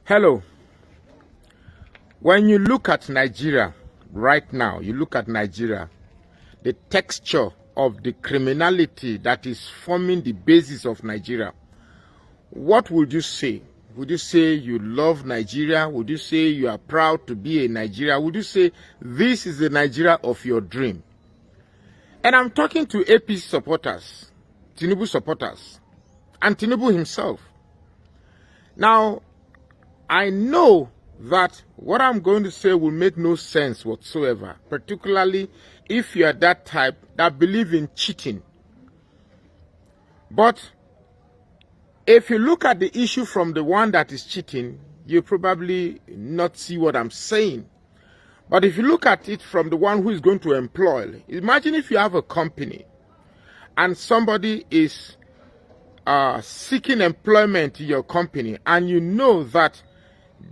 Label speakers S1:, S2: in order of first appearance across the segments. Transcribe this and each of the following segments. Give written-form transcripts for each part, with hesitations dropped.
S1: Hello. When you look at Nigeria right now, you look at Nigeria, the texture of the criminality that is forming the basis of Nigeria, what would you say? Would you say you love Nigeria? Would you say you are proud to be a Nigeria? Would you say this is the Nigeria of your dream? And I'm talking to APC supporters, Tinubu supporters, and Tinubu himself. Now, I know that what I'm going to say will make no sense whatsoever, particularly if you are that type that believe in cheating. But if you look at the issue from the one that is cheating, you probably not see what I'm saying. But if you look at it from the one who is going to employ, imagine if you have a company and somebody is seeking employment in your company and you know that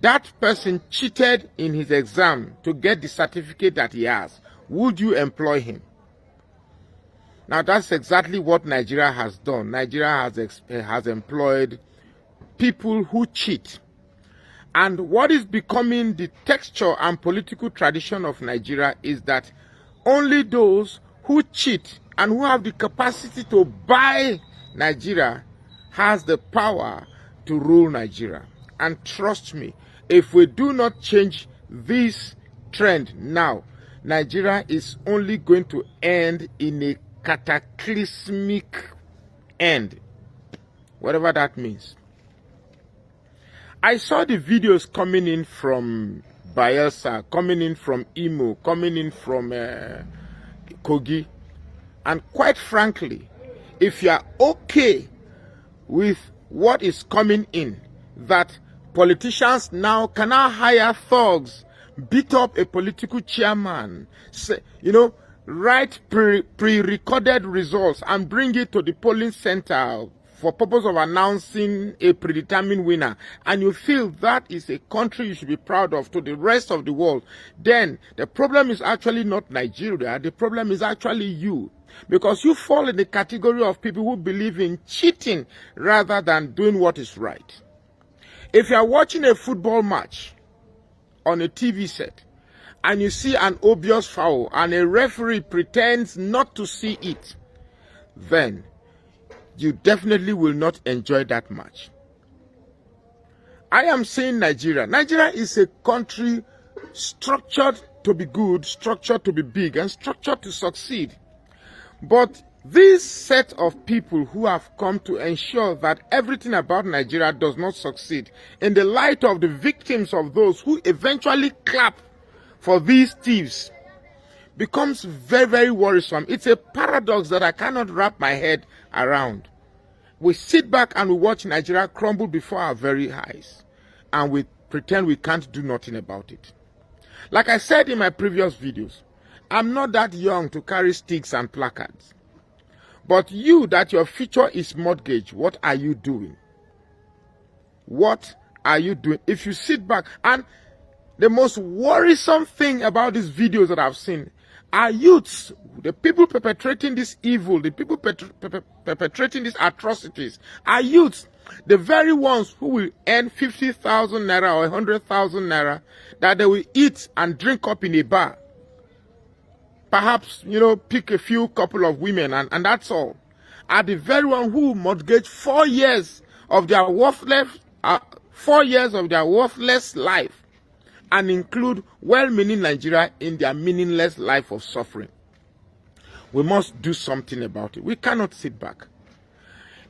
S1: that person cheated in his exam to get the certificate that he has. Would you employ him? Now that's exactly what Nigeria has done. Nigeria has employed people who cheat. And what is becoming the texture and political tradition of Nigeria is that only those who cheat and who have the capacity to buy Nigeria has the power to rule Nigeria. And trust me, if we do not change this trend now, Nigeria is only going to end in a cataclysmic end, whatever that means. I saw the videos coming in from Bayelsa, coming in from Imo, coming in from Kogi, and quite frankly, if you are okay with what is coming in, that politicians now cannot hire thugs, beat up a political chairman, say, write pre-recorded results and bring it to the polling center for purpose of announcing a predetermined winner, and you feel that is a country you should be proud of to the rest of the world, then the problem is actually not Nigeria, the problem is actually you. Because you fall in the category of people who believe in cheating rather than doing what is right. If you are watching a football match on a TV set and you see an obvious foul and a referee pretends not to see it, then you definitely will not enjoy that match. I am saying Nigeria. Nigeria is a country structured to be good, structured to be big, and structured to succeed. But this set of people who have come to ensure that everything about Nigeria does not succeed, in the light of the victims of those who eventually clap for these thieves, becomes very, very worrisome. It's a paradox that I cannot wrap my head around. We sit back and we watch Nigeria crumble before our very eyes, and we pretend we can't do nothing about it. Like I said in my previous videos, I'm not that young to carry sticks and placards. But you, that your future is mortgaged, what are you doing? What are you doing? If you sit back, and the most worrisome thing about these videos that I've seen are youths, the people perpetrating this evil, the people perpetrating these atrocities are youths, the very ones who will earn 50,000 naira or 100,000 naira that they will eat and drink up in a bar. Perhaps, pick a few couple of women and that's all. Are the very one who mortgage 4 years of their worthless life and include well-meaning Nigeria in their meaningless life of suffering. We must do something about it. We cannot sit back.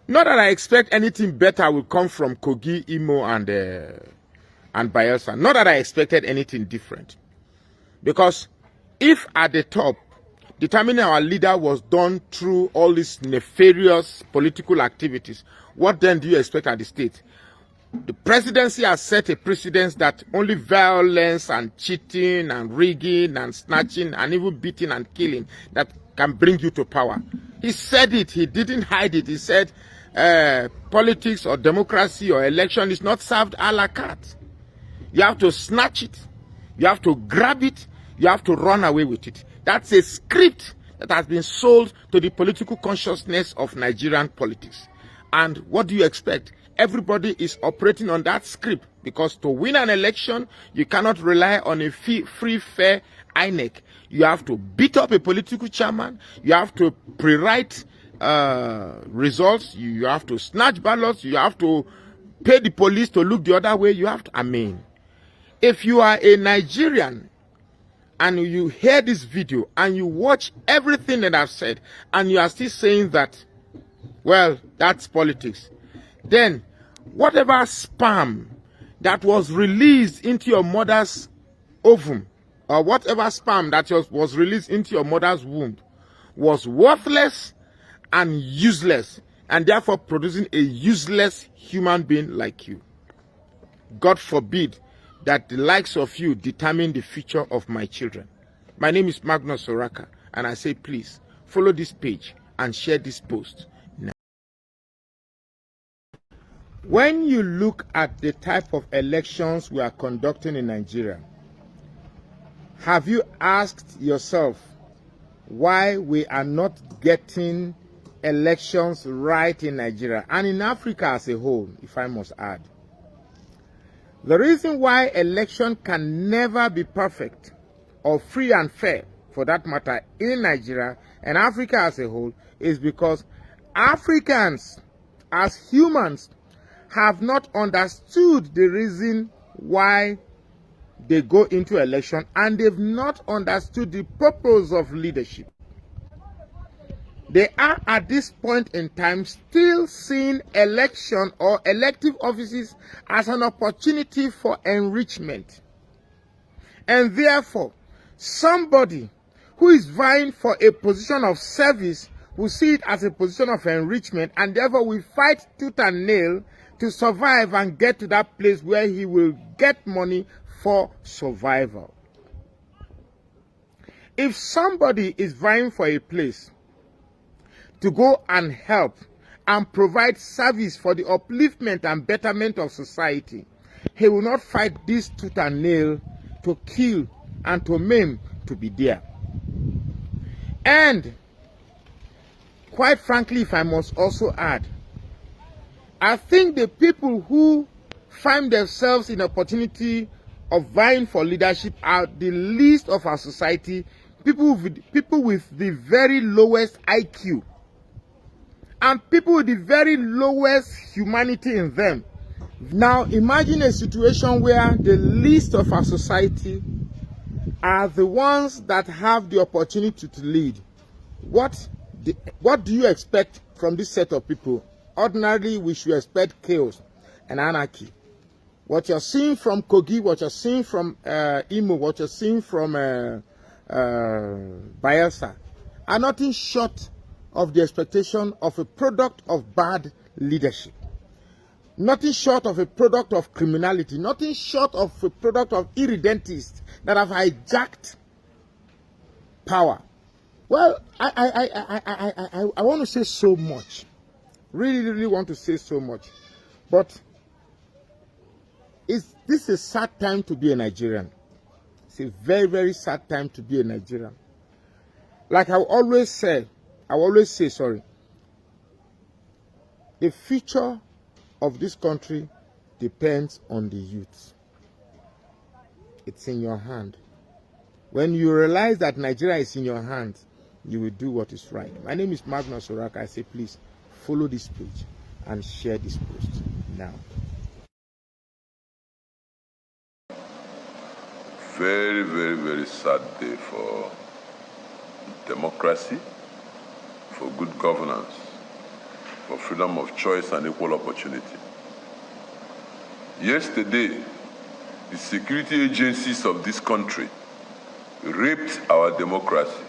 S1: Not that I expect anything better will come from Kogi, Imo, and Bayelsa. Not that I expected anything different. Because if at the top, determining our leader was done through all these nefarious political activities, what then do you expect at the state? The presidency has set a precedent that only violence and cheating and rigging and snatching and even beating and killing that can bring you to power. He said it. He didn't hide it. He said politics or democracy or election is not served a la carte. You have to snatch it. You have to grab it. You have to run away with it. That's a script that has been sold to the political consciousness of Nigerian politics. And what do you expect? Everybody is operating on that script, because to win an election, you cannot rely on a free, fair INEC. You have to beat up a political chairman. You have to pre-write results. You have to snatch ballots. You have to pay the police to look the other way. You have to, I mean, if you are a Nigerian and you hear this video and you watch everything that I've said and you are still saying that, well, that's politics, then whatever sperm that was released into your mother's ovum, or whatever sperm that was released into your mother's womb, was worthless and useless, and therefore producing a useless human being like you. God forbid that the likes of you determine the future of my children. My name is Magnus Oraka, and I say please follow this page and share this post now. When you look at the type of elections we are conducting in Nigeria, have you asked yourself why we are not getting elections right in Nigeria and in Africa as a whole, if I must add? The reason why election can never be perfect or free and fair, for that matter, in Nigeria and Africa as a whole, is because Africans as humans have not understood the reason why they go into election, and they've not understood the purpose of leadership. They are at this point in time still seeing election or elective offices as an opportunity for enrichment. And therefore, somebody who is vying for a position of service will see it as a position of enrichment, and therefore will fight tooth and nail to survive and get to that place where he will get money for survival. If somebody is vying for a place to go and help and provide service for the upliftment and betterment of society, he will not fight this tooth and nail to kill and to maim to be there. And quite frankly, if I must also add, I think the people who find themselves in opportunity of vying for leadership are the least of our society, people with the very lowest IQ, and people with the very lowest humanity in them. Now imagine a situation where the least of our society are the ones that have the opportunity to lead. What do you expect from this set of people? Ordinarily, we should expect chaos and anarchy. What you're seeing from Kogi, what you're seeing from Imo, what you're seeing from Bayelsa are nothing short of the expectation of a product of bad leadership. Nothing short of a product of criminality. Nothing short of a product of irredentists that have hijacked power. Well, I want to say so much. Really want to say so much. But this is a sad time to be a Nigerian. It's a very sad time to be a Nigerian. Like I always say, the future of this country depends on the youth. It's in your hand. When you realize that Nigeria is in your hands, you will do what is right. My name is Magnus Oraka. I say please follow this page and share this post now.
S2: Very sad day for democracy, for good governance, for freedom of choice and equal opportunity. Yesterday, the security agencies of this country raped our democracy.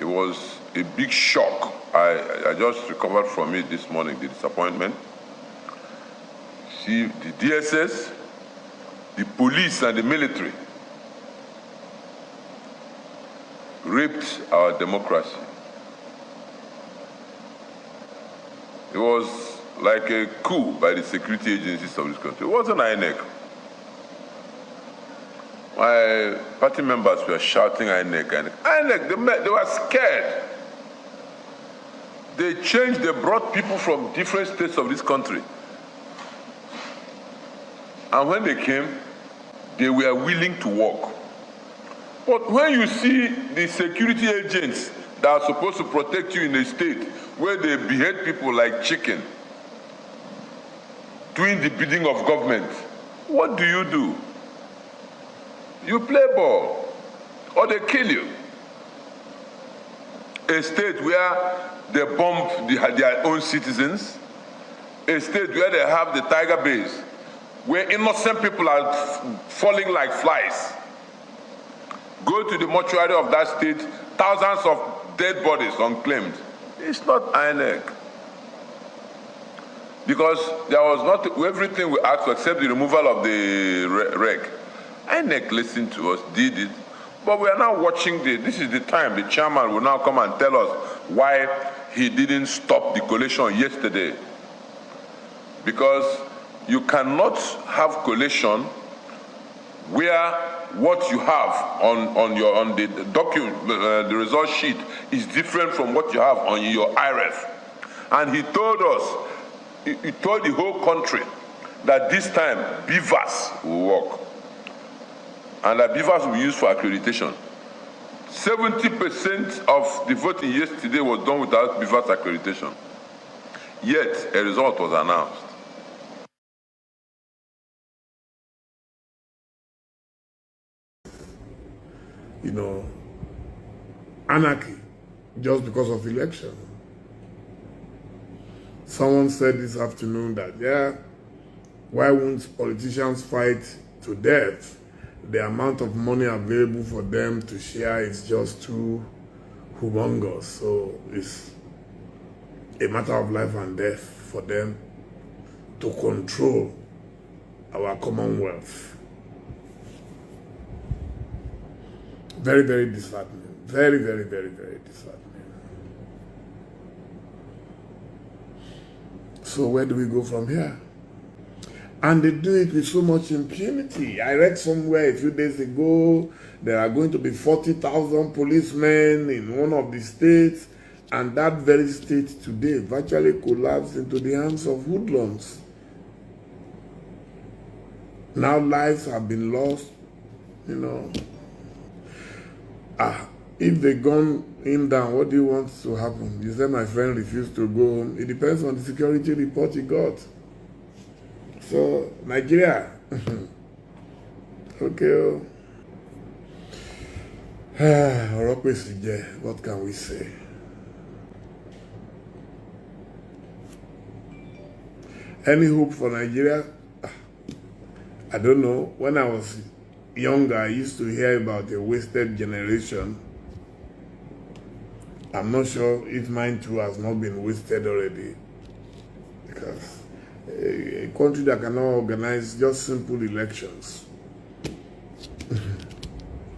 S2: It was a big shock. I just recovered from it this morning, the disappointment. See, the DSS, the police and the military raped our democracy. It was like a coup by the security agencies of this country. It wasn't INEC. My party members were shouting INEC. They were scared. They changed, they brought people from different states of this country. And when they came, they were willing to work. But when you see the security agents that are supposed to protect you in a state where they behead people like chicken, doing the bidding of government, what do? You play ball, or they kill you. A state where they bomb their own citizens, a state where they have the tiger base, where innocent people are falling like flies. Go to the mortuary of that state, thousands of dead bodies unclaimed. It's not INEC. Because there was not everything we asked for except the removal of the reg. INEC listened to us, did it, but we are now watching this is the time the chairman will now come and tell us why he didn't stop the collation yesterday. Because you cannot have collation where what you have on the document, the result sheet is different from what you have on your IRF. And he told us, he told the whole country that this time BVAS will work. And that BVAS will be used for accreditation. 70% of the voting yesterday was done without BVAS accreditation. Yet a result was announced.
S1: You know, anarchy just because of election. Someone said this afternoon that, yeah, why won't politicians fight to death? The amount of money available for them to share is just too humongous. So it's a matter of life and death for them to control our commonwealth. Very, very disheartening. Very, very, very, very disheartening. So where do we go from here? And they do it with so much impunity. I read somewhere a few days ago, there are going to be 40,000 policemen in one of the states, and that very state today virtually collapsed into the hands of hoodlums. Now lives have been lost, you know. If they gun him down, what do you want to happen? You said my friend refused to go home. It depends on the security report he got. So, Nigeria. Okay. What can we say? Any hope for Nigeria? I don't know. When I was younger, I used to hear about a wasted generation. I'm not sure if mine too has not been wasted already. Because a country that cannot organize just simple elections.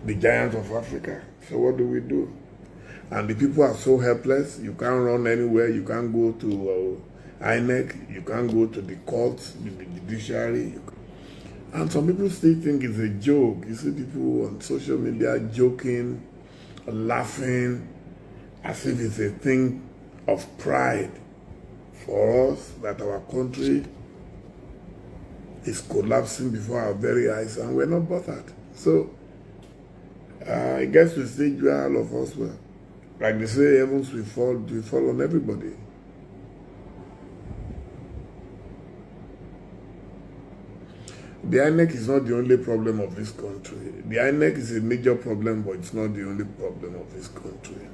S1: The giant of Africa. So what do we do? And the people are so helpless. You can't run anywhere. You can't go to INEC. You can't go to the courts, the judiciary. And some people still think it's a joke. You see people on social media joking, laughing, as if it's a thing of pride for us that our country is collapsing before our very eyes, and we're not bothered. So, I guess we say all of us well. Like they say, heavens will fall on everybody. The INEC is not the only problem of this country. The INEC is a major problem, but it's not the only problem of this country.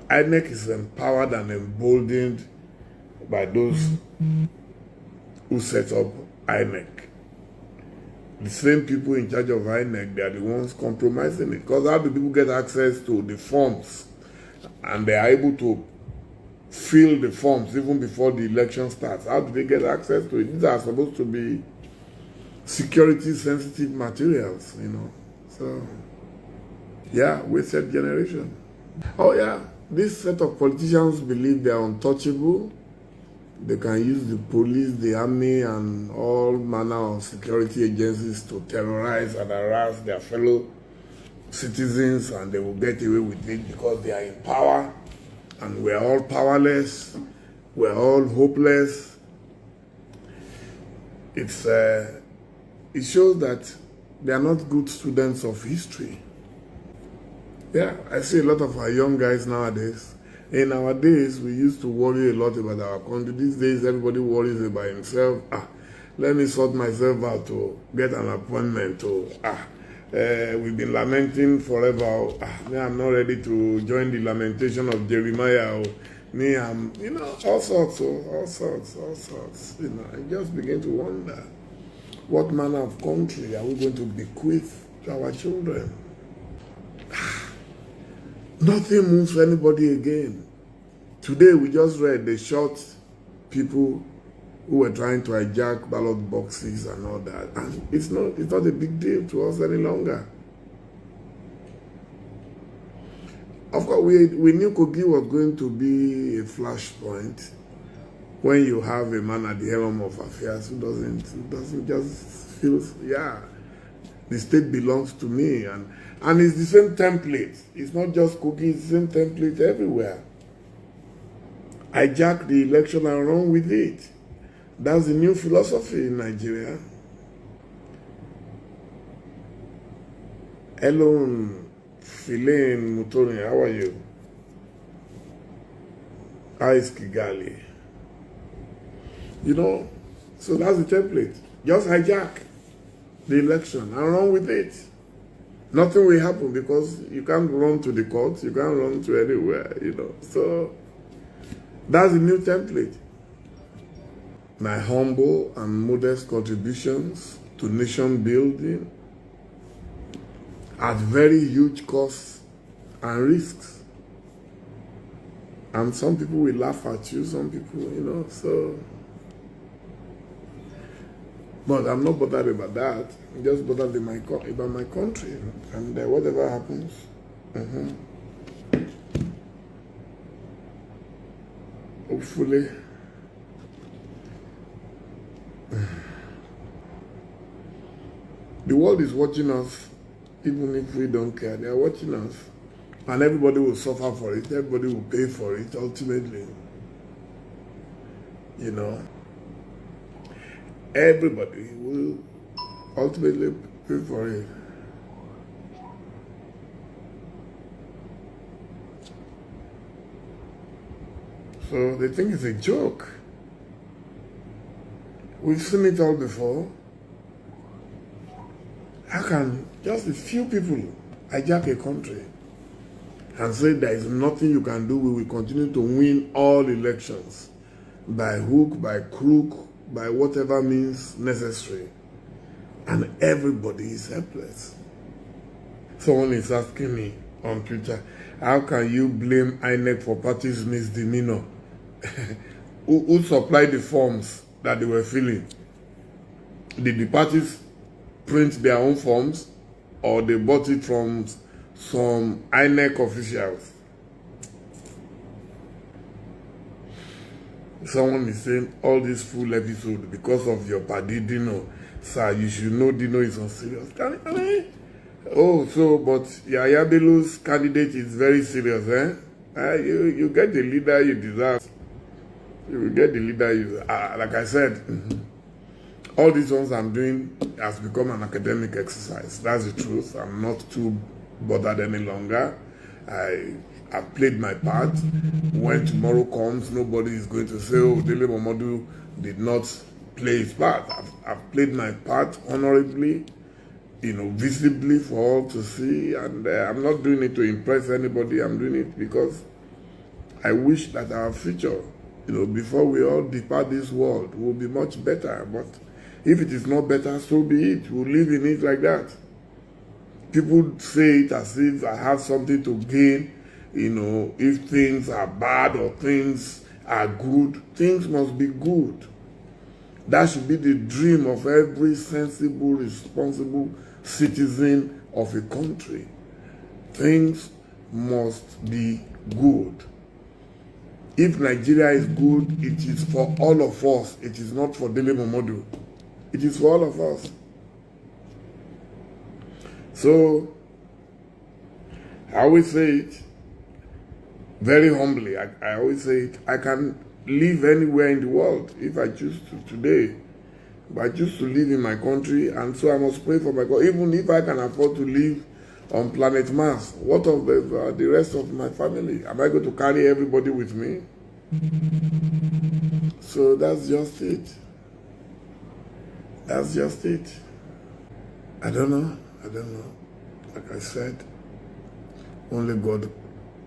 S1: INEC is empowered and emboldened by those who set up INEC. The same people in charge of INEC, they are the ones compromising it. Because how do people get access to the forms? And they are able to fill the forms even before the election starts. How do they get access to it? These are supposed to be security sensitive materials, you know. So, yeah, wasted generation. Oh yeah, this set of politicians believe they are untouchable. They can use the police, the army, and all manner of security agencies to terrorize and harass their fellow citizens, and they will get away with it because they are in power.
S3: and we're all powerless, we're all hopeless. It shows that they are not good students of history. Yeah, I see a lot of our young guys nowadays. In our days, we used to worry a lot about our country. These days, everybody worries about himself. Let me sort myself out to get an appointment. We've been lamenting forever. I'm not ready to join the lamentation of Jeremiah. Me, I'm, all sorts. I just begin to wonder, what manner of country are we going to bequeath to our children? Nothing moves anybody again. Today we just read they shot people who were trying to hijack ballot boxes and all that. And it's not a big deal to us any longer. Of course, we knew Kogi was going to be a flashpoint when you have a man at the helm of affairs who doesn't just feel, the state belongs to me, and it's the same template. It's not just Kogi, it's the same template everywhere. Hijack the election and run with it. That's the new philosophy in Nigeria. Hello, Philaine Mutoni, how are you? How is Kigali? So that's the template. Just hijack the election and run with it. Nothing will happen because you can't run to the courts, you can't run to anywhere, So that's the new template. My humble and modest contributions to nation building at very huge costs and risks. And some people will laugh at you, some people, so. But I'm not bothered about that. I'm just bothered about my country. And whatever happens. Hopefully. The world is watching us, even if we don't care. They are watching us. And everybody will suffer for it. Everybody will pay for it, ultimately. Everybody will ultimately pay for it. So they think it's a joke. We've seen it all before. How can just a few people hijack a country and say there is nothing you can do? We will continue to win all elections by hook, by crook, by whatever means necessary. And everybody is helpless. Someone is asking me on Twitter, how can you blame INEC for parties' misdemeanor? Who supplied the forms that they were filling? Did the parties print their own forms, or they bought it from some INEC officials? Someone is saying all this full episode because of your paddy Dino. Sir, you should know Dino is on serious. Oh, so, but Yaya Bello's candidate is very serious, you get the leader you deserve. You will get the leader you like I said, all these ones I'm doing has become an academic exercise. That's the truth. I'm not too bothered any longer. I've played my part. When tomorrow comes, nobody is going to say, oh, Dele Momodu did not play his part. I've played my part honorably, visibly for all to see, and I'm not doing it to impress anybody. I'm doing it because I wish that our future, before we all depart this world, will be much better. But if it is not better, so be it. We'll live in it like that. People say it as if I have something to gain. If things are bad or things are good, things must be good. That should be the dream of every sensible, responsible citizen of a country. Things must be good. If Nigeria is good, it is for all of us. It is not for Dele Momodu. It is for all of us. So, I always say it, Very humbly, I always say it, I can live anywhere in the world if I choose to today. But I choose to live in my country, and so I must pray for my God. Even if I can afford to live on planet Mars, what of the rest of my family? Am I going to carry everybody with me? So that's just it. That's just it. I don't know. Like I said, only God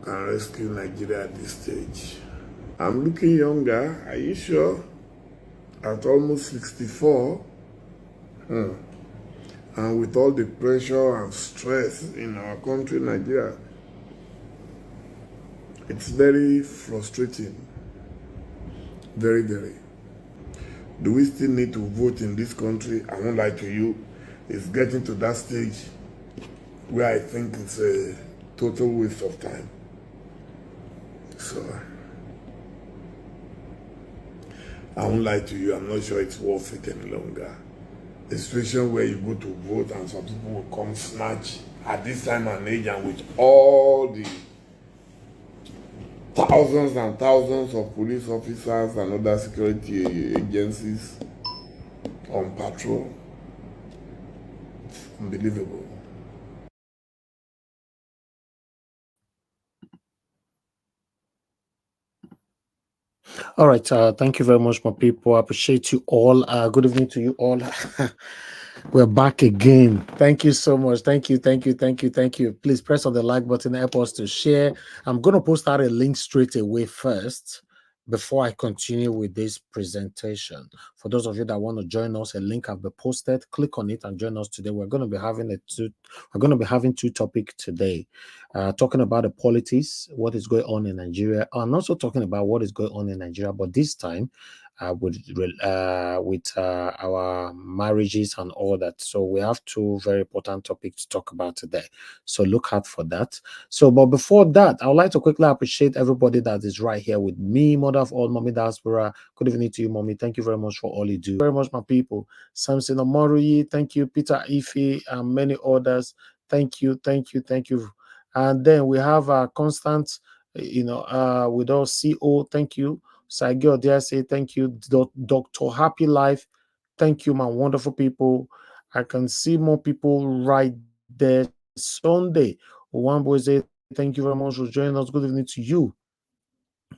S3: can rescue Nigeria at this stage. I'm looking younger. Are you sure? At almost 64, and with all the pressure and stress in our country, Nigeria, it's very frustrating. Very, very. Do we still need to vote in this country? I won't lie to you. It's getting to that stage where I think it's a total waste of time. So, I won't lie to you. I'm not sure it's worth it any longer. A situation where you go to vote and some people will come snatch at this time and age, and with all the thousands and thousands of police officers and other security agencies on patrol. It's unbelievable.
S4: All right. Thank you very much, my people. I appreciate you all. Good evening to you all. We're back again. Thank you so much. Thank you. Please press on the like button, help us to share. I'm going to post out a link straight away first before I continue with this presentation. For those of you that want to join us, a link has been posted. Click on it and join us today. We're going to be having two topics today. Talking about the politics, what is going on in Nigeria, and also talking about what is going on in Nigeria, but this time with our marriages and all that. So we have two very important topics to talk about today. So look out for that. So, but before that, I would like to quickly appreciate everybody that is right here with me, mother of all, Mommy Diaspora. Good evening to you, Mommy. Thank you very much for all you do. Very much, my people. Samson Omoruyi, thank you. Peter Ife, and many others. Thank you. And then we have a constant, with us, CO. Thank you. Saigyo Dia say thank you. Dr. Happy Life. Thank you, my wonderful people. I can see more people right there. Sunday. One boy say thank you very much for joining us. Good evening to you.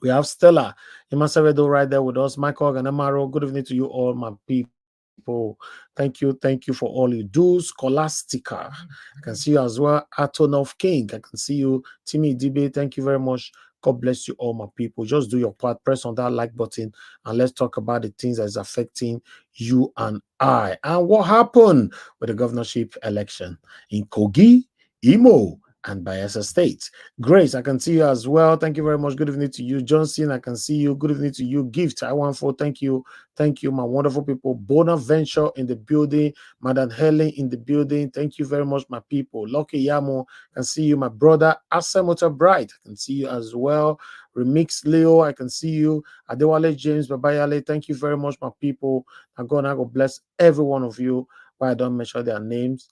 S4: We have Stella Imasaredo right there with us. Michael and Amaro. Good evening to you all, my people. Thank you for all you do. Scholastica, I can see you as well. Aton of King, I can see you. Timmy DB, thank you very much. God bless you all, my people. Just do your part, press on that like button, and let's talk about the things that is affecting you and I. And what happened with the governorship election in Kogi, Imo, and Bayelsa State. Grace, I can see you as well. Thank you very much. Good evening to you. Johnson, I can see you. Good evening to you. Gift, I want for thank you, my wonderful people. Bonaventure in the building. Madam Helen in the building. Thank you very much, my people. Lucky Yamo, I can see you. My brother, Asemota Bright, I can see you as well. Remix Leo, I can see you. Adewale James Babayale, thank you very much, my people. I'm gonna go bless every one of you. Why I don't mention their names.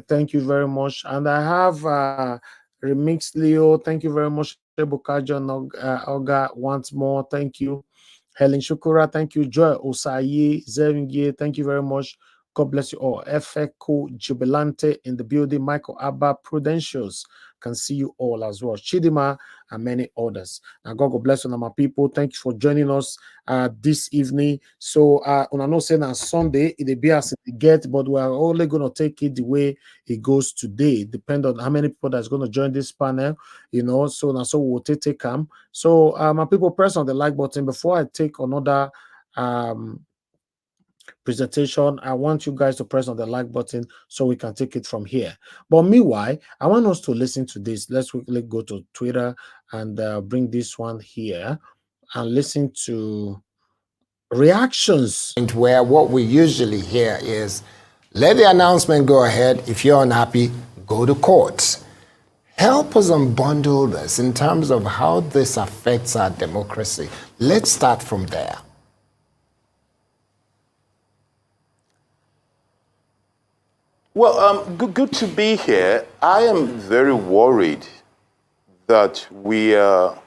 S4: Thank you very much. And I have Remix Leo. Thank you very much. Bukajo Oga once more. Thank you. Helen Shukura. Thank you. Joy Osayi Zeringie. Thank you very much. God bless you all. Efeko Jubilante in the building. Michael Abba Prudentials. Can see you all as well. Chidima and many others. And God bless you, my people. Thank you for joining us this evening. So I'm not saying on Sunday it'll be as it get, but we're only going to take it the way it goes today. Depend on how many people that's going to join this panel, So now, so we'll take them. So my people, press on the like button before I take another presentation. I want you guys to press on the like button so we can take it from here. But meanwhile, I want us to listen to this. Let's quickly go to Twitter and bring this one here and listen to reactions.
S5: Where what we usually hear is, let the announcement go ahead. If you're unhappy, go to court. Help us unbundle this in terms of how this affects our democracy. Let's start from there.
S6: Well, good to be here. I am very worried that we are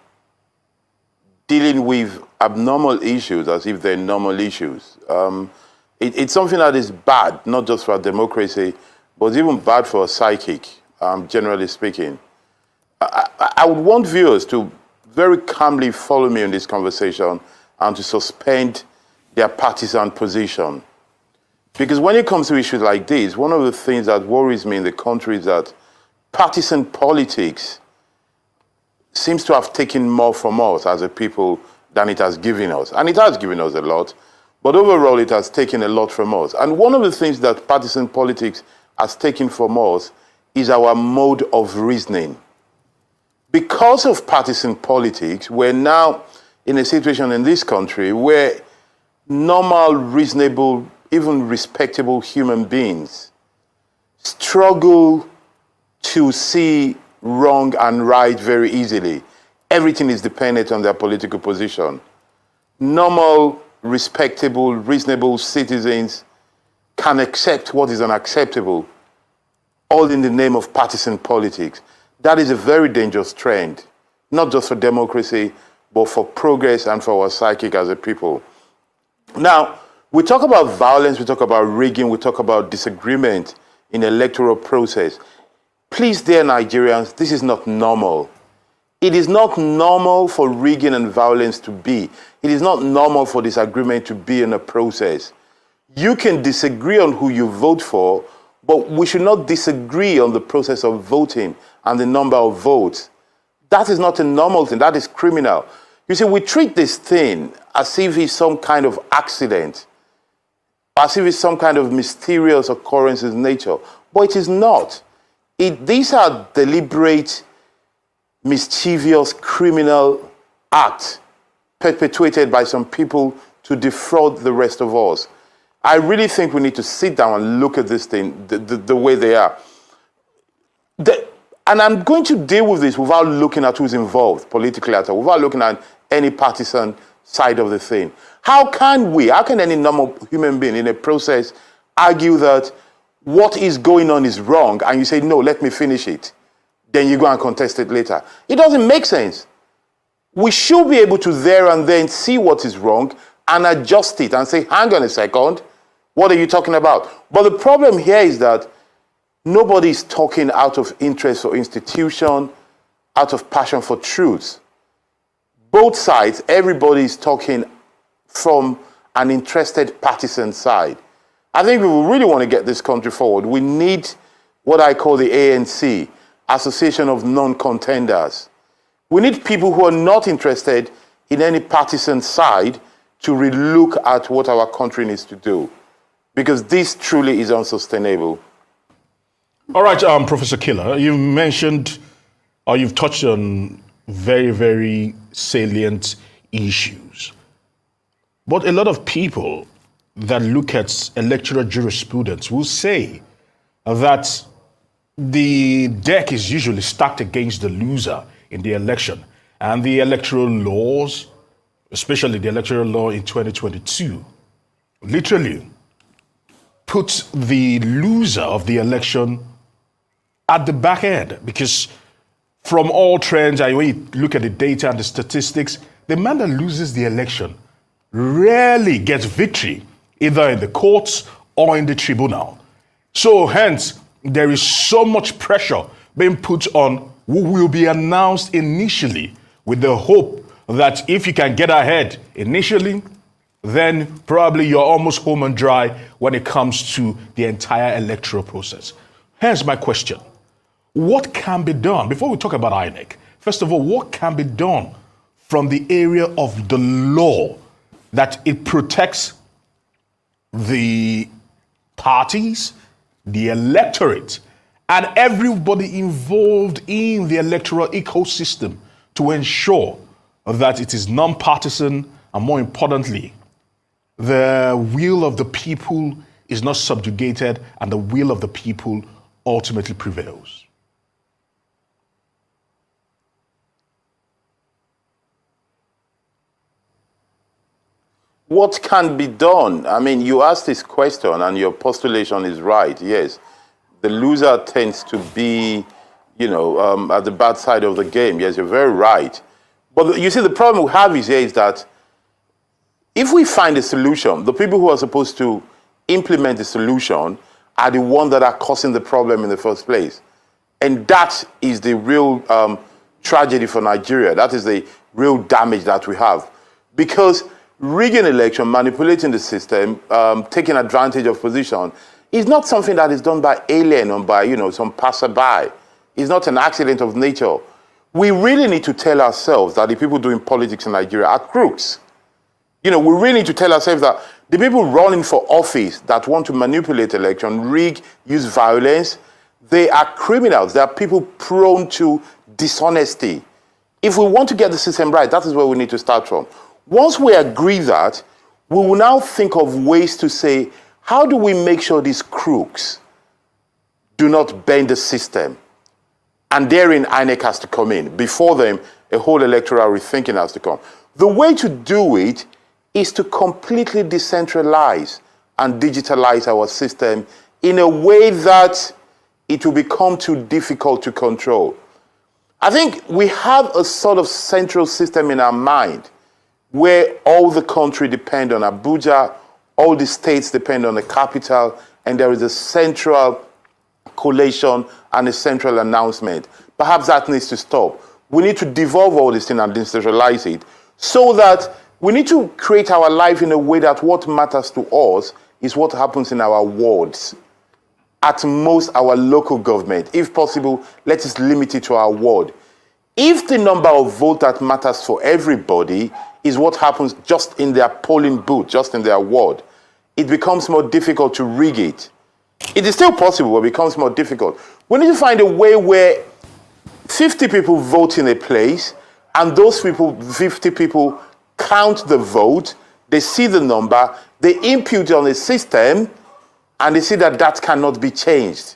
S6: dealing with abnormal issues as if they're normal issues. It's something that is bad, not just for our democracy, but it's even bad for our psychic, generally speaking. I would want viewers to very calmly follow me in this conversation and to suspend their partisan position. Because when it comes to issues like this, one of the things that worries me in the country is that partisan politics seems to have taken more from us as a people than it has given us. And it has given us a lot, but overall it has taken a lot from us. And one of the things that partisan politics has taken from us is our mode of reasoning. Because of partisan politics, we're now in a situation in this country where normal, reasonable, even respectable human beings struggle to see wrong and right very easily. Everything is dependent on their political position. Normal, respectable, reasonable citizens can accept what is unacceptable, all in the name of partisan politics. That is a very dangerous trend, not just for democracy, but for progress and for our psychic as a people. Now, we talk about violence, we talk about rigging, we talk about disagreement in electoral process. Please, dear Nigerians, this is not normal. It is not normal for rigging and violence to be. It is not normal for disagreement to be in a process. You can disagree on who you vote for, but we should not disagree on the process of voting and the number of votes. That is not a normal thing. That is criminal. You see, we treat this thing as if it's some kind of accident, as if it's some kind of mysterious occurrence in nature, but it is not. These are deliberate, mischievous, criminal acts perpetuated by some people to defraud the rest of us. I really think we need to sit down and look at this thing the way they are. And I'm going to deal with this without looking at who's involved politically at all, without looking at any partisan side of the thing. How can any normal human being in a process argue that what is going on is wrong and you say, no, let me finish it. Then you go and contest it later. It doesn't make sense. We should be able to there and then see what is wrong and adjust it and say, hang on a second, what are you talking about? But the problem here is that nobody is talking out of interest for institution, out of passion for truth. Both sides, everybody is talking from an interested partisan side. I think if we really want to get this country forward, we need what I call the ANC, Association of Non-Contenders. We need people who are not interested in any partisan side to relook at what our country needs to do, because this truly is unsustainable.
S7: All right, Professor Killer, you've mentioned, or you've touched on very, very salient issues. But a lot of people that look at electoral jurisprudence will say that the deck is usually stacked against the loser in the election. And the electoral laws, especially the electoral law in 2022, literally puts the loser of the election at the back end. Because from all trends, and when you look at the data and the statistics, the man that loses the election rarely gets victory, either in the courts or in the tribunal. So hence, there is so much pressure being put on who will be announced initially, with the hope that if you can get ahead initially, then probably you're almost home and dry when it comes to the entire electoral process. Hence my question. What can be done, before we talk about INEC, first of all, what can be done from the area of the law that it protects the parties, the electorate, and everybody involved in the electoral ecosystem to ensure that it is non-partisan and, more importantly, the will of the people is not subjugated and the will of the people ultimately prevails?
S6: What can be done? I mean, you asked this question and your postulation is right. Yes, the loser tends to be, at the bad side of the game. Yes, you're very right. But you see, the problem we have is here is that if we find a solution, the people who are supposed to implement the solution are the ones that are causing the problem in the first place. And that is the real tragedy for Nigeria. That is the real damage that we have. Because rigging election, manipulating the system, taking advantage of position is not something that is done by alien or by, some passerby. It's not an accident of nature. We really need to tell ourselves that the people doing politics in Nigeria are crooks. We really need to tell ourselves that the people running for office that want to manipulate election, rig, use violence, they are criminals. They are people prone to dishonesty. If we want to get the system right, that is where we need to start from. Once we agree that, we will now think of ways to say, how do we make sure these crooks do not bend the system? And therein, INEC has to come in. Before them, a whole electoral rethinking has to come. The way to do it is to completely decentralize and digitalize our system in a way that it will become too difficult to control. I think we have a sort of central system in our mind where all the country depend on Abuja, all the states depend on the capital, and there is a central collation and a central announcement. Perhaps that needs to stop. We need to devolve all this thing and decentralize it so that we need to create our life in a way that what matters to us is what happens in our wards. At most, our local government. If possible, let us limit it to our ward. If the number of votes that matters for everybody is what happens just in their polling booth, just in their ward, it becomes more difficult to rig it. It is still possible, but it becomes more difficult. We need to find a way where 50 people vote in a place, and those people, 50 people, count the vote, they see the number, they impute it on a system, and they see that that cannot be changed.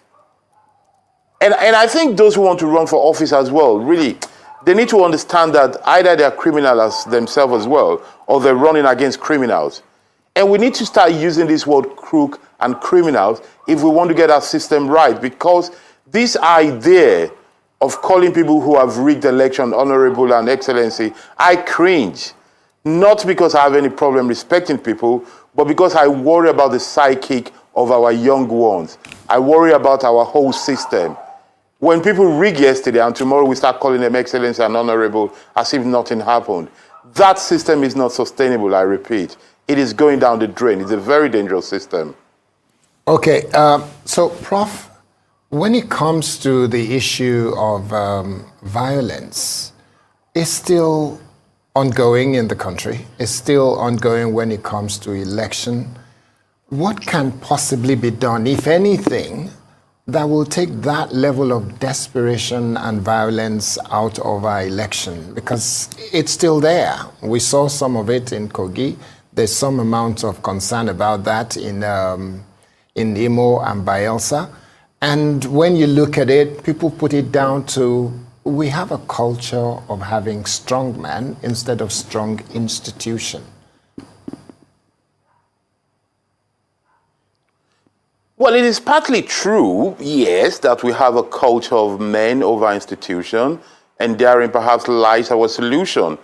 S6: And I think those who want to run for office as well, really, they need to understand that either they're criminals themselves as well, or they're running against criminals. And we need to start using this word crook and criminals if we want to get our system right, because this idea of calling people who have rigged election honorable and excellency, I cringe. Not because I have any problem respecting people, but because I worry about the psychic of our young ones. I worry about our whole system. When people rig yesterday and tomorrow we start calling them excellency and honorable as if nothing happened, that system is not sustainable, I repeat. It is going down the drain. It's a very dangerous system.
S5: Okay, so Prof, when it comes to the issue of violence, it's still ongoing in the country. It's still ongoing when it comes to election. What can possibly be done, if anything, that will take that level of desperation and violence out of our election? Because it's still there. We saw some of it in Kogi. There's some amount of concern about that in Imo and Bayelsa. And when you look at it, people put it down to, we have a culture of having strong men instead of strong institution.
S6: Well, it is partly true, yes, that we have a culture of men over institution, and therein perhaps lies our solution.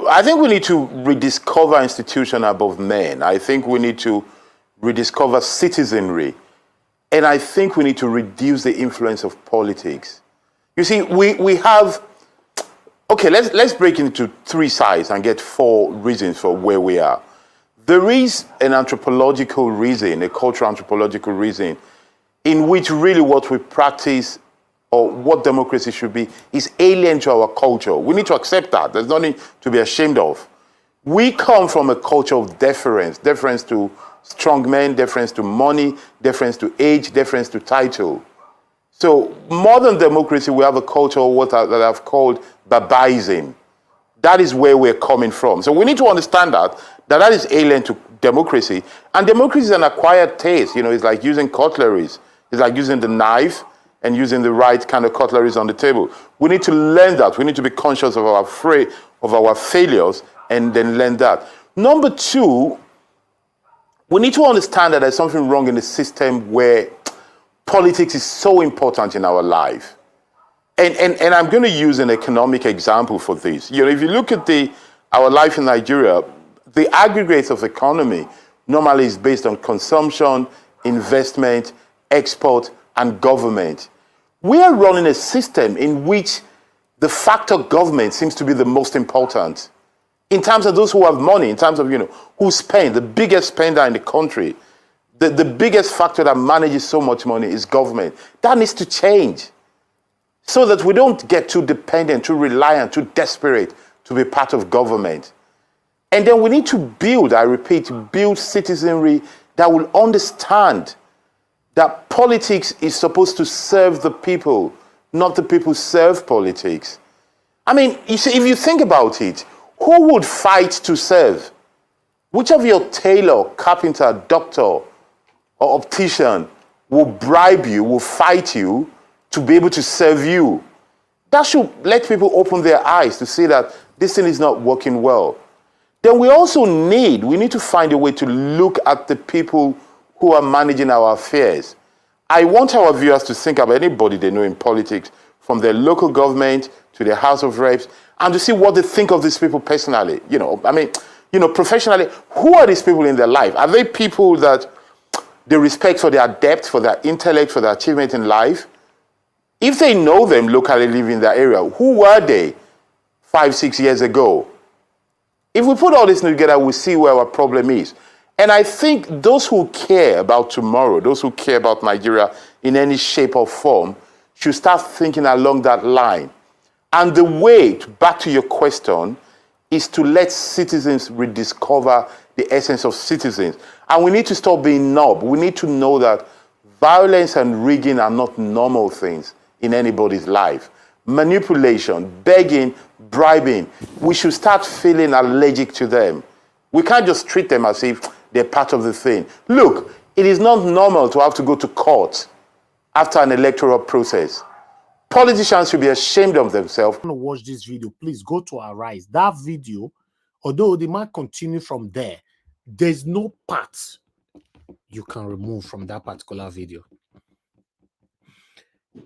S6: I think we need to rediscover institution above men. I think we need to rediscover citizenry. And I think we need to reduce the influence of politics. You see, we have, okay, let's break into three sides and get four reasons for where we are. There is an anthropological reason, a cultural anthropological reason, in which really what we practice or what democracy should be is alien to our culture. We need to accept that. There's nothing to be ashamed of. We come from a culture of deference to strong men, deference to money, deference to age, deference to title. So modern democracy, we have a culture of what that I've called barbarism. That is where we're coming from. So we need to understand that is alien to democracy. And democracy is an acquired taste. You know, it's like using cutleries. It's like using the knife and using the right kind of cutleries on the table. We need to learn that. We need to be conscious of our failures and then learn that. Number two, we need to understand that there's something wrong in the system where politics is so important in our life. And I'm going to use an economic example for this. You know, if you look at our life in Nigeria, the aggregate of economy normally is based on consumption, investment, export, and government. We are running a system in which the factor government seems to be the most important. In terms of those who have money, in terms of, you know, who spend, the biggest spender in the country, the biggest factor that manages so much money is government. That needs to change so that we don't get too dependent, too reliant, too desperate to be part of government. And then we need to build, I repeat, build citizenry that will understand that politics is supposed to serve the people, not the people serve politics. I mean, you see, if you think about it, who would fight to serve? Which of your tailor, carpenter, doctor, or optician will bribe you, will fight you to be able to serve you? That should let people open their eyes to see that this thing is not working well. Then we need to find a way to look at the people who are managing our affairs. I want our viewers to think about anybody they know in politics, from their local government to their House of Reps, and to see what they think of these people personally. You know, I mean, you know, professionally, who are these people in their life? Are they people that they respect for their depth, for their intellect, for their achievement in life? If they know them locally, live in their area, who were they 5, 6 years ago? If we put all this together, we see where our problem is. And I think those who care about tomorrow, those who care about Nigeria in any shape or form, should start thinking along that line. And the way, back to your question, is to let citizens rediscover the essence of citizens. And we need to stop being knob. We need to know that violence and rigging are not normal things in anybody's life. Manipulation, begging, bribing, we should start feeling allergic to them. We can't just treat them as if they're part of the thing. Look, it is not normal to have to go to court after an electoral process. Politicians should be ashamed of themselves.
S4: If you want to watch this video, please go to our Rise. That video, although they might continue from there, there's no part you can remove from that particular video.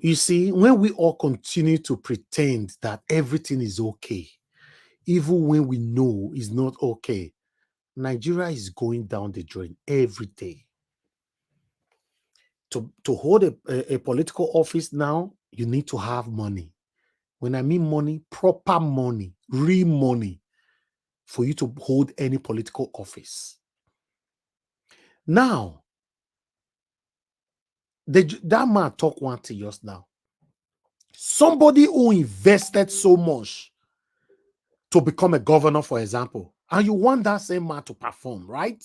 S4: You see, when we all continue to pretend that everything is okay, even when we know it's not okay, Nigeria is going down the drain every day. To hold a political office now, you need to have money. When I mean money, proper money, real money, for you to hold any political office. Now, that man talk one thing just now. Somebody who invested so much to become a governor, for example, and you want that same man to perform, right?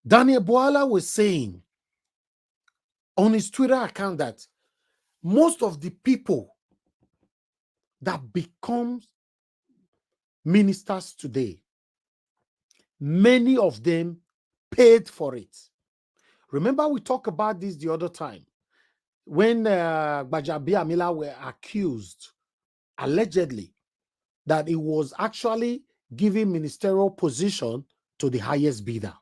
S4: Daniel Boala was saying on his Twitter account that most of the people that become ministers today, many of them paid for it. Remember, we talked about this the other time when Gbajabi Amila were accused, allegedly, that it was actually giving ministerial position to the highest bidder.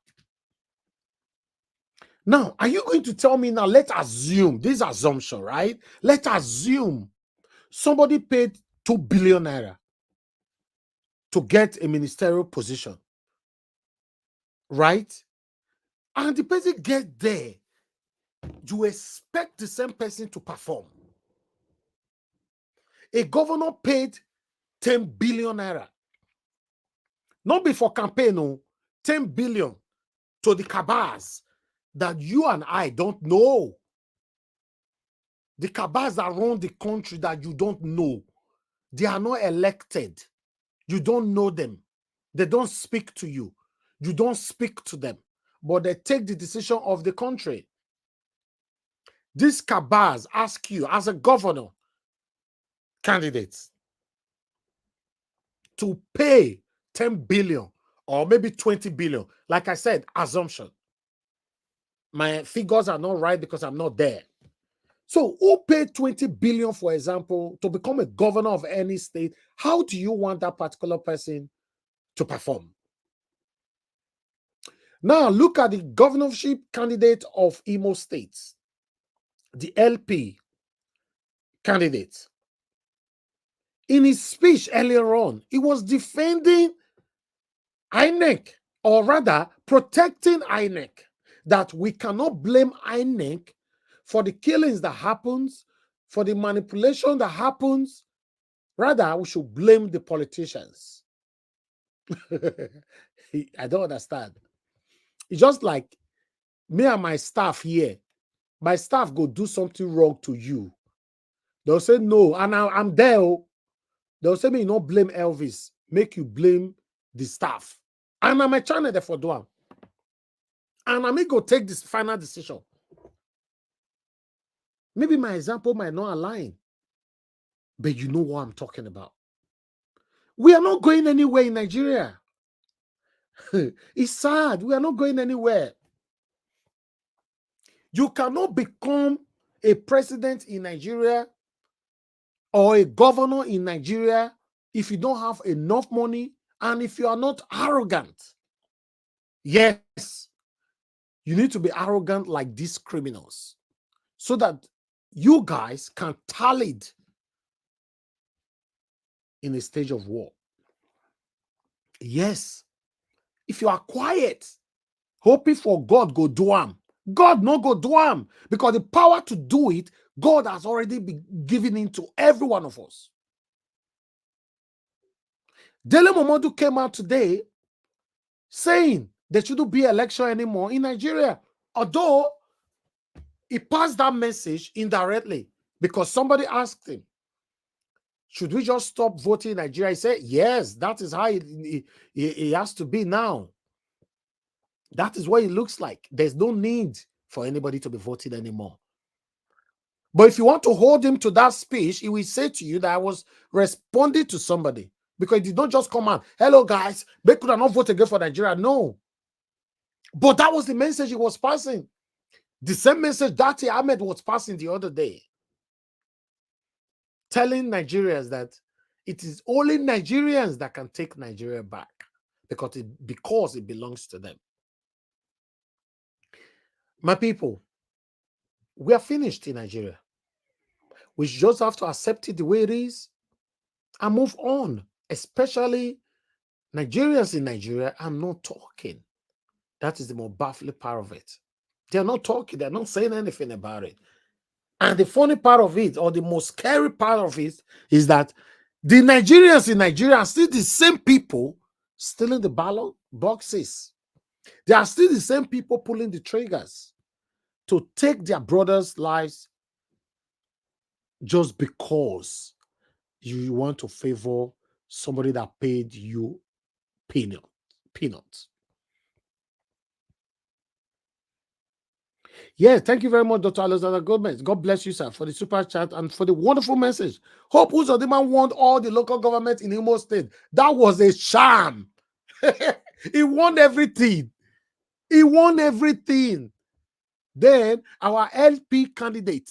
S4: Now, are you going to tell me now, let's assume, this assumption, right? Let's assume somebody paid 2 billion naira to get a ministerial position, right? And the person gets there, you expect the same person to perform. A governor paid 10 billion naira. Not before campaign, no, 10 billion to the cabals that you and I don't know. The cabals around the country that you don't know. They are not elected. You don't know them. They don't speak to you. You don't speak to them. But they take the decision of the country. These cabals ask you as a governor candidate to pay 10 billion or maybe 20 billion. Like I said, assumption. My figures are not right because I'm not there. So who paid 20 billion, for example, to become a governor of any state? How do you want that particular person to perform? Now look at the governorship candidate of Imo State, the LP candidate. In his speech earlier on, he was defending INEC, or rather protecting INEC, that we cannot blame INEC for the killings that happens, for the manipulation that happens. Rather, we should blame the politicians. I don't understand. It's just like me and my staff here. My staff go do something wrong to you. They'll say no, and I'm there. They'll say me not blame Elvis, make you blame the staff. And I'm a channel there for doing. And I'm go take this final decision. Maybe my example might not align, but you know what I'm talking about. We are not going anywhere in Nigeria. It's sad. We are not going anywhere. You cannot become a president in Nigeria or a governor in Nigeria if you don't have enough money and if you are not arrogant. Yes, you need to be arrogant like these criminals so that you guys can tally it in a stage of war. Yes, if you are quiet, hoping for God go do am, God no go do am, because the power to do it, God has already been given it to every one of us. Dele Momodu came out today saying there shouldn't be election anymore in Nigeria, although he passed that message indirectly because somebody asked him, should we just stop voting in Nigeria? He said, yes, that is how it has to be now. That is what it looks like. There's no need for anybody to be voting anymore. But if you want to hold him to that speech, he will say to you that I was responding to somebody, because he did not just come out, hello guys, they could not vote again for Nigeria. No. But that was the message he was passing. The same message Dati Ahmed was passing the other day, telling Nigerians that it is only Nigerians that can take Nigeria back because it belongs to them. My people, we are finished in Nigeria. We just have to accept it the way it is and move on. Especially Nigerians in Nigeria are not talking. That is the more baffling part of it. They're not talking. They're not saying anything about it. And the funny part of it, or the most scary part of it, is that the Nigerians in Nigeria are still the same people stealing the ballot boxes. They are still the same people pulling the triggers to take their brothers' lives just because you want to favor somebody that paid you peanuts. Yeah, thank you very much, Dr. Alexander Gomez. God bless you, sir, for the super chat and for the wonderful message. Hope Uzodinma won all the local government in Imo State. That was a sham. He won everything. He won everything. Then our LP candidate,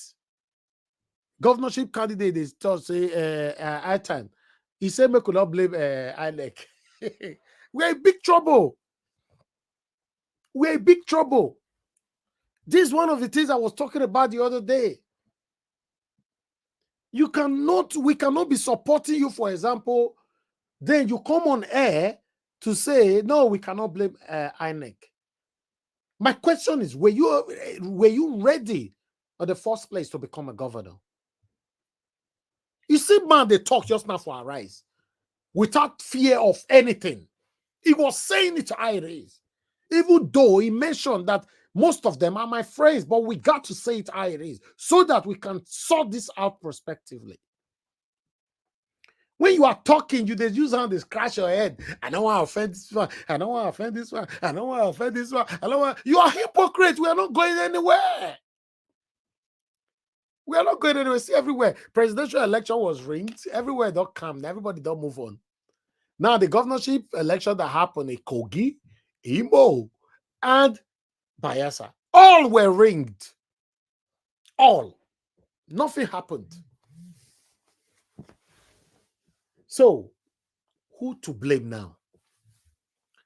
S4: governorship candidate, is just say Aitan. He said we could not blame INEC. We're in big trouble. We're in big trouble. This is one of the things I was talking about the other day. We cannot be supporting you, for example, then you come on air to say, no, we cannot blame INEC. My question is, were you ready in the first place to become a governor? You see, man, they talk just now for our rise without fear of anything. He was saying it how it is. Even though he mentioned that most of them are my friends, but we got to say it how it is so that we can sort this out prospectively. When you are talking, you just use hand to scratch your head. I don't want to offend this one. I don't want to offend this one. I don't want to offend this one. I don't want. You are hypocrites. We are not going anywhere. We are not going anywhere. See, everywhere. Presidential election was rigged. Everywhere don't come. Everybody don't move on. Now, the governorship election that happened in Kogi, Imo, and Bayelsa, all were rigged. All. Nothing happened. So, who to blame now?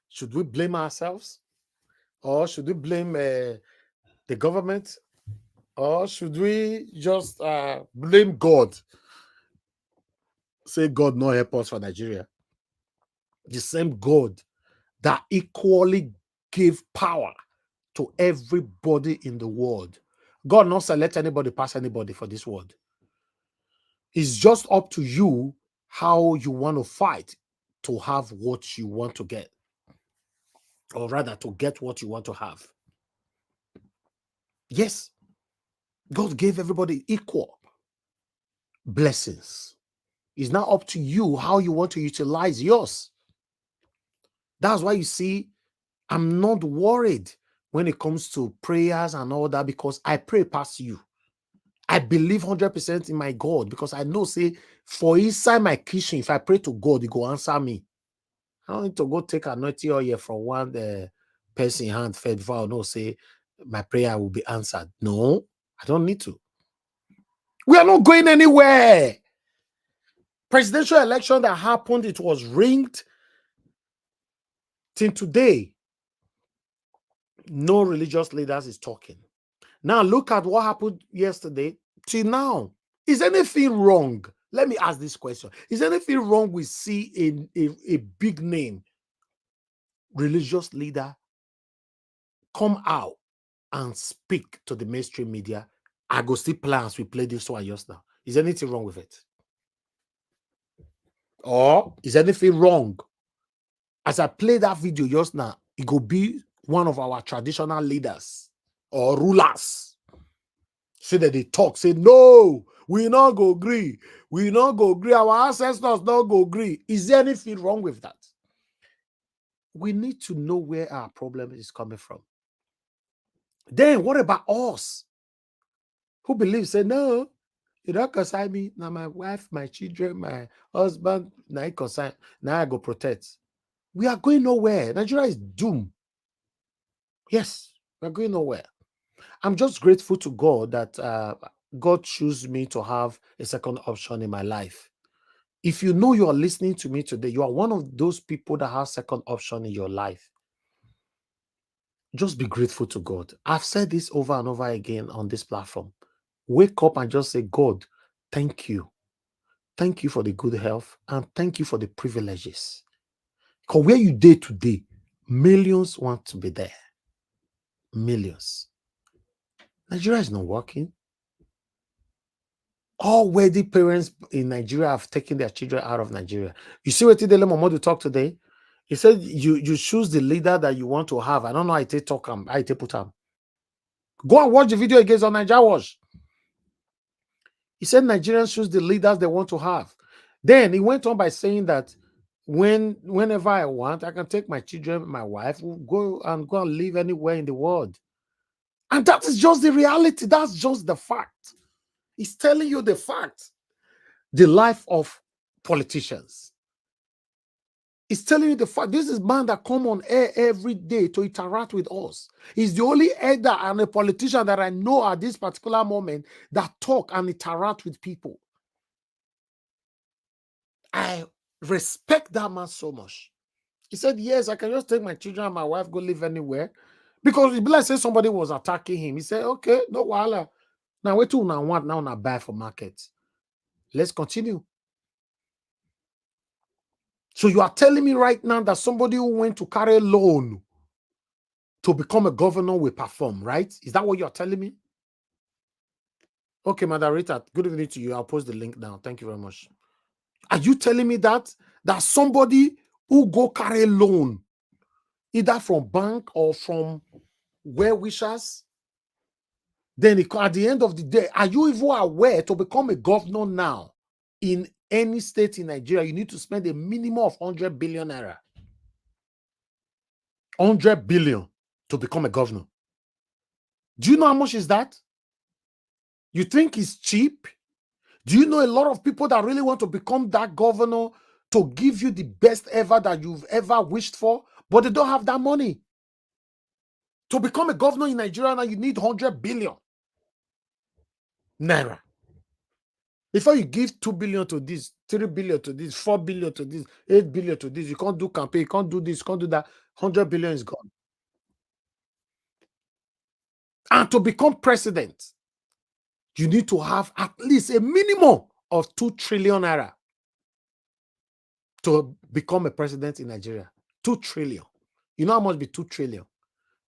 S4: Should we blame ourselves? Or should we blame the government? Or should we just blame God? Say God no help us for Nigeria. The same God that equally gave power to everybody in the world. God not select anybody past anybody for this world. It's just up to you how you want to fight to have what you want to get. Or rather, to get what you want to have. Yes, God gave everybody equal blessings. It's now up to you how you want to utilize yours. That's why you see, I'm not worried when it comes to prayers and all that, because I pray past you. I believe 100% in my God, because I know, say, for inside my kitchen, if I pray to God, He go answer me. I don't need to go take anointing oil from one person hand fed vow. No, say my prayer will be answered. No, I don't need to. We are not going anywhere. Presidential election that happened, it was rigged. Till today, no religious leaders is talking. Now look at what happened yesterday till now. Is anything wrong? Let me ask this question. Is anything wrong with seeing a big name religious leader come out and speak to the mainstream media? I go still plans. We play this one just now. Is anything wrong with it? Or is anything wrong? As I play that video just now, it go be one of our traditional leaders or rulers. Say that they talk, say, no, we not go agree. We not go agree. Our ancestors not go agree. Is there anything wrong with that? We need to know where our problem is coming from. Then what about us? Who believes, say, no, you don't consign me. Now my wife, my children, my husband, now I consign. Now I go protect. We are going nowhere. Nigeria is doomed. Yes, we're going nowhere. I'm just grateful to God that God chose me to have a second option in my life. If you know you are listening to me today, you are one of those people that have second option in your life. Just be grateful to God. I've said this over and over again on this platform. Wake up and just say, God, thank you. Thank you for the good health and thank you for the privileges. Because where you did today, millions want to be there. Millions. Nigeria is not working. All wealthy parents in Nigeria have taken their children out of Nigeria. You see what Tidele Momodu talk today? He said you choose the leader that you want to have. I don't know how to talk him, how to put him. Go and watch the video against on Nigeria Watch. He said Nigerians choose the leaders they want to have. Then he went on by saying that whenever I want, I can take my children, my wife, we'll go and live anywhere in the world. And that is just the reality. That's just the fact. He's telling you the fact. The life of politicians. He's telling you the fact. This is man that come on air every day to interact with us. He's the only elder and a politician that I know at this particular moment that talk and interact with people. I respect that man so much. He said, yes, I can just take my children and my wife, go live anywhere. Because if let's say somebody was attacking him, he said, okay, no wahala. Now wait till now want now buy for market. Let's continue. So you are telling me right now that somebody who went to carry a loan to become a governor will perform, right? Is that what you're telling me? Okay, Madam Rita, good evening to you. I'll post the link now. Thank you very much. Are you telling me that somebody who go carry a loan, either from bank or from well-wishers, then at the end of the day, are you even aware to become a governor now in any state in Nigeria, you need to spend a minimum of 100 billion naira. 100 billion to become a governor. Do you know how much is that? You think it's cheap? Do you know a lot of people that really want to become that governor to give you the best ever that you've ever wished for, but they don't have that money? To become a governor in Nigeria now, you need 100 billion naira. Before you give 2 billion to this, 3 billion to this, 4 billion to this, 8 billion to this, you can't do campaign, you can't do this, you can't do that. 100 billion is gone. And to become president, you need to have at least a minimum of 2 trillion naira to become a president in Nigeria. 2 trillion. You know how much be 2 trillion?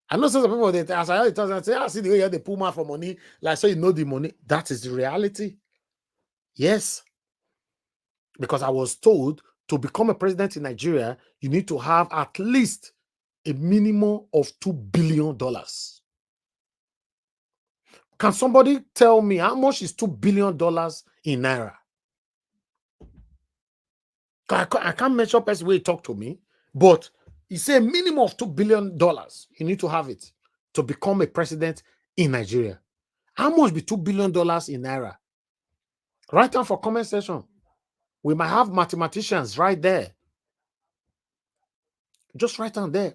S4: I know some people, they, as I say, I see the way they pull man for money, like, so you know the money. That is the reality. Yes. Because I was told to become a president in Nigeria, you need to have at least a minimum of $2 billion. Can somebody tell me how much is $2 billion in Naira? I can't measure person way he talk to me, but he say a minimum of $2 billion. You need to have it to become a president in Nigeria. How much be $2 billion in Naira? Write down for comment section. We might have mathematicians right there. Just write down there.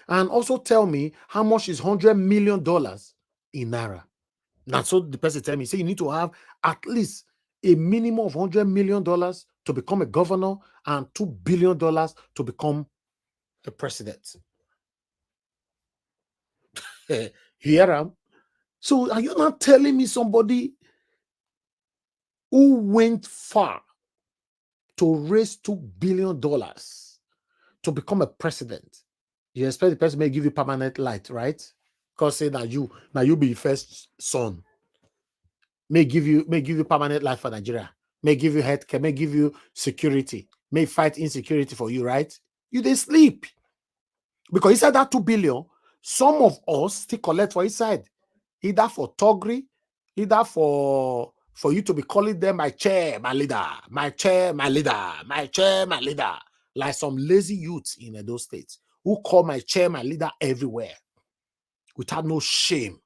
S4: And also tell me how much is $100 million in Naira. Now, so the person tell me, say you need to have at least a minimum of $100 million to become a governor and $2 billion to become a president. Here I am. So are you not telling me somebody who went far to raise $2 billion to become a president? You expect the person may give you permanent light, right? Because say that you be first son. May give you permanent life for Nigeria. May give you healthcare, may give you security, may fight insecurity for you, right? You they sleep. Because inside that 2 billion, some of us still collect for inside. Either for toggery, either for you to be calling them my chair, my leader, my chair, my leader, my chair, my leader. Like some lazy youths in those states who call my chair, my leader everywhere without no shame.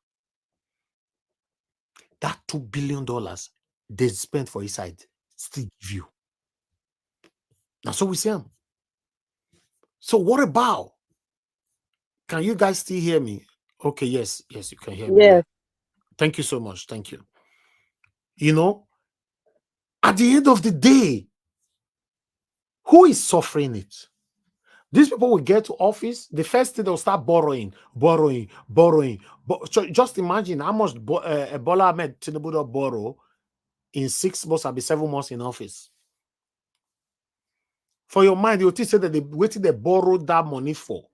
S4: That $2 billion they spent for his side still give you. Now, so we see him. So what about? Can you guys still hear me? Okay, yes, you can hear me.
S8: Yes.
S4: Thank you so much. Thank you. You know, at the end of the day, who is suffering it? These people will get to office, the first thing they'll start borrowing. So just imagine how much Bola Ahmed Tinubu will borrow in 6 months, I'll be 7 months in office. For your mind, you'll say that they waited, they borrowed that money for.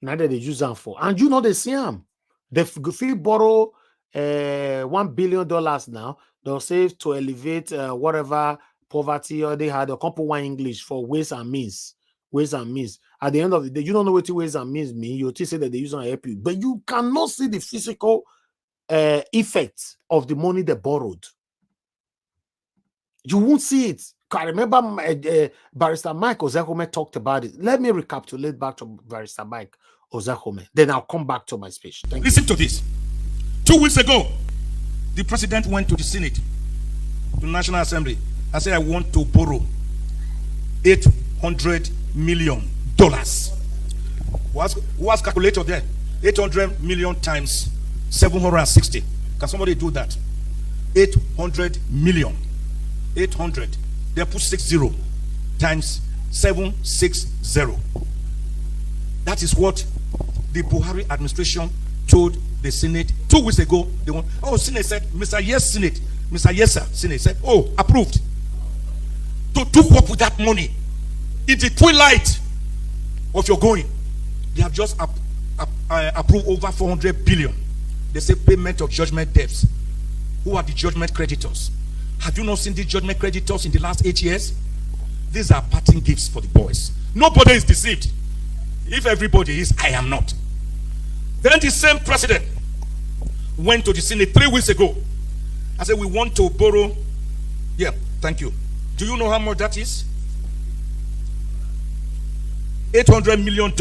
S4: Now that they use them for. And you know they see them. They feel borrow $1 billion now, they'll save to elevate whatever poverty or they had a couple one English for ways and means. Ways and means. At the end of the day, you don't know what ways and means mean. You'll say that they use on help you, but you cannot see the physical effects of the money they borrowed. You won't see it. I remember Barrister Mike Ozekome talked about it. Let me recapitulate back to Barrister Mike Ozekome. Then I'll come back to my speech.
S9: Listen to this. 2 weeks ago, the president went to the Senate, to the National Assembly, and said, I want to borrow $800 million. Who has calculator there? 800 million times 760. Can somebody do that? 800 million. 800. They put 60 times 760. That is what the Buhari administration told the Senate 2 weeks ago. They want, Senate said, Mr. Yes, Senate. Mr. Yes, sir. Senate said, approved. To do what with that money? In the twilight of your going, they have just approved over 400 billion. They say payment of judgment debts. Who are the judgment creditors? Have you not seen the judgment creditors in the last 8 years? These are parting gifts for the boys. Nobody is deceived. If everybody is, I am not. Then the same president went to the Senate 3 weeks ago and said, we want to borrow. Yeah, thank you. Do you know how much that is? $800 million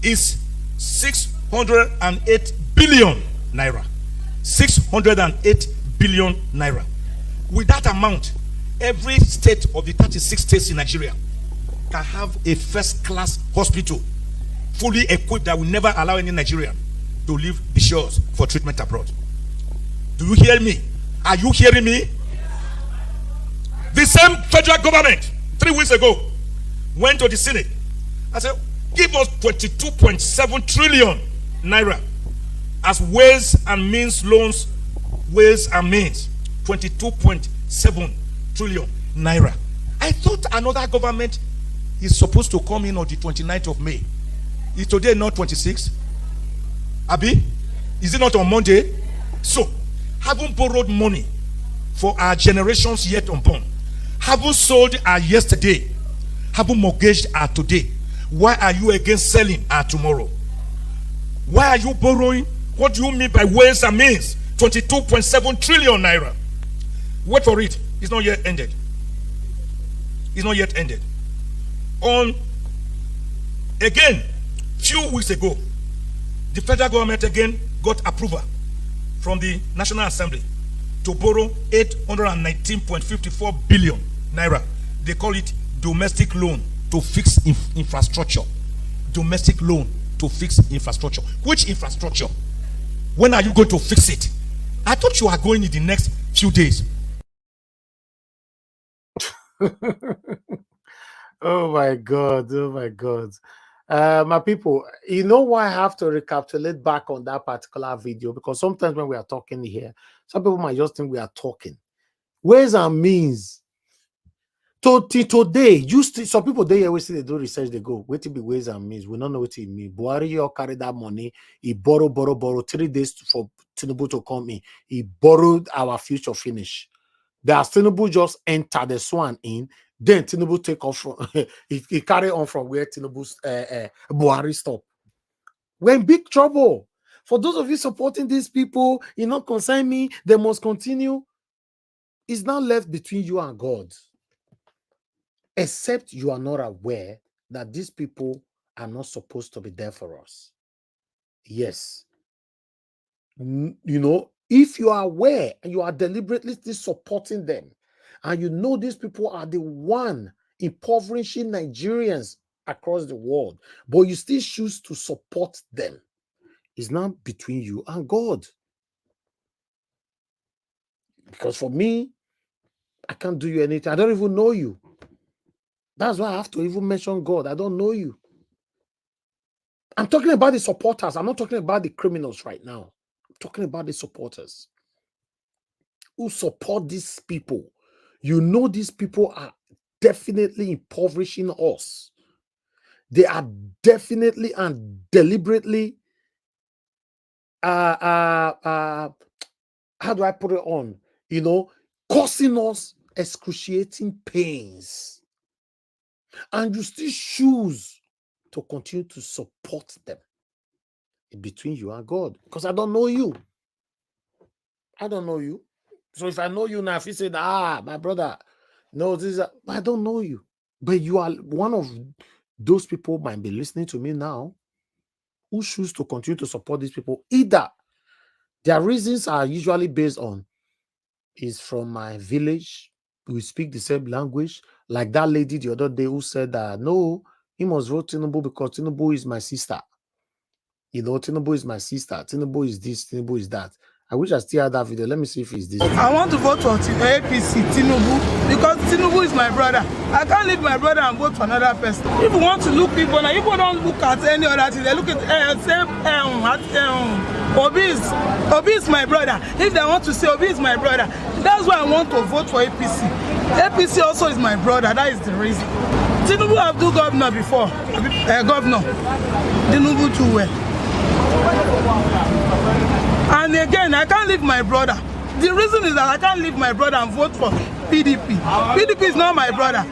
S9: is 608 billion naira. 608 billion naira. With that amount, every state of the 36 states in Nigeria can have a first-class hospital fully equipped that will never allow any Nigerian to leave the shores for treatment abroad. Do you hear me? Are you hearing me? The same federal government 3 weeks ago went to the Senate and said, give us 22.7 trillion naira as ways and means loans, ways and means, 22.7 trillion naira. I thought another government is supposed to come in on the 29th of May. Is today not 26? Abi? Is it not on Monday? So, haven't borrowed money for our generations yet unborn, haven't sold our yesterday, haven't mortgaged our today. Why are you against selling our tomorrow? Why are you borrowing? What do you mean by ways and means? 22.7 trillion naira. Wait for it. It's not yet ended. It's not yet ended. On again, few weeks ago, the federal government again got approval from the National Assembly to borrow 819.54 billion naira. They call it domestic loan to fix infrastructure. Domestic loan to fix infrastructure. Which infrastructure? When are you going to fix it? I thought you are going in the next few days.
S4: Oh my God. Oh my God. My people, you know why I have to recapitulate back on that particular video? Because sometimes when we are talking here, some people might just think we are talking. Ways and means. Today, some people they always say they do research, they go, wait to be ways and means. We don't know what it means. Buhari you carry that money, he borrow 3 days for Tinubu to come in. He borrowed our future finish. The Tinubu just enter the swan in, then Tinubu take off from he carry on from where Tinubu's Buhari stop. We're in big trouble. For those of you supporting these people, you not concern me, they must continue. It's now left between you and God. Except you are not aware that these people are not supposed to be there for us. Yes. You know, if you are aware and you are deliberately supporting them, and you know these people are the one impoverishing Nigerians across the world, but you still choose to support them, it's not between you and God. Because for me, I can't do you anything. I don't even know you. That's why I have to even mention God. I don't know you. I'm talking about the supporters. I'm not talking about the criminals right now. I'm talking about the supporters who support these people. You know these people are definitely impoverishing us. They are definitely and deliberately how do I put it on? You know, causing us excruciating pains. And you still choose to continue to support them. Between you and God. Because I don't know you. I don't know you. So if I know you now, if you say, my brother, no, I don't know you. But you are one of those people might be listening to me now who choose to continue to support these people. Either their reasons are usually based on is from my village, we speak the same language, like that lady the other day who said that no, he must vote Tinubu because Tinubu is my sister. You know, Tinubu is my sister. Tinubu is this, Tinubu is that. I wish I still had that video. Let me see if it's this.
S8: I want to vote for APC, Tinubu, because Tinubu is my brother. I can't leave my brother and vote for another person. If you want to look people, now people don't look at any other thing. They look at Obi is my brother. If they want to say Obi is my brother, that's why I want to vote for APC. APC also is my brother. That is the reason. Tinubu have do governor before. Governor. Tinubu too well. And again, I can't leave my brother. The reason is that I can't leave my brother and vote for PDP. PDP is not my brother.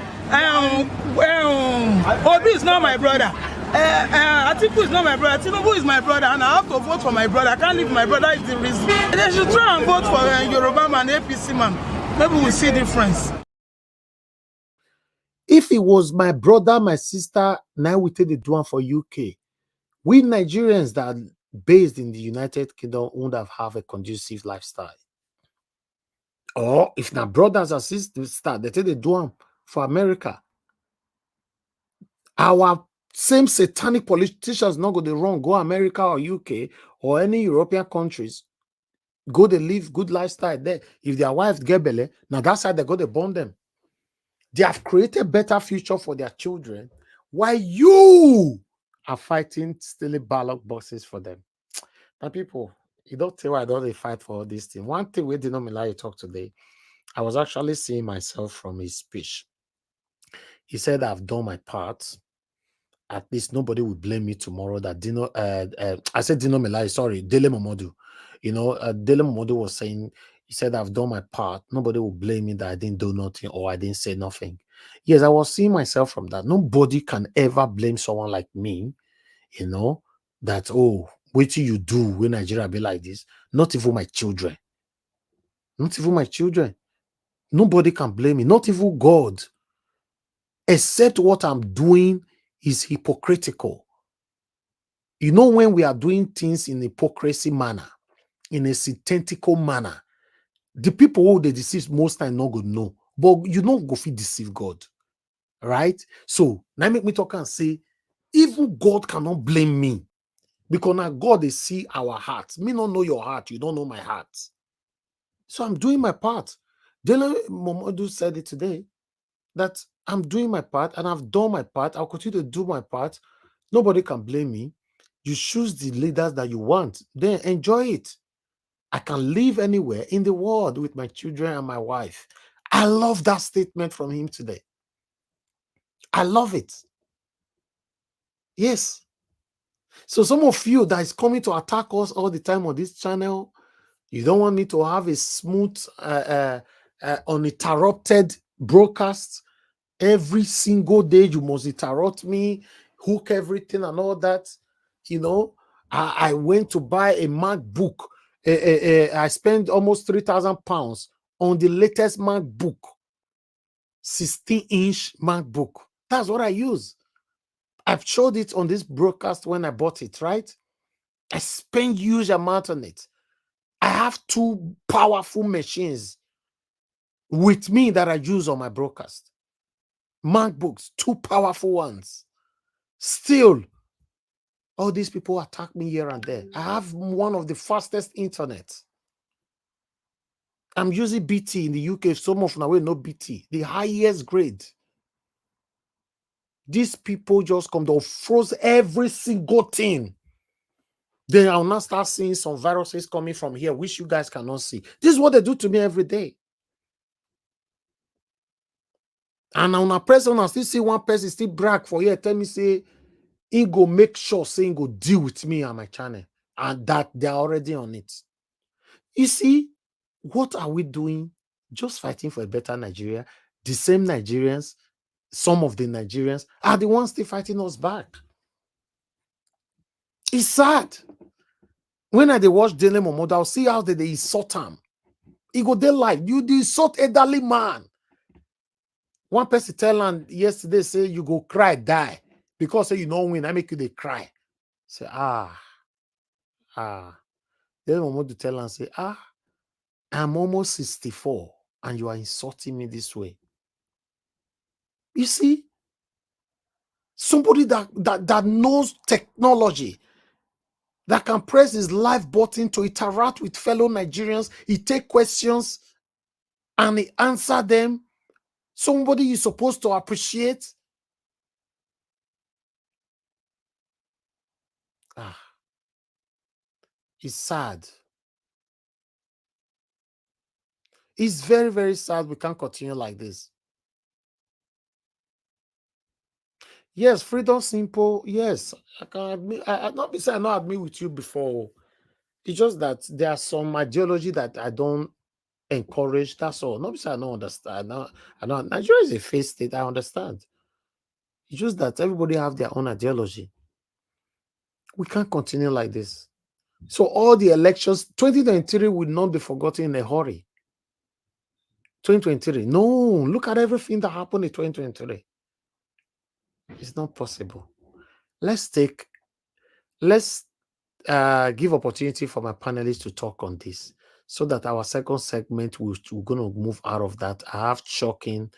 S8: Obi is not my brother. Atiku is not my brother. Tinubu is my brother, and I have to vote for my brother. I can't leave my brother. Is the reason. They should try and vote for Yoruba man, APC man. Maybe we'll see difference.
S4: If it was my brother, my sister, now we take the one for UK. We Nigerians that are based in the United Kingdom would have a conducive lifestyle. Or if now brothers and sisters, they take the one for America. Our same satanic politicians not go the wrong, go America or UK or any European countries, go they live good lifestyle there. If their wives get belly, now that side they go to bond them. They have created better future for their children, while you are fighting stealing ballot boxes for them. My people, you don't tell why I don't fight for this thing. One thing we did not allow talk today, I was actually seeing myself from his speech. He said, I've done my part. At least nobody will blame me tomorrow that Dino, I said Dino Melai, sorry, Dele Momodu. You know, Dele Momodu was saying, he said, I've done my part. Nobody will blame me that I didn't do nothing or I didn't say nothing. Yes, I was seeing myself from that. Nobody can ever blame someone like me, you know, that, oh, what do you do when Nigeria be like this? Not even my children. Not even my children. Nobody can blame me. Not even God. Except what I'm doing is hypocritical. You know, when we are doing things in hypocrisy manner, in a synthetical manner, the people who they deceive most time not good know. But you don't go fit deceive God. Right? So now make me talk and say, even God cannot blame me. Because now God they see our heart. Me not know your heart. You don't know my heart. So I'm doing my part. Dele Momodu said it today that I'm doing my part and I've done my part. I'll continue to do my part. Nobody can blame me. You choose the leaders that you want. Then enjoy it. I can live anywhere in the world with my children and my wife. I love that statement from him today. I love it. Yes. So some of you that is coming to attack us all the time on this channel, you don't want me to have a smooth, uninterrupted broadcast. Every single day you must interrupt me, hook everything and all that. You know, I went to buy a MacBook. I spent almost £3,000 on the latest MacBook, 16-inch MacBook. That's what I use. I've showed it on this broadcast when I bought it, right? I spent huge amount on it. I have 2 powerful machines with me that I use on my broadcast. MacBooks, 2 powerful ones. Still, all these people attack me here and there. I have one of the fastest internet. I'm using BT in the UK. Some of now know BT, the highest grade. These people just come, they'll froze every single thing. Then I'll now start seeing some viruses coming from here, which you guys cannot see. This is what they do to me every day. And on a person, I still see one person still brag for here, tell me, say, he go make sure, say, he go deal with me on my channel. And that they're already on it. You see, what are we doing? Just fighting for a better Nigeria. The same Nigerians, some of the Nigerians, are the ones still fighting us back. It's sad. When I watch Dele Momodu, I'll see how they insult him. He go there like, you insult elderly man. One person tell him yesterday, say, you go cry, die. Because say you don't win, I make you they cry. Say, Dele Momodu tell him, say, I'm almost 64 and you are insulting me this way. You see, somebody that knows technology, that can press his live button to interact with fellow Nigerians, he take questions and he answer them. Somebody you're supposed to appreciate. It's sad. It's very, very sad. We can't continue like this. Yes, freedom simple. Yes, I can admit. I not be saying I not admit with you before. It's just that there are some ideology that I don't encourage. That's all. Not be saying I don't understand. I don't. Nigeria is a failed state. I understand. It's just that everybody have their own ideology. We can't continue like this. So all the elections, 2023 will not be forgotten in a hurry. 2023. No, look at everything that happened in 2023. It's not possible. Let's give opportunity for my panelists to talk on this so that our second segment, we're going to move out of that. I have shocking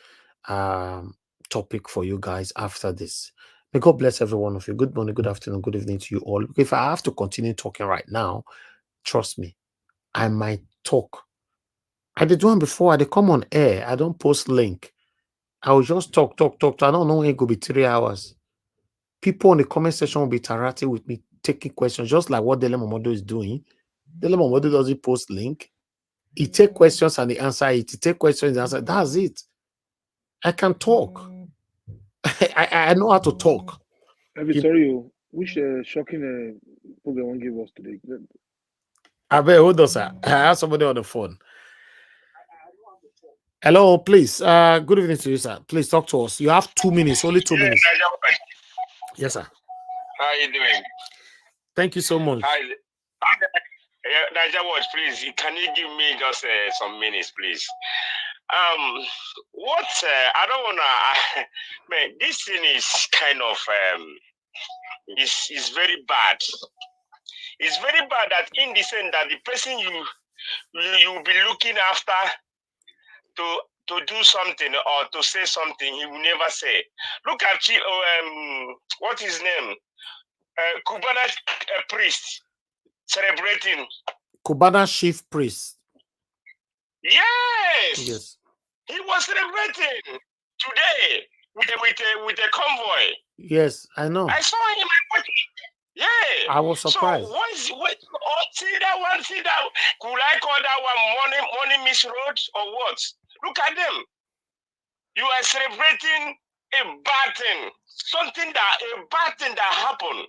S4: topic for you guys after this. May God bless every one of you. Good morning, good afternoon, good evening to you all. If I have to continue talking right now, trust me, I might talk. I did one before. I did come on air. I don't post link. I will just talk. I don't know when it could be 3 hours. People in the comment section will be interacting with me taking questions, just like what Dele Momodo is doing. Dele Momodo doesn't post link. He take questions and he answer it. He take questions and answer. That's it. I can talk. I know how to talk.
S10: I'm sorry, which shocking program one give us today?
S4: I bet hold on, sir. I have somebody on the phone. Hello, please. Good evening to you, sir. Please talk to us. You have 2 minutes, only 2 minutes. Yes, sir.
S11: How are you doing?
S4: Thank you so much.
S11: Hi. Naija Watch, please. Can you give me just some minutes, please? What I don't wanna. Man, this thing is kind of is very bad. It's very bad that in the sense that the person you will be looking after to do something or to say something, he will never say. Look at what his name? Cubana priest celebrating.
S4: Cubana chief priest.
S11: Yes.
S4: Yes.
S11: He was celebrating today with a convoy.
S4: Yes, I know.
S11: I saw him. Yeah.
S4: I was surprised.
S11: So see that. Could I call that one money misroad or what? Look at them. You are celebrating a bad thing. A bad thing that happened.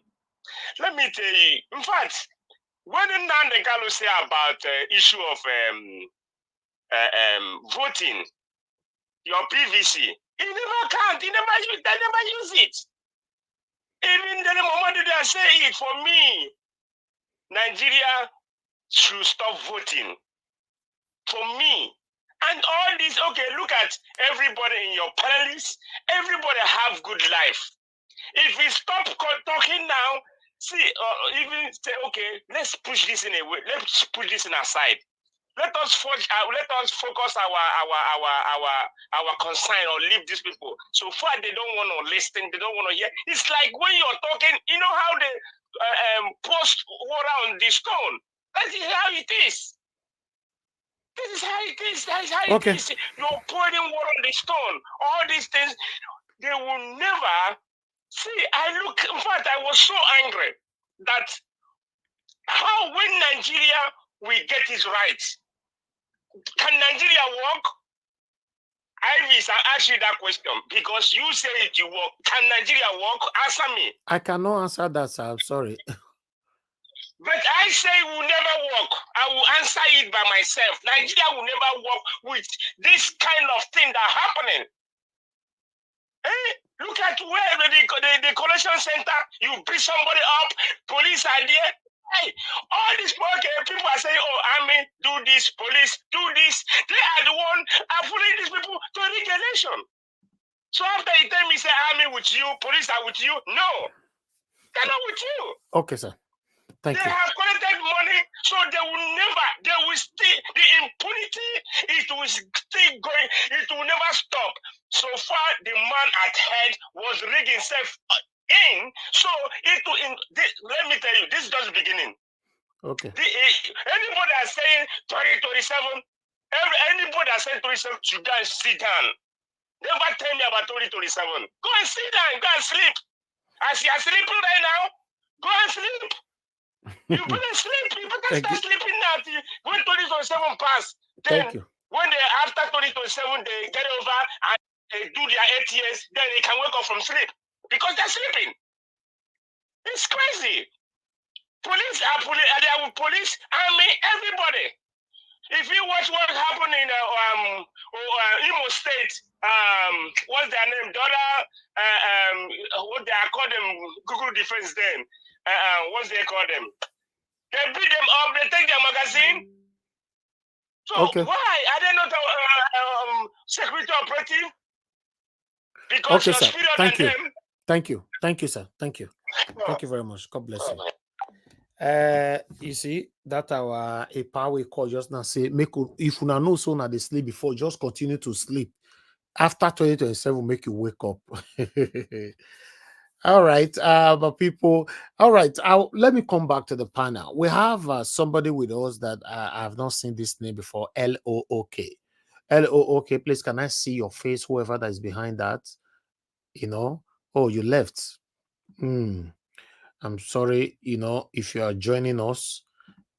S11: Let me tell you. In fact, when Nande Gallo say about issue of voting, your PVC, he never count. They never use it. Even the moment they say it, for me, Nigeria should stop voting. For me. And all this, okay, look at everybody in your palace. Everybody have good life. If we stop talking now, see, even say, okay, let's push this in a way. Let's push this in aside. Let us focus our concern or leave these people. So far, they don't want to listen. They don't want to hear. It's like when you're talking, you know how they post water on the stone. That is how it is. This is how it is. That is how it is. You're pouring water on the stone. All these things, they will never see. In fact, I was so angry that how when Nigeria will get its rights. Can Nigeria work? Ivis, I ask you that question because you say it you work. Can Nigeria work? Answer me.
S4: I cannot answer that, sir. I'm sorry.
S11: But I say it will never work. I will answer it by myself. Nigeria will never work with this kind of thing that happening. Look at where the collection center, you beat somebody up, police are there. Hey, all these people are saying, oh, army, do this, police, do this. They are the one following these people to regulation. So after you tell me, say, army with you, police are with you. No, they're not with you.
S4: Okay, sir. Thank you.
S11: They have collected money, so they will still, the impunity, it will still going, it will never stop. So far, the man at head was rigging himself in, so let me tell you, this is just the beginning.
S4: Okay.
S11: Anybody that's saying 2027, anybody that's saying 27 should go and sit down. Never tell me about 2027. Go and sit down, go and sleep. As you are sleeping right now, go and sleep. You better sleep. You better start sleeping now when 2027 pass. Then when they after 2027 they get over and they do their 8 years, then they can wake up from sleep because they're sleeping. It's crazy. Police are police, army, everybody. If you watch what happened in Imo State, what's their name? What they call them? Google Defense. Then, what's they call them? They beat them up. They take their magazine. So why are they not security operative? Because
S4: okay, sir. Thank you.
S11: Them.
S4: Thank you. Thank you, sir. Thank you. Thank you very much. God bless you. You see that our a power we call just now say make if you know so now they sleep before just continue to sleep after 2027 make you wake up. All right, but people, all right. Let me come back to the panel. We have somebody with us that I have not seen this name before. Look. Look. Please, can I see your face? Whoever that is behind that, you know. Oh, you left. I'm sorry, if you are joining us,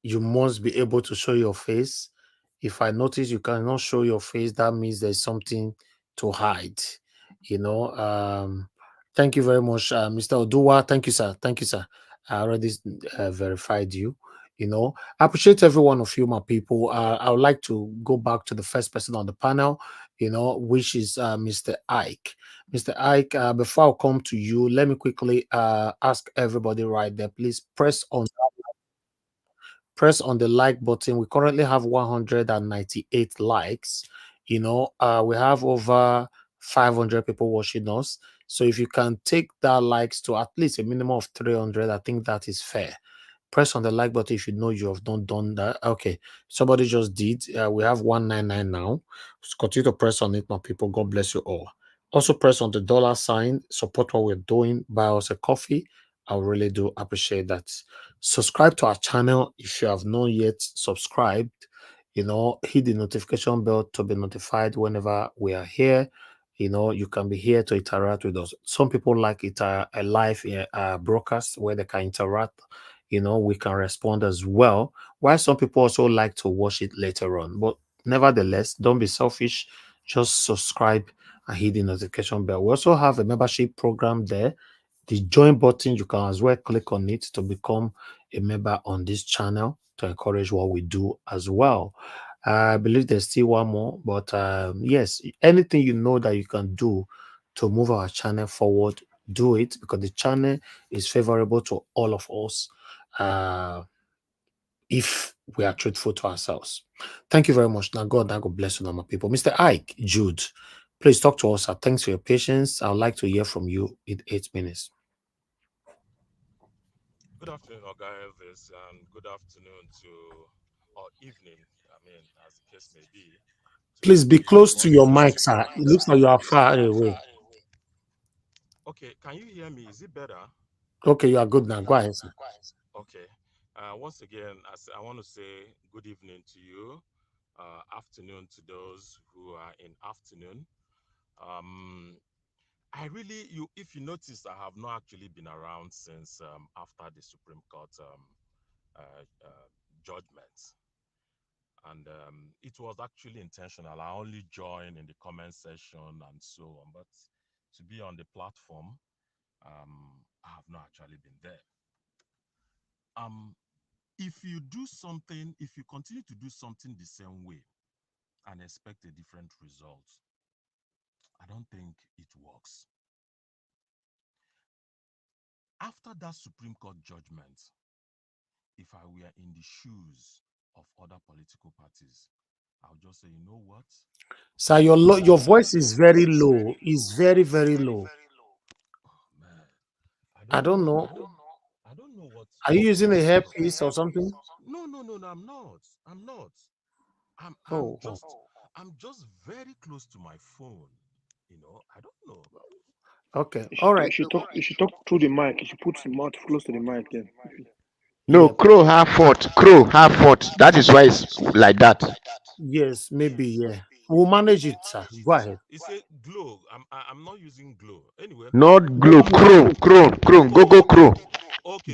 S4: you must be able to show your face. If I notice you cannot show your face, that means there's something to hide. Thank you very much, Mr. Oduwa. Thank you, sir. Thank you, sir. I already verified you. I appreciate every one of you, my people. I would like to go back to the first person on the panel, which is Mr. Ike. Mr. Ike, before I come to you, let me quickly ask everybody right there, please press on the like button. We currently have 198 likes. We have over 500 people watching us. So if you can take that likes to at least a minimum of 300, I think that is fair. Press on the like button if you know you have not done that. Okay, somebody just did. We have 199 now. Just continue to press on it, my people. God bless you all. Also press on the dollar sign. Support what we're doing. Buy us a coffee. I really do appreciate that. Subscribe to our channel if you have not yet subscribed. Hit the notification bell to be notified whenever we are here. You can be here to interact with us. Some people like it a live broadcast where they can interact. We can respond as well. While some people also like to watch it later on. But nevertheless, don't be selfish. Just subscribe and hit the notification bell. We also have a membership program there. The join button, you can as well click on it to become a member on this channel to encourage what we do as well. I believe there's still one more, but yes, anything you know that you can do to move our channel forward, do it, because the channel is favorable to all of us if we are truthful to ourselves. Thank you very much. Now God bless you, my people. Mr. Ike Jude, please talk to us. Thanks for your patience. I'd like to hear from you in 8 minutes.
S12: Good afternoon, Oga Elvis, and good afternoon or evening, as the case may be.
S4: Please be close to your mic, sir. It looks like you are far away.
S12: Okay, can you hear me? Is it better?
S4: Okay, you are good now. Go ahead, sir.
S12: Okay. Once again, I want to say good evening to you, afternoon to those who are in afternoon. If you notice, I have not actually been around since after the Supreme Court judgment. And it was actually intentional. I only joined in the comment section and so on, but to be on the platform, I have not actually been there. If you continue to do something the same way and expect a different result, I don't think it works. After that Supreme Court judgment, if I were in the shoes of other political parties, I'll just say, you know what?
S4: Sir, your voice is very low. It's very, very low.
S12: Oh, man.
S4: I don't know.
S12: I don't know what.
S4: Are you using a earpiece or something?
S12: No, I'm not. I'm just very close to my phone. I don't know.
S4: Okay. All right.
S10: You should talk through the mic. You should put your mouth close to the mic then.
S5: No, Crow have fought. Crow have fought. That is why it's like that.
S4: Yes, maybe, yeah. We'll manage it, sir. Go ahead.
S12: It's a Glow. I'm not using Glow. Anyway.
S5: Not Glow. Chrome. Go Crow.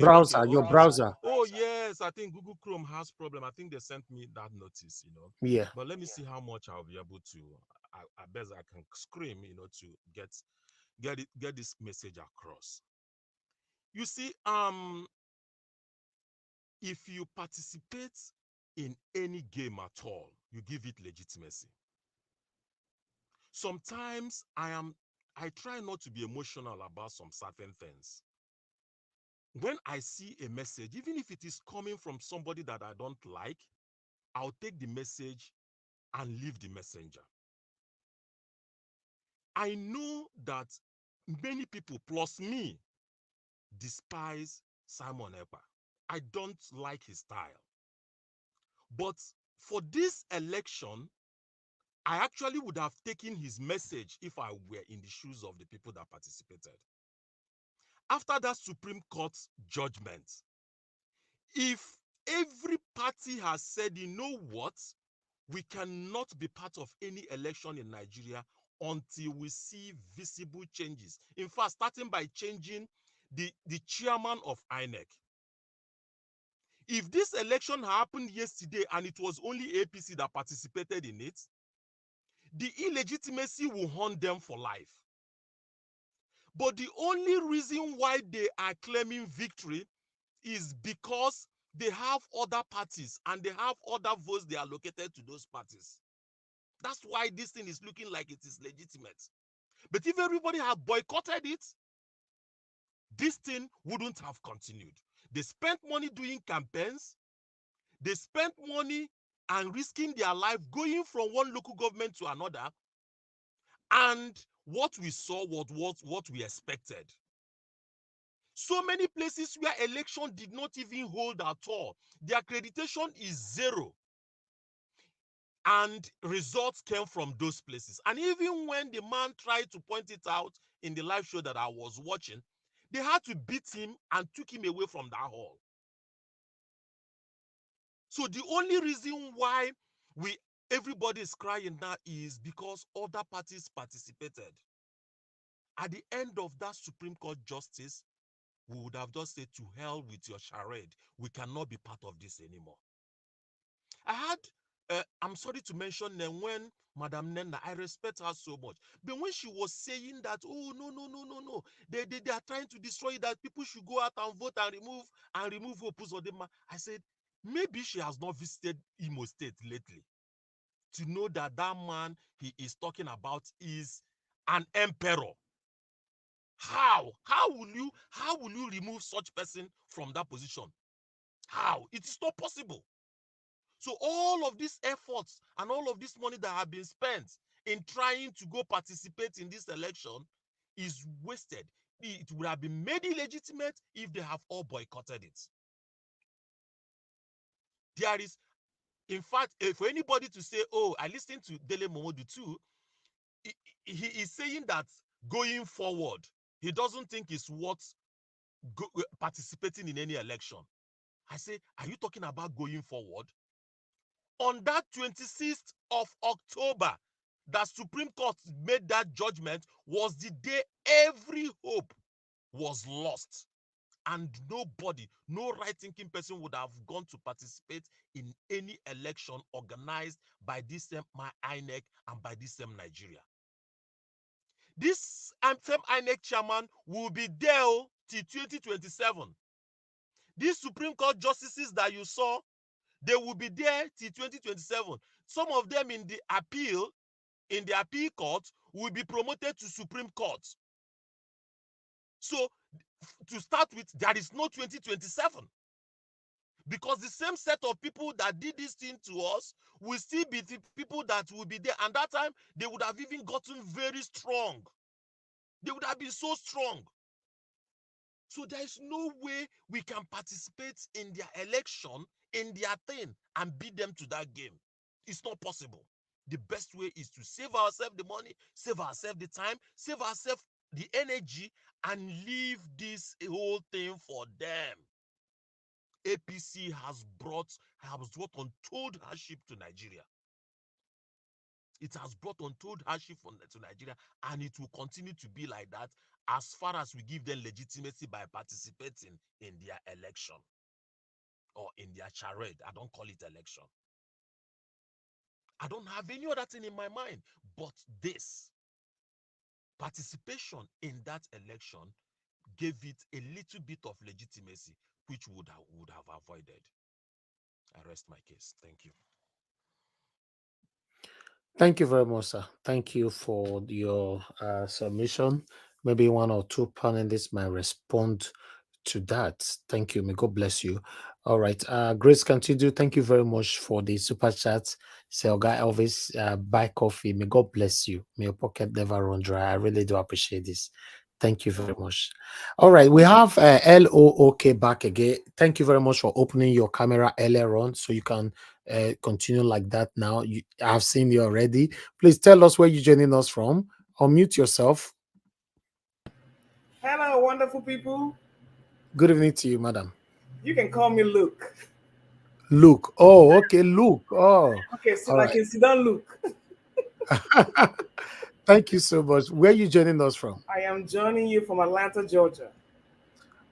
S4: Browser, your browser.
S12: Oh, yes. I think Google Chrome has problem. I think they sent me that notice,
S4: Yeah.
S12: But let me see how much I'll be able to. I bet I can scream, to get this message across. You see, if you participate in any game at all, you give it legitimacy. Sometimes I try not to be emotional about some certain things. When I see a message, even if it is coming from somebody that I don't like, I'll take the message and leave the messenger. I know that many people, plus me, despise Simon Ekpa. I don't like his style. But for this election, I actually would have taken his message if I were in the shoes of the people that participated. After that Supreme Court judgment, if every party has said, you know what, we cannot be part of any election in Nigeria until we see visible changes. In fact, starting by changing the chairman of INEC. If this election happened yesterday and it was only APC that participated in it, the illegitimacy will haunt them for life. But the only reason why they are claiming victory is because they have other parties and they have other votes they are allocated to those parties. That's why this thing is looking like it is legitimate. But if everybody had boycotted it, this thing wouldn't have continued. They spent money doing campaigns. They spent money and risking their life going from one local government to another. And what we saw was what we expected. So many places where election did not even hold at all, the accreditation is zero. And results came from those places. And even when the man tried to point it out in the live show that I was watching, they had to beat him and took him away from that hall. So the only reason why everybody is crying now is because other parties participated. At the end of that Supreme Court justice, we would have just said, to hell with your charade. We cannot be part of this anymore. I had, I'm sorry to mention them, when Madam Nenda, I respect her so much, but when she was saying that, oh, no, they are trying to destroy that, people should go out and vote and remove Opus Odema, I said, maybe she has not visited Imo State lately to know that that man he is talking about is an emperor. How will you remove such person from that position? How? It is not possible. So all of these efforts and all of this money that have been spent in trying to go participate in this election is wasted. It would have been made illegitimate if they have all boycotted it. There is, in fact, for anybody to say, oh, I listened to Dele Momodu too, he is saying that going forward, he doesn't think it's worth participating in any election. I say, are you talking about going forward? On that 26th of October, the Supreme Court made that judgment, was the day every hope was lost. And nobody, no right-thinking person would have gone to participate in any election organized by this same INEC and by this same Nigeria. This same INEC chairman will be there till 2027. These Supreme Court justices that you saw, they will be there till 2027. Some of them in the appeal court, will be promoted to Supreme Court. So, to start with, there is no 2027. Because the same set of people that did this thing to us will still be the people that will be there. And that time, they would have even gotten very strong. They would have been so strong. So there is no way we can participate in their election, in their thing, and beat them to that game. It's not possible. The best way is to save ourselves the money, save ourselves the time, save ourselves the energy, and leave this whole thing for them. APC has brought untold hardship to Nigeria. It has brought untold hardship to Nigeria, and it will continue to be like that as far as we give them legitimacy by participating in their election or in their charade. I don't call it election. I don't have any other thing in my mind but this. Participation in that election gave it a little bit of legitimacy, which would have avoided. I rest my case. Thank you.
S4: Thank you very much, sir. Thank you for your submission. Maybe one or two panelists might respond to that. Thank you. May God bless you. All right. Grace Continue. Thank you very much for the super chat. Say, Guy Elvis, buy coffee. May God bless you. May your pocket never run dry. I really do appreciate this. Thank you very much. All right, we have LOOK back again. Thank you very much for opening your camera earlier on, so you can continue like that now. I've seen you already. Please tell us where you're joining us from. Unmute yourself.
S13: Hello, wonderful people.
S4: Good evening to you, madam.
S13: You can call me Luke.
S4: Luke. Oh, okay, Luke. Oh,
S13: okay, so I can sit down, Luke.
S4: Thank you so much. Where are you joining us from?
S13: I am joining you from Atlanta, Georgia.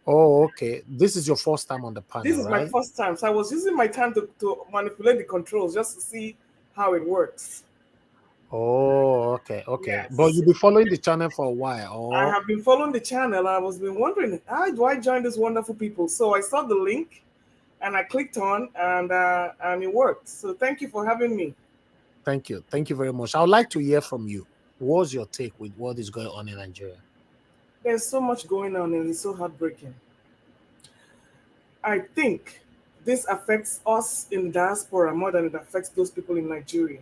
S4: Oh, okay. This is your first time on the
S13: This
S4: panel,
S13: is my
S4: right?
S13: first time, so I was using my time to manipulate the controls just to see how it works.
S4: Oh, okay, okay. But
S13: Yes.
S4: you'll be following the channel for a while.
S13: I
S4: Oh,
S13: have been following the channel. I was been wondering, how do I join these wonderful people? So I saw the link and I clicked on and it worked. So thank you for having me.
S4: thank you. Thank you very much. I would like to hear from you. What's your take with what is going on in Nigeria?
S13: There's so much going on and it's so heartbreaking. I think this affects us in the diaspora more than it affects those people in Nigeria.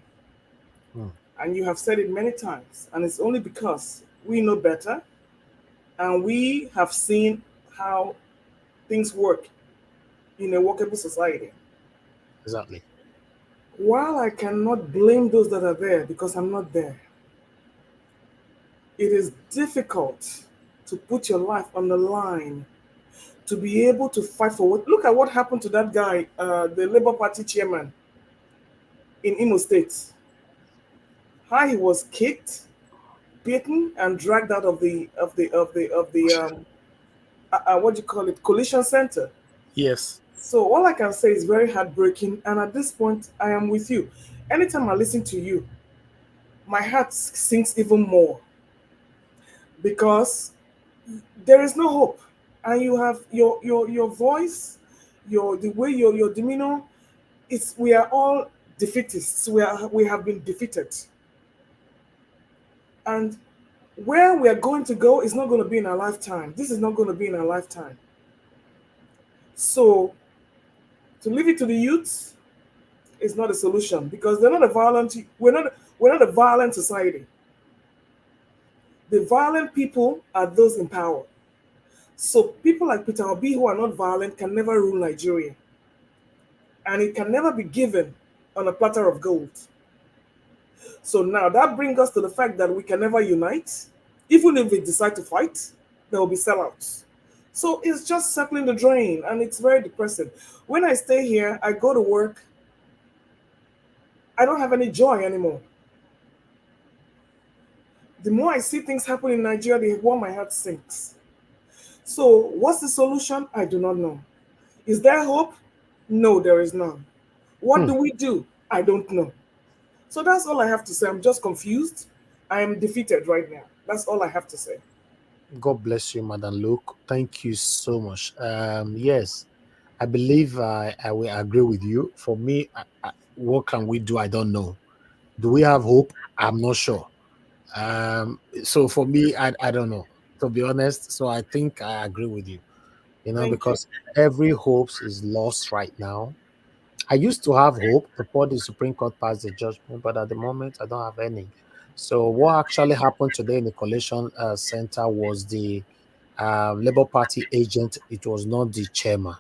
S4: Hmm.
S13: And you have said it many times, and it's only because we know better and we have seen how things work in a workable society.
S4: Exactly.
S13: While I cannot blame those that are there because I'm not there, it is difficult to put your life on the line to be able to fight for what. Look at what happened to that guy, the Labour Party chairman in Imo State. How he was kicked, beaten, and dragged out of the what do you call it, collision center.
S4: Yes.
S13: So all I can say is very heartbreaking. And at this point, I am with you. Anytime I listen to you, my heart sinks even more because there is no hope, and you have your voice, the way your demeanor. It's we are all defeatists. We have been defeated, and where we are going to go is not going to be in our lifetime. This is not going to be in our lifetime. So to leave it to the youths is not a solution because they're not a violent. We're not a violent society. The violent people are those in power. So people like Peter Obi who are not violent can never rule Nigeria, and it can never be given on a platter of gold. So now that brings us to the fact that we can never unite. Even if we decide to fight, there will be sellouts. So it's just circling the drain, and it's very depressing. When I stay here, I go to work, I don't have any joy anymore. The more I see things happen in Nigeria, the more my heart sinks. So, what's the solution? I do not know. Is there hope? No, there is none. What
S4: Hmm.
S13: do we do? I don't know. So, that's all I have to say. I'm just confused. I am defeated right now. That's all I have to say.
S4: God bless you, Madam Luke. Thank you so much. Yes, I believe I will agree with you. For me, what can we do? I don't know. Do we have hope? I'm not sure. So for me, I don't know, to be honest. So I think I agree with you,
S13: Thank you.
S4: because every hope is lost right now. I used to have hope before the Supreme Court passed the judgment, but at the moment, I don't have any. So what actually happened today in the collation center was the Labour Party agent. It was not the chairman.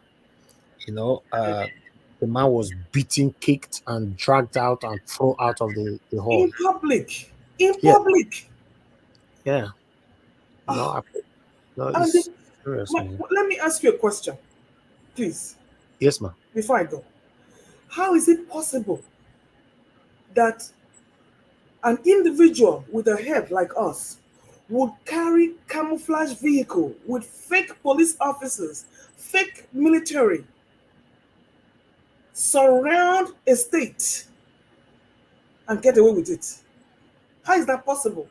S4: You know, the man was beaten, kicked, and dragged out and thrown out of the hall.
S13: In public. In
S4: Yeah,
S13: public.
S4: yeah. No,
S13: Oh,
S4: no,
S13: and
S4: it's serious, man.
S13: let me ask you a question, please,
S4: Yes, ma'am.
S13: before I go. How is it possible that an individual with a head like us would carry camouflage vehicle with fake police officers, fake military, surround a state and get away with it? How is that possible?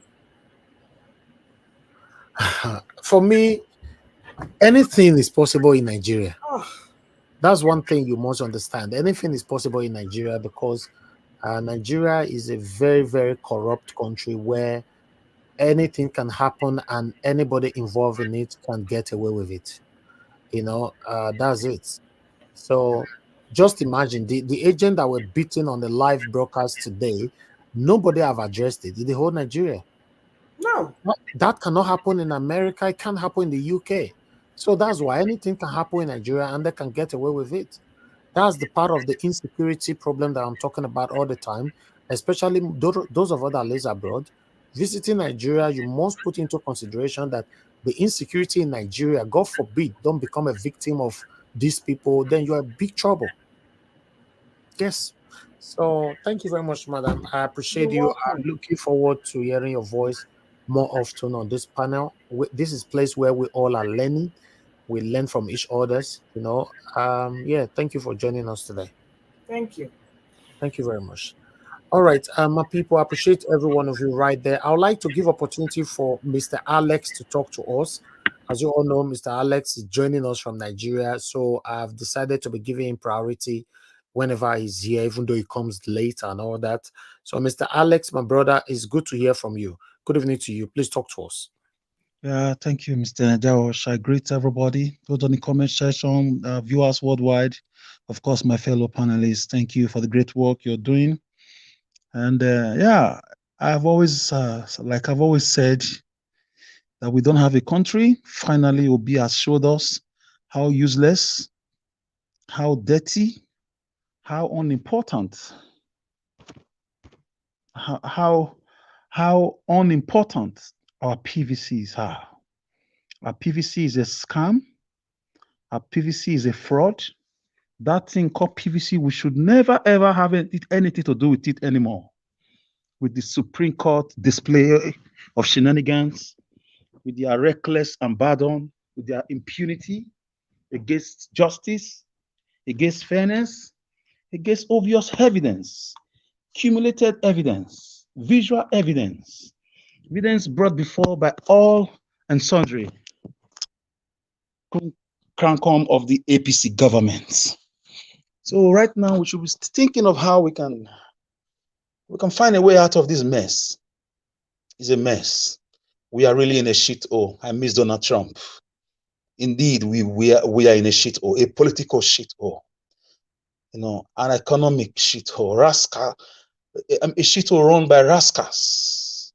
S4: For me, anything is possible in Nigeria.
S13: Oh,
S4: That's one thing you must understand. Anything is possible in Nigeria because Nigeria is a very, very corrupt country where anything can happen and anybody involved in it can get away with it. That's it. So just imagine the agent that were beaten on the live broadcast today, nobody have addressed it in the whole Nigeria.
S13: no.
S4: That cannot happen in America. It can't happen in the UK. So that's why anything can happen in Nigeria and they can get away with it. That's the part of the insecurity problem that I'm talking about all the time, especially those of us that live abroad. Visiting Nigeria, you must put into consideration that the insecurity in Nigeria, God forbid, don't become a victim of these people, then you're in big trouble. Yes. So thank you very much, madam. I
S13: You're
S4: appreciate you. I'm
S13: welcome.
S4: looking forward to hearing your voice more often on this panel. This is a place where we all are learning. we learn from each others. Yeah, thank you for joining us today.
S13: Thank you.
S4: Thank you very much. All right, my people, I appreciate every one of you right there. I would like to give opportunity for Mr. Alex to talk to us. As you all know, Mr. Alex is joining us from Nigeria, so I've decided to be giving him priority whenever he's here, even though he comes late and all that. So, Mr. Alex, my brother, it's good to hear from you. Good evening to you. Please talk to us.
S14: Yeah, thank you, Mr. Najaosh. I greet everybody, those on the comment section, viewers worldwide, of course, my fellow panelists. Thank you for the great work you're doing. And yeah, I've always said that we don't have a country. Finally, Obi has showed us how useless, how dirty, how unimportant, how unimportant our PVCs are. Our PVC is a scam. Our PVC is a fraud. That thing called PVC, we should never ever have anything to do with it anymore. With the Supreme Court display of shenanigans, with their reckless abandon, with their impunity against justice, against fairness, against obvious evidence, cumulated evidence, visual evidence, evidence brought before by all and sundry crancom of the APC government. So right now we should be thinking of how we can find a way out of this mess. It's a mess. We are really in a shithole. I miss Donald Trump. Indeed, we are in a shithole, a political shithole. An economic shithole, a shithole run by rascals,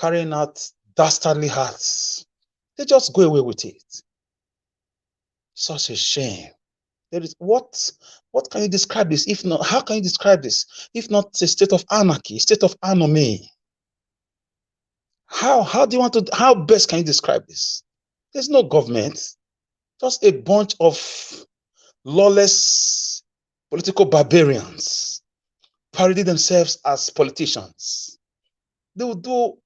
S14: carrying out dastardly acts. They just go away with it. Such a shame. There is what can you describe this? If not, how can you describe this? If not a state of anarchy, a state of anomy? How best can you describe this? There's no government, just a bunch of lawless political barbarians parading themselves as politicians. They will do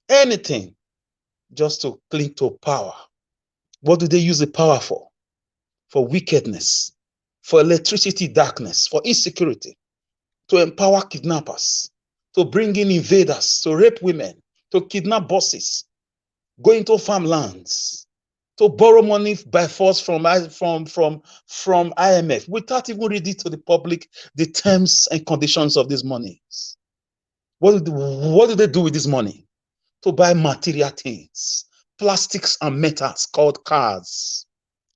S14: anything just to cling to power. What do they use the power for? For wickedness, for electricity darkness, for insecurity, to empower kidnappers, to bring in invaders, to rape women, to kidnap bosses, go into farmlands, to borrow money by force from IMF without even reading to the public the terms and conditions of these monies. What do they do with this money? To buy material things, plastics and metals called cars,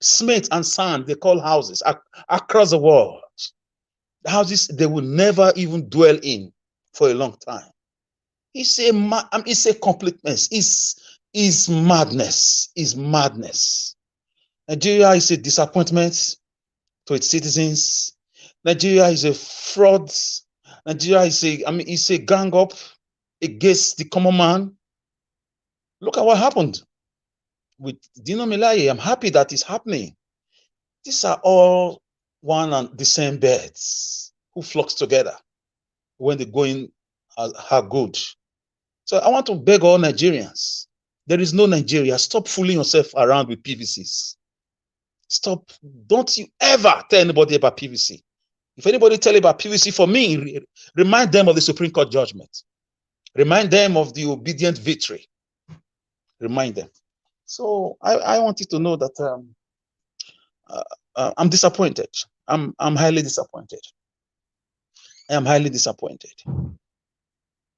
S14: cement and sand they call houses across the world. Houses they will never even dwell in for a long time. It's a complete mess. It's madness. It's madness. Nigeria is a disappointment to its citizens. Nigeria is a fraud. Nigeria is it's a gang up against the common man. Look at what happened with Dino Melaye. I'm happy that it's happening. These are all one and the same birds who flocks together when the going are good. So I want to beg all Nigerians. There is no Nigeria. Stop fooling yourself around with PVCs. Stop. Don't you ever tell anybody about PVC. If anybody tell you about PVC, for me, remind them of the Supreme Court judgment. Remind them of the obedient victory. Remind them. So I want you to know that I'm disappointed. I'm highly disappointed. I am highly disappointed.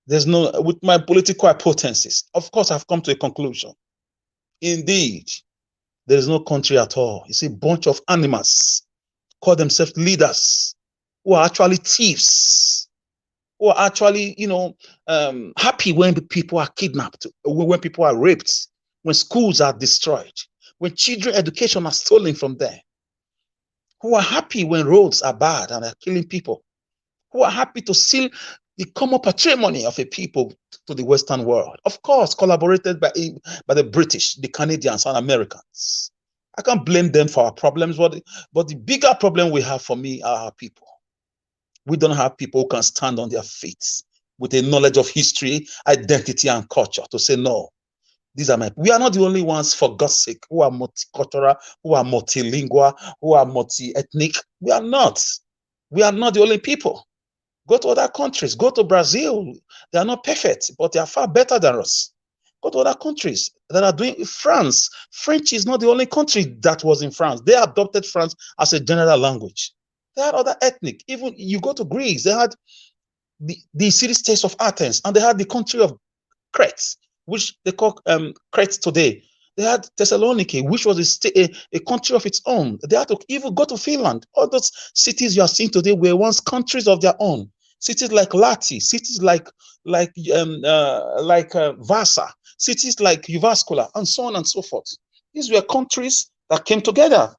S14: With my political hypothesis, of course, I've come to a conclusion. Indeed, there is no country at all. It's a bunch of animals, call themselves leaders, who are actually thieves, who are actually, happy when people are kidnapped, when people are raped, when schools are destroyed, when children education are stolen from them, who are happy when roads are bad and are killing people, who are happy to steal the common patrimony of a people to the Western world. Of course, collaborated by the British, the Canadians, and Americans. I can't blame them for our problems, but the bigger problem we have for me are our people. We don't have people who can stand on their feet with a knowledge of history, identity, and culture to say, no, These are my. We are not the only ones, for God's sake, who are multicultural, who are multilingual, who are multi-ethnic. We are not. We are not the only people. Go to other countries. Go to Brazil. They are not perfect, but they are far better than us. Go to other countries that are doing. France. French is not the only country that was in France. They adopted France as a general language. They had other ethnic. Even you go to Greece, they had the city-states of Athens, and they had the country of Crete, which they call Crete today. They had Thessaloniki, which was a country of its own. They had to even go to Finland. All those cities you are seeing today were once countries of their own. Cities like Lati, cities like Vasa, cities like Jyväskylä, and so on and so forth. These were countries that came together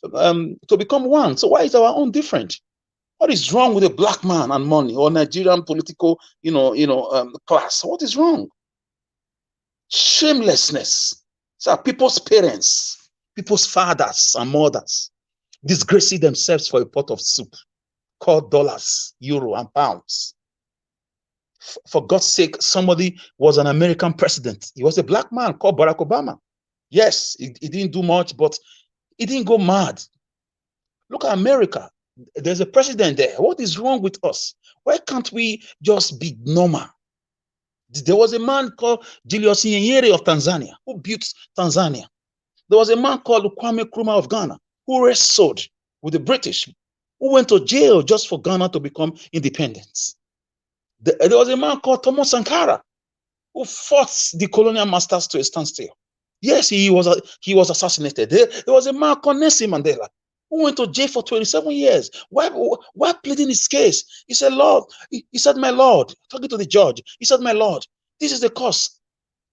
S14: to become one. So why is our own different? What is wrong with a black man and money, or Nigerian political, class? What is wrong? Shamelessness. So people's parents, people's fathers and mothers, disgracing themselves for a pot of soup called dollars, euro, and pounds. For God's sake, somebody was an American president. He was a black man called Barack Obama. Yes, he didn't do much, but he didn't go mad. Look at America. There's a president there. What is wrong with us? Why can't we just be normal? There was a man called Julius Nyerere of Tanzania who built Tanzania. There was a man called Kwame Nkrumah of Ghana who wrestled with the British, who went to jail just for Ghana to become independent. There was a man called Thomas Sankara who fought the colonial masters to a standstill. Yes, he was assassinated. There was a man called Nelson Mandela who went to jail for 27 years. Why pleading his case? He said, Lord, he said, my Lord, talking to the judge, he said, my Lord, this is the cause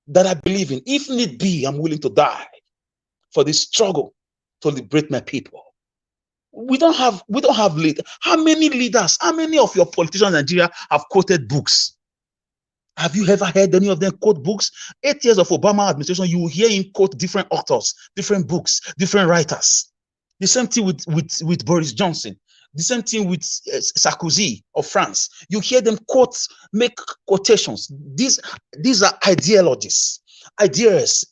S14: that I believe in. If need be, I'm willing to die for this struggle to liberate my people. We don't have leaders. How many leaders, how many of your politicians in Nigeria have quoted books? Have you ever heard any of them quote books? 8 years of Obama administration, you will hear him quote different authors, different books, different writers. The same thing with Boris Johnson. The same thing with Sarkozy of France. You hear them make quotations. These are ideologies, ideas.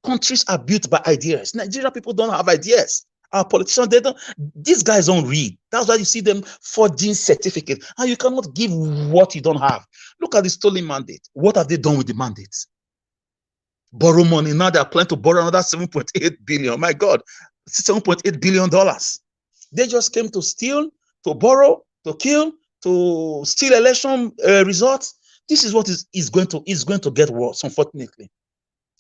S14: Countries are built by ideas. Nigerian people don't have ideas. Our politicians, these guys don't read. That's why you see them forging certificates. And you cannot give what you don't have. Look at the stolen mandate. What have they done with the mandate? Borrow money. Now they're planning to borrow another 7.8 billion. My God, $7.8 billion. They just came to steal, to borrow, to kill, to steal election results. This is what is going to get worse, unfortunately.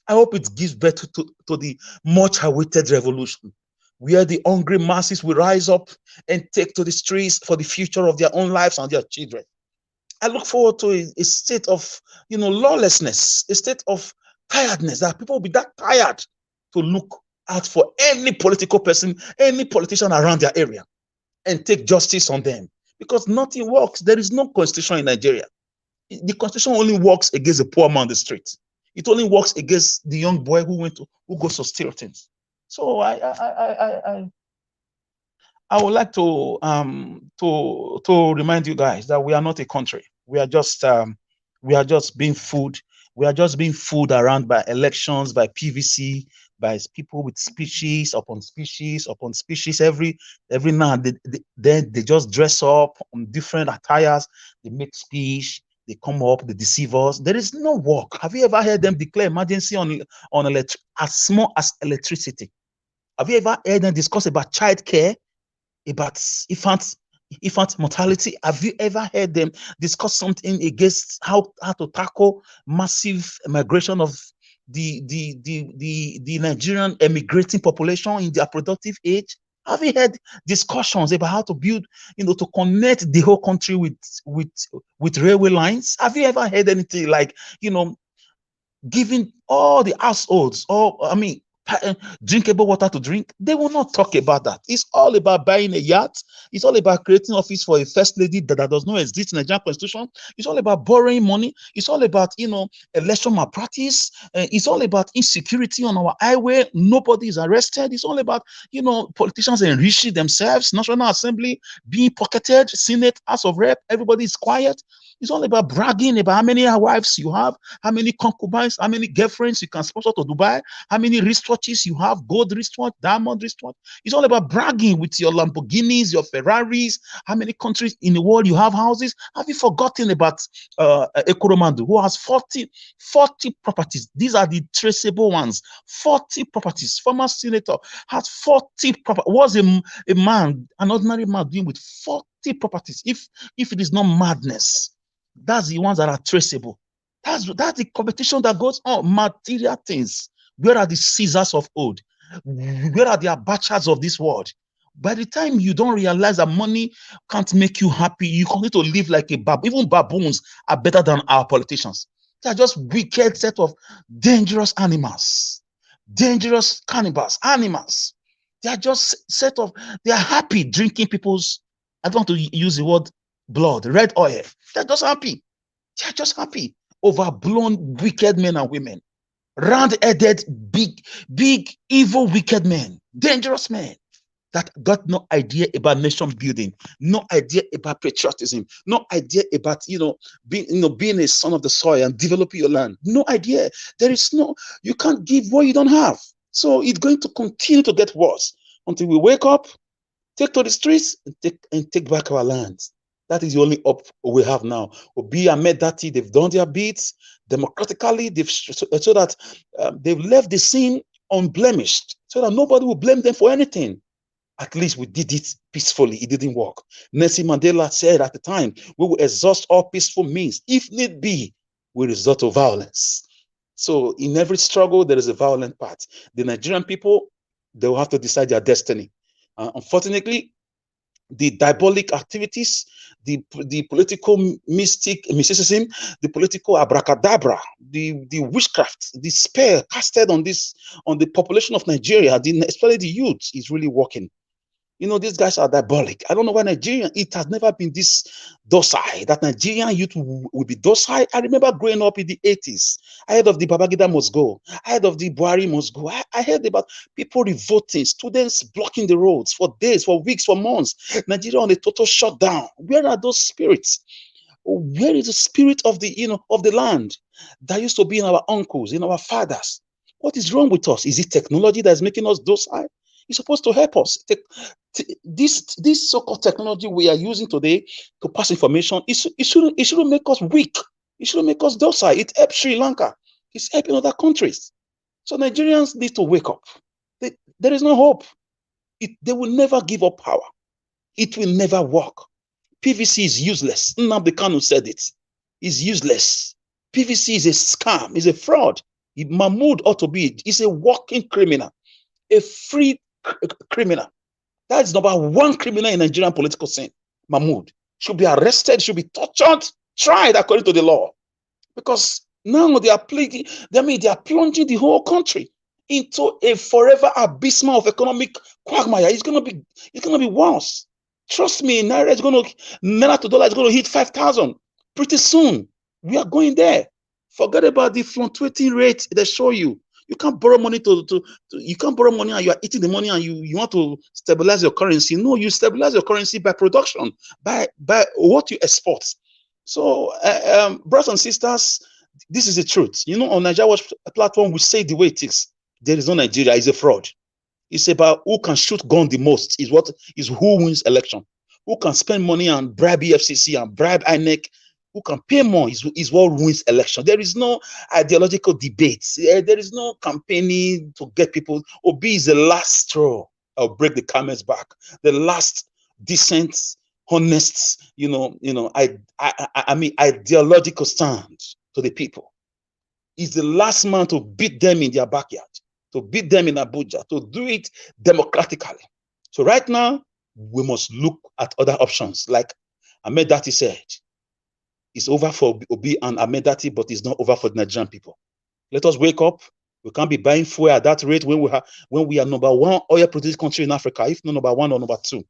S14: I hope it gives birth to the much awaited revolution, where the hungry masses will rise up and take to the streets for the future of their own lives and their children. I look forward to a state of lawlessness, a state of tiredness, that people will be that tired to look out for any political person, any politician around their area, and take justice on them, because nothing works. There is no constitution in Nigeria. The constitution only works against the poor man on the street. It only works against the young boy who goes to steal things. So I would like to remind you guys that we are not a country. We are just being fooled. We are just being fooled around by elections, by PVC, by people with species upon species upon species. Every now and then they just dress up on different attires. They make speech. They come up. They deceive us. There is no work. Have you ever heard them declare emergency on as small as electricity? Have you ever heard them discuss about child care, about infant mortality? Have you ever heard them discuss something against how to tackle massive migration of the Nigerian emigrating population in their productive age? Have you heard discussions about how to build, to connect the whole country with railway lines? Have you ever heard anything like, giving all the households, drinkable water to drink. They will not talk about that. It's all about buying a yacht. It's all about creating office for a first lady that does not exist in the Nigerian constitution. It's all about borrowing money. It's all about, election malpractice. It's all about insecurity on our highway. Nobody is arrested. It's all about, politicians enriching themselves. National Assembly being pocketed. Senate, House of Rep. Everybody is quiet. It's all about bragging about how many wives you have, how many concubines, how many girlfriends you can sponsor to Dubai, how many wristwatches you have, gold wristwatch, diamond wristwatch. It's all about bragging with your Lamborghinis, your Ferraris, how many countries in the world you have houses. Have you forgotten about Ekoromandu, who has 40 properties? These are the traceable ones. 40 properties. Former senator has 40 properties. Was a man, an ordinary man, doing with 40 properties? If it is not madness, that's the ones that are traceable. That's the competition that goes on. Material things. Where are the Caesars of old? Where are the Abachas of this world? By the time you don't realize that money can't make you happy, you continue to live like a baboon. Even baboons are better than our politicians. They are just wicked set of dangerous animals, dangerous cannibals, animals. They are just they are happy drinking people's, I don't want to use the word blood, red oil. They're just happy. They're just happy. Overblown, wicked men and women. Round-headed, big, evil, wicked men. Dangerous men that got no idea about nation building, no idea about patriotism, no idea about, being a son of the soil and developing your land. No idea. You can't give what you don't have. So it's going to continue to get worse until we wake up, take to the streets, and take back our lands. That is the only hope we have now. Obi Ahmed Dati, they've done their bits democratically, so that they've left the scene unblemished, so that nobody will blame them for anything. At least we did it peacefully. It didn't work. Nelson Mandela said at the time, we will exhaust all peaceful means. If need be, we resort to violence. So in every struggle, there is a violent part. The Nigerian people, they will have to decide their destiny. Unfortunately, the diabolic activities, the political mysticism, the political abracadabra, the witchcraft, the spell casted on the population of Nigeria, especially the youth, is really working. These guys are diabolic. I don't know why it has never been this docile, that Nigerian youth will be docile. I remember growing up in the 80s. I heard of the Babangida must go. I heard of the Buhari must go. I heard about people revolting, students blocking the roads for days, for weeks, for months. Nigeria on a total shutdown. Where are those spirits? Where is the spirit of the land that used to be in our uncles, in our fathers? What is wrong with us? Is it technology that is making us docile? It's supposed to help us. This so-called technology we are using today to pass information, it shouldn't make us weak. It shouldn't make us docile. It helps Sri Lanka. It's helping other countries. So Nigerians need to wake up. There is no hope. They will never give up power. It will never work. PVC is useless. Nnamdi Kanu said it. It's useless. PVC is a scam. It's a fraud. Mahmoud ought to be. He's a working criminal, a free criminal. That is number one criminal in Nigerian political scene. Mahmoud should be arrested, should be tortured, tried according to the law. Because now they are plunging the whole country into a forever abysmal of economic quagmire. It's gonna be worse. Trust me, Naira to dollar is gonna hit 5,000 pretty soon. We are going there. Forget about the fluctuating rate they show you. You can't borrow money you can't borrow money and you are eating the money and you want to stabilize your currency. No, you stabilize your currency by production, by what you export. So, brothers and sisters, this is the truth. On Nigeria Watch platform, we say the way it is. There is no Nigeria. It's a fraud. It's about who can shoot gun the most. Is who wins election. Who can spend money and bribe EFCC and bribe INEC. Who can pay more is what wins election. There is no ideological debates. There is no campaigning to get people. Obi is the last straw. I'll break the camel's back. The last decent, honest, ideological stand to the people. He's the last man to beat them in their backyard, to beat them in Abuja, to do it democratically. So right now, we must look at other options. Like Ahmed Dati said, it's over for Obi and Ahmed Dati, but it's not over for the Nigerian people. Let us wake up. We can't be buying fuel at that rate when we are number one oil producing country in Africa, if not number one or number two.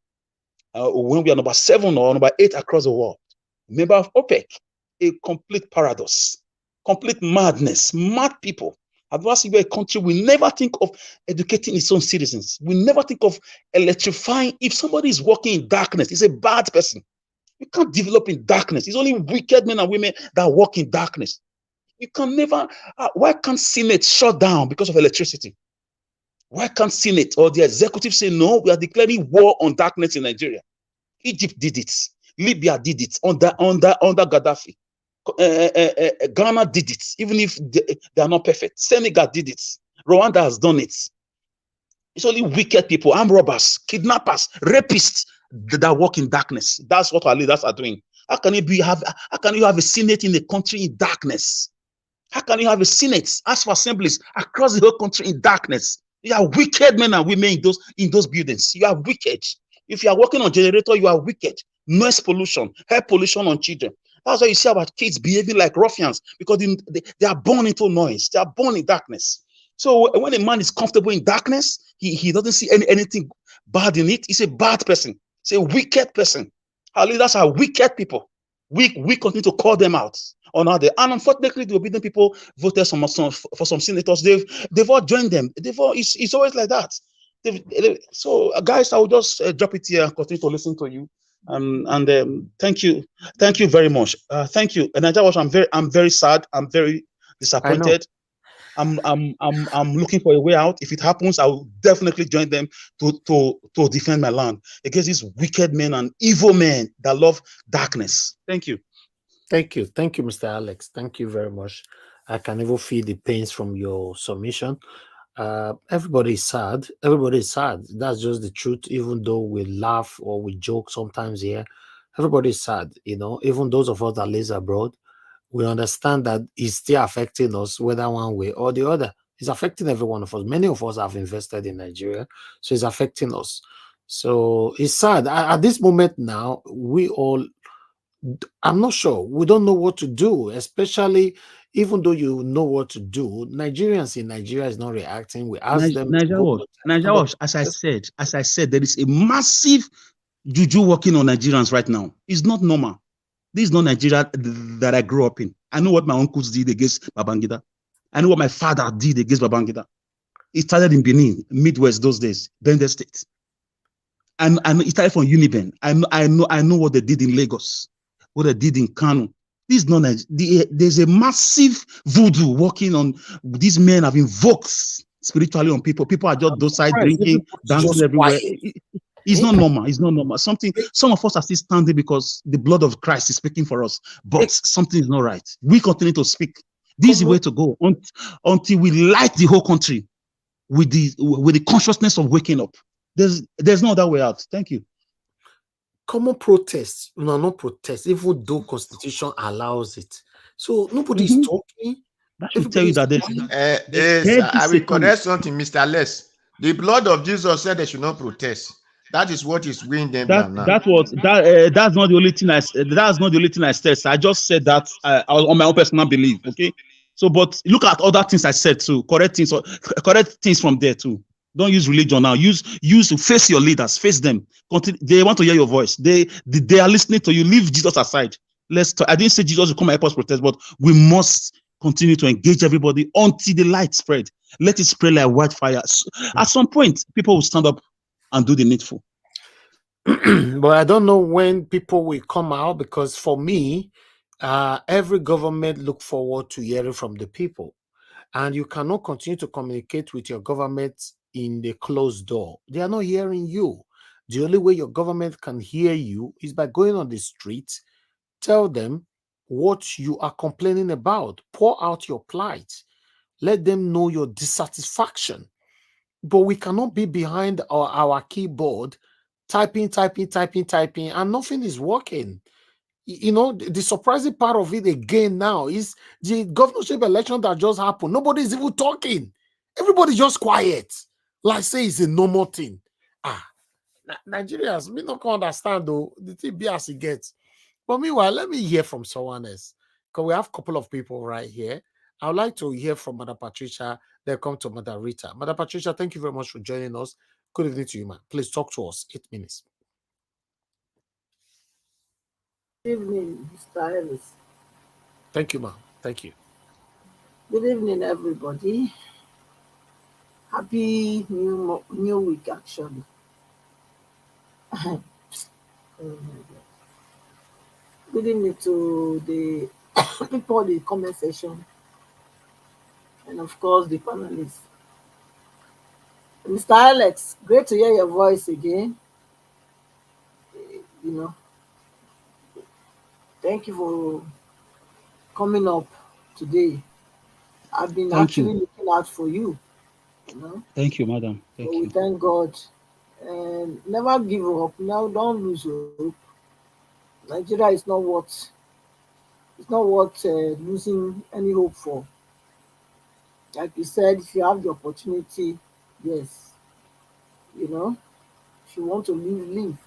S14: When we are number 7 or number 8 across the world. Member of OPEC, a complete paradox, complete madness, mad people. I've never seen a country will never think of educating its own citizens. We never think of electrifying. If somebody is working in darkness, it's a bad person. You can't develop in darkness. It's only wicked men and women that work in darkness. You can never. Why can't Senate shut down because of electricity? Why can't Senate or the executive say, no, we are declaring war on darkness in Nigeria? Egypt did it. Libya did it under Gaddafi. Ghana did it, even if they are not perfect. Senegal did it. Rwanda has done it. It's only wicked people, armed robbers, kidnappers, rapists that work in darkness. That's what our leaders are doing. How can you have a Senate in a country in darkness? How can you have a Senate, as for assemblies across the whole country in darkness? You are wicked men and women in those buildings. You are wicked. If you are working on generator, you are wicked. Noise pollution, air pollution on children. That's why you see our kids behaving like ruffians, because they are born into noise. They are born in darkness. So when a man is comfortable in darkness, he doesn't see anything bad in it. He's a bad person. He's a wicked person. Our leaders are wicked people. We continue to call them out on how they, and unfortunately, the obedient people voted for some senators. They've all joined them. It's always like that. So guys, I will just drop it here and continue to listen to you. Thank you very much. Thank you. And I'm very sad. I'm very disappointed. I'm looking for a way out. If it happens, I will definitely join them to defend my land against these wicked men and evil men that love darkness. Thank you.
S4: Thank you, Mr. Alex. Thank you very much. I can even feel the pains from your submission. Everybody is sad. Everybody is sad. That's just the truth. Even though we laugh or we joke sometimes here, everybody is sad. Even those of us that live abroad, we understand that it's still affecting us, whether one way or the other. It's affecting every one of us. Many of us have invested in Nigeria, so it's affecting us. So it's sad. At this moment now, I'm not sure. We don't know what to do, especially even though you know what to do. Nigerians in Nigeria is not reacting. We ask them.
S14: Nigeria, as I said, there is a massive juju working on Nigerians right now. It's not normal. This is not Nigeria that I grew up in. I know what my uncles did against Babangida. I know what my father did against Babangida. It started in Benin, Midwest those days, Bender State. And it started from Uniben. I know what they did in Lagos, what they did in Kano. This is not Nigeria. There's a massive voodoo working on these men have invoked spiritually on people. People are just docile, drinking, dancing everywhere. It's not normal. It's not normal. Some of us are still standing because the blood of Christ is speaking for us, but something is not right. We continue to speak. This is the way to go until we light the whole country with the consciousness of waking up. There's no other way out. Thank you.
S4: Common protests, not protests, even though Constitution allows it. So nobody's talking.
S14: That should tell you that
S15: I will correct something, Mr. Alex. The blood of Jesus said they should not protest. That is what is winning them now.
S14: That's not the only thing that's not the only thing I said. So I just said that on my own personal belief. Okay. So, but look at other things I said too. Correct things from there too. Don't use religion now. Use to face your leaders. Face them. They want to hear your voice. They are listening to you. Leave Jesus aside. I didn't say Jesus will come and help us protest, but we must continue to engage everybody until the light spread. Let it spread like wildfire. At some point, people will stand up and do the needful.
S4: But I don't know when people will come out, because for me, every government look forward to hearing from the people, and you cannot continue to communicate with your government in the closed door. They are not hearing you. The only way your government can hear you is by going on the streets, tell them what you are complaining about, pour out your plight, let them know your dissatisfaction. But we cannot be behind our keyboard typing, and nothing is working. The surprising part of it again now is the governorship election that just happened. Nobody's even talking. Everybody's just quiet. Like say it's a normal thing. Nigerians, me not understand though. The thing be as it gets. But meanwhile, let me hear from someone else, because we have a couple of people right here. I would like to hear from Madam Patricia Then come to Mother Rita. Mother Patricia, thank you very much for joining us. Good evening to you, man. Please talk to us. 8 minutes.
S16: Good evening, Mr. Ellis.
S4: Thank you, ma'am. Thank you.
S16: Good evening, everybody. Happy new week, actually. Good evening to the people in the comment section, and of course the panelists. Mr. Alex, great to hear your voice again. You know, thank you for coming up today. I've been actually looking out for you. You know.
S17: Thank you, madam. Thank
S16: so we
S17: you.
S16: thank God, and never give up. Now, don't lose hope. Nigeria is not worth. It's not worth losing any hope for. Like you said, if you have the opportunity, yes, you know, if you want to live, live.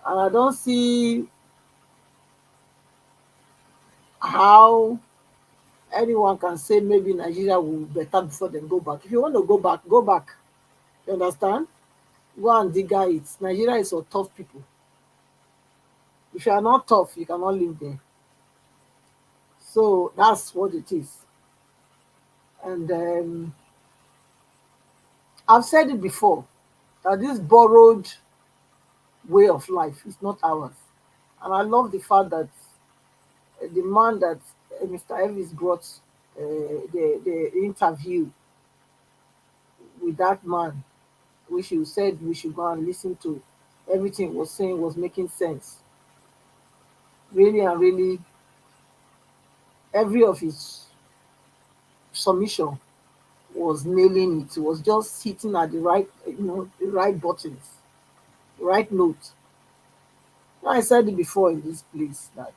S16: And I don't see how anyone can say maybe Nigeria will be better before they go back. If you want to go back, go back. You understand? Go and dig it. Nigeria is for tough people. If you are not tough, you cannot live there. So that's what it is. And I've said it before that this borrowed way of life is not ours. And I love the fact that the man that Mr. Elvis brought the interview with that man, which you said we should go and listen to. Everything he was saying was making sense. Really and really, every of his submission was nailing it. It was just hitting at the right, the right buttons, the right note. I said it before in this place that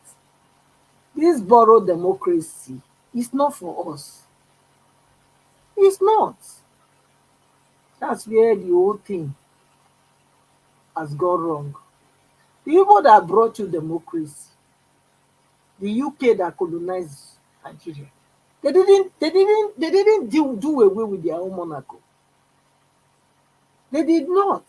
S16: this borrowed democracy is not for us. It's not. That's where the whole thing has gone wrong. The people that brought you democracy, the UK that colonized Nigeria, they didn't do away with their own monarchy. They did not.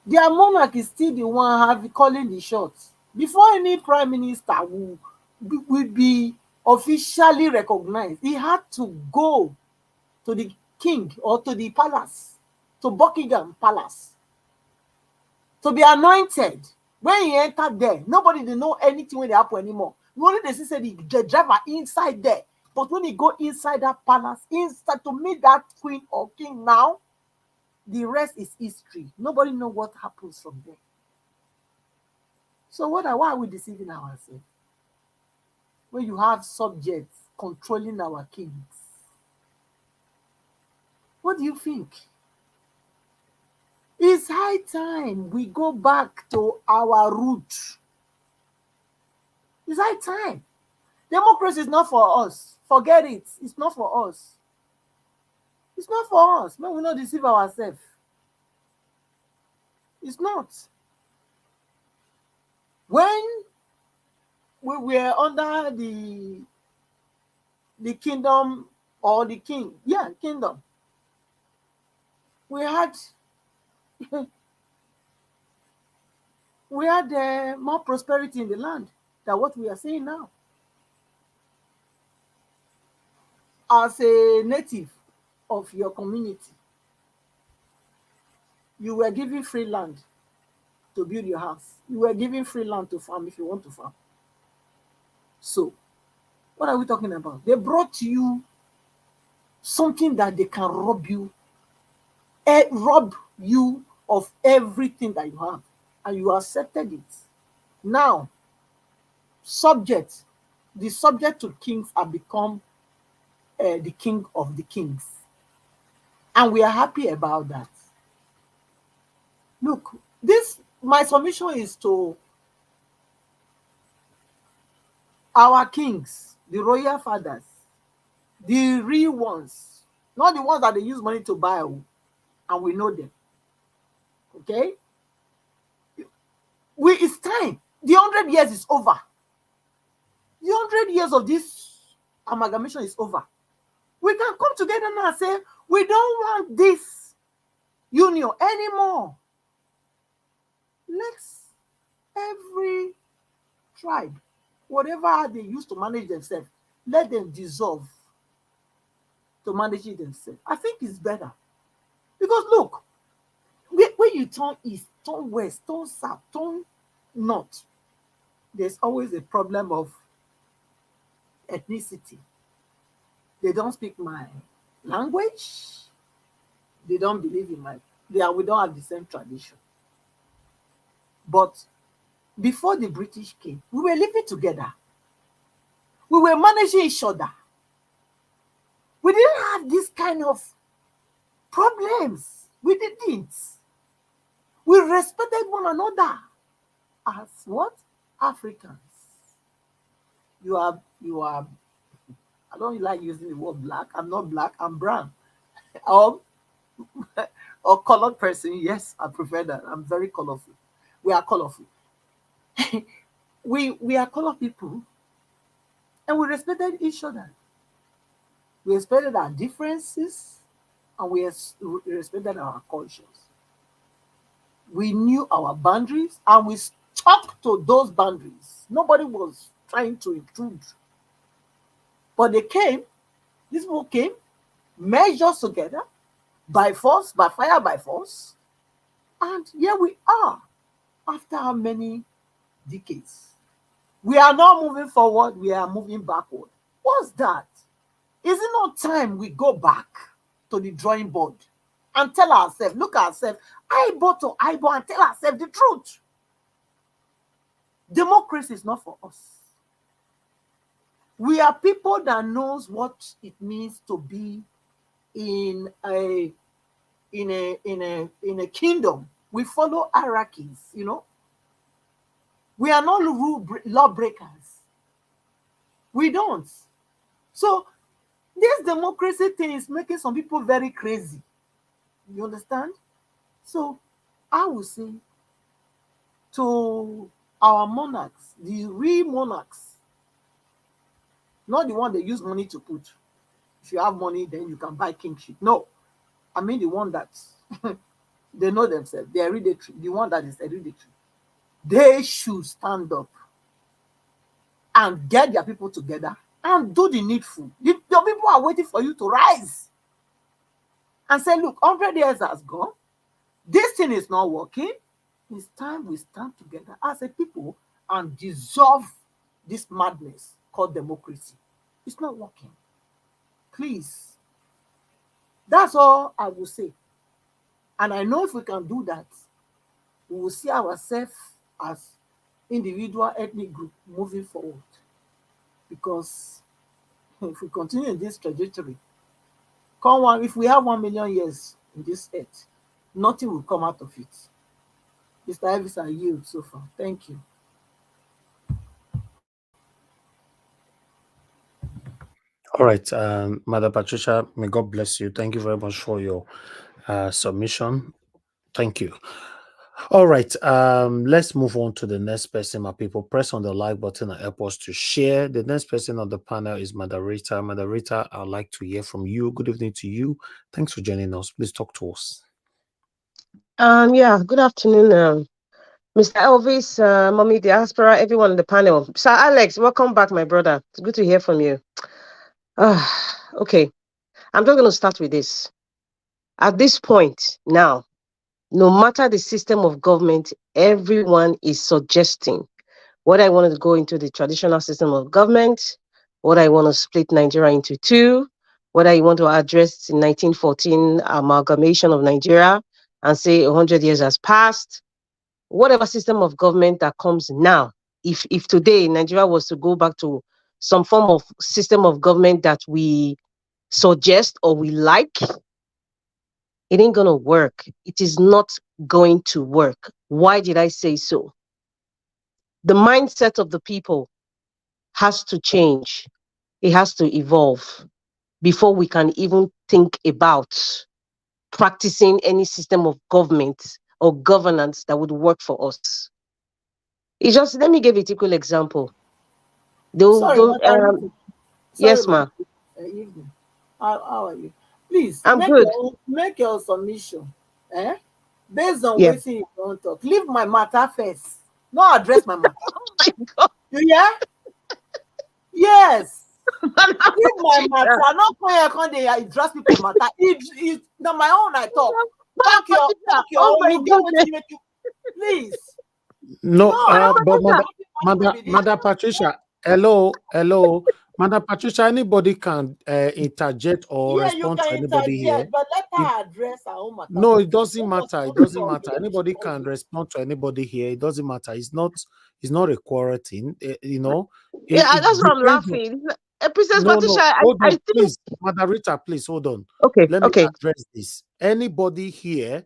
S16: Their monarch is still the one calling the shots. Before any prime minister will be officially recognized, he had to go to the king or to the palace, to Buckingham Palace, to be anointed. When he entered there, nobody didn't know anything when they happen anymore. You only they say the driver inside there. But when he go inside that palace, inside to meet that queen or king now, the rest is history. Nobody know what happens from there. So why are we deceiving ourselves? When you have subjects controlling our kings. What do you think? It's high time we go back to our roots. It's high time. Democracy is not for us. Forget it. It's not for us. It's not for us. No, we not deceive ourselves. It's not. When we were under the kingdom or the king, kingdom, we had more prosperity in the land than what we are seeing now. As a native of your community, you were given free land to build your house. You were given free land to farm if you want to farm. So, what are we talking about? They brought you something that they can rob you of everything that you have, and you accepted it. Now, the subject to kings have become the king of the kings, and we are happy about that. Look, my submission is to our kings, the royal fathers, the real ones, not the ones that they use money to buy, and we know them. Okay? It's time. The 100 years is over. The 100 years of this amalgamation is over. We can come together now and say, we don't want this union anymore. Let's every tribe, whatever they use to manage themselves, let them dissolve to manage it themselves. I think it's better. Because look, when you turn east, turn west, turn south, turn north, there's always a problem of ethnicity. They don't speak my language. They don't believe in we don't have the same tradition. But before the British came, we were living together. We were managing each other. We didn't have this kind of problems. We didn't. We respected one another as what? Africans. You are, I don't like using the word black. I'm not black, I'm brown. Or colored person. Yes, I prefer that. I'm very colorful. We are colorful. we are colored people, and we respected each other. We respected our differences, and we respected our cultures. We knew our boundaries, and we stuck to those boundaries. Nobody was trying to intrude. But these people came, merged us together by force, by fire, by force. And here we are, after how many decades? We are not moving forward, we are moving backward. What's that? Is it not time we go back to the drawing board and tell ourselves, look at ourselves, eyeball to eyeball, and tell ourselves the truth? Democracy is not for us. We are people that knows what it means to be in a kingdom. We follow hierarchies, you know. We are not lawbreakers. We don't. So this democracy thing is making some people very crazy. You understand? So I would say to our monarchs, the real monarchs, not the one they use money to put. If you have money, then you can buy kingship. No. I mean the one that they know themselves. They're hereditary. The one that is hereditary. They should stand up and get their people together and do the needful. Your people are waiting for you to rise and say, look, 100 years has gone. This thing is not working. It's time we stand together as a people and dissolve this madness called democracy. It's not working. Please. That's all I will say. And I know if we can do that, we will see ourselves as individual ethnic group moving forward. Because if we continue in this trajectory, if we have 1 million years in this earth, nothing will come out of it. Mr. Elvis, I yield so far. Thank you.
S4: All right, Mother Patricia, may God bless you. Thank you very much for your submission. Thank you. All right, let's move on to the next person. My people, press on the like button and help us to share. The next person on the panel is Mother Rita. Mother Rita, I'd like to hear from you. Good evening to you. Thanks for joining us. Please talk to us.
S17: Yeah, good afternoon, Mr. Elvis, Mommy Diaspora, everyone on the panel. Sir Alex, welcome back, my brother. It's good to hear from you. Okay, I'm just going to start with this. At this point now, no matter the system of government, everyone is suggesting whether I want to go into the traditional system of government, whether I want to split Nigeria into two, whether you want to address the 1914 amalgamation of Nigeria and say 100 years has passed, whatever system of government that comes now, if today Nigeria was to go back to some form of system of government that we suggest or we like, it ain't going to work. It is not going to work. Why did I say so? The mindset of the people has to change. It has to evolve before we can even think about practicing any system of government or governance that would work for us. It's just, let me give a typical example.
S16: Sorry, Sorry,
S17: Yes,
S16: my
S17: ma.
S16: evening. How are you? Please
S17: I'm good.
S16: make your submission. Eh? Based on
S17: Yeah.
S16: what you want to talk. Leave my matter first. No address my matter.
S17: Oh my God.
S16: You hear? Yes. Leave my matter.
S17: Patricia.
S16: Not when I come there address people matter. It now my own I talk. Talk your
S17: Oh
S16: own.
S17: my
S16: You get what
S17: goodness.
S16: you make you please.
S4: No,
S16: No, I
S4: but
S16: don't
S4: Mother Patricia, hello. Mother Patricia, anybody can interject or
S16: yeah, you
S4: respond to
S16: can
S4: anybody here.
S16: interject, but let
S4: It,
S16: her address her own matter
S4: no, it
S16: first.
S4: doesn't
S16: Let us
S4: matter. It
S16: put
S4: doesn't
S16: from
S4: matter.
S16: where she
S4: Anybody
S16: wants
S4: can
S16: to.
S4: respond to anybody here. It doesn't matter. It's not a quarantine. You know,
S17: Yeah,
S4: it
S17: that's why I'm
S4: depends on.
S17: laughing. Princess
S4: No.
S17: Patricia,
S4: Hold
S17: I
S4: on,
S17: think
S4: please, Mother Rita, please hold on.
S17: okay,
S4: Let me
S17: okay.
S4: address this. Anybody here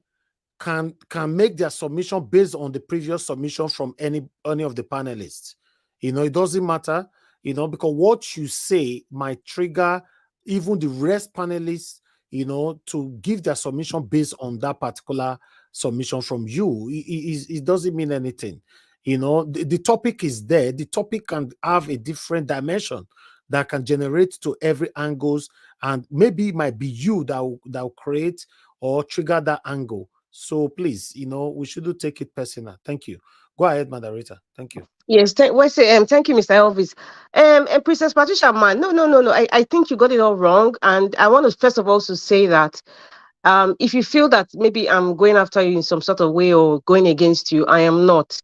S4: can make their submission based on the previous submission from any of the panelists. You know, it doesn't matter, you know, because what you say might trigger even the rest panelists, you know, to give their submission based on that particular submission from you. It doesn't mean anything. You know, the topic is there. The topic can have a different dimension that can generate to every angles, and maybe it might be you that will create or trigger that angle. So please, you know, we shouldn't take it personal. Thank you. Go ahead, moderator. Thank you.
S17: Yes, thank you, Mr. Elvis. And Princess Patricia, man, no. I think you got it all wrong. And I want to first of all to say that if you feel that maybe I'm going after you in some sort of way or going against you, I am not.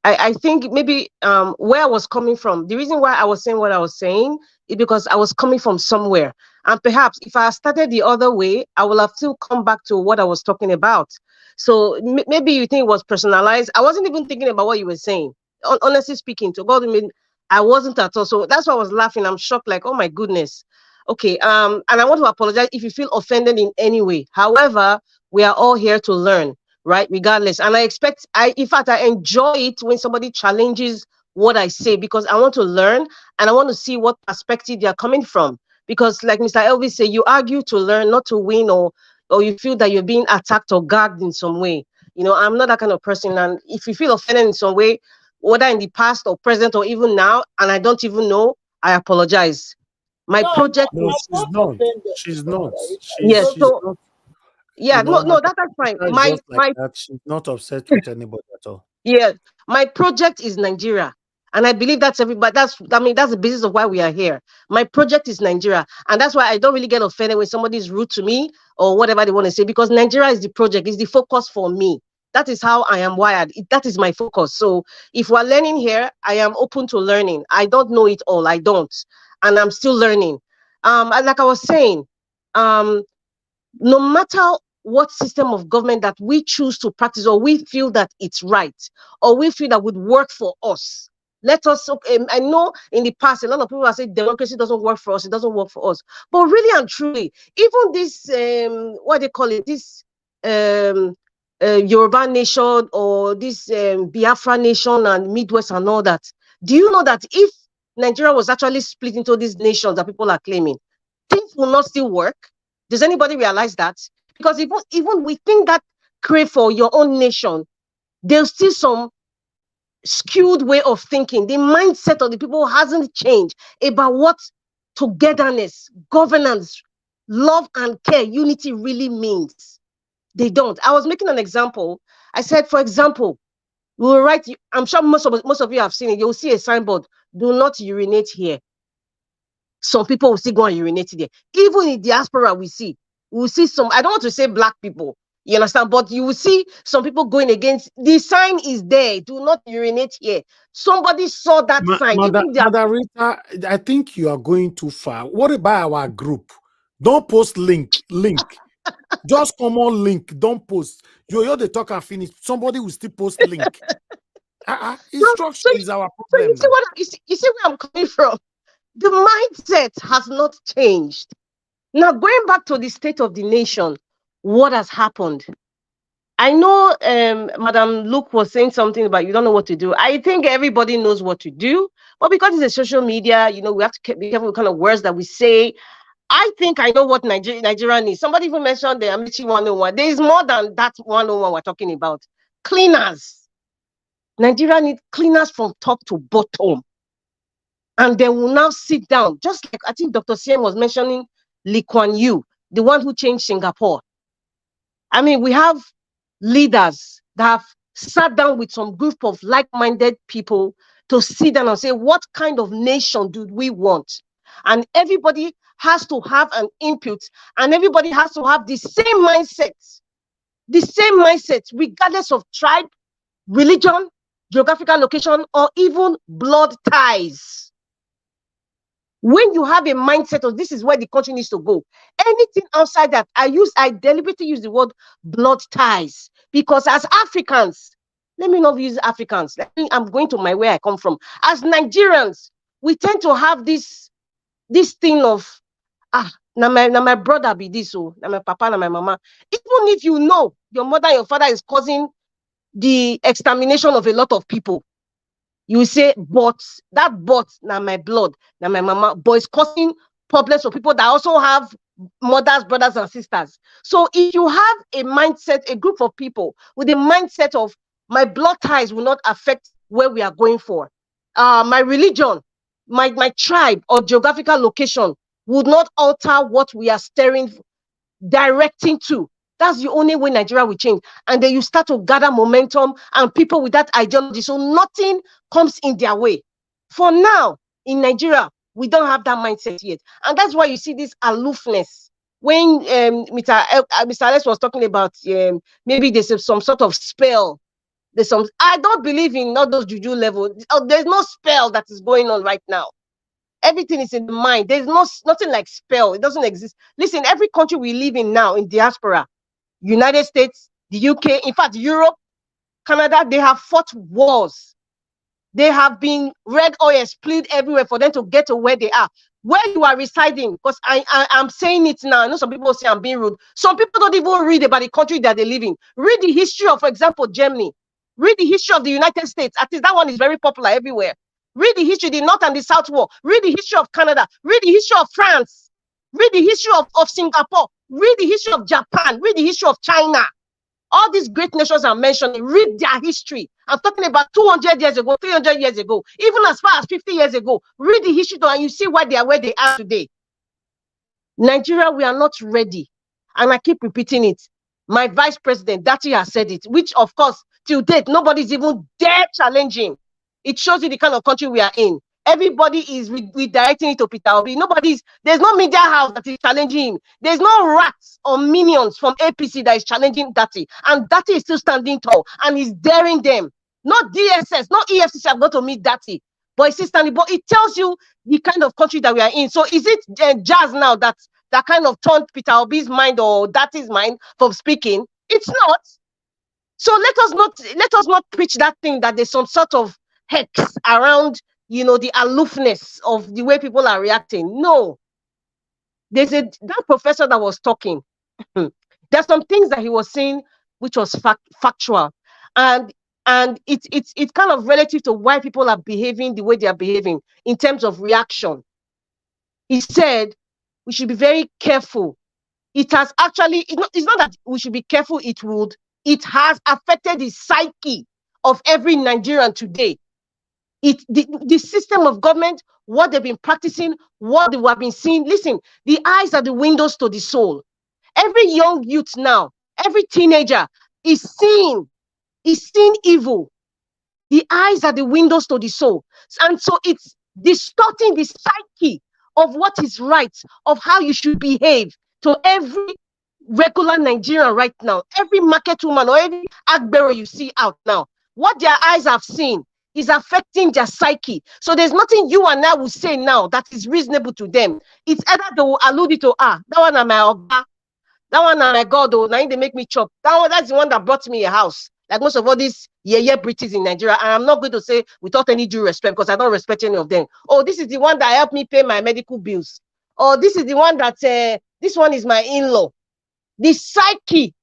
S17: I think maybe where I was coming from, the reason why I was saying what I was saying is because I was coming from somewhere. And perhaps if I started the other way, I will have still come back to what I was talking about. So maybe you think it was personalized. I wasn't even thinking about what you were saying. Honestly speaking, to God, I mean, I wasn't at all. So that's why I was laughing. I'm shocked, like, oh my goodness. Okay, and I want to apologize if you feel offended in any way. However, we are all here to learn, right? Regardless. And in fact, I enjoy it when somebody challenges what I say because I want to learn and I want to see what perspective they are coming from. Because, like Mr. Elvis said, you argue to learn, not to win, or you feel that you're being attacked or gagged in some way. You know, I'm not that kind of person. And if you feel offended in some way, whether in the past or present or even now, and I don't even know, I apologize. My
S16: No,
S17: project
S4: No,
S17: is
S4: she's not. She's not.
S17: yes.
S4: She's
S17: So
S4: not.
S17: yeah,
S4: You know,
S17: no,
S4: Mother
S17: that's fine.
S4: Patricia is just like that. She's not upset with anybody at all.
S17: Yeah, my project is Nigeria. And I believe that's everybody. That's the basis of why we are here. My project is Nigeria. And that's why I don't really get offended when somebody is rude to me or whatever they want to say, because Nigeria is the project, is the focus for me. That is how I am wired. That is my focus. So if we're learning here, I am open to learning. I don't know it all. I don't. And I'm still learning. And like I was saying, no matter what system of government that we choose to practice or we feel that it's right or we feel that would work for us, let us I know in the past a lot of people have said democracy doesn't work for us, it doesn't work for us, but really and truly, even this what they call it, this Yoruba nation or this Biafra nation and Midwest and all that, do you know that if Nigeria was actually split into these nations that people are claiming, things will not still work? Does anybody realize that? Because even we think that crave for your own nation, there's still some skewed way of thinking. The mindset of the people hasn't changed about what togetherness, governance, love and care, unity really means. They don't. I was making an example. I said, for example, we will write, I'm sure most of you have seen it. You'll see a signboard, do not urinate here. Some people will still go and urinate there. Even in diaspora, we'll see some, I don't want to say black people, you understand, but you will see some people going against, the sign is there, do not urinate here. Somebody saw that sign.
S4: Mother Rita, I think you are going too far. What about our group? Don't post link. Just come on link. Don't post. You're the talk and finish. Somebody will still post link. Instruction is our problem.
S17: So you see where I'm coming from? The mindset has not changed. Now, going back to the state of the nation, what has happened? I know Madam Luke was saying something about you don't know what to do. I think everybody knows what to do, but because it's a social media, you know, we have to be careful with kind of words that we say. I think I know what Nigeria needs. Somebody even mentioned the Amici 101. There is more than that 101 we're talking about. Cleaners. Nigeria needs cleaners from top to bottom. And they will now sit down, just like I think Dr. Siem was mentioning Lee Kuan Yew, the one who changed Singapore. I mean, we have leaders that have sat down with some group of like-minded people to sit down and say, what kind of nation do we want? And everybody has to have an input, and everybody has to have the same mindset, regardless of tribe, religion, geographical location, or even blood ties. When you have a mindset of this is where the country needs to go, anything outside that, I deliberately use the word blood ties, because as Africans, let me not use Africans, I'm going to where I come from. As Nigerians, we tend to have this thing of, now my brother be this, now my papa, now my mama. Even if you know your mother, your father is causing the extermination of a lot of people, you say, but now my blood, now my mama, but it's causing problems for people that also have mothers, brothers, and sisters. So if you have a mindset, a group of people with a mindset of my blood ties will not affect where we are going for, my religion, my tribe or geographical location would not alter what we are directing to. That's the only way Nigeria will change. And then you start to gather momentum and people with that ideology, so nothing comes in their way. For now, in Nigeria, we don't have that mindset yet. And that's why you see this aloofness. When Mr. Alex was talking about maybe there's some sort of spell. I don't believe in all those juju level. There's no spell that is going on right now. Everything is in the mind. There's nothing like spell. It doesn't exist. Listen, every country we live in now in diaspora, United States, the UK, in fact, Europe, Canada, they have fought wars. They have been red oil split everywhere for them to get to where they are. Where you are residing, because I'm saying it now. I know some people say I'm being rude. Some people don't even read about the country that they live in. Read the history of, for example, Germany. Read the history of the United States. At least that one is very popular everywhere. Read the history of the North and the South War. Read the history of Canada. Read the history of France. Read the history of Singapore. Read the history of Japan. Read the history of China. All these great nations I'm mentioning, read their history. I'm talking about 200 years ago, 300 years ago, even as far as 50 years ago. Read the history and you see why they are where they are today. Nigeria, we are not ready. And I keep repeating it. My vice president, Dati, has said it, which of course, till date, nobody's even dare challenging. It shows you the kind of country we are in. Everybody is redirecting it to Peter Obi. There's no media house that is challenging him. There's no rats or minions from APC that is challenging Dati. And Dati is still standing tall and he's daring them. Not DSS, not EFCC have got to meet Dati. But he's still standing. But it tells you the kind of country that we are in. So is it jazz now that kind of turned Peter Obi's mind or Dati's mind from speaking? It's not. So let us not preach that thing that there's some sort of hex around, the aloofness of the way people are reacting. No. That professor that was talking, there's some things that he was saying which was factual. And it's kind of relative to why people are behaving the way they are behaving in terms of reaction. He said we should be very careful. It has actually, it's not that we should be careful, it has affected the psyche of every Nigerian today. The system of government, what they've been practicing, what they have been seeing. Listen, the eyes are the windows to the soul. Every young youth now, every teenager is seeing evil. The eyes are the windows to the soul. And so it's distorting the psyche of what is right, of how you should behave to every regular Nigerian right now, every market woman or every agbero you see out now. What their eyes have seen is affecting their psyche. So there's nothing you and I will say now that is reasonable to them. It's either they will allude it to, that one am my oga, that one am my god, now they make me chop. That's the one that brought me a house. Like most of all these British in Nigeria. And I'm not going to say without any due respect because I don't respect any of them. Oh, this is the one that helped me pay my medical bills. Or this is the one that, this one is my in-law. The psyche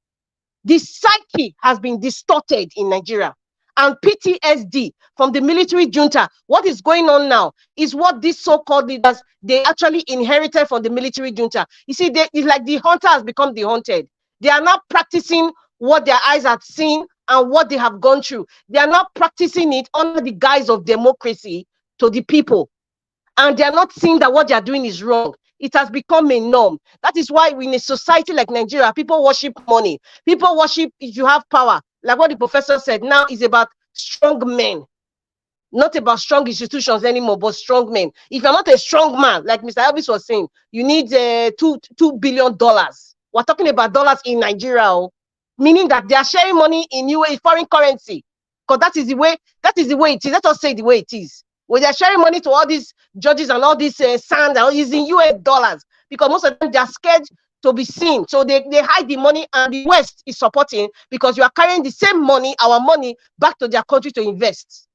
S17: has been distorted in Nigeria. And PTSD from the military junta. What is going on now is what these so-called leaders, they actually inherited from the military junta. You see, it's like the hunter has become the hunted. They are not practicing what their eyes have seen and what they have gone through. They are not practicing it under the guise of democracy to the people. and they are not seeing that what they are doing is wrong. It has become a norm. That is why in a society like Nigeria, people worship money. People worship if you have power. Like what the professor said, now is about strong men. Not about strong institutions anymore, but strong men. If you're not a strong man, like Mr. Elvis was saying, you need $2 billion. We're talking about dollars in Nigeria, meaning that they are sharing money in foreign currency. Because that is the way it is. Let us say the way it is. When they are sharing money to all these judges and all these sand and using US dollars, because most of them they are scared to be seen. So they hide the money, and the West is supporting because you are carrying the same money, our money, back to their country to invest.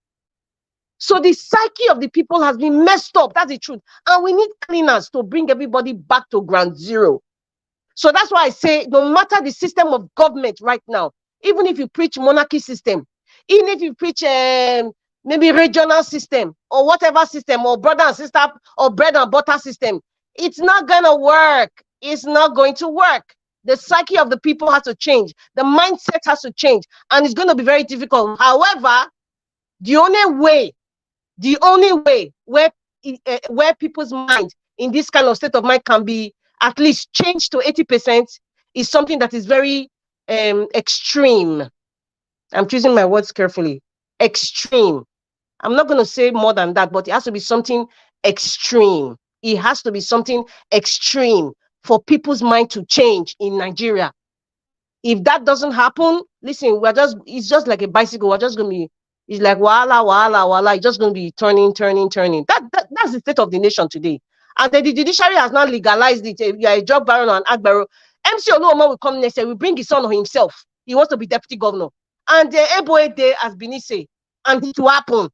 S17: So the psyche of the people has been messed up. That's the truth. And we need cleaners to bring everybody back to ground zero. So that's why I say, no matter the system of government right now, even if you preach monarchy system, even if you preach maybe regional system or whatever system, or brother and sister or bread and butter system, it's not going to work. It's not going to work. The psyche of the people has to change. The mindset has to change. And it's going to be very difficult. However, the only way where people's mind in this kind of state of mind can be at least changed to 80% is something that is very extreme. I'm choosing my words carefully. Extreme. I'm not going to say more than that, but it has to be something extreme. It has to be something extreme for people's mind to change in Nigeria. If that doesn't happen, listen, it's just like a bicycle. We're just going to be, it's like wala. It's just going to be turning. That's the state of the nation today. And then the judiciary has not legalized it. If you are a drug baron or an ag baron, MC Oluoma will come next year, will bring his son or himself. He wants to be deputy governor. And the Eboe Day has been say, and it will happen.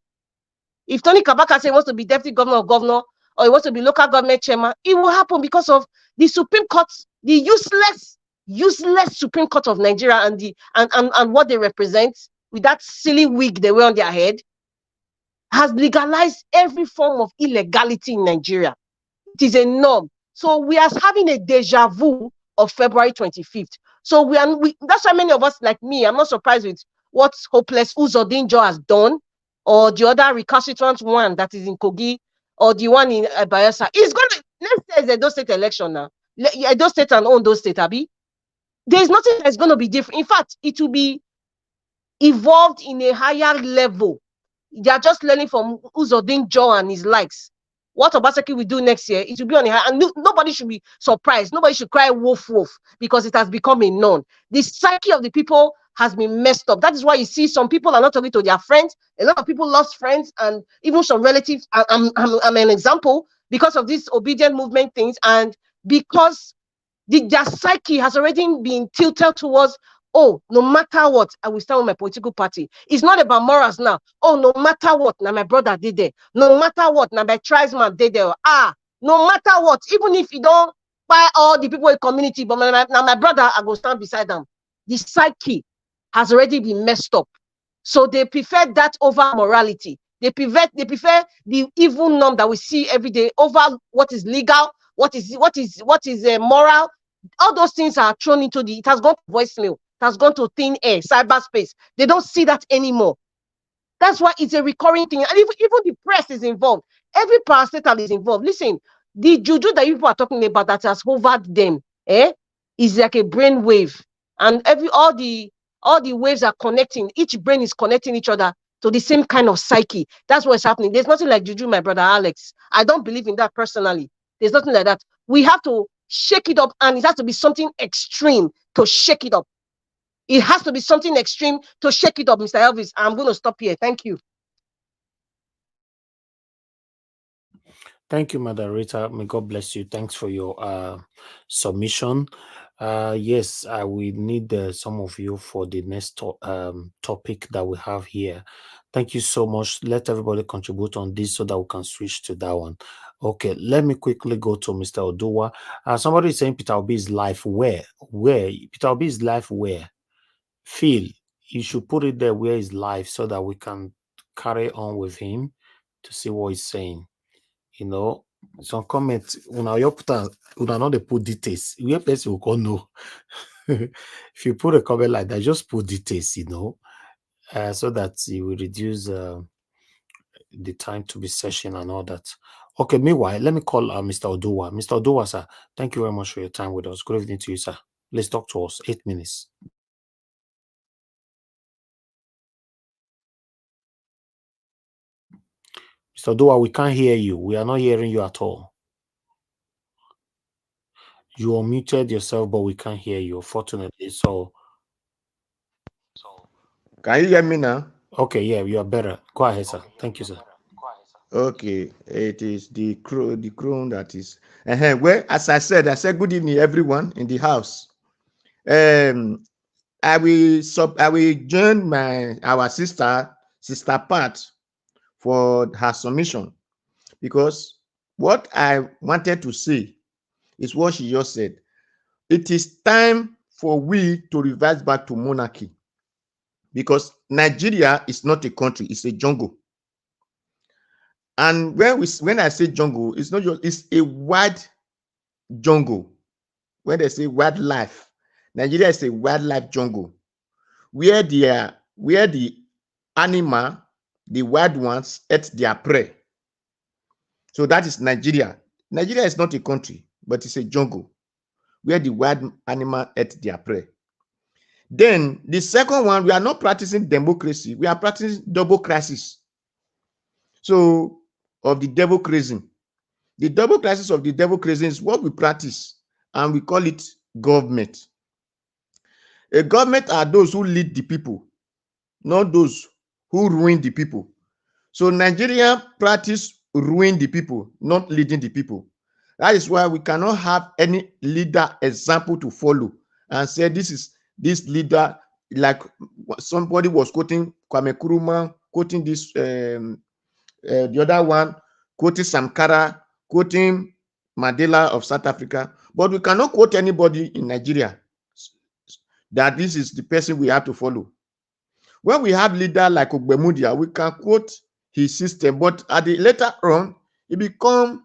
S17: If Tony Kabaka say he wants to be deputy governor, or he wants to be local government chairman, it will happen because of the Supreme Court, the useless Supreme Court of Nigeria, and what they represent with that silly wig they wear on their head, has legalized every form of illegality in Nigeria. It is a norm. So we are having a deja vu of February 25th. So that's why many of us, like me, I'm not surprised with what hopeless Uzodinjo has done, or the other recalcitrant one that is in Kogi, or the one in Bayelsa. It's going to, let's say Edo State election now. Edo State and Ondo State, Abi. There's nothing that's going to be different. In fact, it will be evolved in a higher level. They are just learning from Uzodinjo and his likes. What Obaseki will do next year, it will be on a high, and nobody should be surprised. Nobody should cry wolf, because it has become a norm. The psyche of the people has been messed up. That is why you see some people are not talking to their friends. A lot of people lost friends, and even some relatives. I'm an example because of these obedient movement things, and because their psyche has already been tilted towards, oh, no matter what, I will stand with my political party. It's not about morals now. Oh, no matter what, now my brother did there. No matter what, now my tribesman did there. No matter what, even if you don't buy all the people in the community, but now my brother, I go stand beside them. The psyche has already been messed up. So they prefer that over morality. They prefer the evil norm that we see every day over what is legal, what is moral. All those things are thrown into it has gone to voicemail. It has gone to thin air, cyberspace. They don't see that anymore. That's why it's a recurring thing. And even the press is involved. Every parastatal is involved. Listen, the juju that people are talking about that has hovered them, is like a brain wave. And all the waves are connecting. Each brain is connecting each other to the same kind of psyche. That's what's happening. There's nothing like juju, my brother Alex. I don't believe in that personally. There's nothing like that. We have to shake it up, and it has to be something extreme to shake it up. It has to be something extreme to shake it up, Mr. Elvis. I'm going to stop here. Thank you.
S4: Thank you, Madam Rita. May God bless you. Thanks for your submission. Yes, we need some of you for the next topic that we have here. Thank you so much. Let everybody contribute on this so that we can switch to that one. Okay, let me quickly go to Mr. Oduwa. Somebody is saying Peter Obi's life where? Where? Peter Obi's life where? Phil, you should put it there where his life so that we can carry on with him to see what he's saying. You know, some comments when I not they put details. Where person will go know. If you put a comment like that, just put details, so that it will reduce the time to be session and all that. Okay, meanwhile, let me call Mr. Oduwa. Mr. Oduwa, sir, thank you very much for your time with us. Good evening to you, sir. Let's talk to us. 8 minutes. Mr. Oduwa, we can't hear you. We are not hearing you at all. You unmuted yourself, but we can't hear you, fortunately. So,
S15: can you hear me now?
S4: Okay, yeah, you are better. Go ahead, sir. Thank you, sir.
S15: Okay, it is the crown that is. Well, as I said good evening, everyone in the house. I will join our sister Pat for her submission, because what I wanted to say is what she just said. It is time for we to revert back to monarchy, because Nigeria is not a country, it's a jungle. And when I say jungle, it's not just, it's a wide jungle. When they say wildlife, Nigeria is a wildlife jungle where the animal, the wild ones, eat their prey. So that is Nigeria. Nigeria is not a country, but it's a jungle where the wild animal eat their prey. Then the second one, we are not practicing democracy, we are practicing double crisis. So of the devil crazy. The double crisis of the devil crazy is what we practice, and we call it government. A government are those who lead the people, not those who ruin the people. So Nigeria practice ruin the people, not leading the people. That is why we cannot have any leader example to follow and say this leader, like somebody was quoting Kwame Nkrumah, quoting this the other one, quoting Sankara, quoting Mandela of South Africa, but we cannot quote anybody in Nigeria that this is the person we have to follow. When we have leader like Ogbemudia, we can quote his system, but at the later on, he become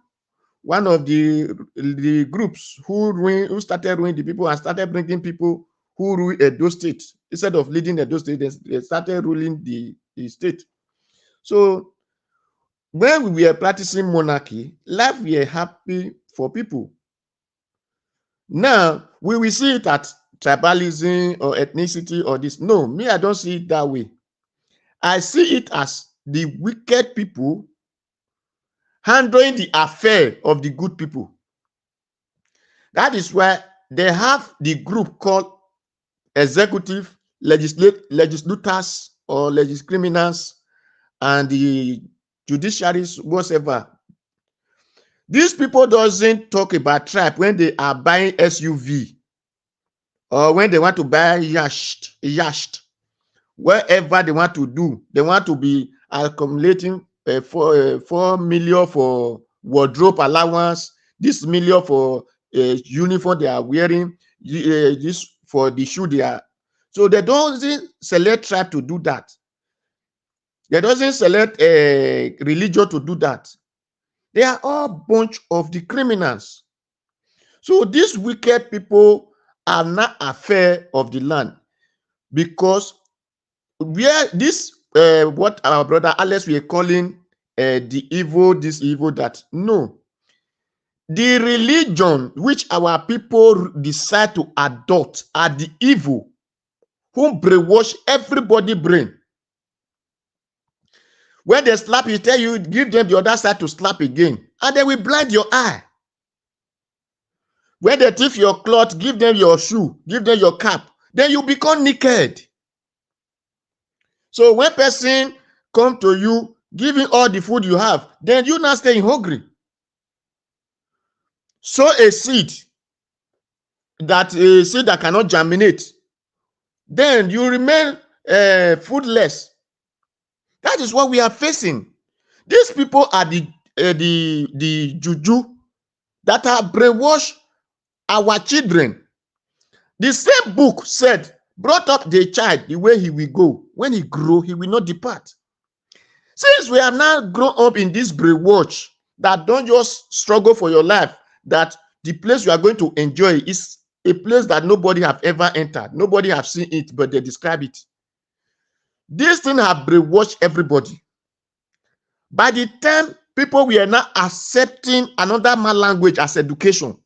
S15: one of the groups who started ruining the people and started bringing people who rule Edo State. Instead of leading Edo State, they started ruling the state. So when we were practicing monarchy, life were happy for people. Now, we will see it at tribalism or ethnicity or this. No, me, I don't see it that way. I see it as the wicked people handling the affair of the good people. That is why they have the group called executive, legislators or criminals, and the judiciaries, whatever. These people doesn't talk about tribe when they are buying SUV or when they want to buy yacht, wherever they want to do. They want to be accumulating 4 million for wardrobe allowance, this million for uniform they are wearing, this for the shoe they are. So they don't select tribe to do that. They doesn't select a religion to do that. They are all a bunch of the criminals. So these wicked people are not affair of the land, because where this what our brother Alex we are calling the evil, this evil, that, no. The religion which our people decide to adopt are the evil who brainwash everybody brain. When they slap you, tell you, give them the other side to slap again, and they will blind your eye. When they thief your cloth, give them your shoe, give them your cap, then you become naked. So when person come to you, giving all the food you have, then you not staying hungry. Sow a seed that cannot germinate, then you remain foodless. That is what we are facing. These people are the juju that have brainwashed our children. The same book said, brought up the child the way he will go. When he grow, he will not depart. Since we have now grown up in this brainwash that don't just struggle for your life, that the place you are going to enjoy is a place that nobody have ever entered. Nobody have seen it, but they describe it. These things have brainwashed everybody. By the time people were not accepting another man language as education.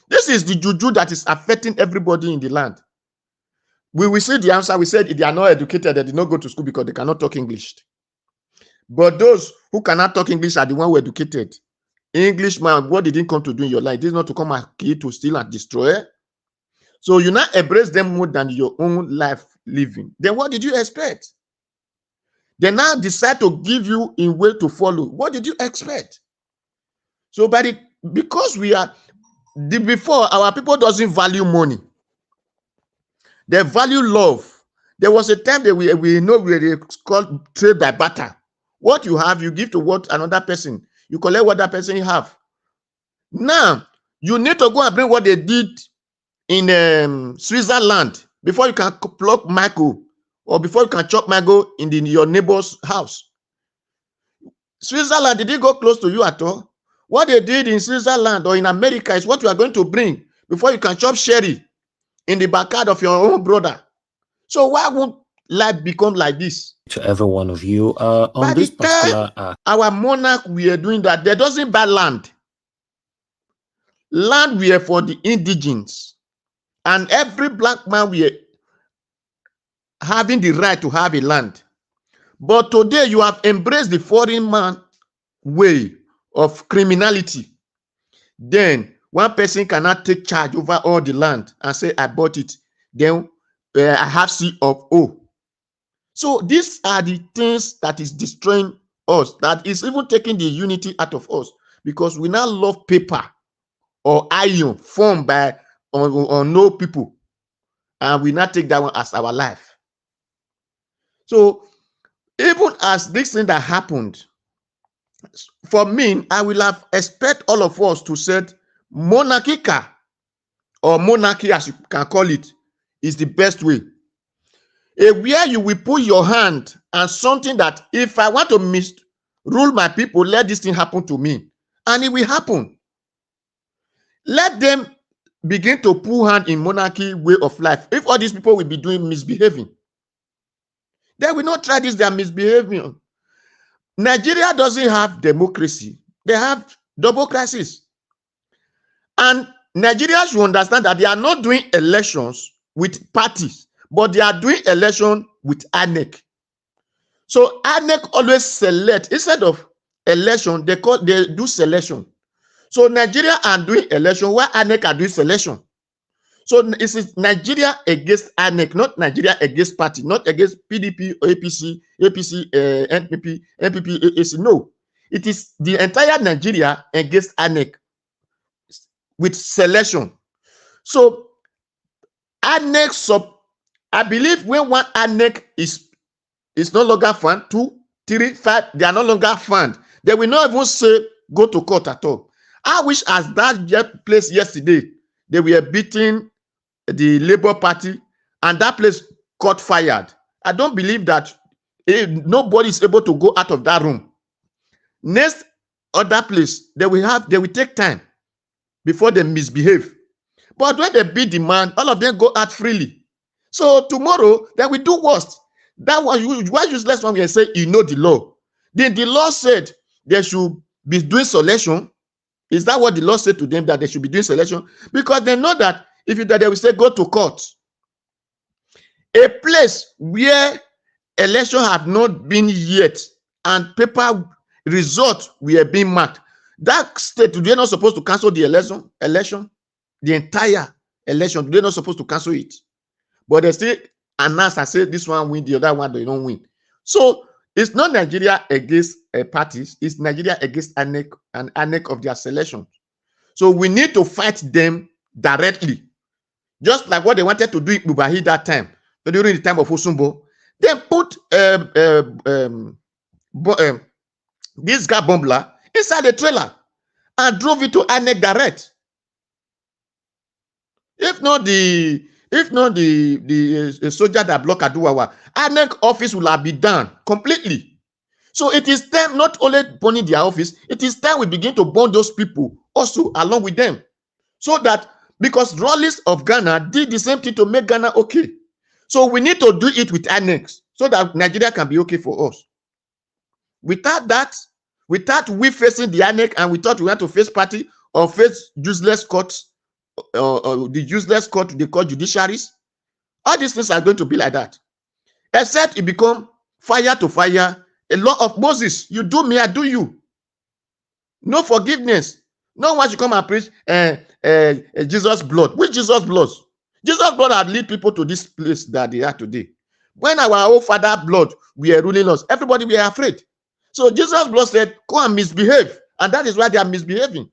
S15: This is the juju that is affecting everybody in the land. We will see the answer. We said they are not educated, they did not go to school because they cannot talk English. But those who cannot talk English are the ones who are educated. English, man, what did he come to do in your life? This is not to come and kill, to steal and destroy. So you not embrace them more than your own life living. Then what did you expect? They now decide to give you a way to follow. What did you expect? So because we are before, our people doesn't value money. They value love. There was a time that we know we called trade by barter. What you have, you give to what another person. You collect what that person have. Now, you need to go and bring what they did in Switzerland before you can pluck mango, or before you can chop mango in your neighbor's house. Switzerland, did it go close to you at all? What they did in Switzerland or in America is what you are going to bring before you can chop sherry in the backyard of your own brother. So why won't life become like this?
S4: To every one of you, on this particular
S15: our monarch, we are doing that. There doesn't buy land. Land we are for the indigenous, and every black man we are having the right to have a land. But today you have embraced the foreign man way of criminality. Then one person cannot take charge over all the land and say, I bought it. Then I have C of O. So these are the things that is destroying us, that is even taking the unity out of us, because we now love paper or iron formed by no people, and we now take that one as our life. So even as this thing that happened, for me, I will have expect all of us to say monarchical, or monarchy as you can call it, is the best way. Where you will put your hand on something that if I want to misrule my people, let this thing happen to me, and it will happen. Let them begin to put hand in monarchy way of life. If all these people will be doing misbehaving, they will not try this, they are misbehaving. Nigeria doesn't have democracy. They have democracies. And Nigeria should understand that they are not doing elections with parties, but they are doing election with INEC. So INEC always select, instead of election, they do selection. So Nigeria are doing election while INEC are doing selection. So it is Nigeria against INEC, not Nigeria against party, not against PDP, APC, NPP, AAC. No, it is the entire Nigeria against INEC with selection. So INEC I believe when one INEC is no longer found, 2, 3, 5, they are no longer found. They will not even say go to court at all. I wish as that place yesterday, they were beating the Labour Party and that place caught fired. I don't believe that nobody is able to go out of that room. Next other place, they will take time before they misbehave. But when they beat the man, all of them go out freely. So tomorrow they will do worst. That one, why useless one can say you know the law. Then the law said they should be doing selection. Is that what the law said to them, that they should be doing selection? Because they know that if they will say go to court, a place where election have not been yet and paper results were being marked, that state, they're not supposed to cancel the election, the entire election. They're not supposed to cancel it, but they still announce and say this one win, the other one they don't win. So it's not Nigeria against parties, it's Nigeria against INEC and INEC of their selection. So we need to fight them directly, just like what they wanted to do in Ubahi that time, during the time of Osumbo. They put this guy Bombla inside the trailer and drove it to INEC direct. If not the soldier that blocked Aduwawa, INEC office will have been done completely. So it is time not only burning their office, it is time we begin to burn those people also along with them. So that, because Rawlings of Ghana did the same thing to make Ghana okay. So we need to do it with INEC so that Nigeria can be okay for us. Without that, Without we facing the INEC and we thought we had to face party or face useless courts, the useless court they call judiciaries. All these things are going to be like that. Except it become fire to fire, a law of Moses. You do me, I do you. No forgiveness. No one should come and preach Jesus' blood. Which Jesus' blood? Jesus' blood had lead people to this place that they are today. When our own father blood were ruling us, everybody were afraid. So Jesus' blood said, go and misbehave. And that is why they are misbehaving.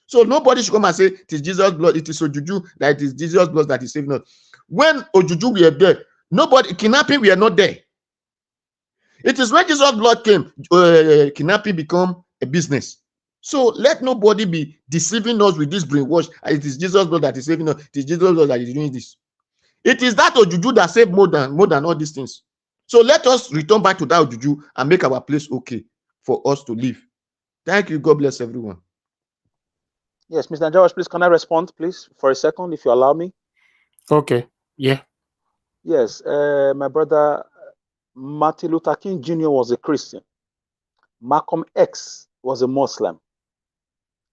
S15: So nobody should come and say, it is Jesus' blood, it is Ojuju, that it is Jesus' blood that is saving us. When Ojuju were there, nobody, kidnapping were not there. It is when Jesus' blood came, kidnapping become a business. So let nobody be deceiving us with this brainwash. It is Jesus' blood that is saving us. It is Jesus' blood that is doing this. It is that Ojuju that saved more than all these things. So let us return back to that Ojuju and make our place okay for us to live. Thank you. God bless everyone.
S14: Yes, Mr. George, please, can I respond, please, for a second, if you allow me?
S4: Okay. Yeah.
S14: Yes, my brother Martin Luther King Jr. was a Christian. Malcolm X was a Muslim.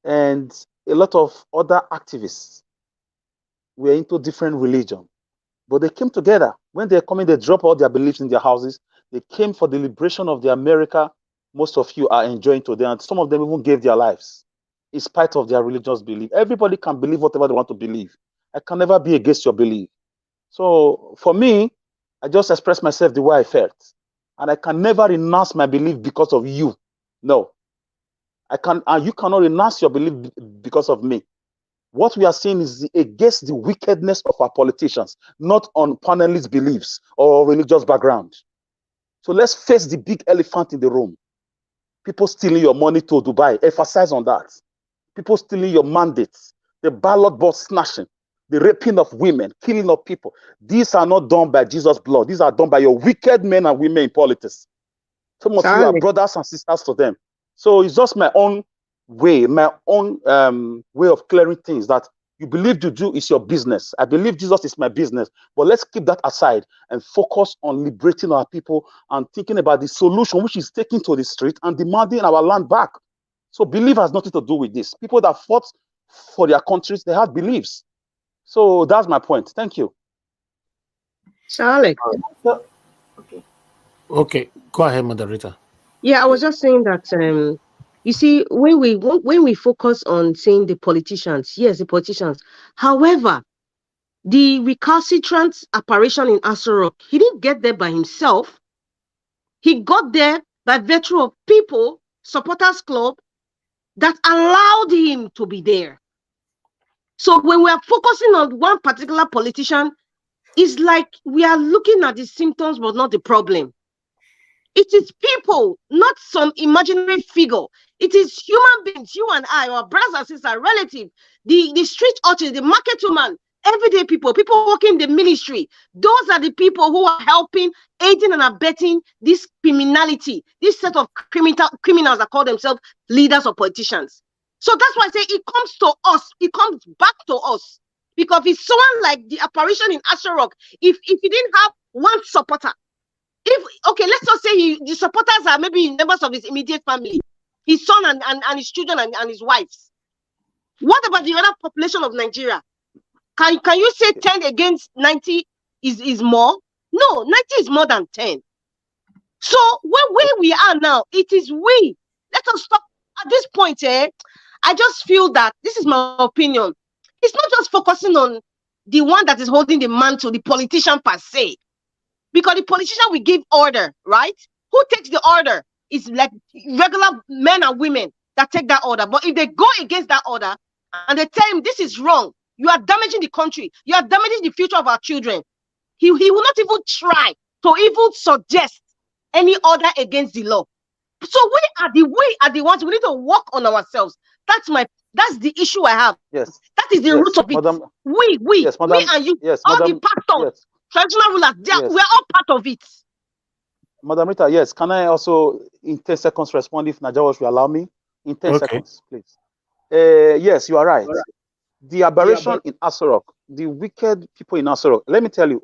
S14: And a lot of other activists were into different religions. But they came together. When they're coming, they drop all their beliefs in their houses. They came for the liberation of the America most of you are enjoying today. And some of them even gave their lives in spite of their religious belief. Everybody can believe whatever they want to believe. I can never be against your belief. So for me, I just express myself the way I felt. And I can never renounce my belief because of you. No. I can, and you cannot renounce your belief because of me. What we are seeing is against the wickedness of our politicians, not on panelist beliefs or religious background. So let's face the big elephant in the room. People stealing your money to Dubai. Emphasize on that. People stealing your mandates. The ballot box snatching. The raping of women. Killing of people. These are not done by Jesus' blood. These are done by your wicked men and women in politics. Some of you are brothers and sisters to them. So it's just my own way, way of clearing things, that you believe Juju is your business. I believe Jesus is my business. But let's keep that aside and focus on liberating our people and thinking about the solution, which is taking to the street and demanding our land back. So belief has nothing to do with this. People that fought for their countries, they have beliefs. So that's my point. Thank you.
S17: Charlie.
S4: Okay. Go ahead, moderator.
S17: Yeah, I was just saying that you see, when we focus on saying the politicians, yes, the politicians. However, the recalcitrant apparition in Aso Rock, he didn't get there by himself. He got there by virtue of people, supporters club, that allowed him to be there. So when we are focusing on one particular politician, it's like we are looking at the symptoms but not the problem. It is people, not some imaginary figure. It is human beings, you and I, our brothers and sisters, relatives, the street urchins, the market woman, everyday people working in the ministry. Those are the people who are helping, aiding and abetting this criminality, this set of criminals that call themselves leaders or politicians. So that's why I say it comes to us, it comes back to us. Because if someone like the apparition in Aso Rock, if he didn't have one supporter, let's just say the supporters are maybe members of his immediate family, his son and his children and his wives. What about the other population of Nigeria? Can you say 10 against 90 is more? No, 90 is more than 10. So where we are now, it is we. Let us stop at this point. I just feel that, this is my opinion, it's not just focusing on the one that is holding the mantle, the politician per se. Because the politician will give order, right? Who takes the order? It's like regular men and women that take that order. But if they go against that order and they tell him this is wrong, you are damaging the country, you are damaging the future of our children, he will not even try to even suggest any order against the law. So we are the ones, we need to work on ourselves. That's the issue I have.
S14: Yes.
S17: That is the root of it.
S14: Madam,
S17: me and you, all the pastors, traditional rulers, we're all part of it.
S14: Madam Rita, yes. Can I also, in 10 seconds, respond if Najawash will allow me? In 10 seconds, please. Yes, you are right. The aberration in Aso Rock, the wicked people in Aso Rock, let me tell you,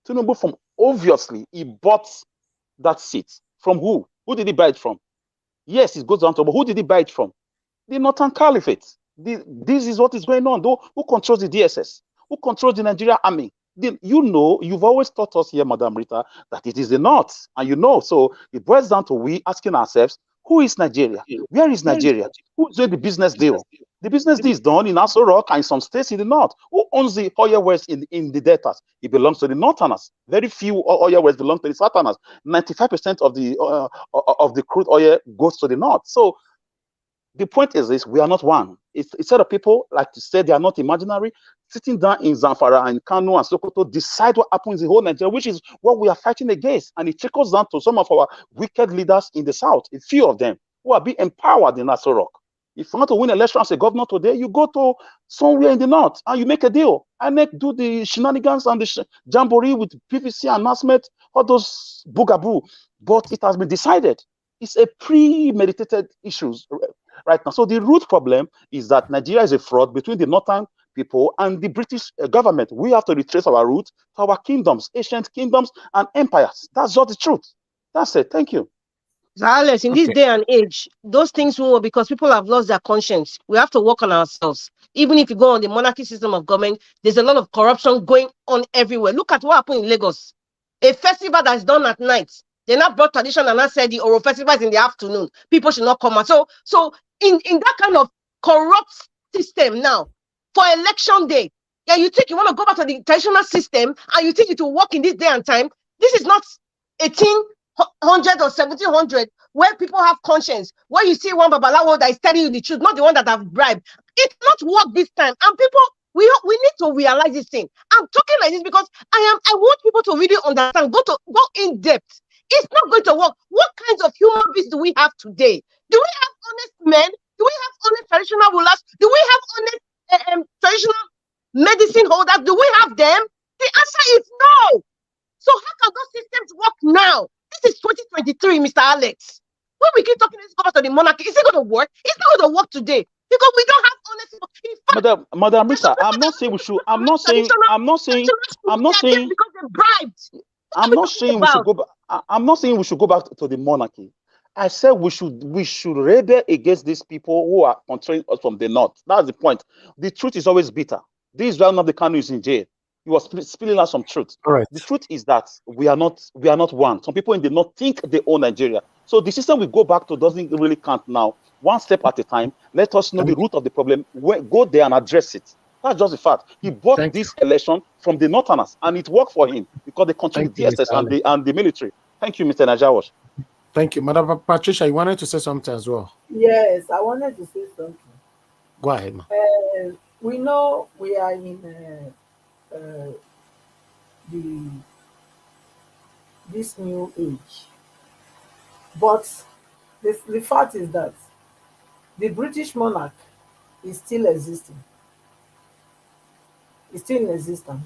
S14: Tinubu, from obviously, he bought that seat. From who? Who did he buy it from? Yes, it goes down to, but who did he buy it from? The Northern Caliphate. This is what is going on. Though, who controls the DSS? Who controls the Nigerian army? You've always taught us here, Madam Rita, that it is the North. And so it boils down to we asking ourselves, who is Nigeria? Where is Nigeria? Who's doing the business deal? The business deal is done in Aso Rock and some states in the North. Who owns the oil wells in the deltas? It belongs to the Northerners. Very few oil wells belong to the Southerners. 95% of the crude oil goes to the North. So the point is this: we are not one. It's a set of people, like to say, they are not imaginary, sitting down in Zamfara and Kano and Sokoto, decide what happens in the whole Nigeria, which is what we are fighting against. And it trickles down to some of our wicked leaders in the South, a few of them, who are being empowered in Aso Rock. If you want to win an election as a governor today, you go to somewhere in the North and you make a deal. INEC do the shenanigans and the jamboree with PVC announcement, all those boogaboo. But it has been decided. It's a premeditated issues right now. So the root problem is that Nigeria is a fraud between the northern people and the British government. We have to retrace our roots to our kingdoms, ancient kingdoms and empires. That's just the truth. That's it. Thank you.
S17: So Alex, in this day and age, those things won't work because people have lost their conscience. We have to work on ourselves. Even if you go on the monarchy system of government, there's a lot of corruption going on everywhere. Look at what happened in Lagos. A festival that's done at night. They now brought tradition and now said the Oro festival is in the afternoon. People should not come out. So in that kind of corrupt system now, for election day, yeah, you think you want to go back to the traditional system and you think it will work in this day and time. This is not 1800 or 1700 where people have conscience, where you see one babalawo that is telling you the truth, not the one that have bribed. It not work this time, and people, we need to realize this thing. I'm talking like this because I want people to really understand, go in depth. It's not going to work. What kinds of human beings do we have today? Do we have honest men? Do we have honest traditional rulers? Do we have honest traditional medicine holders? Do we have them? The answer is no. So how can those systems work now? This is 2023, Mr. Alex. When we keep talking, let's go back to the monarchy. Is it going to work? It's not going to work today because we don't have honest. In fact,
S14: Madam Rita, I'm not saying we should. I'm not saying
S17: because they're bribed.
S14: I'm not saying we should go back. I'm not saying we should go back to the monarchy. I said we should rebel against these people who are controlling us from the north. That's the point. The truth is always bitter. This Israel of the Kanu is in jail. He was spilling out some truth.
S4: All right.
S14: The truth is that we are not one. Some people in the north think they own Nigeria. So the system we go back to doesn't really count now. One step at a time. Let us know the root of the problem. Go there and address it. That's just the fact. He bought this election from the Northerners, and it worked for him because they control the DSS and the military. Thank you, Mr. Najawash.
S4: Thank you. Madam Patricia, you wanted to say something as well?
S16: Yes, I wanted to say something.
S4: Go ahead, ma.
S16: We know we are in this new age, but the fact is that the British monarch is still existing. It's still in existence.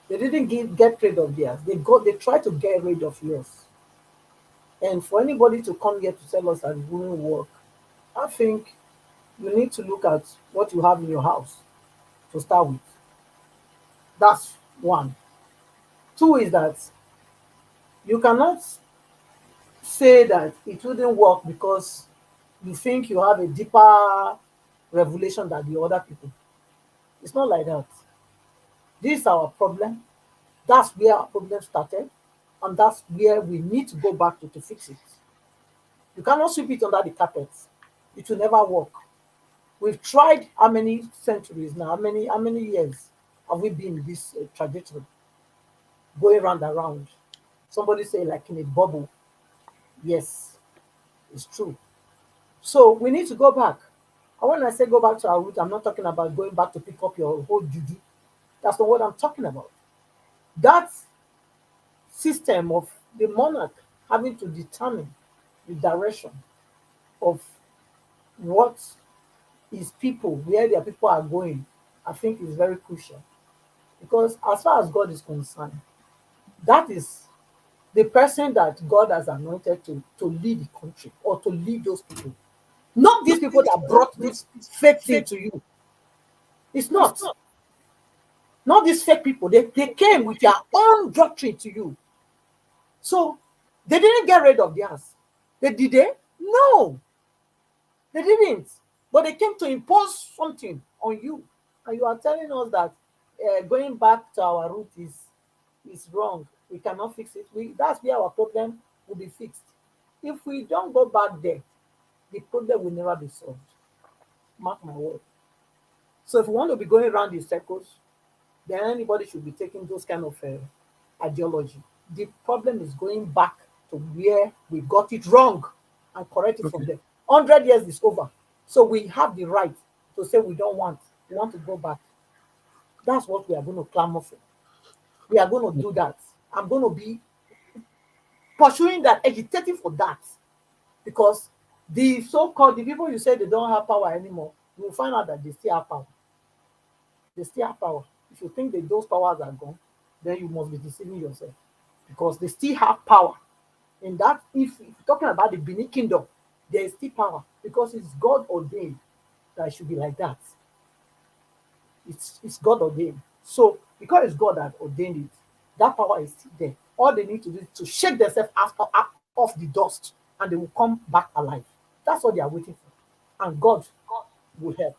S16: They didn't get rid of theirs. They tried to get rid of yours. And for anybody to come here to tell us that it wouldn't work, I think you need to look at what you have in your house to start with. That's one. Two is that you cannot say that it wouldn't work because you think you have a deeper revelation than the other people. It's not like that. This is our problem. That's where our problem started, and that's where we need to go back to fix it. You cannot sweep it under the carpet. It will never work. We've tried how many centuries now? How many years have we been in this trajectory? Going round and round. Somebody say like in a bubble. Yes, it's true. So we need to go back. And when I say go back to our roots, I'm not talking about going back to pick up your whole duty. That's not what I'm talking about. That system of the monarch having to determine the direction of what his people, where their people are going, I think is very crucial. Because as far as God is concerned, that is the person that God has anointed to lead the country or to lead those people. Not these people that brought this fake thing to you. It's not. Not these fake people. They came with their own doctrine to you. So they didn't get rid of theirs. Did they? No. They didn't. But they came to impose something on you. And you are telling us that going back to our root is wrong. We cannot fix it. That's where our problem will be fixed. If we don't go back there, the problem will never be solved. Mark my word. So if we want to be going around in circles, then anybody should be taking those kind of ideology. The problem is going back to where we got it wrong and correct it from there. 100 years is over. So we have the right to say we don't want. We want to go back. That's what we are going to clamor for. We are going to do that. I'm going to be pursuing that, agitating for that. Because the so-called, the people you say they don't have power anymore, you will find out that they still have power. They still have power. If you think that those powers are gone, then you must be deceiving yourself. Because they still have power. And that, if you're talking about the Benin Kingdom, there is still power. Because it's God ordained that it should be like that. It's God ordained. So, because it's God that ordained it, that power is still there. All they need to do is to shake themselves off the dust, and they will come back alive. That's what they are waiting for. And God will help.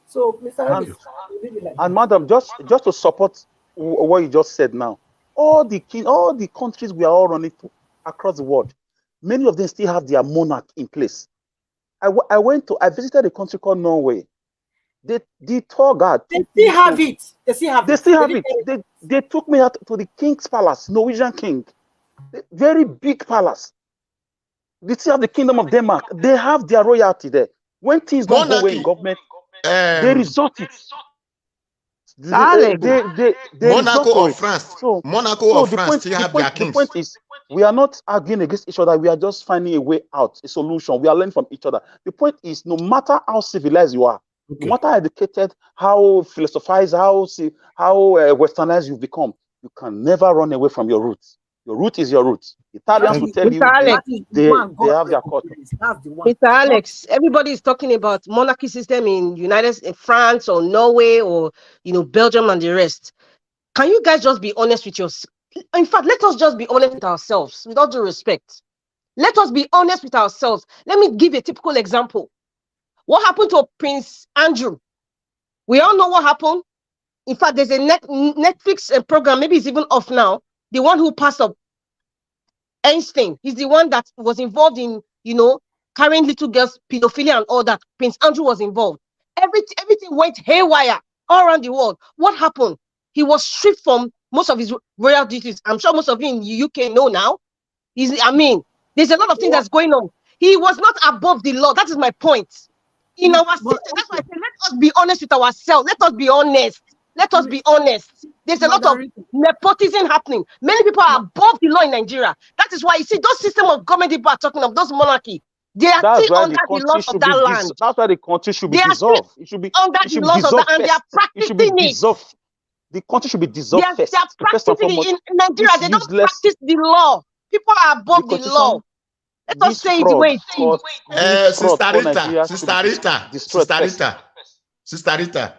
S16: So, Mr. Elvis,
S14: and madam, just to support what you just said now, all the countries we are all running to across the world, many of them still have their monarch in place. I visited a country called Norway. The tour guide.
S16: They still have it. They still have
S14: it. They took me out to the king's palace, Norwegian king. Very big palace. They still have the kingdom of Denmark. They have their royalty there. When things don't go well in government, they resort it.
S15: Monaco or France. Monaco or France still have their kings.
S14: The point is, we are not arguing against each other. We are just finding a way out, a solution. We are learning from each other. The point is, no matter how civilized you are, no matter how educated, how philosophized, how westernized you've become, you can never run away from your roots. Your root is your root. Italians will tell you they have their culture.
S17: Mr. Alex, everybody is talking about monarchy system in France or Norway or Belgium and the rest. Can you guys just be honest with yourselves? In fact, let us just be honest with ourselves, with all due respect. Let us be honest with ourselves. Let me give a typical example. What happened to Prince Andrew? We all know what happened. In fact, there's a Netflix program, maybe it's even off now. The one who passed up, Einstein, he's the one that was involved in, carrying little girls, pedophilia and all that. Prince Andrew was involved. Everything went haywire all around the world. What happened? He was stripped from most of his royal duties. I'm sure most of you in the UK know now. There's a lot of things that's going on. He was not above the law. That is my point. In our system, that's why I say, let us be honest with ourselves. Let us be honest. Let us be honest. There's a lot of nepotism happening. Many people are above the law in Nigeria. That is why you see those system of government people are talking of, those monarchy. They are still under the laws of that land.
S14: That's why the country should be dissolved. It should be
S17: under the laws of that, and they are practicing it.
S14: The country should be dissolved first.
S17: They are practicing it in Nigeria. They don't practice the law. People are above the law. Let us say it the way it is.
S15: Sister Rita.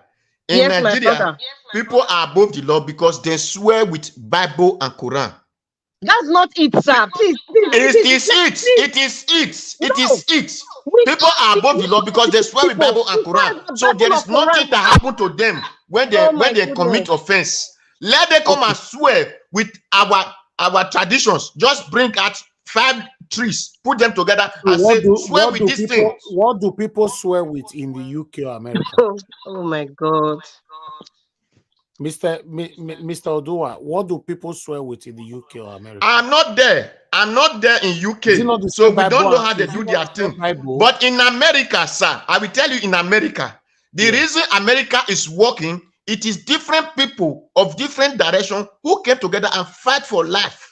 S15: In Nigeria, people are above the law because they swear with Bible and Quran.
S17: That's not it, sir. Please.
S15: It is it. People are above the law because they swear with Bible and Quran. So there is nothing that happened to them when they commit offense. Let them come and swear with our traditions. Just bring out 5 trees, put them together, and swear with this thing.
S4: What do people swear with in the UK or America?
S17: Oh my God.
S4: Mr. Odua, what do people swear with in the UK or America?
S15: I'm not there in UK, so we don't know how they do their thing. But in America, sir, I will tell you, in America, the reason America is working, it is different people of different direction who came together and fight for life.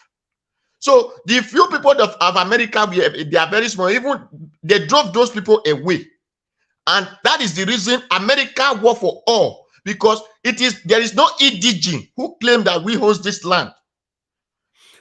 S15: So the few people of America, they are very small. Even they drove those people away, and that is the reason America work for all, because there is no EDG who claim that we host this land.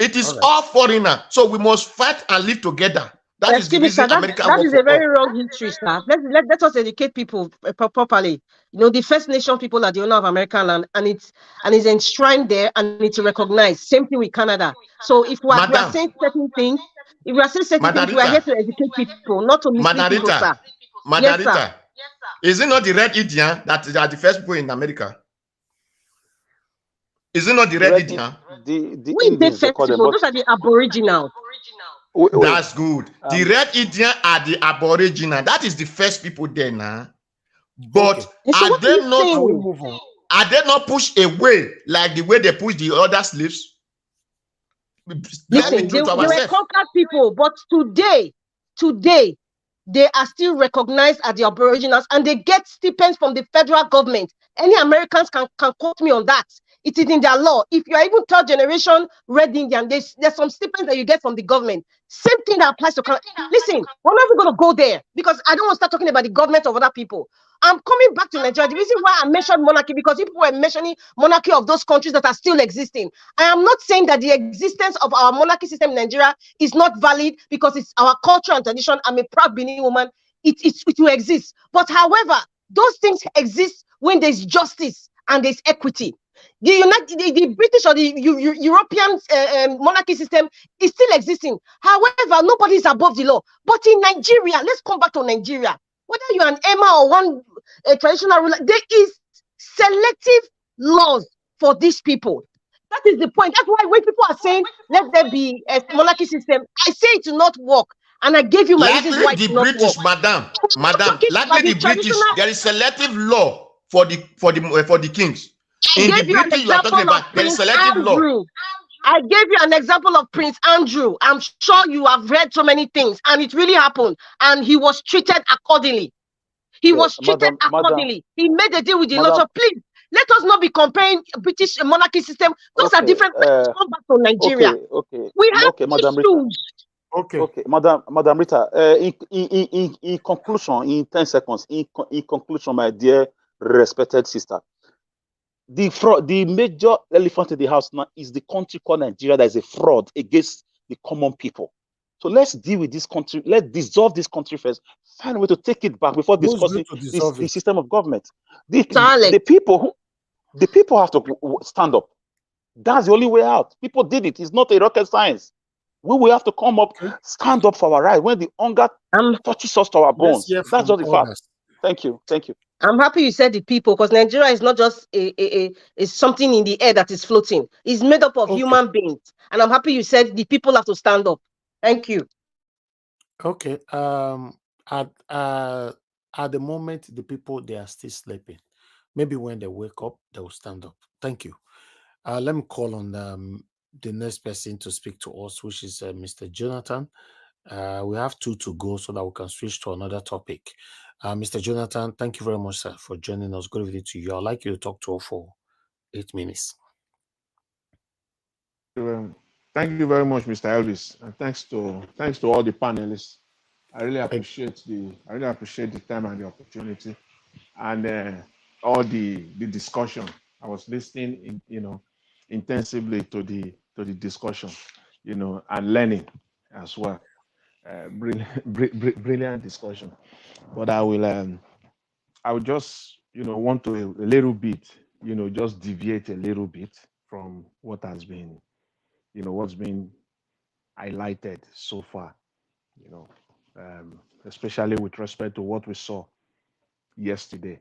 S15: It is all foreigner, so we must fight and live together. That is the reason America
S17: that is a very wrong history, sir. Let us educate people properly. The First Nation people are the owner of American land, and it's enshrined there, and it's recognized. Same thing with Canada. So if we are saying certain things, we are here to educate people, not to mislead people, sir.
S15: Margarita, is it not the red Indian that are the first people in America? Is it not the red Indian?
S17: The Indians, they call them, those are the aboriginals.
S15: That's good. The red Indian are the aboriginal. That is the first people there now. But
S17: So
S15: are they not?
S17: saying?
S15: We move on. Are they not pushed away like the way they push the other slaves?
S17: Listen, they were conquered people, but today, they are still recognized as the aboriginals and they get stipends from the federal government. Any Americans can quote me on that. It is in their law. If you are even third generation Red Indian, there's some stipends that you get from the government. Same thing that applies to Canada. Listen, we're not even going to go there because I don't want to start talking about the government of other people. I'm coming back to Nigeria. The reason why I mentioned monarchy, because people were mentioning monarchy of those countries that are still existing. I am not saying that the existence of our monarchy system in Nigeria is not valid because it's our culture and tradition. I'm a proud Benin woman. It will exist. But however, those things exist when there's justice and there's equity. The British or the European monarchy system is still existing. However, nobody is above the law. But in Nigeria, let's come back to Nigeria. Whether you're an Emma or one traditional ruler, there is selective laws for these people. That is the point. That's why when people are saying, let there be a monarchy system, I say it will not work. And I gave you my reasons why
S15: the British, madam, likely the British, there is selective law for the kings. In the British, you are talking about there is selective law.
S17: I gave you an example of Prince Andrew. I'm sure you have read so many things, and it really happened. And he was treated accordingly. He He made a deal with the electoral. Please, let us not be comparing British monarchy system. Those are different. Come back to Nigeria. We have issues.
S14: Madam Rita, in conclusion, in 10 seconds, in conclusion, my dear respected sister, the major elephant in the house now is the country called Nigeria that is a fraud against the common people. So let's deal with this country. Let's dissolve this country first. Find a way to take it back before discussing the system of government. The people have to stand up. That's the only way out. People did it. It's not a rocket science. We will have to come up, stand up for our right when the hunger touches us to our bones. That's just the fact. Thank you.
S17: I'm happy you said the people, because Nigeria is not just a something in the air that is floating. It's made up of human beings. And I'm happy you said the people have to stand up. Thank you.
S4: Okay. At the moment, the people, they are still sleeping. Maybe when they wake up, they will stand up. Thank you. Let me call on the next person to speak to us, which is Mr. Jonathan. We have 2 to go so that we can switch to another topic. Mr. Jonathan, thank you very much, sir, for joining us. Good evening to you. I'd like you to talk to us for 8 minutes.
S1: Thank you very much, Mr. Elvis, and thanks to all the panelists. I really appreciate the time and the opportunity, and all the discussion. I was listening, intensively to the discussion, and learning as well. Brilliant discussion. But I will just, want to a little bit, just deviate a little bit from what has been, what's been highlighted so far, especially with respect to what we saw yesterday.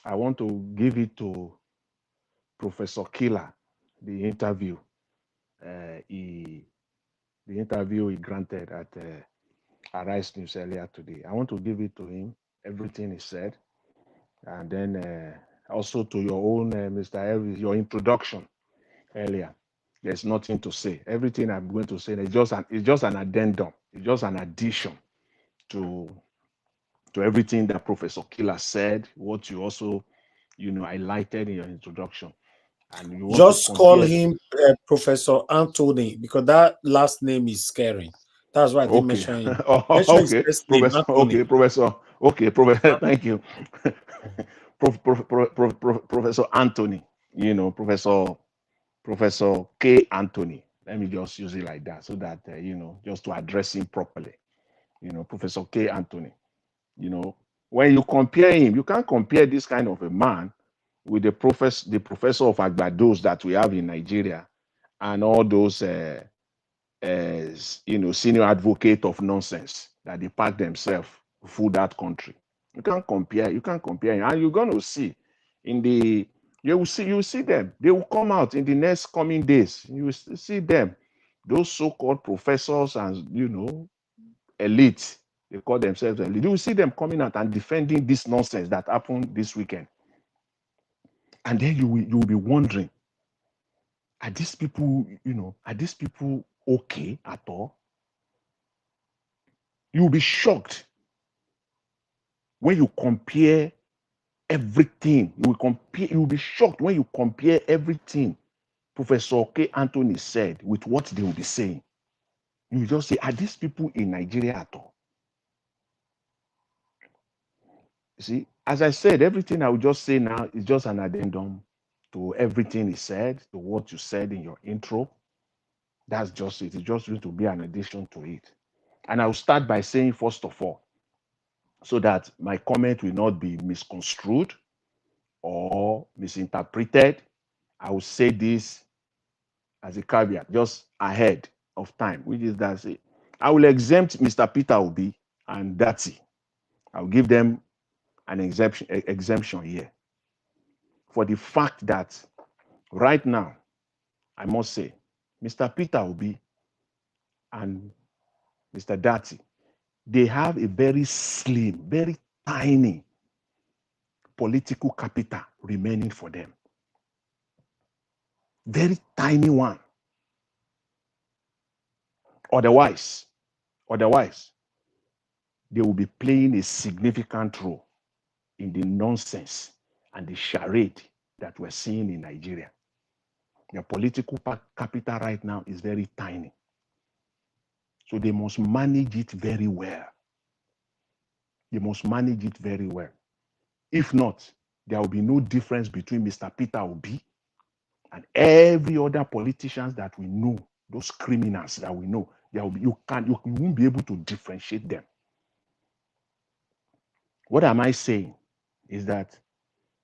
S1: I want to give it to Professor Killer, the interview he granted at Arise News earlier today. I want to give it to him, everything he said, and then also to your own, Mr. Elvis, your introduction earlier. There's nothing to say. Everything I'm going to say is just an addendum. It's just an addition to everything that Professor Killer said, what you also, highlighted in your introduction. And you want
S4: just call him Professor Anthony, because that last name is scary. That's why I didn't mention him.
S1: Okay, Professor. Okay, Professor. Okay, Professor. Thank you, Professor Anthony. Professor K. Anthony. Let me just use it like that, so that just to address him properly. Professor K. Anthony. When you compare him, you can't compare this kind of a man with the professor of Agbados that we have in Nigeria, and all those senior advocate of nonsense that they pack themselves
S18: fool that country. You can't compare. You can't compare. And you're going to see in the, you will see them. They will come out in the next coming days. You will see them. Those so-called professors and, you know, elite, they call themselves elite. You will see them coming out and defending this nonsense that happened this weekend. And then you will be wondering, are these people, you know, are these people okay at all? You will be shocked when you compare everything. You will be shocked when you compare everything Professor K. Anthony said with what they will be saying. You will just say, are these people in Nigeria at all? You see, as I said, everything I will just say now is just an addendum to everything he said, to what you said in your intro. That's just it. It's just going to be an addition to it. And I will start by saying, first of all, so that my comment will not be misconstrued or misinterpreted, I will say this as a caveat, just ahead of time, which is that I will exempt Mr. Peter Obi and Dati. I will give them an exemption here for the fact that right now, I must say, Mr. Peter Obi and Mr. Dati, they have a very slim, very tiny political capital remaining for them. Very tiny one. Otherwise, they will be playing a significant role in the nonsense and the charade that we're seeing in Nigeria. Their political capital right now is very tiny. So they must manage it very well. They must manage it very well. If not, there will be no difference between Mr. Peter Obi and every other politicians that we know, those criminals that we know. There will be, you won't be able to differentiate them. What am I saying is that,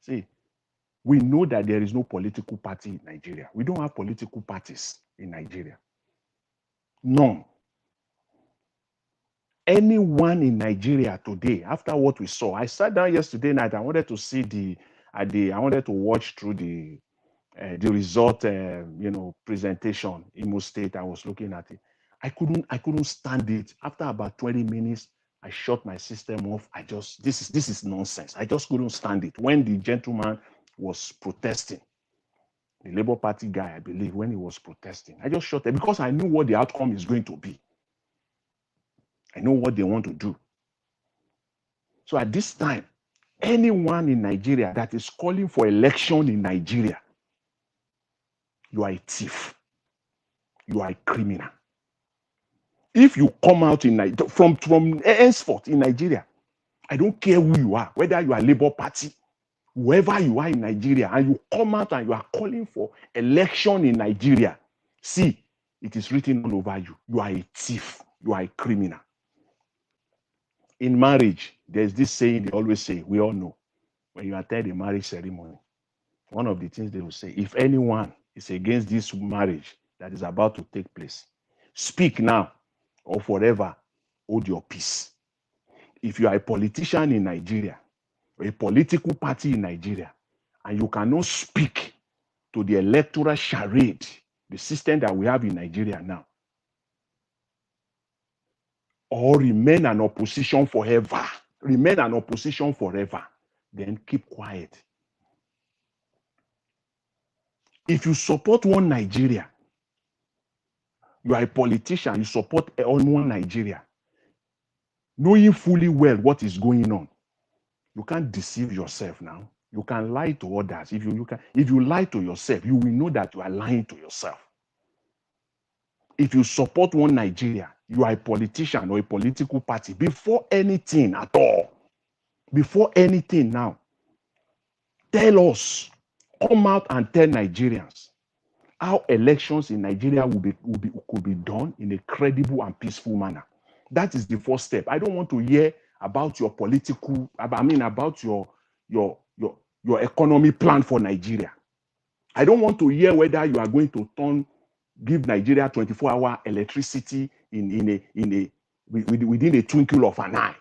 S18: see, we know that there is no political party in Nigeria. We don't have political parties in Nigeria. None. Anyone in Nigeria today, after what we saw, I sat down yesterday night. I wanted to see I wanted to watch through the result, presentation in Imo State. I was looking at it. I couldn't stand it. After about 20 minutes, I shut my system off. This is nonsense. I just couldn't stand it. When the gentleman was protesting, the Labour Party guy, I believe, when he was protesting, I just shut it because I knew what the outcome is going to be. I know what they want to do. So at this time, anyone in Nigeria that is calling for election in Nigeria, you are a thief. You are a criminal. If you come out in from henceforth in Nigeria, I don't care who you are, whether you are Labour Party, whoever you are in Nigeria, and you come out and you are calling for election in Nigeria, see, it is written all over you. You are a thief. You are a criminal. In marriage, there's this saying they always say, we all know, when you attend a marriage ceremony, one of the things they will say, if anyone is against this marriage that is about to take place, speak now or forever hold your peace. If you are a politician in Nigeria, or a political party in Nigeria, and you cannot speak to the electoral charade, the system that we have in Nigeria now, or remain an opposition forever, then keep quiet. If you support one Nigeria, you are a politician, you support one Nigeria, knowing fully well what is going on, you can't deceive yourself now. You can lie to others. If you lie to yourself, you will know that you are lying to yourself. If you support one Nigeria, you are a politician or a political party, before anything at all, before anything now, tell us, come out and tell Nigerians how elections in Nigeria could be done in a credible and peaceful manner. That is the first step. I don't want to hear about your political, about your economy plan for Nigeria. I don't want to hear whether you are going to give Nigeria 24-hour electricity within a twinkle of an eye.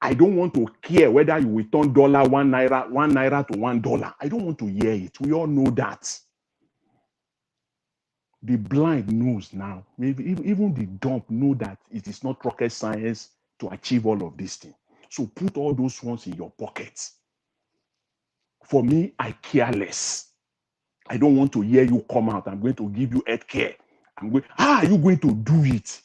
S18: I don't want to care whether you will turn dollar 1 naira to $1. I don't want to hear it. We all know that. The blind knows now. Maybe even the dumb know that it is not rocket science to achieve all of these things. So put all those ones in your pockets. For me, I care less. I don't want to hear you come out. I'm going to give you health care. How are you going to do it?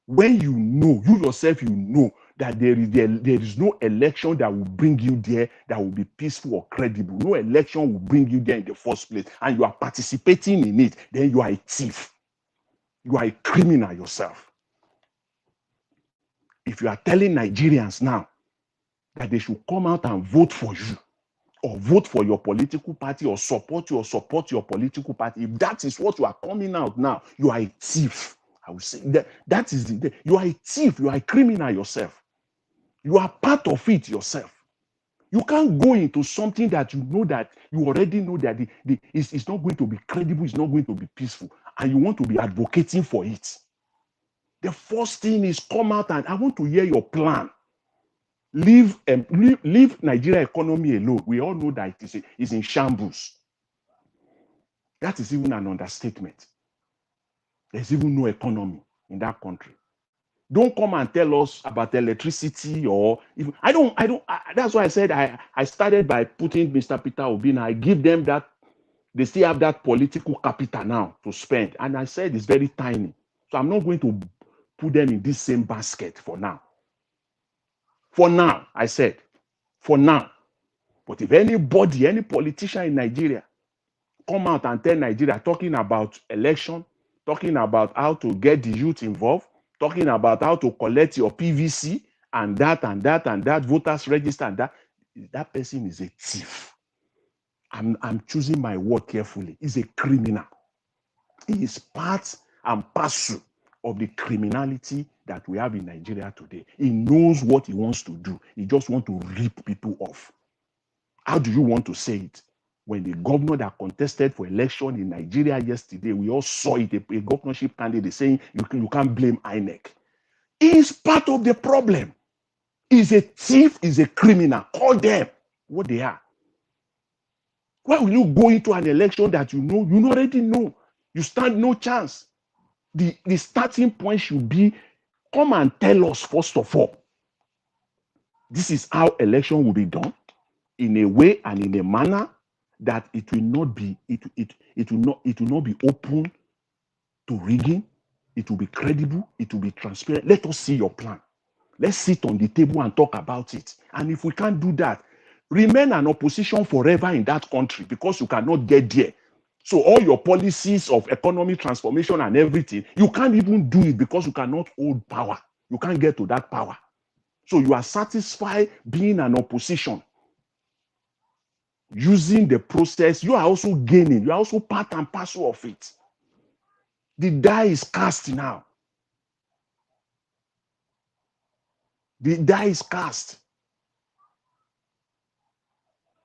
S18: When you know, you yourself, you know that there is no election that will bring you there that will be peaceful or credible. No election will bring you there in the first place, and you are participating in it, then you are a thief. You are a criminal yourself. If you are telling Nigerians now that they should come out and vote for you, or vote for your political party, or support your political party, if that is what you are coming out now, you are a thief. I would say that is you are a thief, you are a criminal yourself. You are part of it yourself. You can't go into something that you know that you already know that it's not going to be credible, it's not going to be peaceful, and you want to be advocating for it. The first thing is come out and I want to hear your plan. Leave Nigeria economy alone. We all know that it is in shambles. That is even an understatement. There's even no economy in that country. Don't come and tell us about electricity or even that's why I said I started by putting Mr. Peter Obi. I give them that, they still have that political capital now to spend. And I said it's very tiny. So I'm not going to put them in this same basket for now. For now, I said, for now. But if anybody, any politician in Nigeria, come out and tell Nigeria, talking about election, talking about how to get the youth involved, talking about how to collect your PVC and that, voters register and that person is a thief. I'm choosing my word carefully. He's a criminal. He is part and parcel of the criminality that we have in Nigeria today. He knows what he wants to do. He just wants to rip people off. How do you want to say it? When the governor that contested for election in Nigeria yesterday, we all saw it, a governorship candidate saying you can't blame INEC. He is part of the problem. He's a thief, he's a criminal. Call them what they are. Why will you go into an election that you already know? You stand no chance. The starting point should be, come and tell us first of all, this is how election will be done, in a way and in a manner that it will not be open to rigging. It will be credible, it will be transparent. Let us see your plan. Let's sit on the table and talk about it. And if we can't do that, remain an opposition forever in that country, because you cannot get there. So all your policies of economic transformation and everything, you can't even do it because you cannot hold power. You can't get to that power. So you are satisfied being an opposition, using the process. You are also gaining. You are also part and parcel of it. The die is cast now. The die is cast.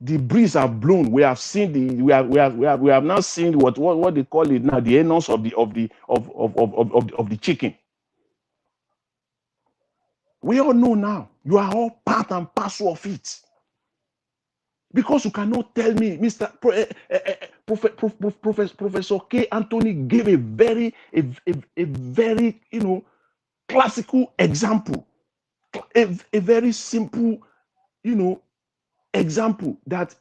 S18: The breeze have blown. We have seen we have now seen what they call it now, the anus of the chicken. We all know now. You are all part and parcel of it. Because you cannot tell me, Professor K. Anthony gave a very classical example, a very simple, example that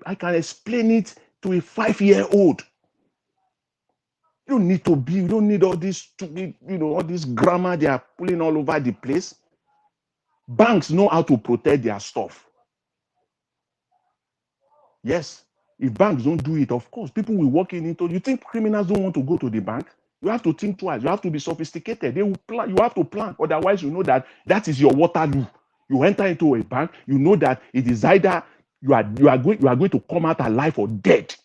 S18: I can explain it to a 5-year-old. You don't need all this stupid, all this grammar they are pulling all over the place. Banks know how to protect their stuff. Yes, if banks don't do it, of course, people will walk into. You think criminals don't want to go to the bank? You have to think twice. You have to be sophisticated. They will plan. You have to plan. Otherwise, you know that is your Waterloo. You enter into a bank, you know that it is either you are going to come out alive or dead,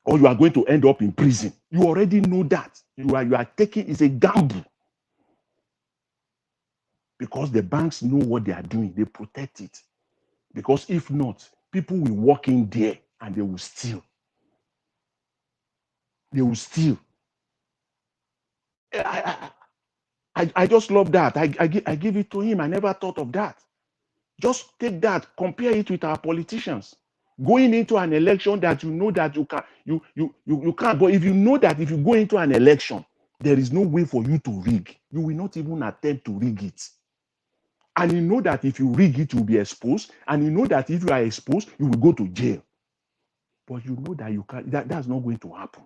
S18: or you are going to end up in prison. You already know that. You are taking, it's a gamble. Because the banks know what they are doing. They protect it. Because if not, people will walk in there and they will steal. They will steal. I just love that. I give it to him. I never thought of that. Just take that, compare it with our politicians. Going into an election that you know that you can't. But if you know that if you go into an election, there is no way for you to rig, you will not even attempt to rig it. And you know that if you rig it, you'll be exposed. And you know that if you are exposed, you will go to jail. But you know that you can't, that's not going to happen.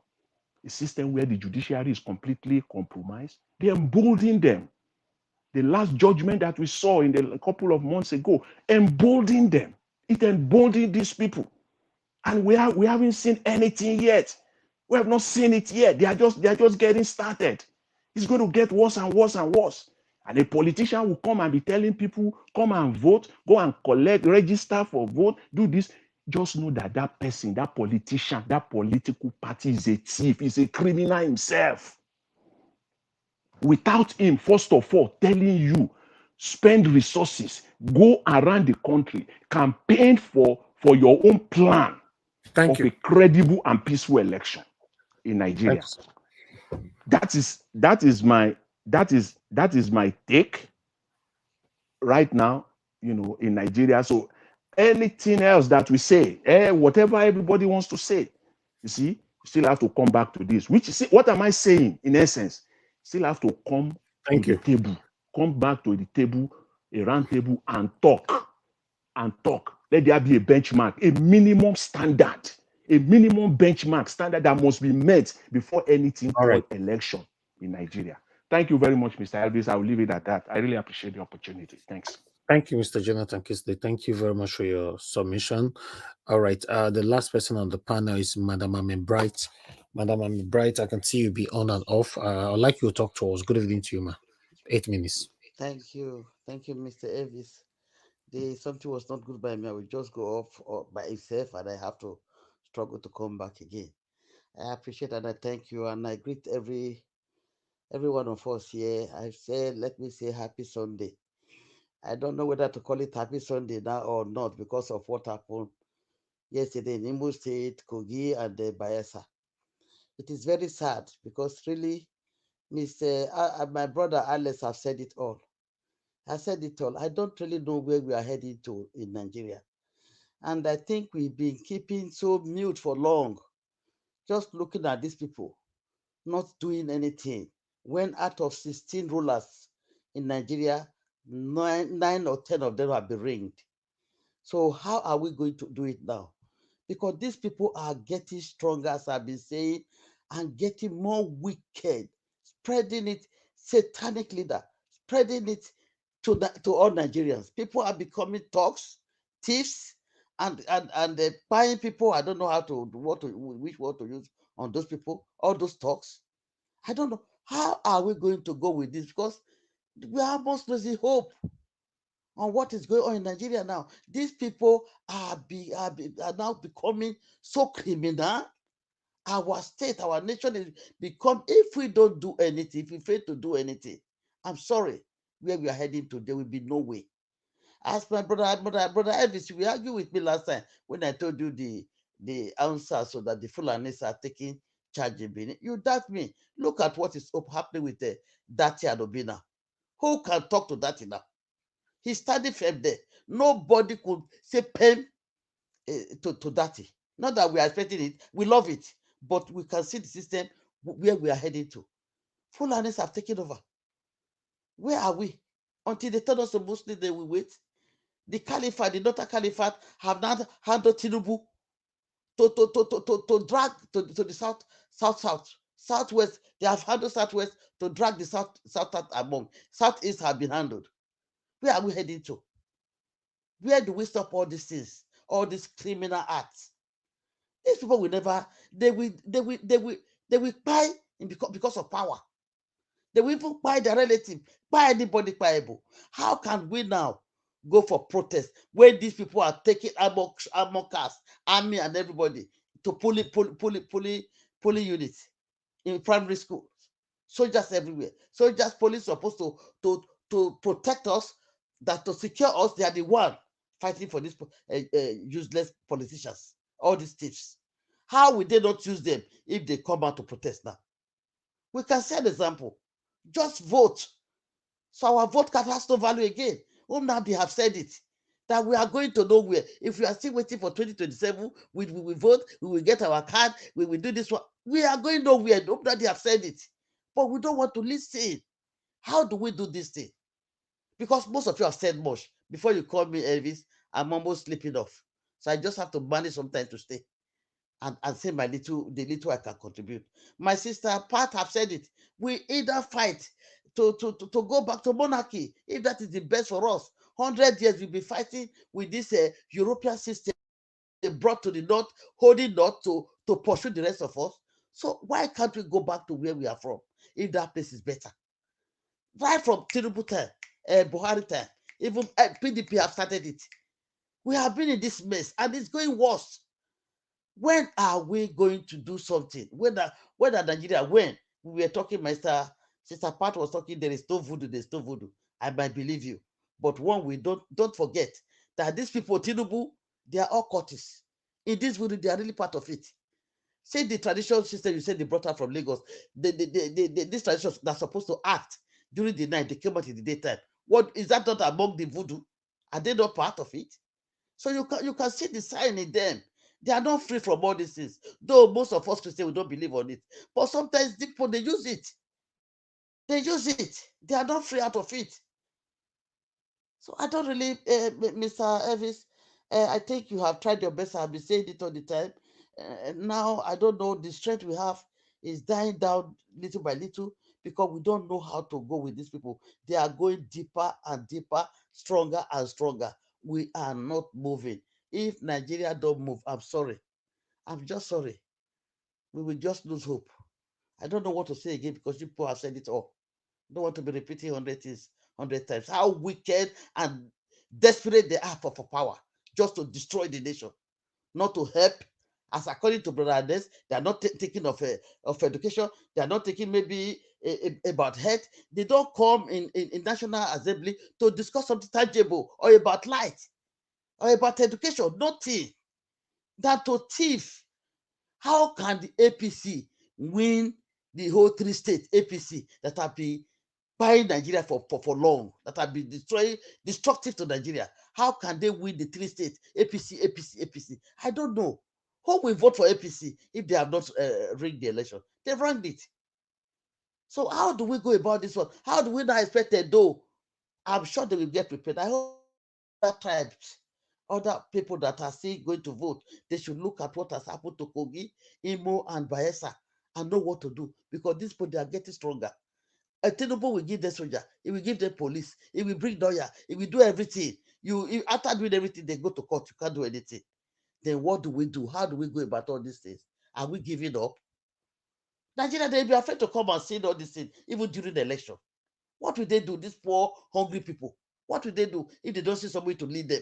S18: A system where the judiciary is completely compromised, they embolden them. The last judgment that we saw in a couple of months ago emboldened them. It emboldened these people. And we haven't seen anything yet. We have not seen it yet. They are just getting started. It's going to get worse and worse and worse. And a politician will come and be telling people, come and vote, go and collect, register for vote, do this. Just know that that person, that politician, that political party is a thief, is a criminal himself. Without him, first of all, telling you, spend resources, go around the country, campaign for your own plan of a credible and peaceful election in Nigeria. That is my take right now, in Nigeria. So anything else that we say, whatever everybody wants to say, you see, you still have to come back to this. Which, see, what am I saying in essence? Still have to come to the table, come back to the table, a round table, and talk. Let there be a benchmark, a minimum standard, a minimum benchmark standard that must be met before anything called election in Nigeria. Thank you very much, Mr. Elvis. I will leave it at that. I really appreciate the opportunity. Thanks.
S4: Thank you, Mr. Jonathan Kisley. Thank you very much for your submission. All right. The last person on the panel is Madam Amy Bright. Madam Amy Bright, I can see you be on and off. I'd like you to talk to us. Good evening to you, ma. 8 minutes.
S19: Thank you, Mr. Elvis. Something was not good by me. I will just go off by itself, and I have to struggle to come back again. I appreciate and I thank you, and I greet every one of us here. I say, let me say happy Sunday. I don't know whether to call it happy Sunday now or not because of what happened yesterday in Imo State, Kogi, and Bayelsa. It is very sad because really, my brother Alex have said it all. I said it all. I don't really know where we are heading to in Nigeria. And I think we've been keeping so mute for long, just looking at these people, not doing anything. When out of 16 rulers in Nigeria, 9 or 10 of them have been ringed. So how are we going to do it now? Because these people are getting stronger, as I've been saying, and getting more wicked, spreading it, satanic leader, spreading it to all Nigerians. People are becoming thugs, thieves, and buying people. I don't know which word to use on those people, all those thugs. I don't know. How are we going to go with this? Because we are almost losing hope on what is going on in Nigeria now. These people are now becoming so criminal. Our state, our nation is become, if we don't do anything, if we fail to do anything, I'm sorry, where we are heading to, there will be no way. As my brother Elvis, you argued with me last time when I told you the answer so that the Fulanis are taking charge in Benin. You doubt me. Look at what is happening with Dati Adobina. Who can talk to Dati now? He studied from there. Nobody could say pen to Dati. Not that we are expecting it. We love it. But we can see the system where we are heading to. Fulanis have taken over. Where are we? Until they turn us to Muslim, they will wait. The Caliphate, the Northern Caliphate, have now handed Tinubu to drag to the southwest. They have handled southwest to drag the south among. Southeast have been handled. Where are we heading to? Where do we stop all these things, all these criminal acts? These people will never. They will buy because of power. They will even buy their relative, buy anybody buyable. How can we now go for protest when these people are taking armor cars, army, and everybody to police units in primary schools? Soldiers everywhere. Soldiers, police supposed to protect us, that to secure us. They are the one fighting for these useless politicians, all these thieves. How will they not use them if they come out to protest now? We can set an example. Just vote. So our vote has no value again. Now they have said it, that we are going to nowhere. If we are still waiting for 2027, we will vote, we will get our card, we will do this one. We are going nowhere. Now they have said it. But we don't want to listen. How do we do this thing? Because most of you have said much. Before you call me Elvis, I'm almost sleeping off. So I just have to manage some time to stay and say the little I can contribute. My sister Pat have said it. We either fight to go back to monarchy, if that is the best for us. 100 years we'll be fighting with this European system they brought to the north, holding north to pursue the rest of us. So why can't we go back to where we are from if that place is better? Right from Tinubu time, Buhari time, even PDP have started it. We have been in this mess and it's going worse. When are we going to do something? Whether Nigeria, when we were talking, my sister Pat was talking, there is no voodoo, there's no voodoo. I might believe you. But one, we don't forget that these people, Tinubu, they are all cultists. In this voodoo, they are really part of it. Say the traditional system you said they brought out from Lagos, these traditions that are supposed to act during the night, they came out in the daytime. What is that not among the voodoo? Are they not part of it? So you can see the sign in them. They are not free from all these things. Though most of us Christians, we don't believe on it. But sometimes people, they use it. They use it. They are not free out of it. So I don't really, Mr. Elvis, I think you have tried your best. I've been saying it all the time. Now, I don't know, the strength we have is dying down little by little because we don't know how to go with these people. They are going deeper and deeper, stronger and stronger. We are not moving. If Nigeria don't move, I'm sorry. I'm just sorry. We will just lose hope. I don't know what to say again because people have said it all. I don't want to be repeating 100 things 100 times. How wicked and desperate they are for power just to destroy the nation, not to help. As according to Brother Ades, they are not thinking of education. They are not thinking maybe about health. They don't come in National Assembly to discuss something tangible or about light or about education. Nothing. That to thief. How can the APC win the whole 3 states APC that have been buying Nigeria for long, that have been destructive to Nigeria? How can they win the 3 states APC? I don't know. Who will vote for APC if they have not rigged the election? They've rigged it. So how do we go about this one? How do we not expect it though? I'm sure they will get prepared. I hope that tribes, other people that are still going to vote, they should look at what has happened to Kogi, Imo, and Bayelsa and know what to do because these people, they are getting stronger. A Tinubu will give them soldier, he will give them police, he will bring lawyer, he will do everything. After doing everything, they go to court, you can't do anything. Then what do we do? How do we go about all these things? Are we giving up? Nigeria, they'll be afraid to come and see all these things, even during the election. What will they do? These poor, hungry people, what will they do if they don't see somebody to lead them?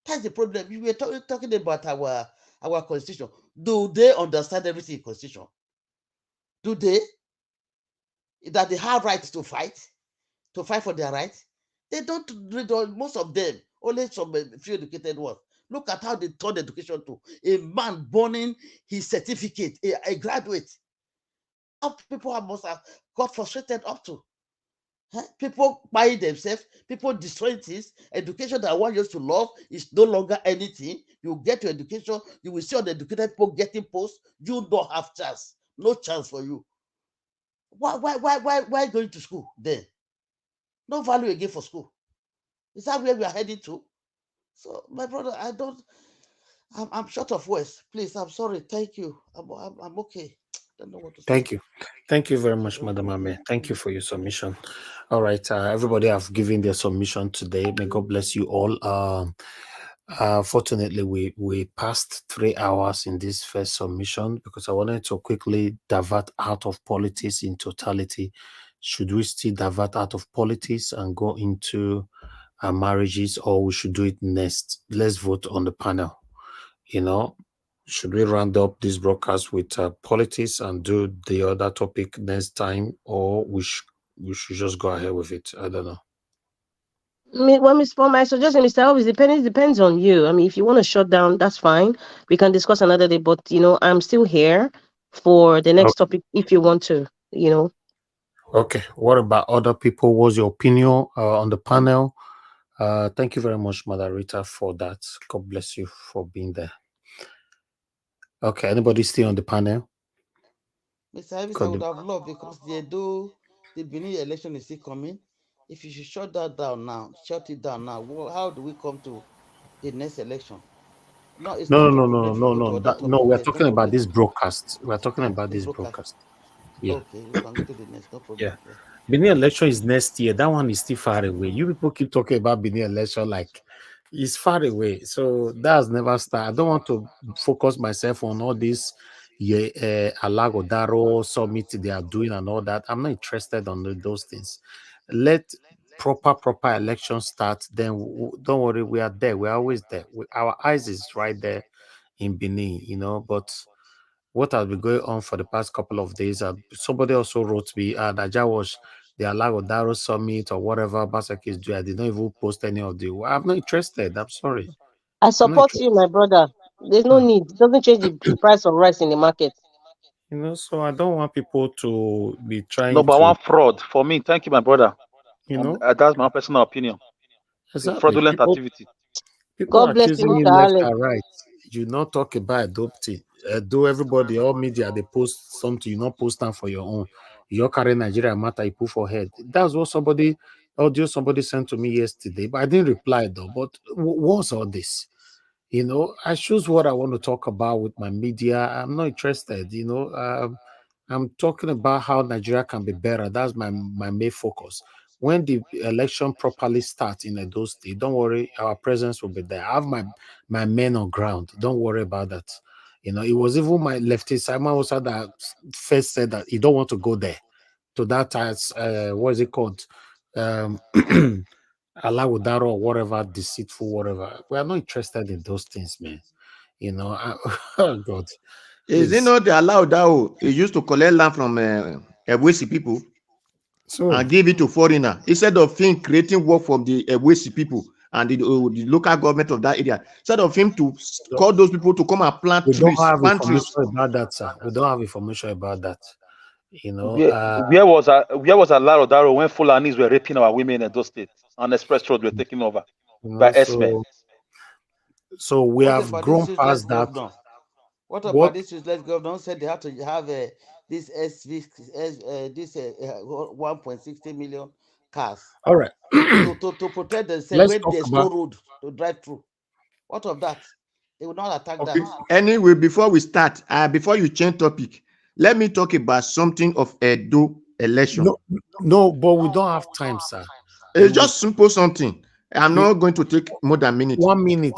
S19: That's the problem. We were talking about our constitution. Do they understand everything in constitution? Do they? That they have rights to fight for their rights? They don't read most of them, only some few educated ones. Look at how they turned education to a man burning his certificate, a graduate. How people must have got frustrated up to. People buying themselves, people destroying things. Education that one used to love is no longer anything. You get your education, you will see uneducated people getting posts. You don't have chance, no chance for you. Why going to school then? No value again for school. Is that where we are heading to? So, my brother, I'm short of words. Please, I'm sorry. Thank you. I'm okay. Don't know what to say.
S4: Thank you very much, Madam Ame. Thank you for your submission. All right, everybody have given their submission today. May God bless you all. Fortunately, we passed 3 hours in this first submission because I wanted to quickly divert out of politics in totality. Should we still divert out of politics and go into marriages, or we should do it next? Let's vote on the panel. Should we round up this broadcast with politics and do the other topic next time, or we should just go ahead with it? I don't know.
S17: For my suggestion, Mr. Elvis, depends on you. I mean, if you want to shut down, that's fine. We can discuss another day, but I'm still here for the next topic if you want to.
S4: Okay. What about other people? What's your opinion on the panel? Thank you very much, Mother Rita, for that. God bless you for being there. Okay. Anybody still on the panel?
S19: Mr. Harris, I would have loved, because the Benin election is still coming. If you should shut it down now, how do we come to the next election? No, it's
S4: No. We're talking about this broadcast. We're talking about this broadcast. Yeah.
S19: Okay, we can go to the next. No problem.
S4: Yeah. Benin election is next year. That one is still far away. You people keep talking about Benin election like it's far away. So that's never started. I don't want to focus myself on all this Alagodaro summit they are doing and all that. I'm not interested on those things. Let proper election start. Then don't worry, we are there. We're always there. Our eyes is right there in Benin, but what has been going on for the past couple of days. Somebody also wrote me, Naja was the Alagodaro summit or whatever Basaki is doing. I did not even post any of the. I'm not interested. I'm sorry.
S17: I support you, my brother. There's no need. It doesn't change the price of rice in the market.
S4: So I don't want people to be trying
S14: Number
S4: to.
S14: one fraud for me. Thank you, my brother. That's my personal opinion.
S4: Exactly.
S14: The fraudulent activity.
S4: People
S17: God
S4: are
S17: bless
S4: accusing
S17: you,
S4: me
S17: Mr.
S4: left
S17: Alex.
S4: and right. You not talk about adopting. Do everybody, all media, they post something, you not post them for your own. You're carrying Nigeria matter, you put for head. That's what somebody sent to me yesterday, but I didn't reply though. But what's all this? I choose what I want to talk about with my media. I'm not interested, I'm talking about how Nigeria can be better. That's my main focus. When the election properly starts in Edo State, don't worry, our presence will be there. I have my men on ground. Don't worry about that. It was even my lefty Simon also that first said that he don't want to go there. To that as what is it called? Alawudaro or whatever, deceitful, whatever. We are not interested in those things, man. Oh God.
S15: Is it not allowed that he used to collect land from Ebwesi people and give it to foreigner instead of him creating work from the Ebwesi people and the local government of that area? Instead of him to call those people to come and plant trees.
S4: We don't have information about that, sir. We don't have information about that.
S14: Where was Alarodaro when Fulanis were raping our women in those states and Express Road were taken over by S-men?
S4: So we have grown past that.
S19: What about this useless governor said they have to have this 1.60 million cars?
S4: All right.
S19: to protect themselves when there's no road to drive through. What of that? They will not attack that.
S15: Anyway, before we start, before you change topic, let me talk about something of Edo election.
S4: No, but we don't have time, sir.
S15: It's just simple something. I'm not going to take more than a minute.
S4: 1 minute.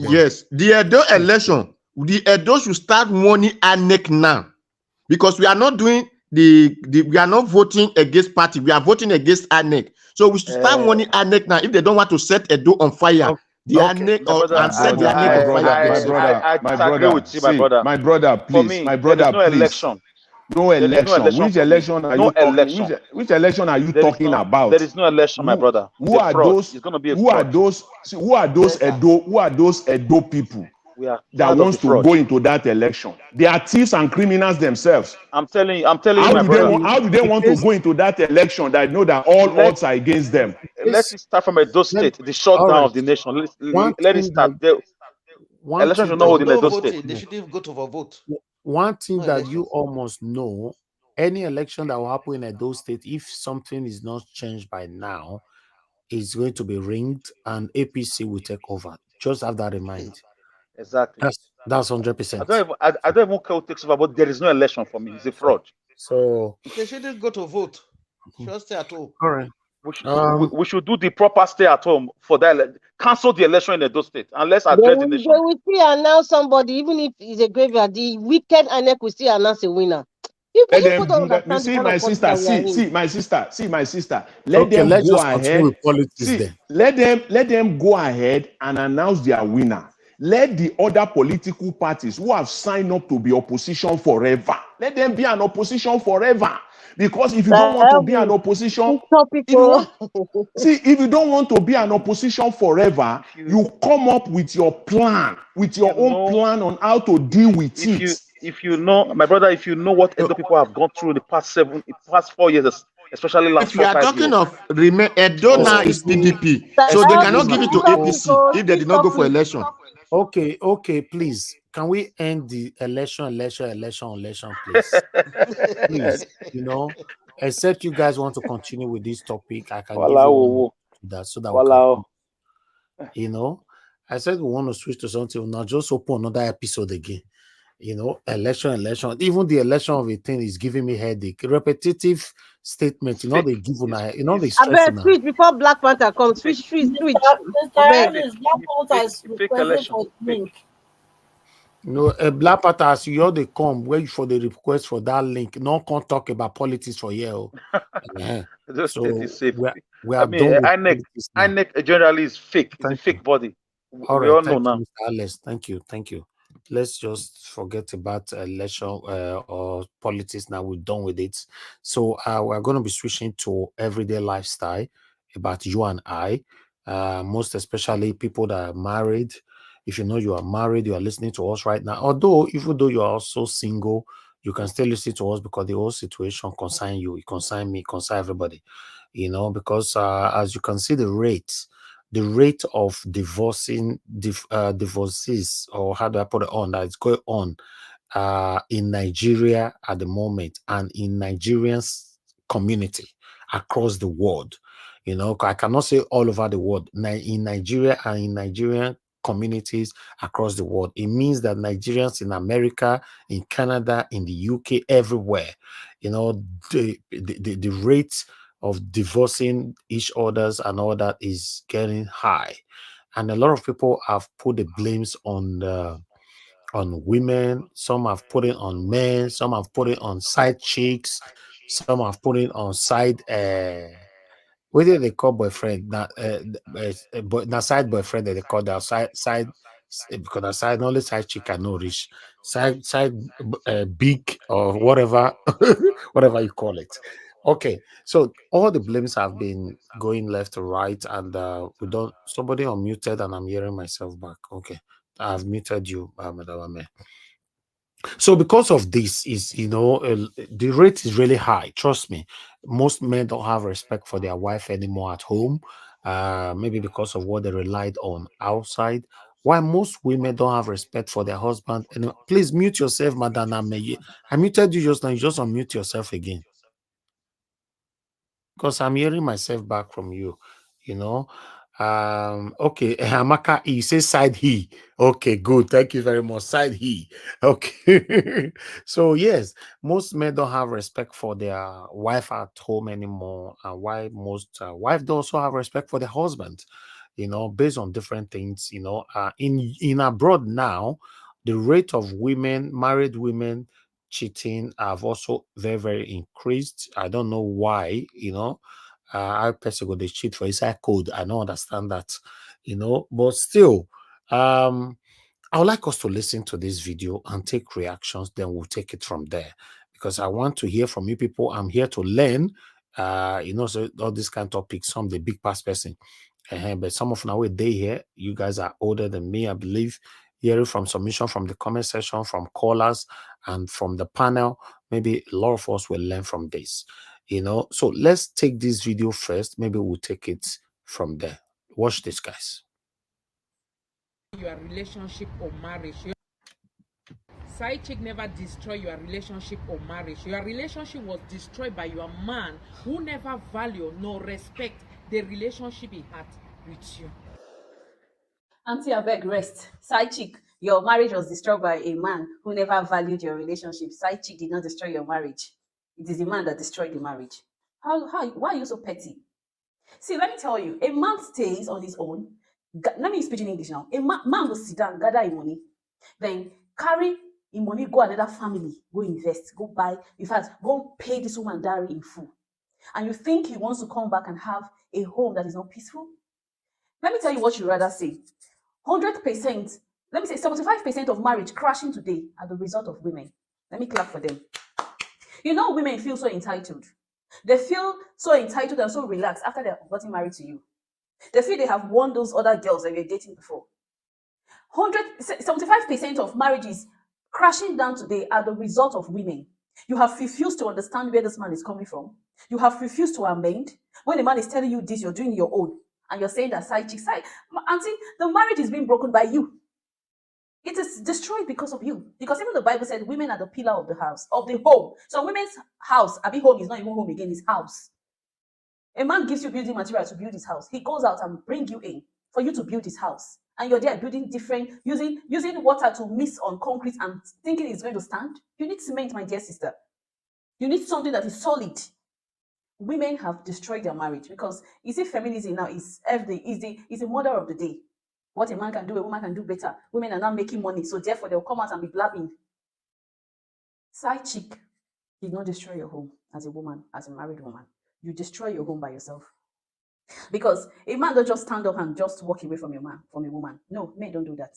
S15: Yes, the Edo election, the Edo should start warning INEC now, because we are not doing we are not voting against party. We are voting against INEC. So we should start warning INEC now if they don't want to set Edo on fire. The INEC and set the INEC on fire.
S14: I disagree with you, my brother.
S18: My brother, please.
S14: For me,
S18: my brother,
S14: there is no
S18: please.
S14: election.
S18: No election. Which election are you talking? Which election are you talking about?
S14: There is no election, my brother.
S18: Who are those?
S14: It's going to be a
S18: who
S14: fraud.
S18: are those? Who are those Edo? Who are those Edo people that wants to go into that election? They are thieves and criminals themselves.
S14: I'm telling you, my brother.
S18: How do they want to go into that election that know that all odds are against them?
S14: Let's start from Edo State, the shutdown of the nation. Let it start there. Election should not hold in Edo State.
S19: They shouldn't even go to vote.
S4: One thing that you almost know, any election that will happen in Edo State, if something is not changed by now, is going to be ringed and APC will take over. Just have that in mind.
S14: Exactly.
S4: That's 100%.
S14: I don't even care who takes over, but there is no election for me. It's a fraud.
S4: So
S19: they shouldn't go to vote. Just stay at home.
S4: All right.
S14: We should do the proper stay at home for that. Cancel the election in Edo State and let's address the nation.
S17: They will still announce somebody, even if it's a graveyard. The wicked INEC will still announce a winner.
S18: See, my sister. Let them go ahead. Let them go ahead and announce their winner. Let the other political parties who have signed up to be opposition forever, let them be an opposition forever. Because if you don't want to be an opposition, if you don't want to be an opposition forever, you come up with your plan, with your own plan on how to deal with it.
S14: If you know, my brother, if you know what Edo people have gone through in the past 4 years especially last
S15: If you are
S14: 4-5
S15: talking
S14: years.
S15: of Edo now is PDP, so they cannot give it to APC if they did not go for election.
S4: Okay, please. Can we end the election, please? Please, except you guys want to continue with this topic, I can give you one that so that we can, I said we want to switch to something, not just open another episode again. Election. Even the election of a thing is giving me headache. Repetitive statement, they give they stress
S17: I bet switch before Black Panther comes. Switch.
S16: Mr. Ellis, Black Panther is requesting for link.
S4: A Black Panther, as you all they come, wait for the request for that link. No can't talk about politics for you.
S14: Those state is safe.
S4: We are done with politics now.
S14: INEC generally is fake. It's a fake body.
S4: All
S14: we
S4: right,
S14: all know
S4: thank
S14: now.
S4: you, Mr. Alex. Thank you. Let's just forget about election or politics now. We're done with it. So we're going to be switching to everyday lifestyle about you and I, most especially people that are married. If you know you are married, you are listening to us right now. Even though you are also single, you can still listen to us because the whole situation concern you, it concern me, concern everybody. Because as you can see, the rate of divorces, or how do I put it on, that is going on in Nigeria at the moment and in Nigerian community across the world. I cannot say all over the world. In Nigeria and in Nigerian communities across the world, it means that Nigerians in America, in Canada, in the UK, everywhere, the rate of divorcing each others and all that is getting high, and a lot of people have put the blames on women. Some have put it on men. Some have put it on side chicks. Some have put it on side what do they call boyfriend? Not side boyfriend that they call that side because the side only side chick can no reach side big or whatever whatever you call it. Okay, so all the blames have been going left to right, and we don't. Somebody unmuted, and I'm hearing myself back. Okay, I've muted you, Madam Ame. So because of this, the rate is really high. Trust me, most men don't have respect for their wife anymore at home. Maybe because of what they relied on outside. Why most women don't have respect for their husband. And please mute yourself, Madam Ame. I muted you just now. You just unmute yourself again. Because I'm hearing myself back from you, okay, Amaka, you say side he. Okay, good. Thank you very much. Side he. Okay. So yes, most men don't have respect for their wife at home anymore. And why most wives don't also have respect for their husband, based on different things, in abroad now, the rate of married women cheating have also very, very increased. I don't know why, I personally they cheat for inside code. I don't understand that, but still, I would like us to listen to this video and take reactions, then we'll take it from there. Because I want to hear from you people. I'm here to learn, so all these kind of topics, some the big past person. But some of now they here, you guys are older than me, I believe. Hearing from submission from the comment section, from callers, and from the panel, maybe a lot of us will learn from this. So let's take this video first. Maybe we'll take it from there. Watch this, guys.
S20: Your relationship or marriage. Side chick never destroy your relationship or marriage. Your relationship was destroyed by your man who never value nor respect the relationship he had with you.
S21: Auntie, abeg rest. Side chick, your marriage was destroyed by a man who never valued your relationship. Side chick did not destroy your marriage. It is the man that destroyed the marriage. Why are you so petty? See, let me tell you, a man stays on his own. Let me speak in English now. A man will sit down, gather his money, then carry his money, go another family, go invest, go buy, in fact, go pay this woman dowry in full. And you think he wants to come back and have a home that is not peaceful? Let me tell you what you'd rather say. 100%, let me say 75% of marriage crashing today are the result of women. Let me clap for them. Women feel so entitled. They feel so entitled and so relaxed after they've gotten married to you. They feel they have won those other girls that they were dating before. 75% of marriages crashing down today are the result of women. You have refused to understand where this man is coming from. You have refused to amend. When the man is telling you this, you're doing your own. And you're saying that side chick, side. Auntie, the marriage is being broken by you. It is destroyed because of you. Because even the Bible said women are the pillar of the house, of the home. So women's house, I mean home is not even home again, it's house. A man gives you building material to build his house. He goes out and bring you in for you to build his house. And you're there building different, using water to mix on concrete and thinking it's going to stand. You need cement, my dear sister. You need something that is solid. Women have destroyed their marriage because you see, feminism now is the mother of the day. What a man can do, a woman can do better. Women are now making money, so therefore they'll come out and be blabbing. Side chick did not destroy your home as a woman, as a married woman. You destroy your home by yourself. Because a man don't just stand up and just walk away from a woman. No, men don't do that.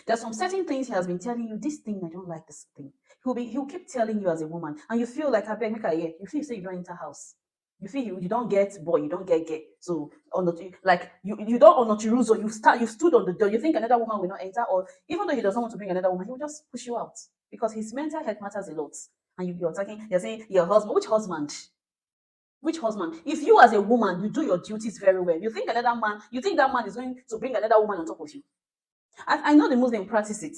S21: There's some certain things he has been telling you, this thing, I don't like this thing. He'll keep telling you as a woman, and you feel like, I beg, make a year. You feel say you don't enter house. You feel you don't get boy, you don't get gay. So like you don't honor Chiruzo, you stood on the door. You think another woman will not enter, or even though he doesn't want to bring another woman, he will just push you out because his mental health matters a lot. And you're talking, you're saying your husband. Which husband? Which husband? If you as a woman, you do your duties very well, you think that man is going to bring another woman on top of you. I know the Muslim practice it,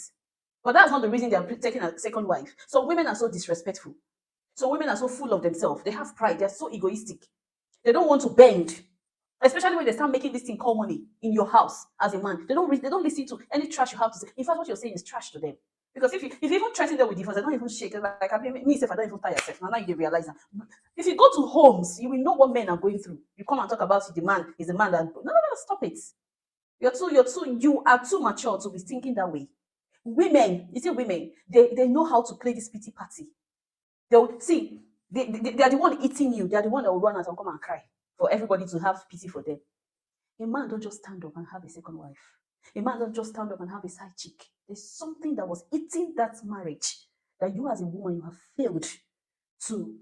S21: but that's not the reason they are taking a second wife. So women are so disrespectful. So women are so full of themselves. They have pride. They're so egoistic. They don't want to bend, especially when they start making this thing called money in your house as a man. They don't listen to any trash you have to say. In fact, what you're saying is trash to them. Because if you even threaten them with divorce, they don't even shake. Like me, I don't even tire yourself. Now you realize that. If you go to homes, you will know what men are going through. You come and talk about the man is a man that no, stop it. You are too mature to be thinking that way. Women, you see, women, they know how to play this pity party. They'll see, they are the one eating you. They are the one that will run out and come and cry for everybody to have pity for them. A man don't just stand up and have a second wife. A man don't just stand up and have a side chick. There's something that was eating that marriage that you as a woman, you have failed to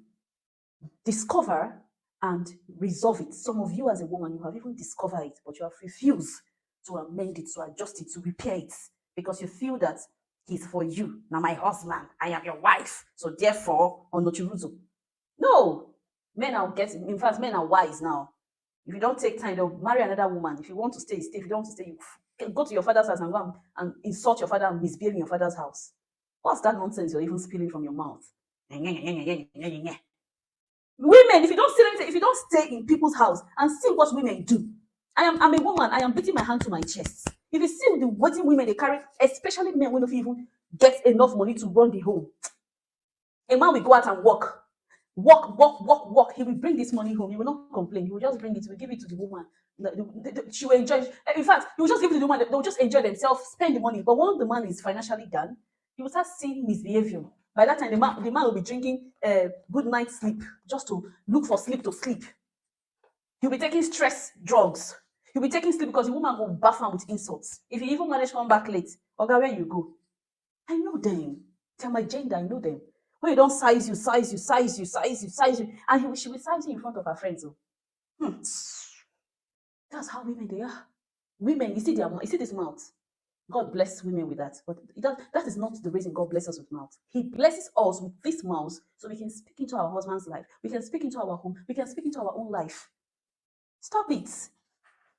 S21: discover and resolve it. Some of you as a woman, you have even discovered it, but you have refused to amend it, to adjust it, to repair it, because you feel that he's for you. Now my husband, I am your wife. So therefore, Onochiruzo. No, men are getting, in fact, men are wise now. If you don't take time, they'll marry another woman. If you want to stay, stay. If you don't want to stay, you go to your father's house and go and insult your father and misbehave in your father's house. What's that nonsense you're even spilling from your mouth? Women, if you don't stay in people's house and see what women do. I'm a woman, I am beating my hand to my chest. If you see the wedding women they carry, especially men when they even get enough money to run the home. A man will go out and work. He will bring this money home. He will not complain. He will just bring it. He will give it to the woman. She will enjoy it. In fact, he will just give it to the woman. They will just enjoy themselves, spend the money. But once the man is financially done, he will start seeing misbehavior. By that time, the man will be drinking good night sleep just to look for sleep to sleep. He'll be taking stress drugs. He'll be taking sleep because the woman will buff him with insults. If he even manage to come back late, okay, where you go? I know them. They're my gender, I know them. When you don't size you, and she will size you in front of her friends. That's how women they are. Women, you see this mouth. God bless women with that. But that is not the reason God blesses us with mouth. He blesses us with this mouth so we can speak into our husband's life. We can speak into our home. We can speak into our own life. Stop it.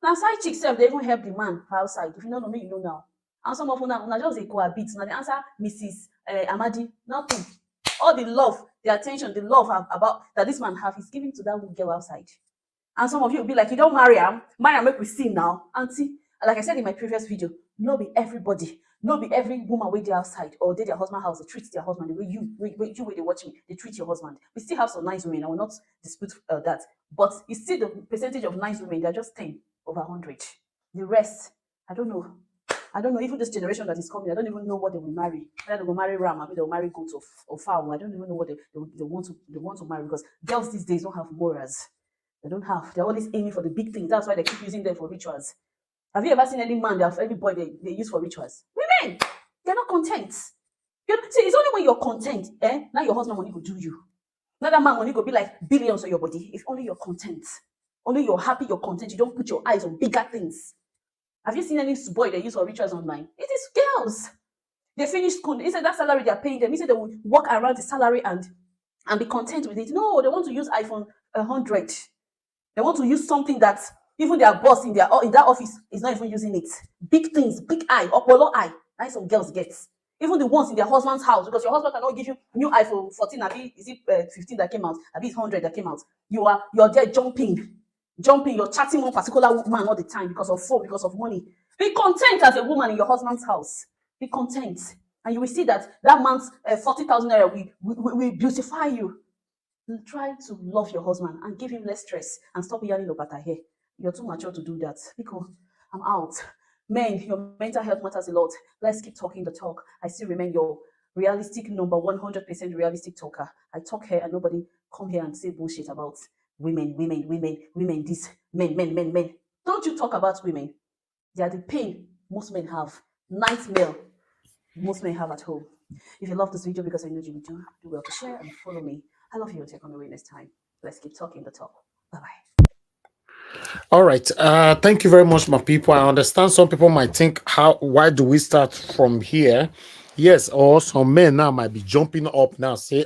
S21: Now, side chicks self, they even help the man outside. If you don't know me, you know now. And some of them now just a cohabit. Now the answer, Mrs. Amadi, nothing. All the love, the attention, the love about that this man have is giving to that girl outside. And some of you will be like, you don't marry him, make we see now. Auntie, like I said in my previous video, no be everybody, no be every woman wait there outside or they their husband house, they treat their husband the way you they watch me, they treat your husband. We still have some nice women, I will not dispute that. But you see the percentage of nice women, they're just 10 over 100. The rest, I don't know. Even this generation that is coming, I don't even know what they will marry. Whether they will marry ram, maybe they'll marry goat or fowl. I don't even know what they want to marry, because girls these days don't have morals. They're always aiming for the big things. That's why they keep using them for rituals. Have you ever seen any man, any boy they use for rituals? Women, they're not content. See, it's only when you're content, now your husband money will do you. Now that man money will be like billions on your body. If only you're content. Only you're happy, you're content. You don't put your eyes on bigger things. Have you seen any boy they use for rituals online? It is girls. They finish school. Instead that salary they are paying them, instead they will work around the salary and be content with it. No, they want to use iPhone 100. They want to use something that even their boss in that office is not even using it. Big things, big eye, Apollo eye. That's some girls get. Even the ones in their husband's house, because your husband cannot give you new iPhone 14. Is it 15 that came out? It's 100 that came out. You're there jumping. You're chatting one particular woman all the time because of phone, because of money. Be content as a woman in your husband's house. Be content, and you will see that man's 40,000 naira will beautify you. Try to love your husband and give him less stress and stop yelling about her hair. You're too mature to do that. Because I'm out. Men, your mental health matters a lot. Let's keep talking the talk. I still remain your realistic number 100% realistic talker. I talk here and nobody come here and say bullshit about women, this, men. Don't you talk about women. They are the pain most men have. Nightmare most men have at home. If you love this video, because I know you will do well to share and follow me. I love you. Take on the way next time. Let's keep talking the talk. Bye-bye.
S4: All right. Thank you very much, my people. I understand some people might think, why do we start from here? Yes, or some men now might be jumping up now, say,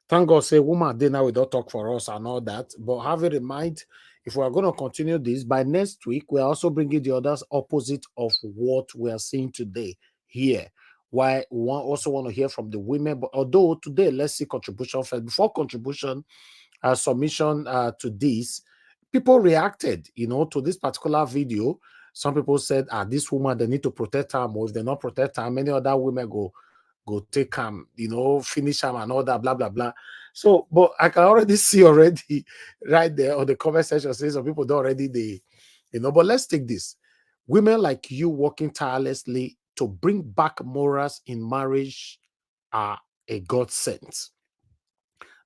S4: thank God, say, woman, they now we don't talk for us and all that. But have it in mind, if we are going to continue this, by next week, we're also bringing the others opposite of what we are seeing today here. Why we also want to hear from the women. But although today, let's see contribution first. Before contribution, submission to this, people reacted, to this particular video. Some people said, this woman, they need to protect her, or if they not protect her, many other women go take him, finish him and all that, blah, blah, blah. So, but I can already see already right there on the comment section, say some people don't already, but let's take this. Women like you working tirelessly to bring back morals in marriage are a godsend.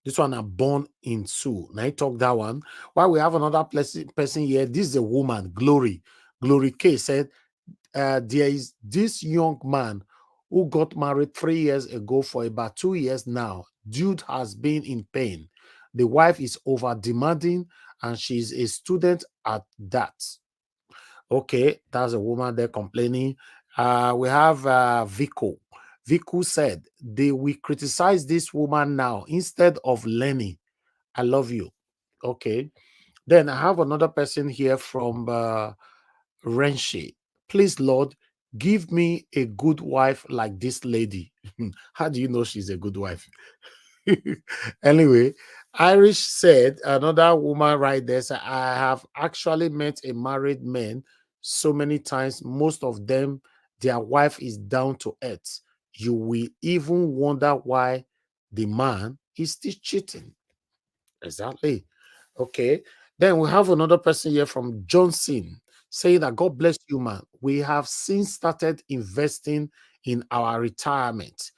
S4: This one are born in Sue. Now I talk that one. While we have another person here, this is a woman, Glory. Glory K said, there is this young man who got married 3 years ago for about 2 years now. Dude has been in pain. The wife is over demanding and she's a student at that. Okay, that's a woman there complaining. We have Vico. Vico said, they will criticize this woman now instead of learning. I love you. Okay. Then I have another person here from Renshi. Please, Lord, give me a good wife like this lady. How do you know she's a good wife? Anyway, Irish said, another woman right there said, I have actually met a married man so many times. Most of them, their wife is down to earth. You will even wonder why the man is still cheating. Exactly. Okay. Then we have another person here from Johnson saying that God bless you, man. We have since started investing in our retirement.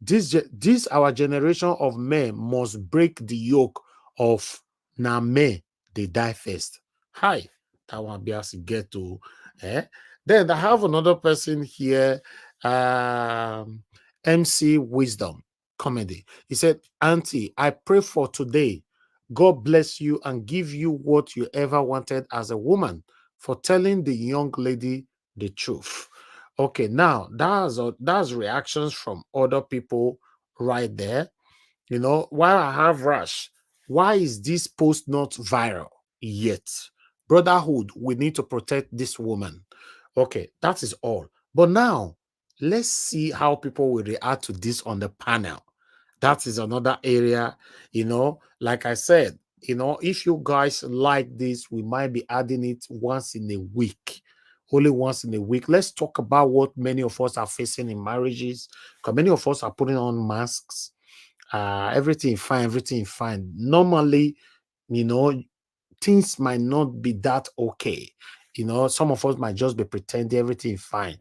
S4: This our generation of men must break the yoke of Name, they die first. Hi, that one be as get to. Then I have another person here, MC Wisdom Comedy. He said, Auntie, I pray for today. God bless you and give you what you ever wanted as a woman for telling the young lady the truth. Okay, now that's reactions from other people right there. While I have Rush, why is this post not viral yet? Brotherhood, we need to protect this woman. Okay, that is all. But now, let's see how people will react to this on the panel. That is another area, like I said, if you guys like this, we might be adding it once in a week. Only once in a week. Let's talk about what many of us are facing in marriages, because many of us are putting on masks. Everything fine. Normally, things might not be that okay. Some of us might just be pretending everything fine.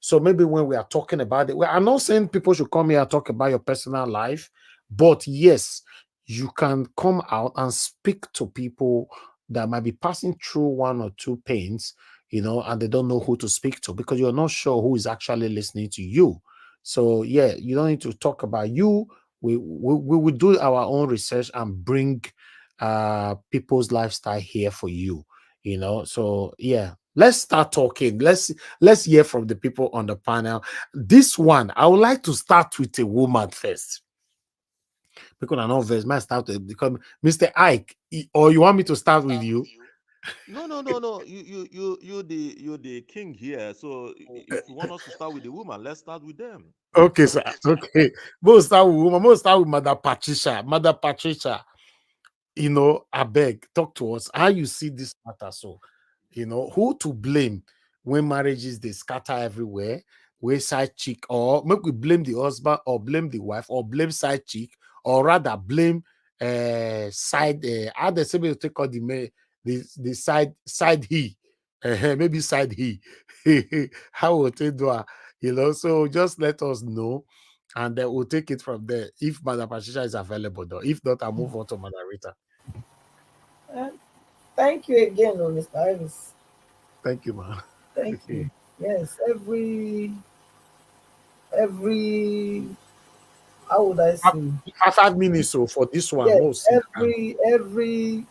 S4: So maybe when we are talking about it, I'm not saying people should come here and talk about your personal life, but yes, you can come out and speak to people that might be passing through one or two pains, and they don't know who to speak to because you're not sure who is actually listening to you. So yeah, you don't need to talk about you. We will do our own research and bring people's lifestyle here for you. So yeah, Let's start talking. Let's hear from the people on the panel. This one, I would like to start with a woman first. Because I know this might start with because Mr. Ike, or you want me to start with you?
S12: No. You're the king here. So if you want us to start with the woman, let's start with them.
S4: Okay, sir. Okay. We'll start with woman. We'll start with Mother Patricia. Mother Patricia, I beg, talk to us. How you see this matter? So, who to blame when marriages they scatter everywhere? Where side chick, or make we blame the husband, or blame the wife, or blame side chick, or rather blame side how they say we take all the side he. Maybe side he. How would they do it? So just let us know, and then we'll take it from there if Madam Patricia is available, though. If not, I'll move on to Madam Rita.
S16: Thank you again, Mr. Iris.
S4: Thank you, man.
S16: Thank you. Yes, every how would I say?
S4: 5 minutes so for this one.
S16: Yes, every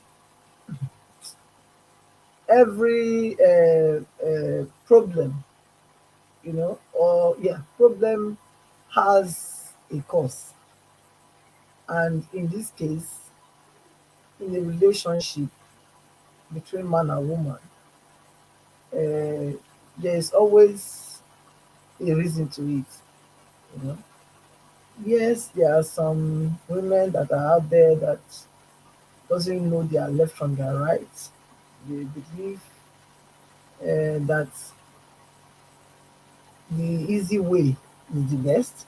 S16: problem, problem has a cause, and in this case, in a relationship between man and woman, there is always a reason to it. Yes, there are some women that are out there that doesn't know their left from their right. They believe that the easy way is the best.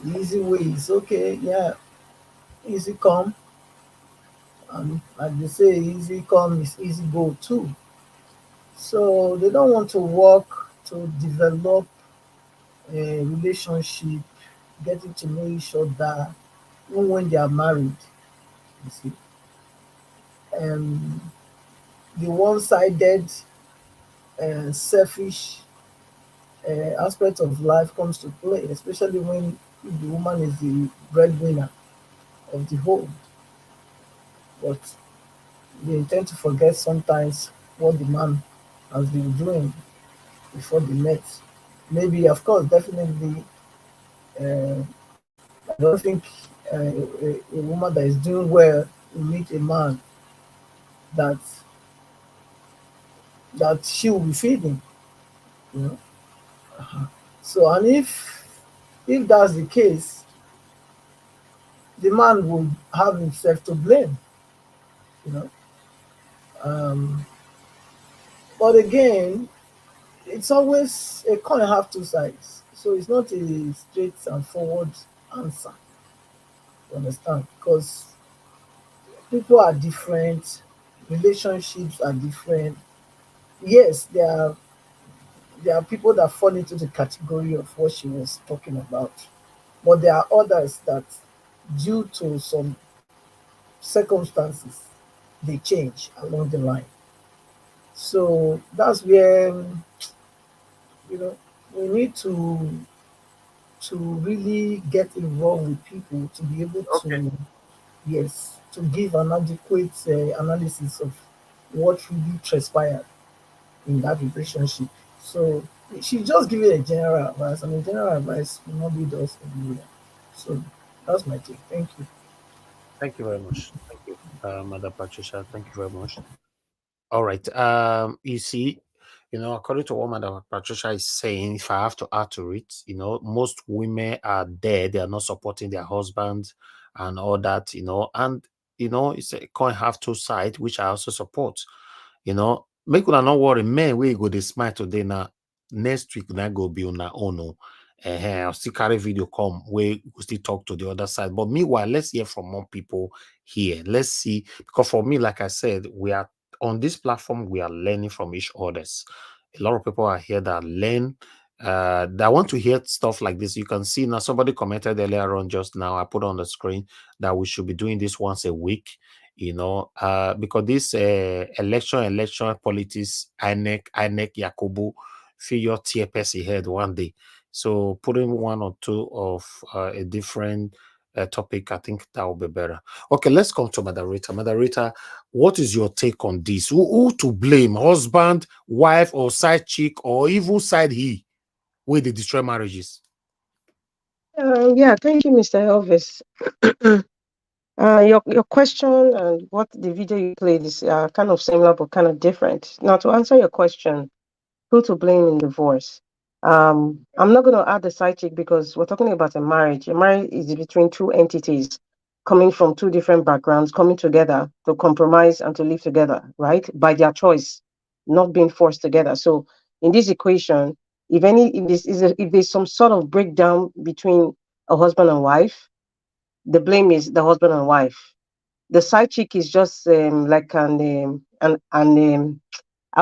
S16: The easy way is okay, yeah, easy come. And like they say, easy come is easy go too. So they don't want to work to develop a relationship, getting to know each other, even when they are married. You see, the one-sided, selfish aspect of life comes to play, especially when the woman is the breadwinner of the home. But they tend to forget sometimes what the man has been doing before they met. Maybe, of course, definitely, I don't think a woman that is doing well will meet a man that she will be feeding. You know. So, and if that's the case, the man will have himself to blame. You know. But again, it's always a coin have two sides. So it's not a straight and forward answer. You understand? Because people are different, relationships are different. Yes, there are people that fall into the category of what she was talking about, but there are others that, due to some circumstances, they change along the line. So that's where we need to really get involved with people to be able to, yes, to give an adequate analysis of what really transpired in that relationship. So she just give it a general advice, and a general advice will not lead us anywhere. So that's my take. Thank you.
S4: Thank you very much. Thank you, Mother Patricia. Thank you very much. All right. You see, according to what Mother Patricia is saying, if I have to add to it, most women are there, they are not supporting their husbands and all that, and it's a coin have two sides, which I also support. Make una not worry, men we go this smile today now. Next week na go be on our own. I'll still carry video come we still talk to the other side. But meanwhile, let's hear from more people here. Let's see, because for me, like I said, we are on this platform, we are learning from each others. A lot of people are here that learn. That want to hear stuff like this. You can see now somebody commented earlier on just now. I put on the screen that we should be doing this once a week. Because this election politics, INEC Yakubu figure tear person head one day. So putting one or two of a different topic, I think that will be better. Okay, let's come to Madam Rita, what is your take on this? Who to blame? Husband, wife, or side chick, or even side he, where they destroy marriages?
S17: Yeah, thank you, Mr. Elvis. Your question and what the video you played is kind of similar but kind of different. Now, to answer your question, who to blame in divorce? I'm not going to add the side chick because we're talking about a marriage. A marriage is between two entities coming from two different backgrounds, coming together to compromise and to live together, right? By their choice, not being forced together. So, in this equation, if there's some sort of breakdown between a husband and wife, the blame is the husband and wife. The side chick is just like I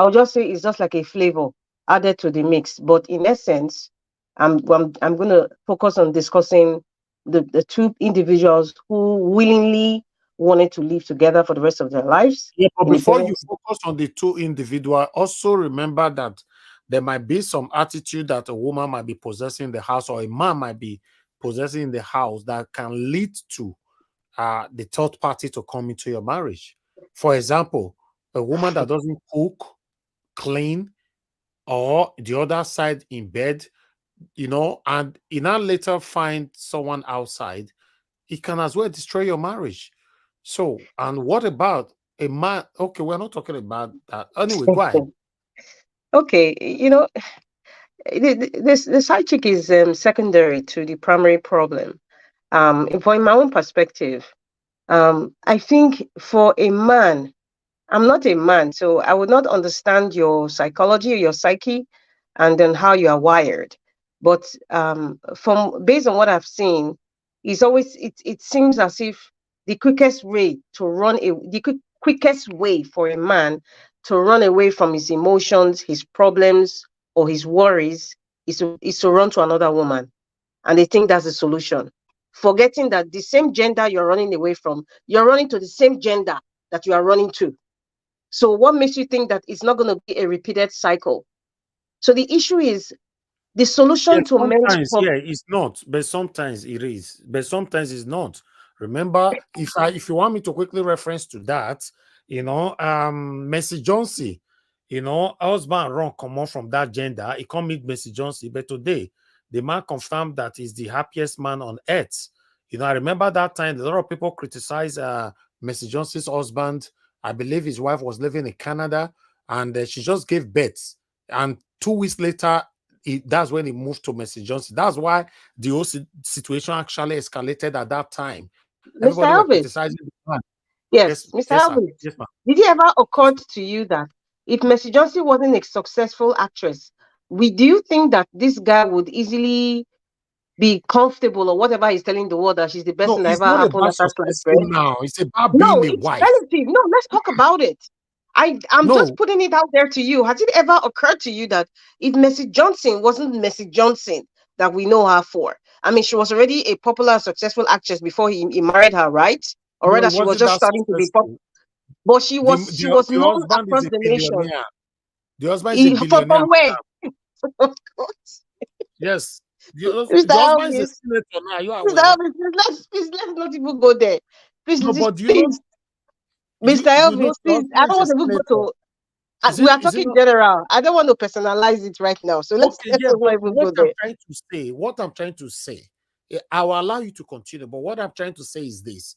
S17: would just say it's just like a flavor added to the mix. But in essence, I'm going to focus on discussing the two individuals who willingly wanted to live together for the rest of their lives.
S4: Yeah, but
S17: In a
S4: before
S17: very
S4: you focus on the two individual, also remember that there might be some attitude that a woman might be possessing the house or a man might be possessing the house that can lead to the third party to come into your marriage. For example, a woman that doesn't cook, clean, or the other side in bed, and you now later find someone outside, it can as well destroy your marriage. So, and what about a man? Okay, we're not talking about that. Anyway, go ahead.
S17: Okay, the side chick is secondary to the primary problem. In my own perspective, I think for a man, I'm not a man, so I would not understand your psychology or your psyche and then how you are wired. But from based on what I've seen, it seems as if the quickest way to quickest way for a man to run away from his emotions, his problems, or his worries is to run to another woman. And they think that's the solution. Forgetting that the same gender you're running away from, you're running to the same gender that you are running to. So what makes you think that it's not going to be a repeated cycle? So the issue is the solution to men's
S4: Sometimes,
S17: problem.
S4: it's not, but sometimes it is, but sometimes it's not. Remember, if you want me to quickly reference to that, Mercy Johnson, husband run come on from that gender, he come meet Mercy Johnson, but today the man confirmed that he's the happiest man on earth. I remember that time a lot of people criticize Mercy Johnson's husband. I believe his wife was living in Canada, and she just gave birth, and 2 weeks later that's when he moved to Mercy Johnson. That's why the whole situation actually escalated at that time.
S17: Mr.
S4: Everybody were
S17: Elvis,
S4: criticizing the man.
S17: yes,
S4: Yes,
S17: Mr.
S4: yes, sir.
S17: Elvis,
S4: Yes, ma'am.
S17: did it ever occur to you that if Mercy Johnson wasn't a successful actress, do you think that this guy would easily be comfortable or whatever he's telling the world that she's the best
S4: No,
S17: thing that
S4: it's
S17: ever
S4: not
S17: happened
S4: about
S17: after sliced
S4: successful
S17: bread?
S4: now. It's about
S17: No,
S4: being a
S17: it's
S4: wife.
S17: relative. No, let's talk about it. I'm just
S4: No,
S17: putting it out there to you. Has it ever occurred to you that if Mercy Johnson wasn't Mercy Johnson that we know her for? I mean, she was already a popular, successful actress before he married her, right? Or
S4: no,
S17: rather,
S4: it
S17: she was
S4: wasn't
S17: just
S4: that
S17: starting to be pop.
S4: successful.
S17: But
S4: The,
S17: she
S4: the,
S17: was
S4: the
S17: known
S4: husband is
S17: across
S4: a
S17: the nation.
S4: billionaire. The husband is a
S17: From
S4: billionaire.
S17: where?
S4: Yes.
S17: Mr.
S4: The husband is a
S17: Elvis,
S4: senator now. You are
S17: Mr.
S4: aware?
S17: Elvis, let's not even go there. Please,
S4: No, but
S17: please, Mr.
S4: you know
S17: Elvis,
S4: the
S17: please. I
S4: husband
S17: don't
S4: is a
S17: want to even go
S4: senator.
S17: to.
S4: Is
S17: We
S4: it
S17: are
S4: is it
S17: talking
S4: not?
S17: general. I don't want to personalize it right now. So
S4: Okay,
S17: let's
S4: yeah,
S17: not
S4: but
S17: even go there.
S4: what I'm trying to say, I will allow you to continue, but what I'm trying to say is this.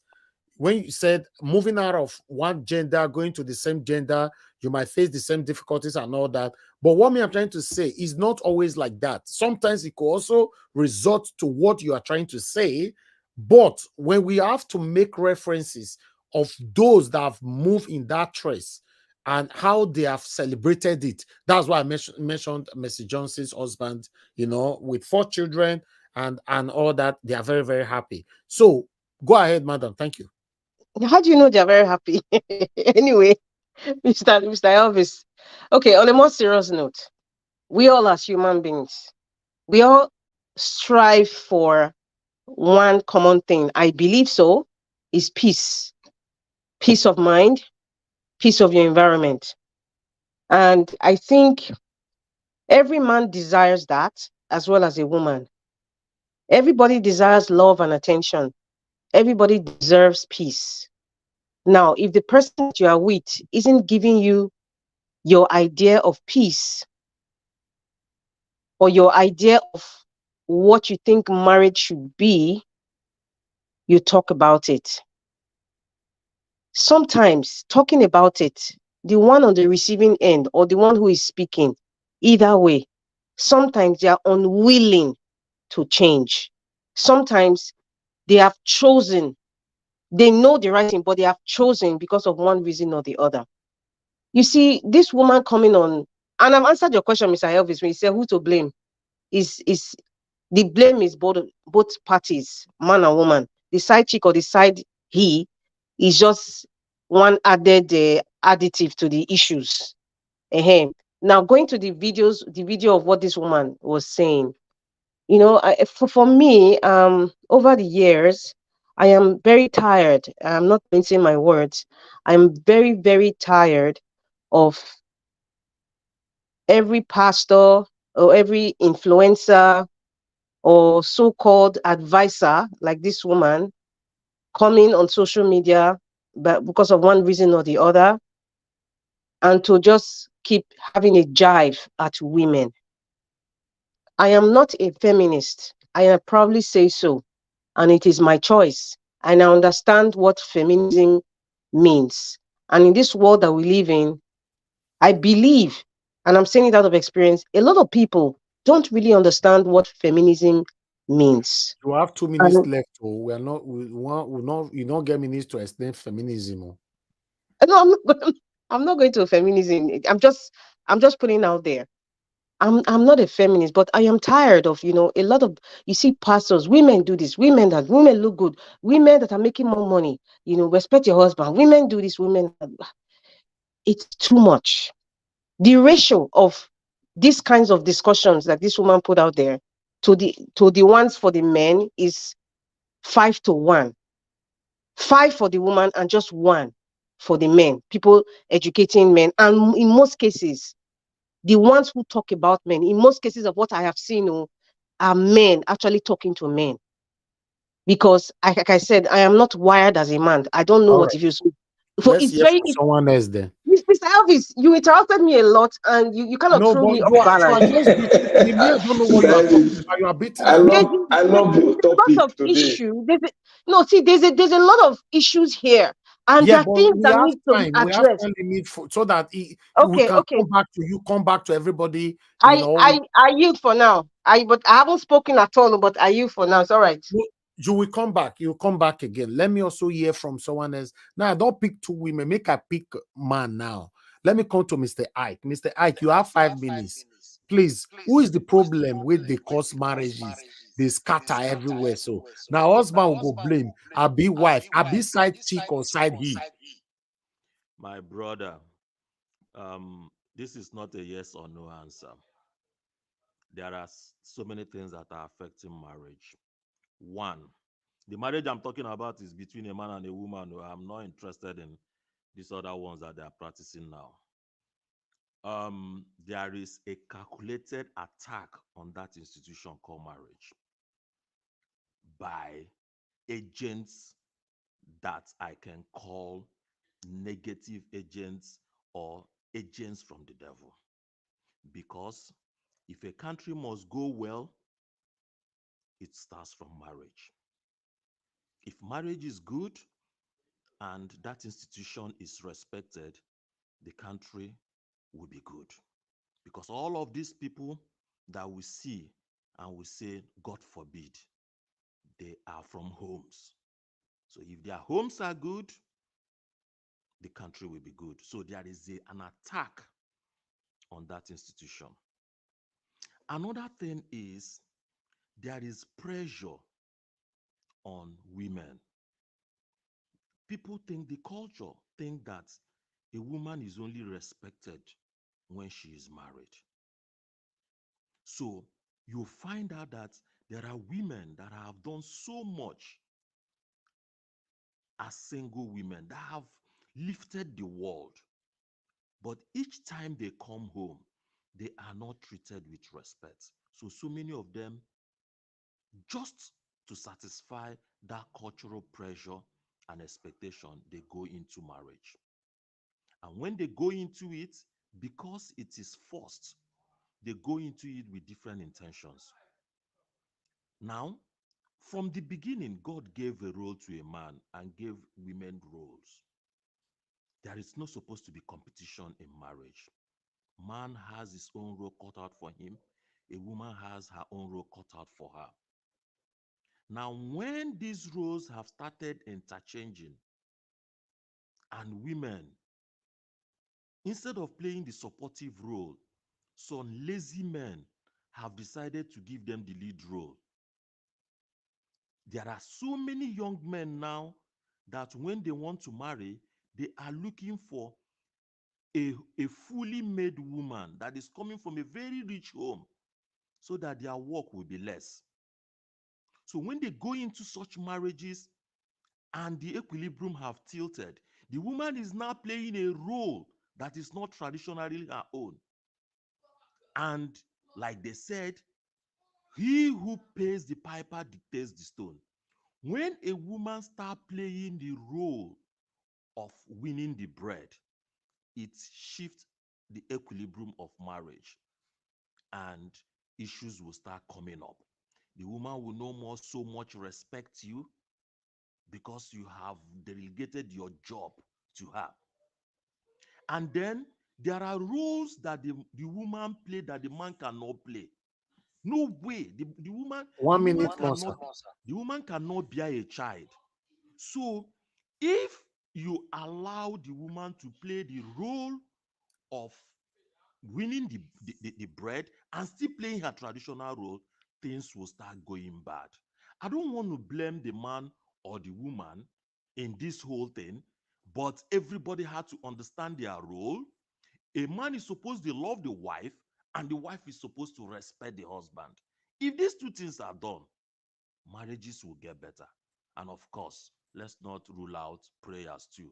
S4: When you said moving out of one gender, going to the same gender, you might face the same difficulties and all that. But what I'm trying to say is not always like that. Sometimes it could also result to what you are trying to say. But when we have to make references of those that have moved in that trace and how they have celebrated it, that's why I mentioned Mercy Johnson's husband, with 4 children and all that. They are very, very happy. So go ahead, madam. Thank you.
S17: How do you know they're very happy? Anyway, Mr. Elvis. Okay, on a more serious note, we all as human beings, we all strive for one common thing. I believe so, is peace. Peace of mind, peace of your environment. And I think every man desires that as well as a woman. Everybody desires love and attention. Everybody deserves peace. Now, if the person that you are with isn't giving you your idea of peace or your idea of what you think marriage should be, you talk about it. Sometimes talking about it, the one on the receiving end or the one who is speaking, either way, sometimes they are unwilling to change. Sometimes they have chosen, they know the right thing, but they have chosen because of one reason or the other. You see, this woman coming on, and I've answered your question, Mr. Elvis, when you say who to blame. Is the blame is both parties, man and woman. The side chick or the side he is just one added additive to the issues. Now going to the videos, the video of what this woman was saying. You know, for me, over the years, I am very tired. I'm not mincing my words. I'm very, very tired of every pastor or every influencer or so-called advisor like this woman coming on social media but because of one reason or the other, and to just keep having a jive at women. I am not a feminist. I proudly say so, and it is my choice. And I understand what feminism means. And in this world that we live in, I believe, and I'm saying it out of experience, a lot of people don't really understand what feminism means.
S4: You have 2 minutes
S17: And
S4: left. Oh, we are not. We not. You don't get minutes to explain feminism. Oh.
S17: no, I'm not going to feminism. I'm just putting out there. I'm not a feminist, but I am tired of, a lot of, you see pastors, women do this, women look good, women that are making more money, respect your husband, women do this, it's too much. The ratio of these kinds of discussions that this woman put out there to the ones for the men is 5 to 1. 5 for the woman and just 1 for the men. People educating men. And in most cases, the ones who talk about men, in most cases of what I have seen, are men actually talking to men. Because, like I said, I am not wired as a man. I don't know
S4: All
S17: what
S4: right.
S17: it feels. So
S4: Let's
S17: it's
S4: hear
S17: very,
S4: from someone else then.
S17: Mr. Elvis, you interrupted me a lot and you kind of
S4: No,
S17: threw
S4: but
S17: me off
S4: you are
S17: balance.
S4: just beating. The man don't know what you are talking about. You are beating around.
S17: There's a lot of issue. No, see, there's a lot of issues here, and
S4: Yeah,
S17: there are
S4: but
S17: things
S4: we
S17: that
S4: have
S17: need to be
S4: time. We have
S17: addressed.
S4: time limit so that we
S17: Okay,
S4: can
S17: okay.
S4: come back to you, come back to everybody.
S17: I yield for now. But I haven't spoken at all. But I yield for now. It's all right.
S4: You will come back. You will come back again. Let me also hear from someone else. Now, I don't pick 2 women. Make I pick man now. Let me come to Mr. Ike. Mr. Ike, you have 5 minutes. Please, who is the problem with the cause marriages? They scatter everywhere. So now husband will go blame. I be wife. I be side chick or side he.
S12: My brother, this is not a yes or no answer. There are so many things that are affecting marriage. One, the marriage I'm talking about is between a man and a woman. I'm not interested in these other ones that they are practicing now. There is a calculated attack on that institution called marriage by agents that I can call negative agents or agents from the devil. Because if a country must go well, it starts from marriage. If marriage is good and that institution is respected, the country will be good. Because all of these people that we see and we say, God forbid, they are from homes. So if their homes are good, the country will be good. So there is an attack on that institution. Another thing is there is pressure on women. People think the culture think that a woman is only respected when she is married. So you find out that there are women that have done so much as single women that have lifted the world. But each time they come home, they are not treated with respect. So many of them just to satisfy that cultural pressure and expectation, they go into marriage. And when they go into it, because it is forced, they go into it with different intentions. Now, from the beginning, God gave a role to a man and gave women roles. There is not supposed to be competition in marriage. Man has his own role cut out for him. A woman has her own role cut out for her. Now, when these roles have started interchanging, and women, instead of playing the supportive role, some lazy men have decided to give them the lead role. There are so many young men now that when they want to marry, they are looking for a fully made woman that is coming from a very rich home so that their work will be less. So when they go into such marriages and the equilibrium have tilted, the woman is now playing a role that is not traditionally her own. And like they said, he who pays the piper dictates the stone. When a woman starts playing the role of winning the bread, it shifts the equilibrium of marriage and issues will start coming up. The woman will no more so much respect you because you have delegated your job to her. And then there are roles that the woman play that the man cannot play. No way. The woman, the
S4: 1
S12: woman
S4: minute more, sir.
S12: cannot, the woman cannot bear a child. So if you allow the woman to play the role of winning the bread and still playing her traditional role, things will start going bad. I don't want to blame the man or the woman in this whole thing, but everybody had to understand their role. A man is supposed to love the wife, and the wife is supposed to respect the husband. If these two things are done, marriages will get better. And of course, let's not rule out prayers too.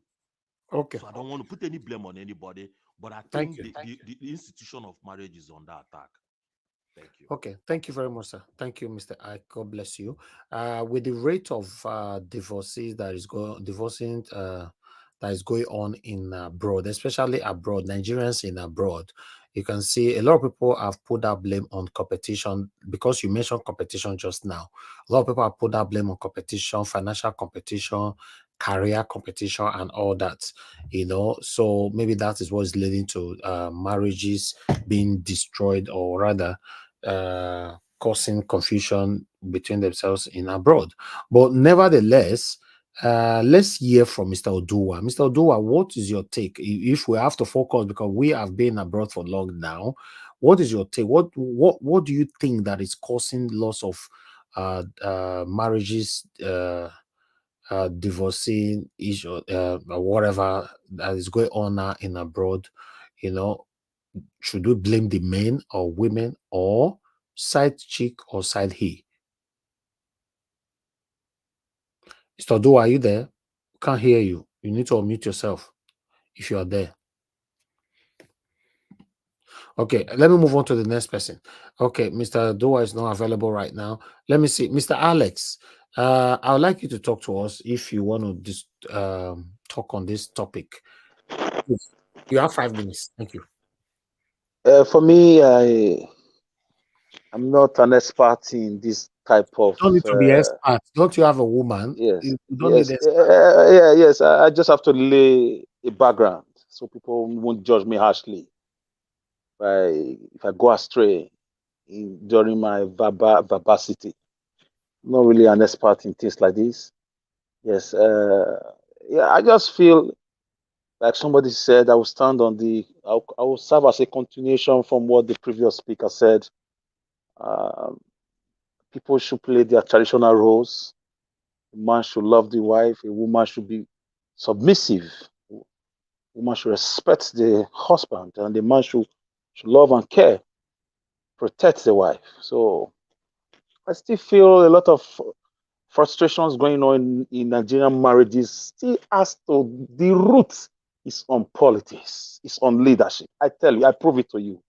S4: Okay.
S12: So I don't want to put any blame on anybody, but I
S4: Thank
S12: think
S4: you.
S12: the institution of marriage is under attack. Thank you.
S4: Okay, thank you very much, sir. Thank you, Mr. Ike. God bless you. With the rate of divorces that is going on in abroad, especially abroad, Nigerians in abroad, you can see a lot of people have put that blame on competition because you mentioned competition just now. A lot of people have put that blame on competition, financial competition, career competition, and all that. So maybe that is what is leading to marriages being destroyed, or rather causing confusion between themselves in abroad. But nevertheless, let's hear from Mr. Oduwa. Mr. Oduwa, what is your take? If we have to focus, because we have been abroad for long now, what is your take? What do you think that is causing loss of marriages, divorcing issue, or whatever that is going on now in abroad? Should we blame the men or women, or side chick or side he? Mr. Do, are you there? Can't hear you. You need to unmute yourself if you are there. Okay, let me move on to the next person. Okay, Mr. Dua is not available right now. Let me see. Mr. Alex, I would like you to talk to us if you want to just talk on this topic. Please. You have 5 minutes. Thank you.
S14: For me, I'm not an expert in this type of.
S4: Don't need to be expert. Don't you have a woman?
S14: Yes,
S4: You don't
S14: yes,
S4: need expert.
S14: yes. I just have to lay a background so people won't judge me harshly if I go astray during my verbosity. I'm not really an expert in things like this. Yes, I just feel like somebody said. I will stand on I will serve as a continuation from what the previous speaker said. People should play their traditional roles. A man should love the wife. A woman should be submissive. A woman should respect the husband, and the man should love and care, protect the wife. So I still feel a lot of frustrations going on in Nigerian marriages. Still, as to the root is on politics, it's on leadership. I tell you, I prove it to you.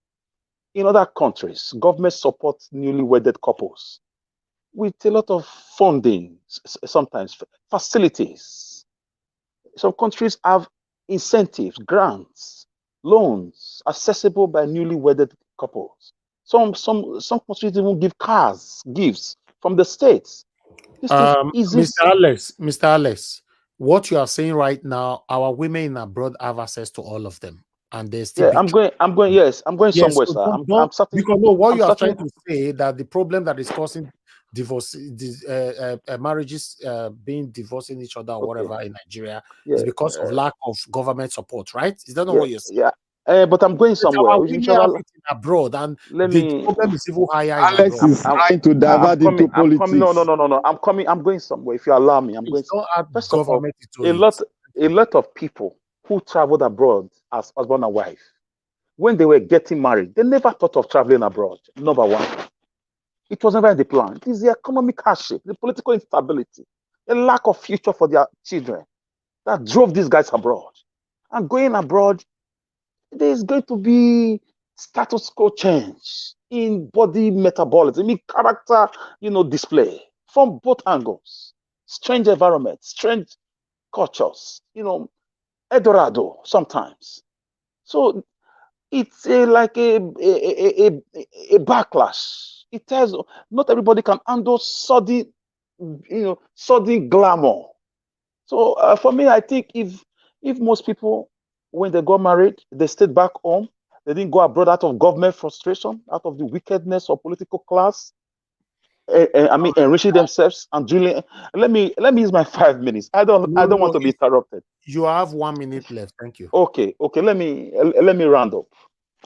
S14: In other countries, government supports newly wedded couples. with a lot of funding, sometimes facilities. Some countries have incentives, grants, loans accessible by newly wedded couples. Some countries even give cars, gifts from the states. This thing
S4: Mr. Alex, what you are saying right now, our women in abroad have access to all of them, and they still
S14: Yeah,
S4: be.
S14: I'm going. Yes, I'm going
S4: Yes,
S14: somewhere,
S4: so
S14: sir.
S4: don't because no, what
S14: I'm
S4: you are trying
S14: starting.
S4: to say that the problem that is causing divorce, marriages being divorcing each other or
S14: Okay.
S4: whatever in Nigeria
S14: Yeah.
S4: is because of lack of government support, right? Is that not
S14: Yeah.
S4: what you're saying?
S14: Yeah. But I'm going somewhere.
S4: Our women have it in abroad, and the problem is even higher in
S15: Alex
S4: abroad.
S15: is trying to divert into
S14: I'm coming. No.
S15: politics.
S14: I'm going somewhere. If you allow me, I'm going.
S4: Don't add
S14: First of all,
S4: government into
S14: a
S4: it.
S14: lot of people who traveled abroad as husband and wife, when they were getting married, they never thought of traveling abroad. Number one, it was never in the plan. It is the economic hardship, the political instability, the lack of future for their children that drove these guys abroad. And going abroad, there is going to be status quo change in body metabolism, in character, display from both angles. Strange environments, strange cultures, Eldorado sometimes. So it's like a backlash. It tells not everybody can handle sudden, sudden glamour. So for me, I think if most people, when they got married, they stayed back home, they didn't go abroad out of government frustration, out of the wickedness of political class. Enriching themselves and drilling. Let me use my 5 minutes. I don't want to be interrupted.
S4: You have 1 minute left. Thank you.
S14: Okay. Let me round up.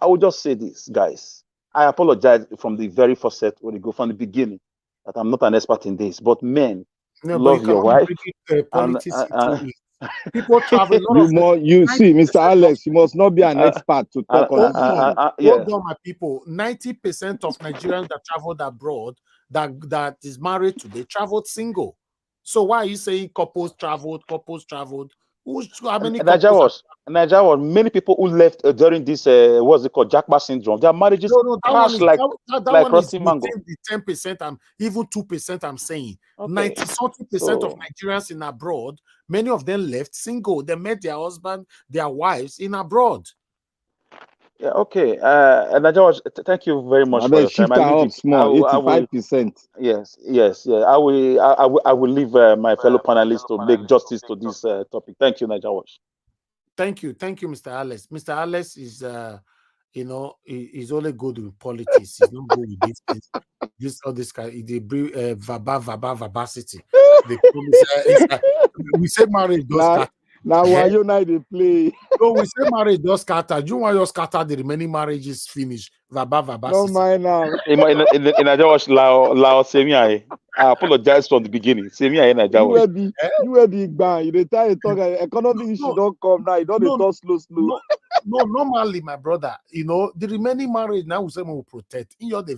S14: I will just say this, guys. I apologize from the very first set when you go from the beginning that I'm not an expert in this, but men,
S4: No, but you
S14: love your
S4: cannot
S14: wife.
S4: bring
S14: And
S4: politics into it. People travel.
S15: You see, Mr. Alex, you must not be an expert to talk on this.
S4: Hold on, my people. 90% of Nigerians that traveled abroad that is married today traveled single. So why are you saying couples traveled? How many couples?
S14: Nigeria was many people who left during this what's it called, Jackpot syndrome. Their marriages
S4: No, that one
S14: crashed
S4: is
S14: like
S4: that
S14: like
S4: one is
S14: rusty mango.
S4: within the 10%. I'm even 2%. I'm saying 90-something% of
S14: So-
S4: Nigerians in abroad. Many of them left single. They met their husband, their wives in abroad.
S14: Yeah, okay. Nigeria, thank you very much
S15: I
S14: for
S15: mean,
S14: your time.
S15: shift her up small, 85%.
S14: Yes. I will leave my fellow panelists to make justice to this topic. Thank you, Nigeria Watch.
S4: Thank you, Mr. Alex. Mr. Alex is, he's only good with politics. He's not good with these things. This kind. They bring verbacity. They promise. We say marriage does scatter.
S15: Now why you now they play?
S4: No, we say marriage does scatter. Do you want your scatter? The remaining marriages finish. Verbacity.
S15: Don't mind now.
S14: In Nigeria Watch, Lao Semia. I apologize from the beginning. Semia in Nigeria Watch.
S15: You were the bang. You try to talk economic issue don't come now. You don't talk slow.
S4: No, normally, my brother, the remaining marriage now we say we will protect. In your the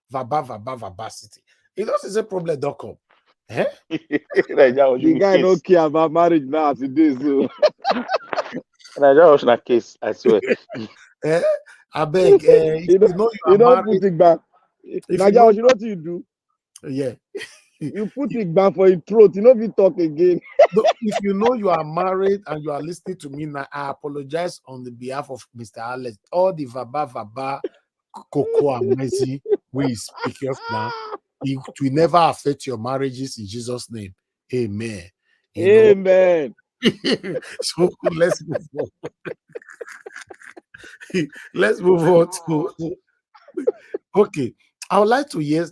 S4: verbacity. It doesn't say problem don't come. Eh?
S15: The guy don't care about marriage now as it is. So.
S14: Nigeria Watch na case, I swear.
S4: I beg.
S15: You don't put it back. Nigeria Watch, you know what you do?
S4: Yeah.
S15: You put it back for your throat. You know if you talk again.
S4: If you know you are married and you are listening to me now, I apologize on the behalf of Mr. Alex. All the vaba, cocoa, and messy we speak of now. It will never affect your marriages in Jesus' name. Amen.
S15: Amen.
S4: So let's move on. Let's move on to. Okay. I would like to hear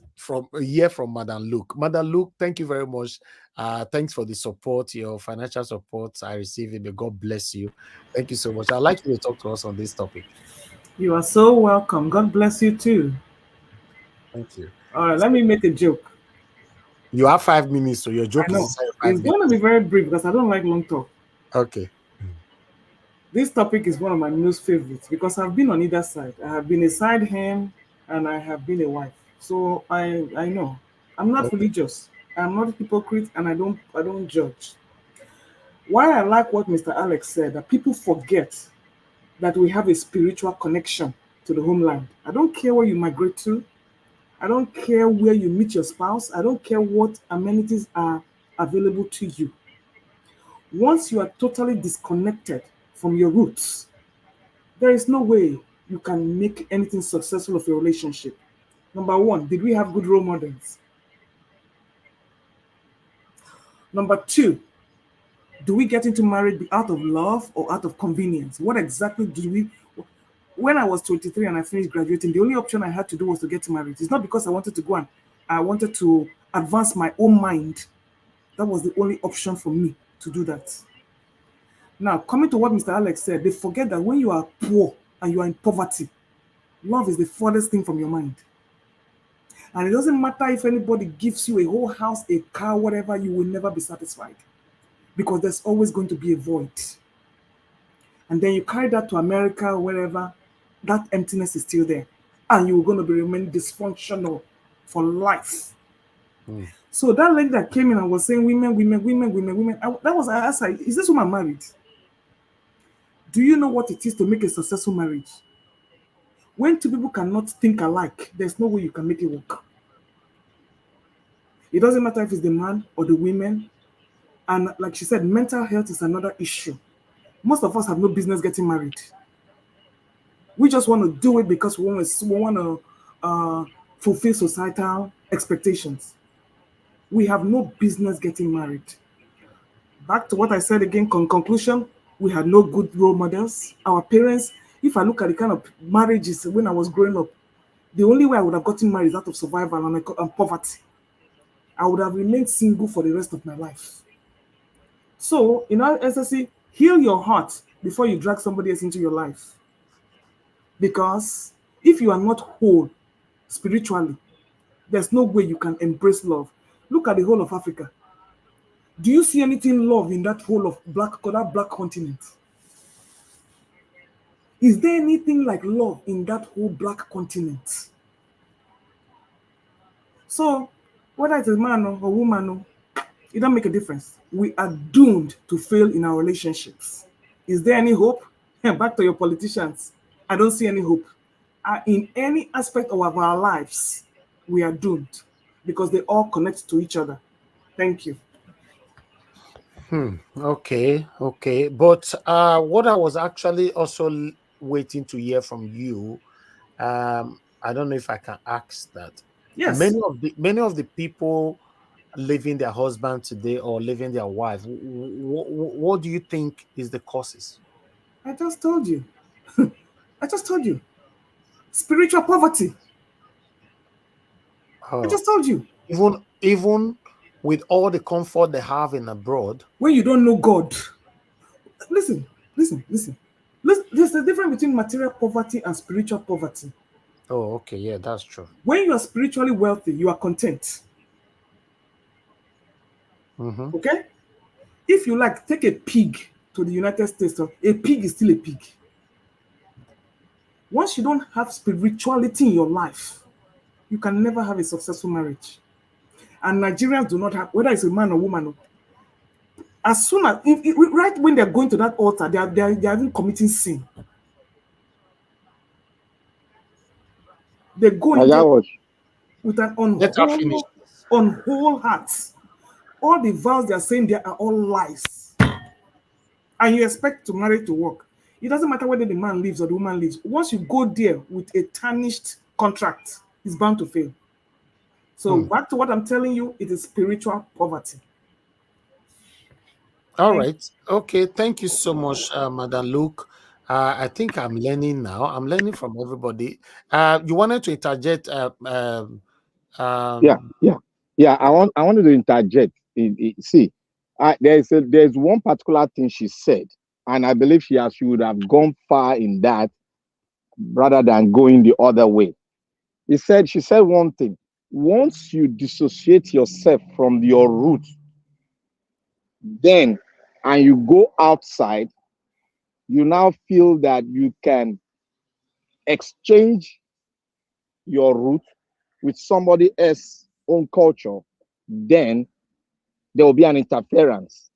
S4: from Madam Luke. Madam Luke, thank you very much. Thanks for the support, your financial support I received. May God bless you. Thank you so much. I'd like you to talk to us on this topic.
S13: You are so welcome. God bless you too.
S4: Thank you.
S13: All right, let me make a joke.
S4: You have 5 minutes, so your joke is inside 5 minutes.
S13: It's going to be very brief because I don't like long talk.
S4: Okay.
S13: This topic is one of my most favorites because I've been on either side. I have been a side hand and I have been a wife. So I know. I'm not religious. I'm not a hypocrite and I don't judge. Why I like what Mr. Alex said, that people forget that we have a spiritual connection to the homeland. I don't care where you migrate to. I don't care where you meet your spouse. I don't care what amenities are available to you. Once you are totally disconnected from your roots, there is no way you can make anything successful of a relationship. Number one, did we have good role models? Number two, do we get into marriage out of love or out of convenience? What exactly do we... When I was 23 and I finished graduating, the only option I had to do was to get married. It's not because I wanted to go and I wanted to advance my own mind. That was the only option for me to do that. Now, coming to what Mr. Alex said, they forget that when you are poor and you are in poverty, love is the furthest thing from your mind. And it doesn't matter if anybody gives you a whole house, a car, whatever, you will never be satisfied. Because there's always going to be a void. And then you carry that to America or wherever, that emptiness is still there. And you're going to be remain dysfunctional for life. So that lady that came in and was saying women. I asked her, is this woman married? Do you know what it is to make a successful marriage? When two people cannot think alike, there's no way you can make it work. It doesn't matter if it's the man or the women. And like she said, mental health is another issue. Most of us have no business getting married. We just want to do it because we want to fulfill societal expectations. We have no business getting married. Back to what I said again, conclusion, we had no good role models. Our parents, if I look at the kind of marriages when I was growing up, the only way I would have gotten married is out of survival and poverty. I would have remained single for the rest of my life. So, in all essence, heal your heart before you drag somebody else into your life. Because if you are not whole spiritually, there's no way you can embrace love. Look at the whole of Africa. Do you see anything love in that whole of that black continent? Is there anything like love in that whole black continent? So, whether it's a man or a woman, it doesn't make a difference. We are doomed to fail in our relationships. Is there any hope? Back to your politicians. I don't see any hope. In any aspect of our lives, we are doomed because they all connect to each other. Thank you.
S4: Okay. But what I was actually also waiting to hear from you, I don't know if I can ask that.
S13: Yes.
S4: Many of the people leaving their husband today or leaving their wife, what do you think is the causes?
S13: I just told you. Spiritual poverty. I just told you.
S4: Even with all the comfort they have in abroad.
S13: When you don't know God. Listen. There's a difference between material poverty and spiritual poverty.
S4: Oh, okay. Yeah, that's true.
S13: When you are spiritually wealthy, you are content. Okay? If you like, take a pig to the United States, a pig is still a pig. Once you don't have spirituality in your life, you can never have a successful marriage. And Nigerians do not have, whether it's a man or woman, as soon as, right when they're going to that altar, they are even committing sin. They go in there with an unwhole heart. All the vows they are saying there are all lies. And you expect to marry to work. It doesn't matter whether the man leaves or the woman leaves. Once you go there with a tarnished contract, it's bound to fail. So back to what I'm telling you, it is spiritual poverty.
S4: All right. Okay. Thank you so much, Madam Luke. I think I'm learning now. I'm learning from everybody. You wanted to interject.
S15: Yeah. I wanted to interject. See, there's one particular thing she said, and I believe she would have gone far in that rather than going the other way. She said one thing. Once you dissociate yourself from your root, and you go outside, you now feel that you can exchange your root with somebody else's own culture, then there will be an interference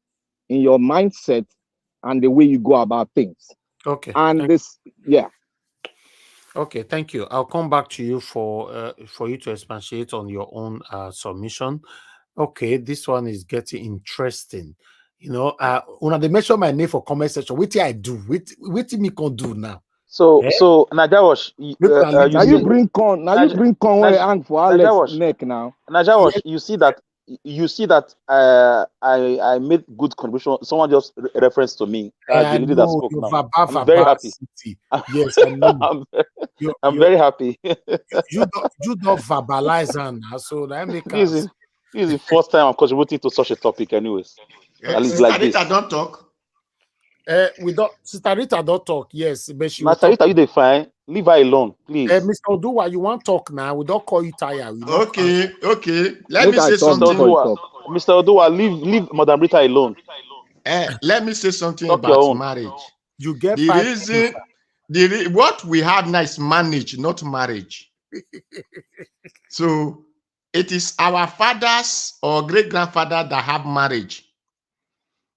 S15: in your mindset and the way you go about things.
S4: Okay.
S15: And
S4: Okay, thank you. I'll come back to you for you to expatiate on your own submission. Okay, this one is getting interesting. You know, when they mention my name for comment section, what I do? What me can do now?
S14: So Najawash,
S18: Now you bring corn. Now you bring corn where hang for Alex neck now.
S14: Najawash, you see that I made good contribution. Someone just referenced to me. The
S4: I
S14: lady that
S4: know
S14: spoke
S4: your
S14: now. I'm very happy.
S4: Yes, I know.
S14: I'm very happy.
S4: you don't verbalize her now, so that make
S14: This
S4: us.
S14: is the first time I'm contributing to such a topic, anyways. At least like this.
S5: Rita, don't talk.
S4: We don't. Sister Rita don't talk. Yes, but she will
S14: Master
S4: talk.
S14: Rita, you define. Leave her alone, please.
S4: Mr. Odua, you want to talk now? We don't call you tired.
S5: Okay. Let me say something.
S14: Mr. Odua, leave Madam Rita alone.
S5: Let me say something
S14: Talk
S5: about marriage.
S4: You get
S5: the reason what we have now is marriage, not marriage. So it is our fathers or great grandfather that have marriage.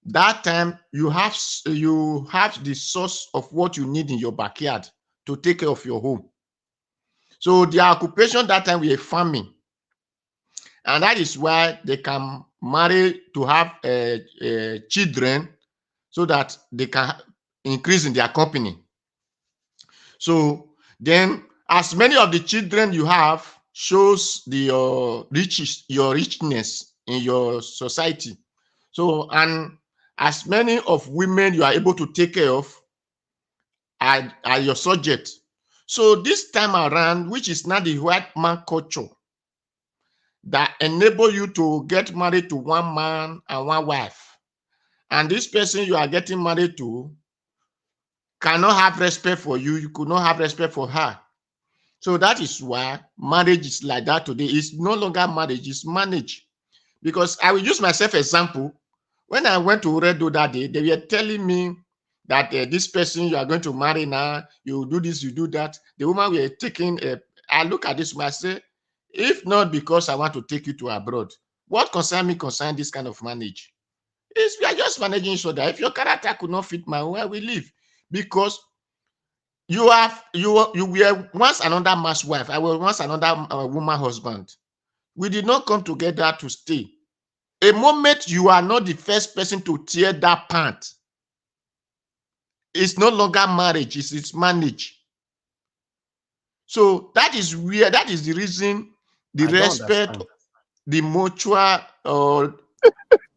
S5: That time you have the source of what you need in your backyard to take care of your home. So the occupation that time we are farming, and that is why they can marry to have children, so that they can increase in their company. So then, as many of the children you have shows your richness in your society. So, and as many of women you are able to take care of are your subject. So this time around, which is not the white man culture that enable you to get married to one man and one wife, and this person you are getting married to cannot have respect for you, you could not have respect for her. So that is why marriage is like that today. It's no longer marriage, it's managed. Because I will use myself example. When I went to Redo that day, they were telling me that this person you are going to marry now, you do this, you do that. The woman were taking, I look at this woman, I say, if not because I want to take you to abroad, what concern me concern this kind of marriage? We are just managing so that if your character could not fit my way, we leave. Because you were once another man's wife. I was once another woman husband. We did not come together to stay. A moment you are not the first person to tear that pant, it's no longer marriage, it's managed. So that is where, that is the reason, the respect, the mutual, or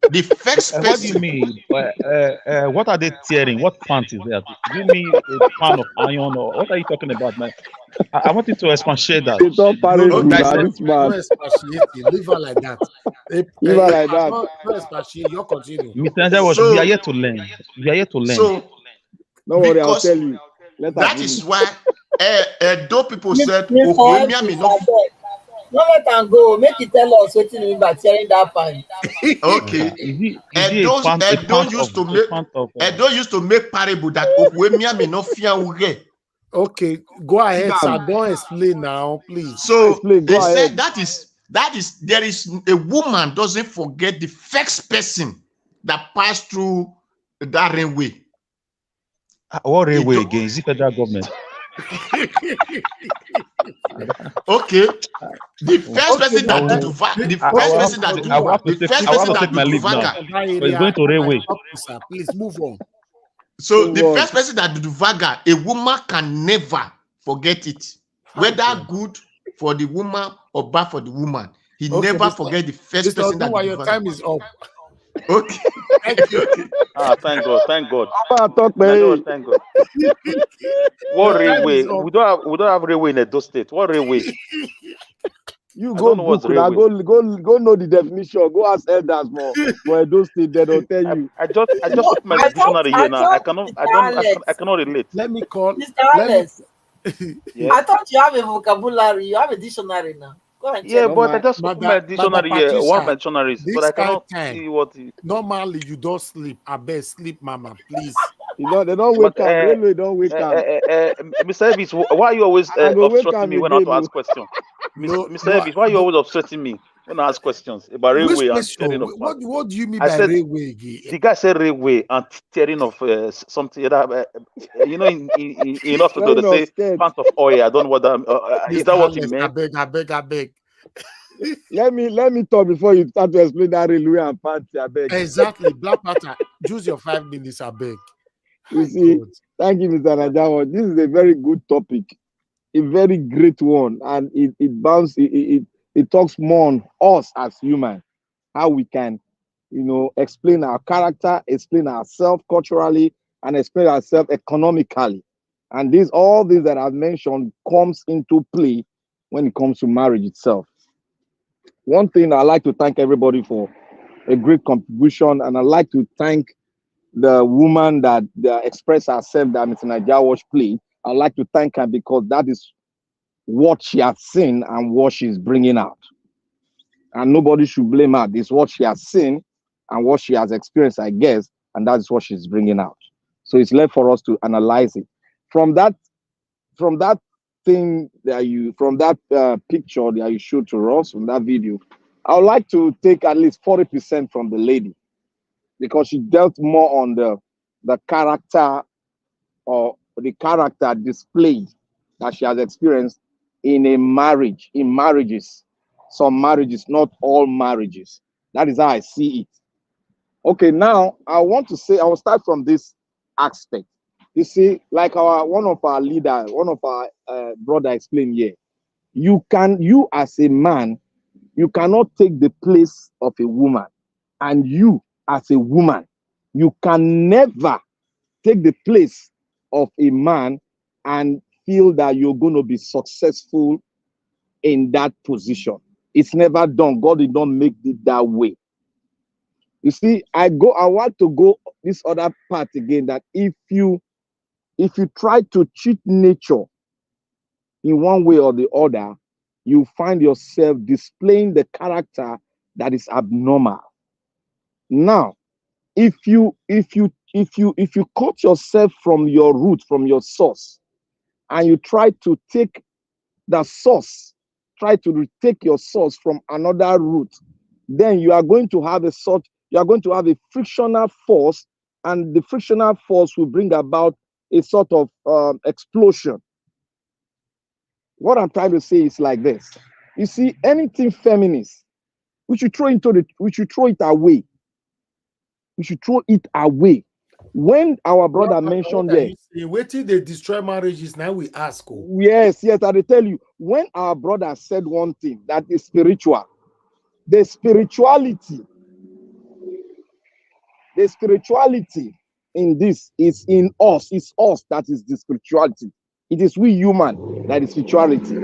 S5: the first person.
S14: What do you mean? What are they tearing? What pant is that? Do you mean a pan of iron, or what are you talking about, man? I want you to expatiate that.
S4: Leave her like that.
S18: Leave her like that.
S4: No expatiate. You continue.
S14: Mr. Najawash, we are here to learn. We are here to learn.
S5: So,
S18: don't worry, I'll tell you.
S5: That is why, though people said,
S16: no let am go, make you tell us wetin you mean by tearing that pan.
S5: Okay. Edo used to make parable that Okwemia no fear uge.
S4: Okay, go ahead, sir. Don't explain now, please.
S5: So they said that is there is a woman doesn't forget the first person that passed through that railway.
S14: What railway again? Is it federal government?
S5: Okay, the first person that did the first person that did
S14: It's going to railway.
S4: Please move on.
S5: So the first person that did Vaga, a woman can never forget it, whether good for the woman or bad for the woman. He never forget the first person that did
S4: your time is up.
S5: Okay.
S4: Thank you.
S14: Thank God. Thank God.
S18: Thank
S14: God. What railway? We don't have railway in Edo State. What railway?
S18: You go book now, go know the definition. Go ask elders for Edo State. They don't tell you.
S14: I just opened my dictionary here now. I cannot relate.
S4: Let me call
S16: Mr. Alex.
S14: Yes.
S16: I thought you have a vocabulary. You have a dictionary now. Go ahead.
S14: Yeah, but I just opened my dictionary here. One of my dictionaries, but I cannot see what.
S4: Normally, you don't sleep. I best sleep, Mama, please.
S18: You know, they don't wake up. Railway don't wake up.
S14: Mr. Elvis, why are you always obstructing me when I want to ask questions? Mr. Elvis, why are you always obstructing me? When I ask questions about
S2: Which
S14: railway and
S2: question?
S14: tearing of
S2: What do you mean
S14: I
S2: by
S14: said
S2: railway again?
S14: the guy said railway and tearing of something that you know in hospital they
S15: Tearing of
S14: say
S15: skirt.
S14: pant of oil. I don't know what that is.
S2: Mr.
S14: That what you
S2: Alex,
S14: meant?
S2: I beg.
S15: Let me talk before you start to explain that railway and fancy. I beg.
S2: Exactly. Black Panther. Choose your 5 minutes, I beg.
S15: You see, thank you, Mr. Najawa. This is a very good topic, a very great one, and it talks more on us as humans, how we can, explain our character, explain ourselves culturally, and explain ourselves economically. And all these that I've mentioned comes into play when it comes to marriage itself. One thing I like to thank everybody for a great contribution, and I like to thank the woman that expressed herself that Mr. Naija watch play. I'd like to thank her because that is what she has seen and what she's bringing out. And nobody should blame her. This is what she has seen and what she has experienced, I guess, and that is what she's bringing out. So it's left for us to analyze it. From that thing from that picture that you showed to us, from that video, I would like to take at least 40% from the lady, because she dealt more on the character, or the character displayed that she has experienced in a marriage, in marriages. Some marriages, not all marriages. That is how I see it. Okay, now I will start from this aspect. You see, like one of our leader, one of our brother explained here, you as a man, you cannot take the place of a woman. And you as a woman, you can never take the place of a man and feel that you're going to be successful in that position. It's never done. God did not make it that way. You see, I want to go this other part again, that if you try to cheat nature in one way or the other, you find yourself displaying the character that is abnormal. Now, if you cut yourself from your root, from your source, and you try to take the source, try to retake your source from another root, then you are going to have a frictional force, and the frictional force will bring about a sort of explosion. What I'm trying to say is like this. You see, anything feminist, we should throw it away. We should throw it away. When our brother mentioned there,
S2: waiting they destroy marriages, now we ask.
S15: Yes, I will tell you. When our brother said one thing that is spiritual, the spirituality in this is in us. It's us that is the spirituality. It is we human that is spirituality.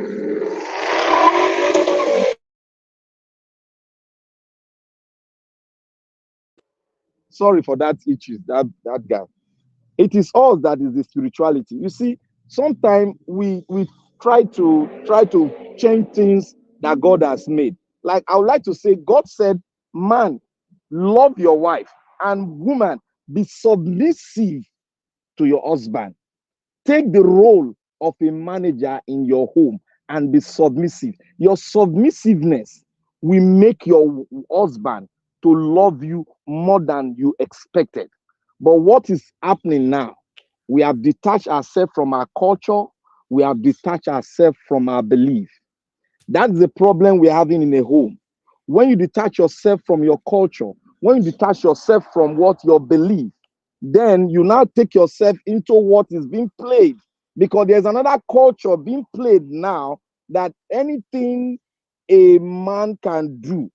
S15: Sorry for that itches, that guy. It is us that is the spirituality. You see, sometimes we try to change things that God has made. Like I would like to say, God said, man, love your wife, and woman, be submissive to your husband. Take the role of a manager in your home and be submissive. Your submissiveness will make your husband to love you more than you expected. But what is happening now? We have detached ourselves from our culture. We have detached ourselves from our belief. That's the problem we're having in a home. When you detach yourself from your culture, when you detach yourself from what your belief, then you now take yourself into what is being played. Because there's another culture being played now, that anything a man can do,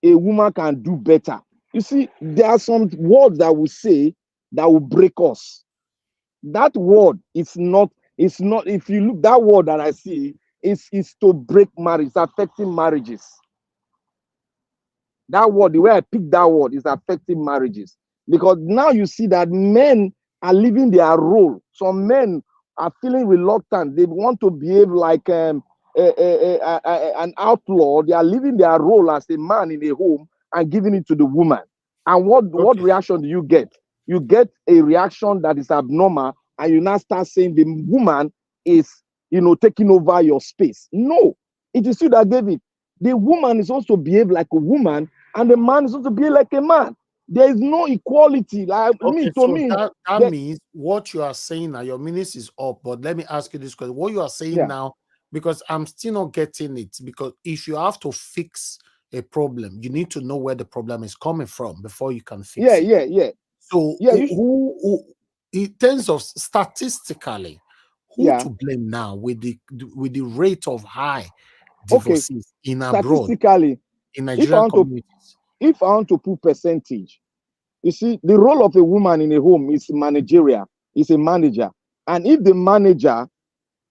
S15: a woman can do better. You see, there are some words that we say that will break us. That word is not, if you look, that word that I see is to break marriage, it's affecting marriages. That word, the way I pick that word, is affecting marriages. Because now you see that men are leaving their role. Some men are feeling reluctant. They want to behave like an outlaw. They are leaving their role as a man in a home and giving it to the woman. And what reaction do you get? You get a reaction that is abnormal, and you now start saying the woman is, taking over your space. No, it is you that gave it.
S3: the woman is also behave like a woman, and the man is also behave like a man. There is no equality. Like
S2: Okay,
S3: me, to
S2: so
S3: me,
S2: that means what you are saying now, your minutes is up. But let me ask you this question: what you are saying
S3: yeah,
S2: now, because I'm still not getting it. Because if you have to fix a problem, you need to know where the problem is coming from before you can fix it.
S3: yeah.
S2: So
S3: Yeah,
S2: who in terms of statistically, who
S3: yeah.
S2: to blame now with the rate of high
S3: Okay,
S2: divorces in abroad,
S3: statistically,
S2: in
S3: if I
S2: Nigerian
S3: want to,
S2: communities?
S3: if I want to put percentage, you see, the role of a woman in a home is managerial, is a manager. And if the manager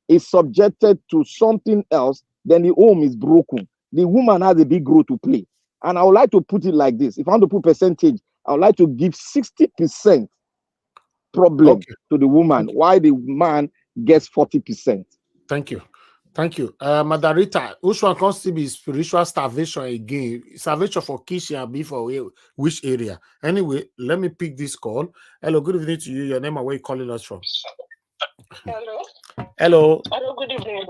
S3: is subjected to something else, then the home is broken. The woman has a big role to play. And I would like to put it like this. If I want to put percentage, I would like to give 60% problem to the woman, while the man gets 40%.
S2: Thank you. Thank you. Madarita, which one can still be spiritual starvation again? Starvation for kitchen and beef for which area? Anyway, let me pick this call. Hello, good evening to you. Your name and where you calling us from?
S22: Hello.
S2: Hello.
S22: Hello, good evening.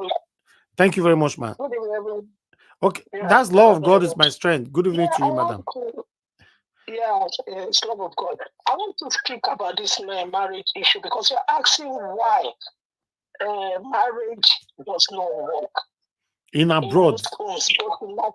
S2: Thank you very much, ma'am.
S22: Good evening.
S2: Okay,
S22: Yeah,
S2: that's love of God is my strength. Good evening to you, madam.
S22: It's love of God. I want to speak about this marriage issue because you're asking why marriage does not work
S2: In abroad.
S22: most homes, both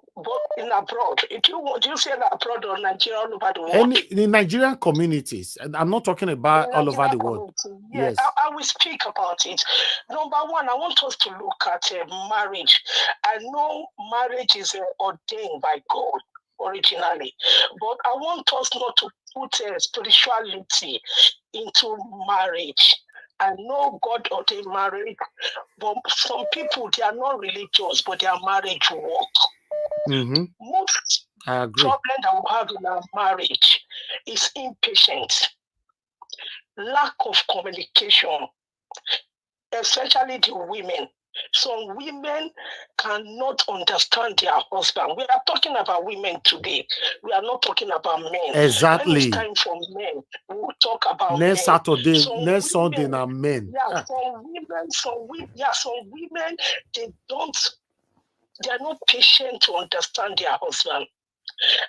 S22: in abroad. Do you say in abroad or Nigeria all over the world?
S2: In Nigerian communities, and I'm not talking about all over the world.
S22: Yeah,
S2: Yes.
S22: I will speak about it. Number one, I want us to look at marriage. I know marriage is ordained by God originally, but I want us not to put spirituality into marriage. I know God ordained marriage, but some people, they are not religious, but their marriage work. Most
S2: I agree.
S22: problem that we have in our marriage is impatience, lack of communication, especially the women. Some women cannot understand their husband. We are talking about women today. We are not talking about men.
S2: Exactly.
S22: When it's time for men, we will talk about
S2: Next
S22: men.
S2: Saturday,
S22: Some
S2: next Sunday,
S22: women,
S2: now men.
S22: yeah, some women, they are not patient to understand their husband.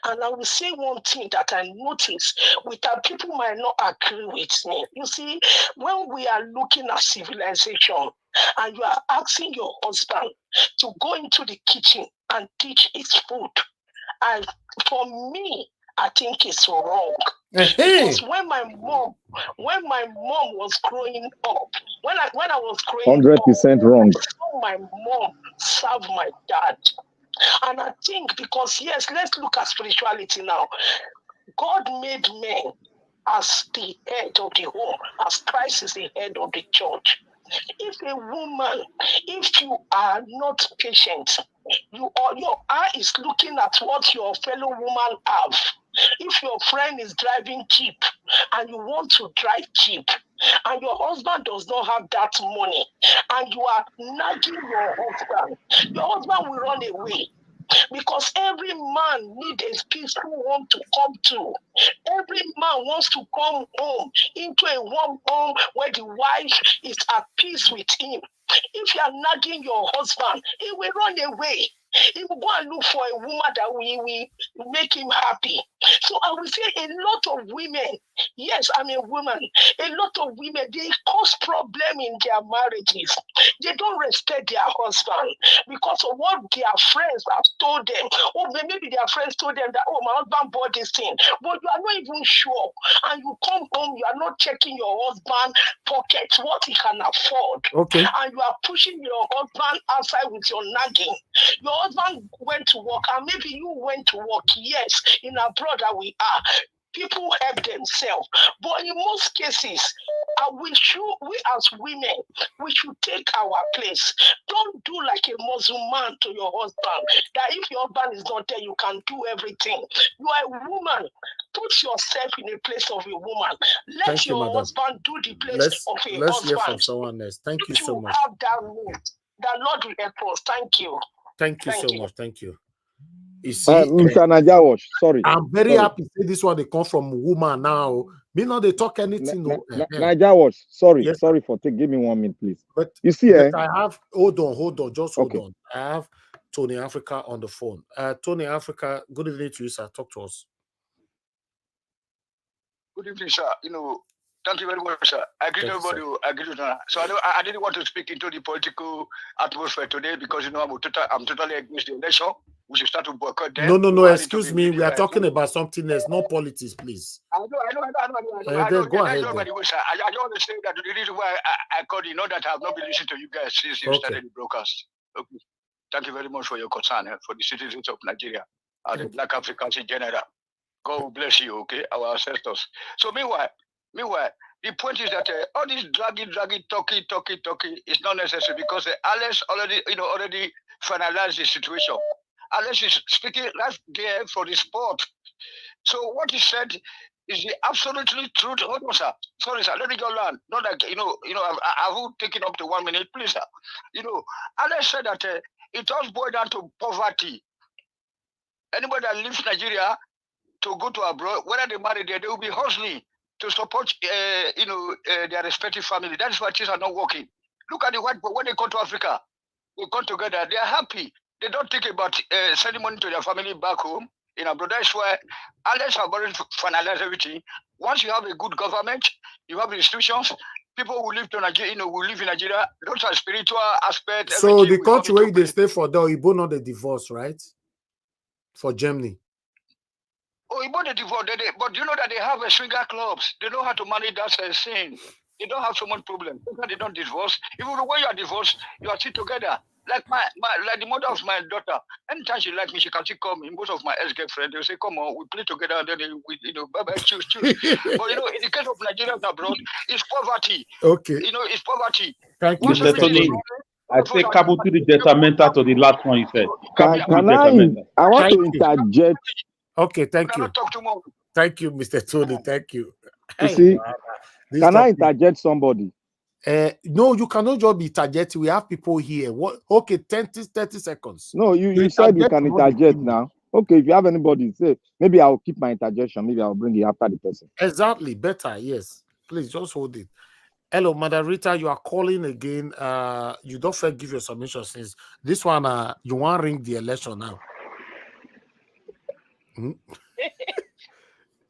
S22: And I will say one thing that I noticed, that people might not agree with me. You see, when we are looking at civilization and you are asking your husband to go into the kitchen and teach his food, and for me, I think it's wrong. Because when my mom was growing up, when I was growing
S3: 100% wrong.
S22: I saw my mom serve my dad. And I think because, yes, let's look at spirituality now. God made men as the head of the home, as Christ is the head of the church. If a woman, if you are not patient, your eye is looking at what your fellow woman have. If your friend is driving cheap and you want to drive cheap, and your husband does not have that money, and you are nagging your husband will run away. Because every man needs a peaceful home to come to. Every man wants to come home into a warm home where the wife is at peace with him. If you are nagging your husband, he will run away. He will go and look for a woman that will make him happy. So I will say a lot of women, yes, I'm a woman, a lot of women, they cause problem in their marriages. They don't respect their husband because of what their friends have told them. Or maybe their friends told them that, oh, my husband bought this thing. But you are not even sure. And you come home, you are not checking your husband pocket, what he can afford.
S2: Okay.
S22: And you are pushing your husband outside with your nagging. Your husband went to work, and maybe you went to work. Yes, in abroad that we are. People help themselves. But in most cases, we as women, we should take our place. Don't do like a Muslim man to your husband. That if your husband is not there, you can do everything. You are a woman. Put yourself in a place of a woman. Let your husband do the place of a
S2: Let's
S22: husband.
S2: hear from someone else. Thank you so much.
S22: Have that mood. The Lord will help us. Thank you.
S2: Thank you so much. Thank you. You see,
S3: Mr. Najawash, sorry.
S2: I'm very
S3: sorry.
S2: happy to say this one they come from woman now. Me not they talk anything.
S3: Najawash, sorry,
S2: Yes,
S3: sorry for give me 1 minute, please.
S2: But
S3: you see,
S2: I have hold on, just hold on. I have Tony Africa on the phone. Tony Africa, good evening to you, sir. Talk to us.
S6: Good evening, sir. Thank you very much, sir. I greet everybody. I greet you. So I didn't want to speak into the political atmosphere today because I'm totally against the election. We should start to boycott them.
S2: No. Excuse me. We are talking about something else, not politics, please.
S6: I know.
S2: Go ahead.
S6: I don't want to say that the reason why I called you, that I have not been listening to you guys since you started the broadcast. Okay. Thank you very much for your concern for the citizens of Nigeria and the Black Africans in general. God bless you, okay, our ancestors. So meanwhile, the point is that all this dragging, talking is not necessary because Alex already finalized the situation. Alex is speaking right there for the sport. So what he said is the absolutely truth. Hold on, sir. Sorry, sir. Let me go learn. Not like I will take it up to 1 minute, please, sir. Alex said that it all boils down to poverty. Anybody that leaves Nigeria to go to abroad, whether they marry there, they will be hustling to support their respective family. That's why things are not working. Look at the white people when they come to Africa, they come together, they are happy. They don't think about sending money to their family back home in abroad. That's why unless I've already finalized everything, once you have a good government, you have institutions, people who live to Nigeria, who live in Nigeria, those are spiritual aspects.
S2: So the country where they stay for the Igbo not the divorce, right? For Germany.
S6: Oh, Igbo the divorce, but you know that they have a swinger clubs. They know how to manage that scene. They don't have so much problem. They don't divorce. Even when you are divorced, you are still together. Like like the mother of my daughter. Anytime she likes me, she can still call me. Most of my ex-girlfriends, they say, "Come on, we play together," and then we, bye-bye, choose. But in the case of Nigerians abroad, it's poverty.
S2: Okay.
S6: It's poverty.
S2: Thank you,
S14: Mr. Tony. I say couple to the detrimental to the last one you said.
S3: I want to interject.
S2: Okay, thank you. Thank you, Mr. Tony. Thank you.
S3: You see, can I interject somebody?
S2: No, you cannot just be interjecting. We have people here. What? Okay, 30 seconds.
S3: No, you said you can interject now. Okay, if you have anybody, say maybe I'll keep my interjection. Maybe I'll bring it after the person.
S2: Exactly, better. Yes, please just hold it. Hello, Madam Rita, you are calling again. You don't first give your submission since this one. You want to ring the election now.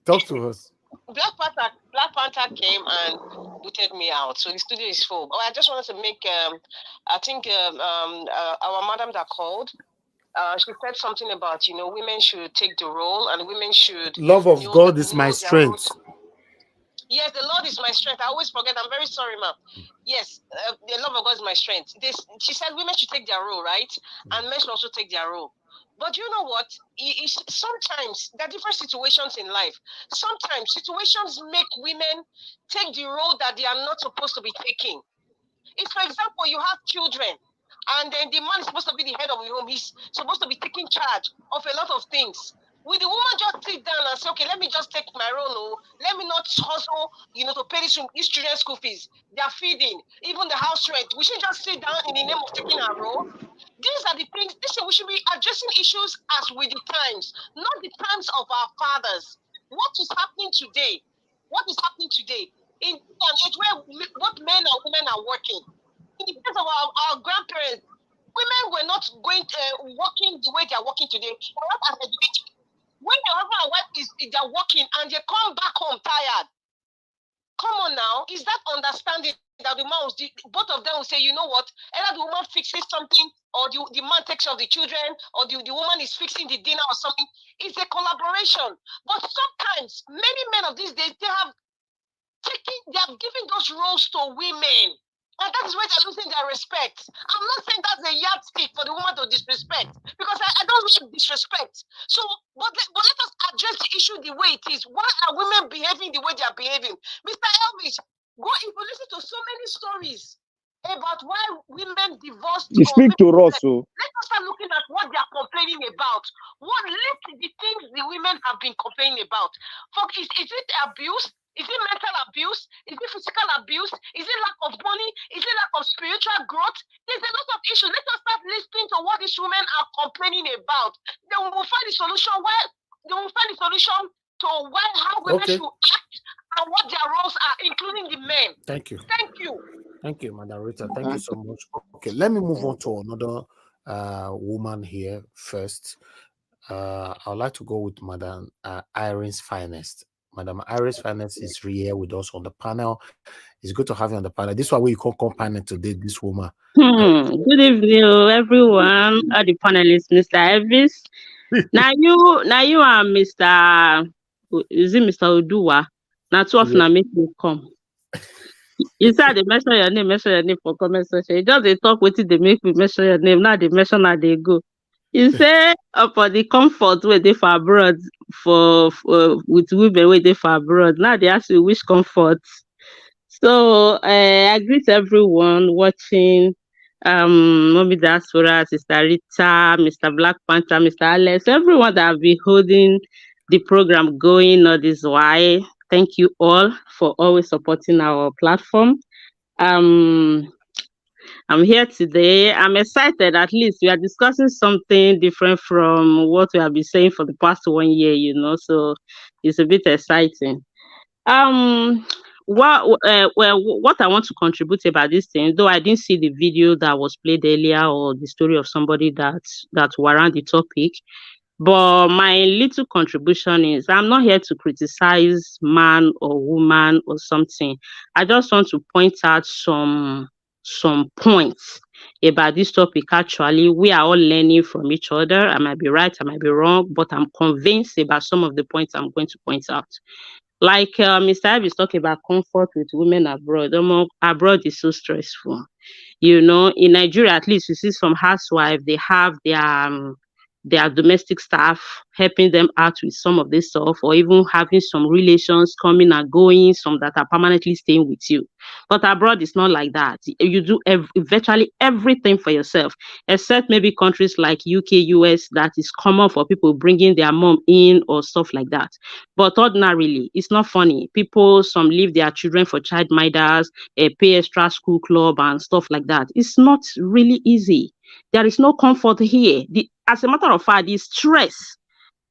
S2: Talk to us.
S7: Black Panther came and booted me out, so the studio is full. Oh, I just wanted to make. I think our madam that called, she said something about women should take the role and women should.
S2: Love of God is my strength.
S7: Yes, the Lord is my strength. I always forget. I'm very sorry, ma'am. Yes, the love of God is my strength. She said women should take their role, right? And men should also take their role. But you know what? Sometimes there are different situations in life. Sometimes situations make women take the role that they are not supposed to be taking. If, for example, you have children, and then the man is supposed to be the head of the home, he's supposed to be taking charge of a lot of things. Will the woman just sit down and say, okay, let me just take my role, let me not hustle, to pay these children's school fees, their feeding, even the house rent. We should just sit down in the name of taking our role. These are the things, we should be addressing issues as with the times, not the times of our fathers. What is happening today? In an age where both men and women are working? In the case of our grandparents, women were not working the way they are working today. They are not as educated. When your husband and wife they're working and they come back home tired, come on now, is that understanding that the man both of them will say, you know what, either the woman fixes something or the man takes care of the children or the woman is fixing the dinner or something. It's a collaboration. But sometimes many men of these days, they have given those roles to women. And that is why they're losing their respect. I'm not saying that's a yardstick for the woman to disrespect, because I don't like disrespect. So, but let us address the issue the way it is. Why are women behaving the way they are behaving? Mr. Elvis, if you listen to so many stories about why women divorced.
S3: You speak to us, so.
S7: Let us start looking at what they are complaining about. What led the things the women have been complaining about? Is it abuse? Is it mental abuse? Is it physical abuse? Is it lack of money? Is it lack of spiritual growth? There's a lot of issues. Let us start listening to what these women are complaining about. Then we will find the solution. How women should act and what their roles are, including the men.
S2: Thank you.
S7: Thank you.
S2: Thank you, Madam Rita. Thank you so much. Okay, let me move on to another woman here first. I'd like to go with Madam Irene's Finest. Madam Irene's Finest is here with us on the panel. It's good to have you on the panel. This is why we call companion today, this woman.
S8: Good evening, everyone. All the panelists, Mr. Elvis. now you are Mr. Is it Mr. Oduwa? Now two of them make you come. You said they mention your name for comment section. You just they talk with it, they make me mention your name. Now they mention how they go. You say for the comfort where they for abroad for with women where they for abroad. Now they ask you which comfort. So I greet everyone watching. Mommy Diaspora, Sister Rita, Mr. Black Panther, Mr. Alex, everyone that have been holding the program going all this while. Thank you all for always supporting our platform. I'm here today. I'm excited. At least we are discussing something different from what we have been saying for the past 1 year, so it's a bit exciting. What I want to contribute about this thing, though I didn't see the video that was played earlier or the story of somebody that warrant the topic, but my little contribution is I'm not here to criticize man or woman or something. I just want to point out some points about this topic. Actually, we are all learning from each other. I might be right, I might be wrong, but I'm convinced about some of the points I'm going to point out. Like Mr. Ibe is talking about comfort with women abroad. Abroad is so stressful. In Nigeria, at least you see some housewives, they have their domestic staff helping them out with some of this stuff, or even having some relations coming and going, some that are permanently staying with you. But abroad, it's not like that. You do virtually everything for yourself, except maybe countries like UK, US, that is common for people bringing their mom in or stuff like that. But ordinarily, it's not funny. Some leave their children for childminders, pay extra school club and stuff like that. It's not really easy. There is no comfort here. As a matter of fact, the stress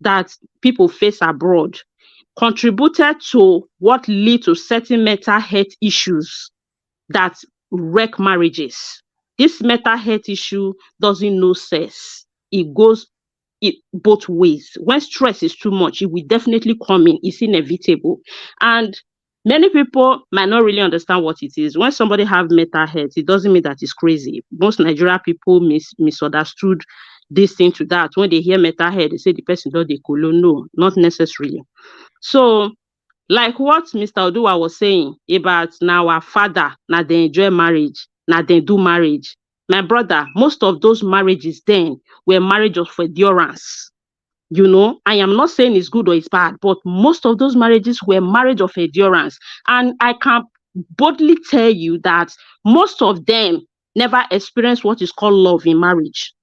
S8: that people face abroad contributed to what lead to certain mental health issues that wreck marriages. This mental health issue doesn't know sex. It goes both ways. When stress is too much, it will definitely come in. It's inevitable. And many people might not really understand what it is. When somebody have mental health, it doesn't mean that it's crazy. Most Nigerian people misunderstood this thing to that. When they hear mental health, they say the person does the colon. No, not necessarily. So, like what Mr. Oduwa was saying about now our father, now they enjoy marriage, now they do marriage. My brother, most of those marriages then were marriages for endurance. I am not saying it's good or it's bad, but most of those marriages were marriage of endurance. And I can boldly tell you that most of them never experienced what is called love in marriage.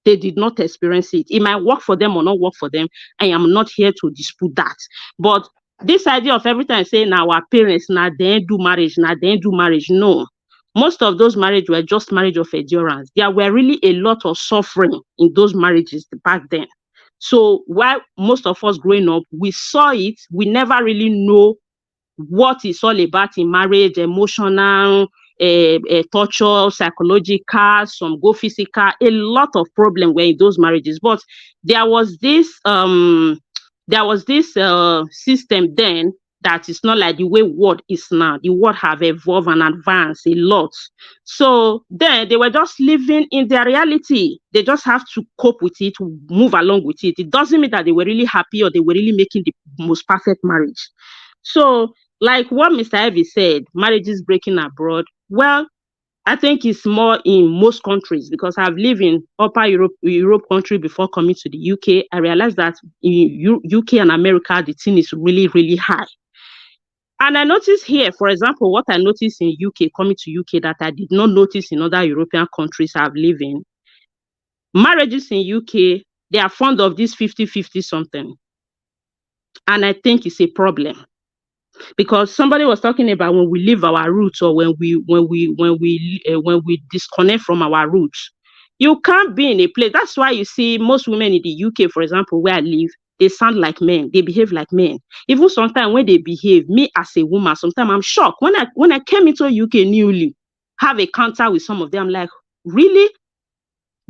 S8: They did not experience it. It might work for them or not work for them. I am not here to dispute that. But this idea of every time saying our parents, now they do marriage, no. Most of those marriages were just marriage of endurance. There were really a lot of suffering in those marriages back then. So while most of us growing up, we saw it, we never really know what it's all about in marriage, emotional, torture, psychological, some go physical, a lot of problems were in those marriages. But there was this system then that is not like the way world is now. The world have evolved and advanced a lot. So then they were just living in their reality. They just have to cope with it, move along with it. It doesn't mean that they were really happy or they were really making the most perfect marriage. So like what Mr. Ivy said, marriage is breaking abroad. Well, I think it's more in most countries because I've lived in upper Europe country before coming to the UK. I realized that in UK and America, the thing is really, really high. And I noticed here, for example, what I noticed in UK, coming to UK, that I did not notice in other European countries I've lived in. Marriages in UK, they are fond of this 50-50 something. And I think it's a problem. Because somebody was talking about when we leave our roots or when we disconnect from our roots, you can't be in a place. That's why you see most women in the UK, for example, where I live, they sound like men, they behave like men. Even sometimes when they behave, me as a woman, sometimes I'm shocked. When I came into UK newly, have a counter with some of them, like, really?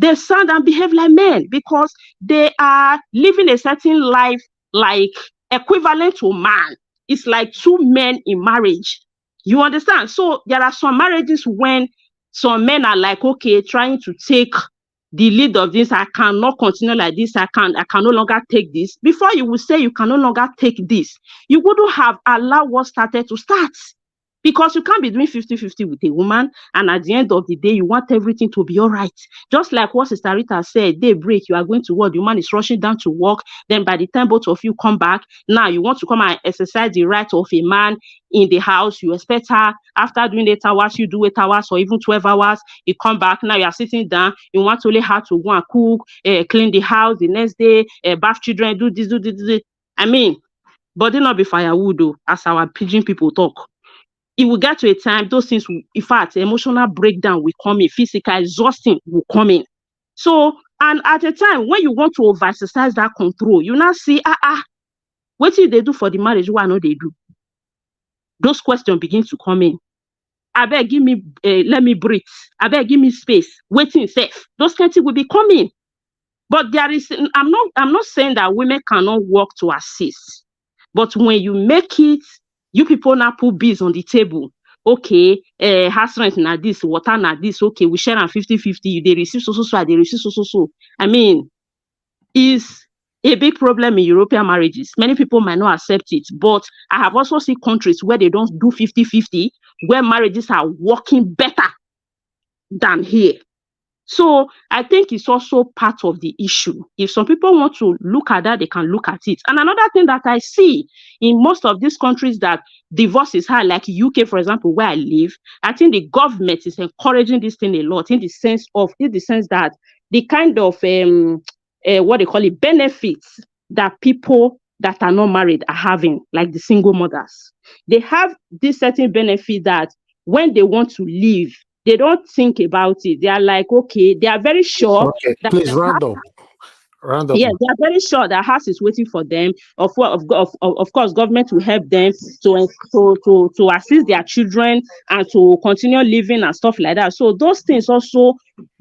S8: they sound and behave like men because they are living a certain life like equivalent to man. It's like two men in marriage. You understand? So there are some marriages when some men are like, okay, trying to take the lead of this. I cannot continue like this. I can no longer take this. Before you will say you can no longer take this, you wouldn't have allowed what started to start. Because you can't be doing 50-50 with a woman, and at the end of the day, you want everything to be all right. Just like what Sister Rita said, day break, you are going to work, the woman is rushing down to work, then by the time both of you come back, now you want to come and exercise the right of a man in the house. You expect her, after doing 8 hours, you do 8 hours or even 12 hours, you come back, now you are sitting down, you want only her to go and cook, clean the house the next day, bath children, do this. I mean, body not be firewood, though, as our pidgin people talk. It will get to a time, those things will, in fact, emotional breakdown will come in, physical exhausting will come in. So, and at a time when you want to over-exercise that control, you now see, what did they do for the marriage? What know they do? Those questions begin to come in. I beg, give me, let me breathe. I beg, give me space. Waiting safe. Those kinds of things will be coming. But there is, I'm not saying that women cannot work to assist. But when you make it, you people now put bills on the table. Okay, house rent na this, water na this. Okay, we share on 50-50. They receive so. They receive so. I mean, is a big problem in European marriages. Many people might not accept it, but I have also seen countries where they don't do 50-50, where marriages are working better than here. So I think it's also part of the issue. If some people want to look at that, they can look at it. And another thing that I see in most of these countries that divorce is high, like UK, for example, where I live, I think the government is encouraging this thing a lot in the sense that the kind of what they call it benefits that people that are not married are having, like the single mothers. They have this certain benefit that when they want to leave, they don't think about it. They are like, okay, they are very sure.
S2: Okay,
S8: that
S2: please round up.
S8: Yes, they are very sure that house is waiting for them. Of course, government will help them to assist their children and to continue living and stuff like that. So those things also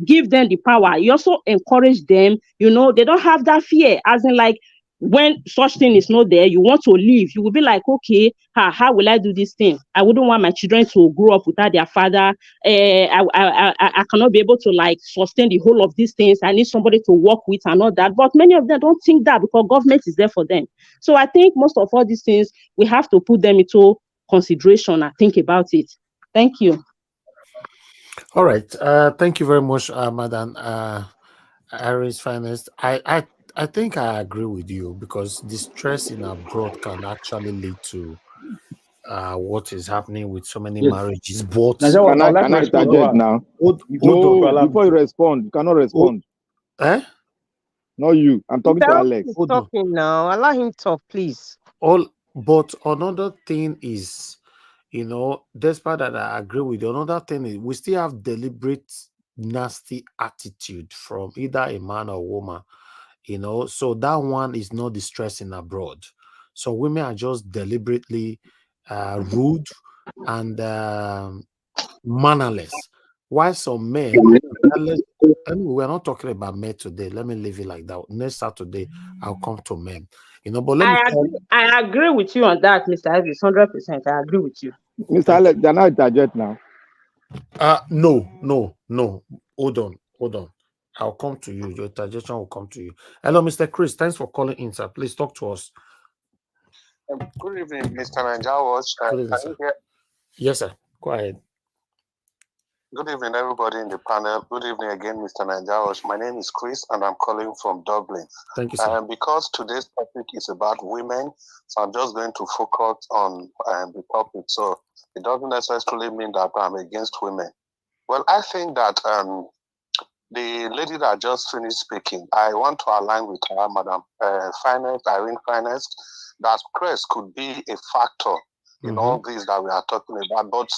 S8: give them the power. You also encourage them. You know, they don't have that fear. As in, like, when such thing is not there, you want to leave. You will be like, okay, how will I do this thing? I wouldn't want my children to grow up without their father. I cannot be able to like sustain the whole of these things. I need somebody to work with and all that. But many of them don't think that because government is there for them. So I think most of all these things, we have to put them into consideration and think about it. Thank you.
S2: All right. Thank you very much, Madam Harris Finest. I think I agree with you because the stress in abroad can actually lead to what is happening with so many marriages. But
S3: can I interject now? No, before you respond, you cannot respond. Not you. I'm talking to Alex.
S17: He's talking now. Allow him talk, please.
S2: But another thing is, you know, despite that I agree with you, another thing is we still have deliberate nasty attitude from either a man or woman, you know, so that one is not the stress in abroad. So women are just deliberately rude and mannerless. Why some men, we're not talking about men today. Let me leave it like that. Next Saturday, I'll come to men. You know, but let me
S8: I agree with you on that, Mr. Elvis, 100%. I agree with you.
S3: Mr. Alex, they're not interject now.
S2: No. Hold on. I'll come to you. Your interjection will come to you. Hello, Mr. Chris. Thanks for calling in, sir. Please talk to us.
S9: Good evening, Mr. Nanjawas.
S2: Good evening, sir. Yes, sir. Go ahead.
S9: Good evening, everybody in the panel. Good evening again, Mr. Nanjawas. My name is Chris, and I'm calling from Dublin.
S2: Thank you, sir.
S9: Because today's topic is about women, so I'm just going to focus on the topic. So it doesn't necessarily mean that I'm against women. Well, I think that the lady that just finished speaking, I want to align with her, Madam Irene Finest, that stress could be a factor in all these that we are talking about. But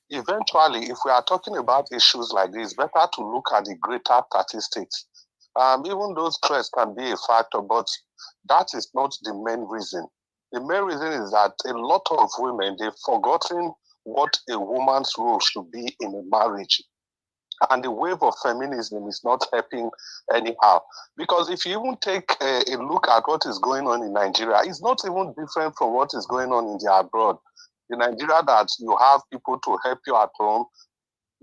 S9: eventually, if we are talking about issues like this, better to look at the greater statistics. Even though stress can be a factor, but that is not the main reason. The main reason is that a lot of women, they've forgotten what a woman's role should be in a marriage. And the wave of feminism is not helping anyhow. Because if you even take a look at what is going on in Nigeria, it's not even different from what is going on in the abroad. In Nigeria, that you have people to help you at home,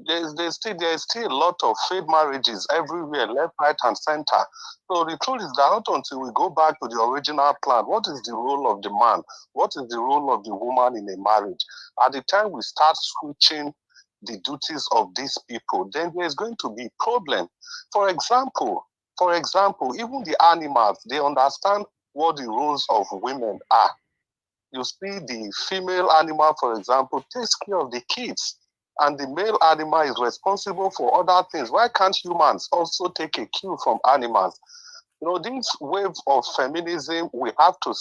S9: there's still a lot of failed marriages everywhere, left, right, and center. So the truth is that not until we go back to the original plan, what is the role of the man? What is the role of the woman in a marriage? At the time we start switching the duties of these people, then there's going to be problem. For example, even the animals, they understand what the roles of women are. You see the female animal, for example, takes care of the kids, and the male animal is responsible for other things. Why can't humans also take a cue from animals? This wave of feminism, we have to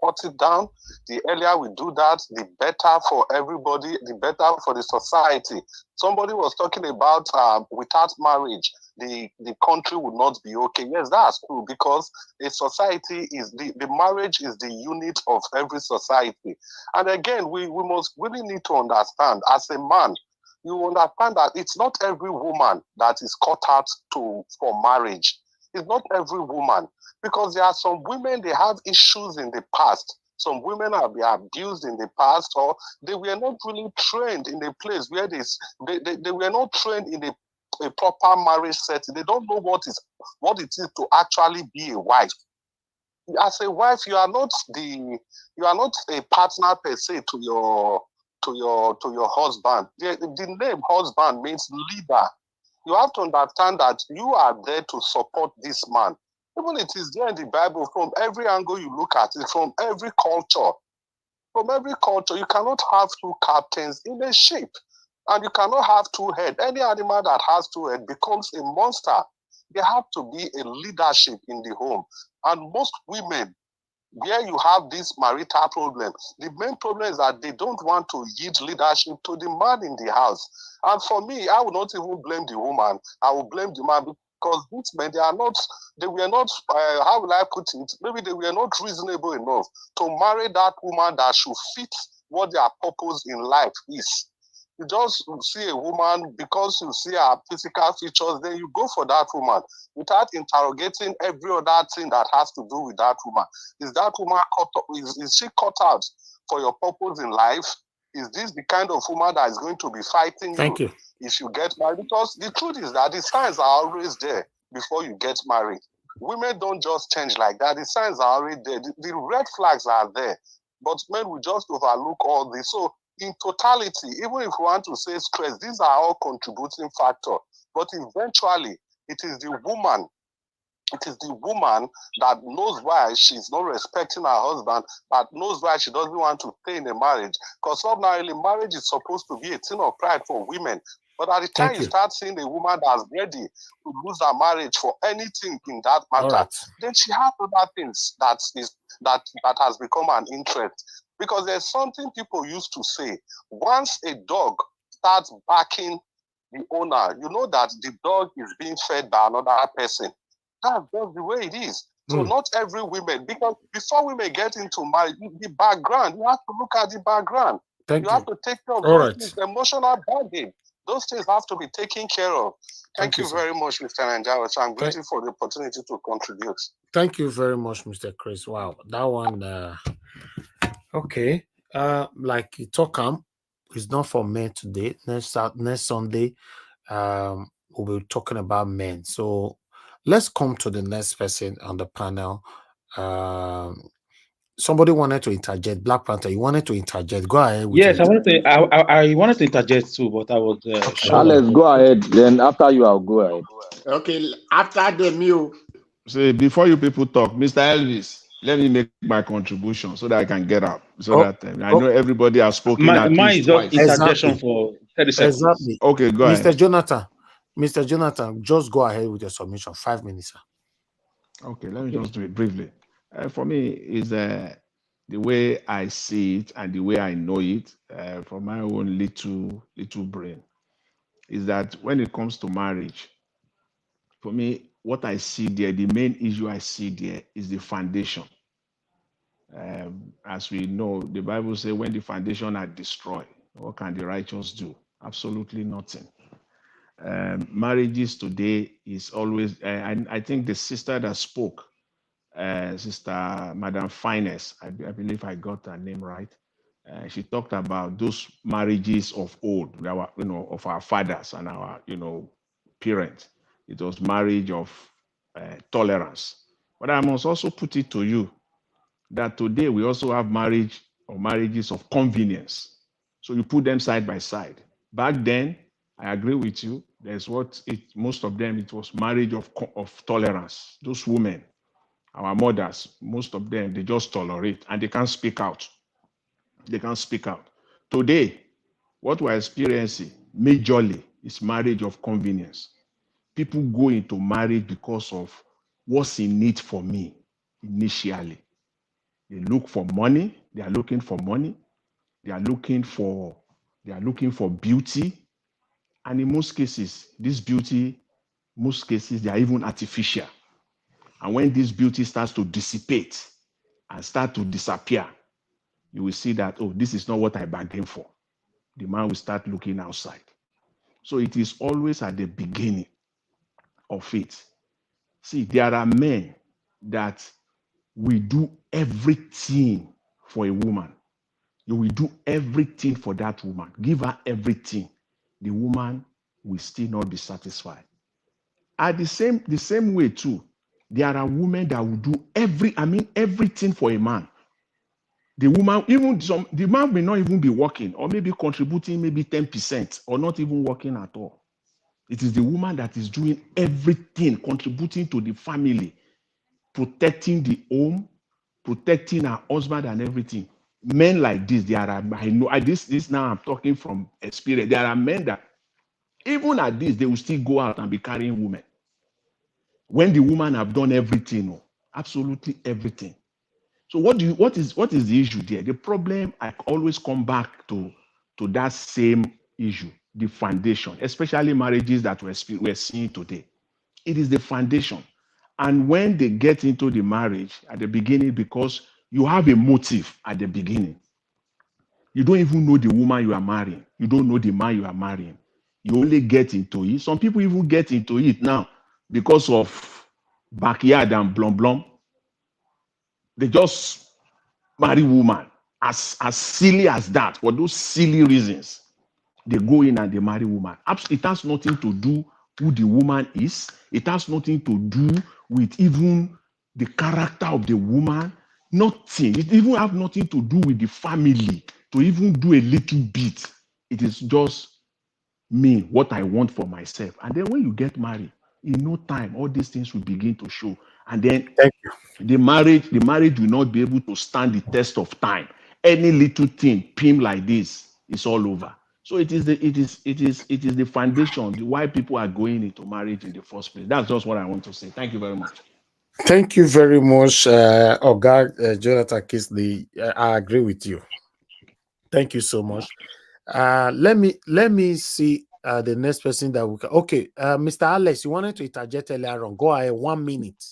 S9: cut it down. The earlier we do that, the better for everybody, the better for the society. Somebody was talking about without marriage, the country would not be okay. Yes, that's true, because a society is the marriage is the unit of every society. And again, we must really need to understand, as a man, you understand that it's not every woman that is cut out for marriage. It's not every woman, because there are some women, they have issues in the past. Some women have been abused in the past, or they were not really trained in a place where they were not trained in a proper marriage setting. They don't know what it is to actually be a wife. As a wife, you are not a partner per se to your husband. The name husband means leader. You have to understand that you are there to support this man. Even it is there in the Bible, from every angle you look at it, from every culture. From every culture, you cannot have two captains in a ship. And you cannot have two heads. Any animal that has two heads becomes a monster. There have to be a leadership in the home. And most women, where you have this marital problem, the main problem is that they don't want to yield leadership to the man in the house. And for me, I would not even blame the woman. I would blame the man, because these men, they were not, how will I put it? Maybe they were not reasonable enough to marry that woman that should fit what their purpose in life is. You just see a woman, because you see her physical features, then you go for that woman without interrogating every other thing that has to do with that woman. Is that woman is she cut out for your purpose in life? Is this the kind of woman that is going to be fighting you if you get married? Because the truth is that the signs are always there before you get married. Women don't just change like that. The signs are already there. The red flags are there. But men will just overlook all this. So in totality, even if we want to say stress, these are all contributing factors. But eventually, it is the woman that knows why she's not respecting her husband, that knows why she doesn't want to stay in a marriage. Because ordinarily, marriage is supposed to be a thing of pride for women. But at the time you start seeing a woman that's ready to lose her marriage for anything in that matter, then she has other things that has become an interest. Because there's something people used to say: once a dog starts barking the owner, you know that the dog is being fed by another person. That's just the way it is. So not every woman, because before women get into marriage, the background, you have to look at the background. You have to take care of those things, emotional baggage. Those things have to be taken care of. Thank you very much, Mr. Nanjawa. I'm grateful for the opportunity to contribute.
S2: Thank you very much, Mr. Chris. Wow, that one. Okay. Like you talk it's not for men today. Next Sunday, we'll be talking about men. So let's come to the next person on the panel. Somebody wanted to interject. Black Panther, you wanted to interject. Go ahead.
S14: Yes, I wanted to interject too, but I was
S3: Alex, go ahead. Then after you, I'll go ahead.
S15: Okay, after the meal.
S18: So before you people talk, Mr. Elvis, let me make my contribution so that I can get up. So that I know everybody has spoken at least twice.
S14: Interjection for 30 seconds.
S2: Exactly.
S18: Okay, go ahead.
S2: Mr. Jonathan, just go ahead with your submission. 5 minutes, sir.
S18: Okay, let me just do it briefly. For me, is the way I see it and the way I know it from my own little brain is that when it comes to marriage, for me, what I see there, the main issue I see there is the foundation. As we know, the Bible says, when the foundation are destroyed, what can the righteous do? Absolutely nothing. marriages today is always, I think the sister that spoke, Sister Madam Finest, I believe I got her name right. She talked about those marriages of old, our, of our fathers and our, parents. It was marriage of tolerance. But I must also put it to you that today we also have marriage or marriages of convenience. So you put them side by side. Back then, I agree with you. There's most of them, it was marriage of tolerance. Those women, our mothers, most of them, they just tolerate and they can't speak out. They can't speak out. Today, what we're experiencing majorly is marriage of convenience. People go into marriage because of what's in it for me initially. They look for money. They are looking for money. They are looking for beauty. And in most cases, this beauty, most cases, they are even artificial. And when this beauty starts to dissipate and start to disappear, you will see that, oh, this is not what I bargained for. The man will start looking outside. So it is always at the beginning of it. See, there are men that will do everything for a woman. You will do everything for that woman. Give her everything. The woman will still not be satisfied. At the same way too, there are women that will do everything for a man. The woman, the man may not even be working or maybe contributing maybe 10% or not even working at all. It is the woman that is doing everything, contributing to the family, protecting the home, protecting her husband and everything. Men like this, I know this now I'm talking from experience. There are men that even at this, they will still go out and be carrying women. When the woman have done everything, absolutely everything. So what is the issue there? The problem, I always come back to that same issue, the foundation, especially marriages that we're seeing today. It is the foundation. And when they get into the marriage at the beginning, because you have a motive at the beginning, you don't even know the woman you are marrying. You don't know the man you are marrying. You only get into it. Some people even get into it now because of backyard and blom. They just marry woman as silly as that. For those silly reasons, they go in and they marry woman. It has nothing to do who the woman is. It has nothing to do with even the character of the woman. Nothing. It even have nothing to do with the family to even do a little bit. It is just me, what I want for myself. And then when you get married, in no time, all these things will begin to show. And then the marriage will not be able to stand the test of time. Any little thing, pim like this, is all over. So it is the foundation why people are going into marriage in the first place. That's just what I want to say. Thank you very much.
S2: Thank you very much, Oga Jonathan Kisley. I agree with you. Thank you so much. Let me see the next person that we can. Okay, Mr. Alex, you wanted to interject earlier on. Go ahead, 1 minute.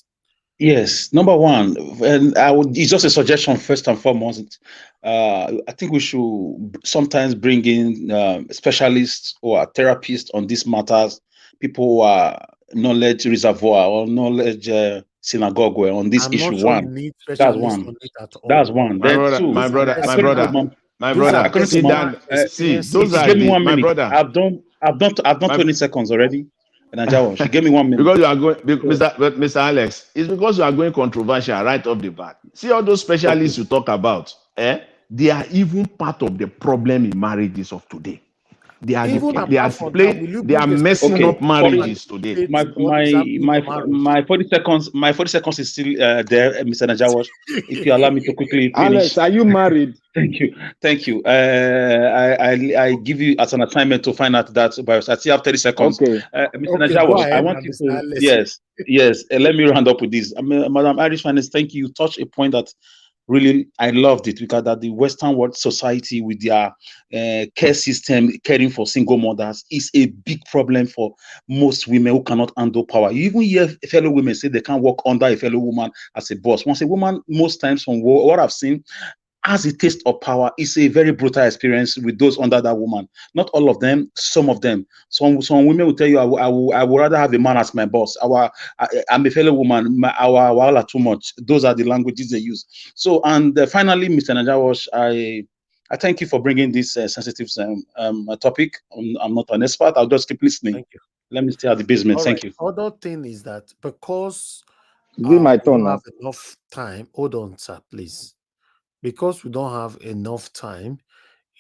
S14: Yes, number one, and it's just a suggestion first and foremost. I think we should sometimes bring in specialists or therapists on these matters, people who are knowledge reservoir or knowledge synagogue on this issue.
S2: Not sure
S14: one,
S2: you need
S14: that's one.
S2: on it at all.
S14: That's one.
S18: My
S14: then
S18: brother,
S14: two,
S18: my brother.
S14: see
S18: that. See, those are
S14: give me 1
S18: my
S14: minute.
S18: brother.
S14: I've done 20 seconds already. And she gave me 1 minute.
S18: Because you are going, Mr. Alex, it's because you are going controversial right off the bat. See all those specialists you talk about, they are even part of the problem in marriages of today. They are messing up marriages today.
S14: My 40 seconds. My 40 seconds is still there, Mr. Najawash. If you allow me to quickly finish.
S3: Alex, are you married?
S14: Thank you. I give you as an assignment to find out that, but I still have 30 seconds.
S3: Okay.
S14: Mr. Najawash, I want you to yes. Let me round up with this. Madam Irish Finance, thank you. You touched a point that really I loved it, because that the Western world society with their care system caring for single mothers is a big problem for most women who cannot handle power. You even hear fellow women say they can't work under a fellow woman as a boss. Once a woman, most times from what I've seen, has a taste of power. It's a very brutal experience with those under that woman. Not all of them, some of them. Some women will tell you, I would rather have a man as my boss. I'm a fellow woman. Our too much. Those are the languages they use. So, and finally, Mr. Najawash, I thank you for bringing this sensitive topic. I'm not an expert. I'll just keep listening.
S2: Thank you.
S14: Let me stay at the basement. Thank you.
S2: Other thing is that because
S3: my turn
S2: we don't
S3: now.
S2: have enough time. Hold on, sir, please. Because we don't have enough time,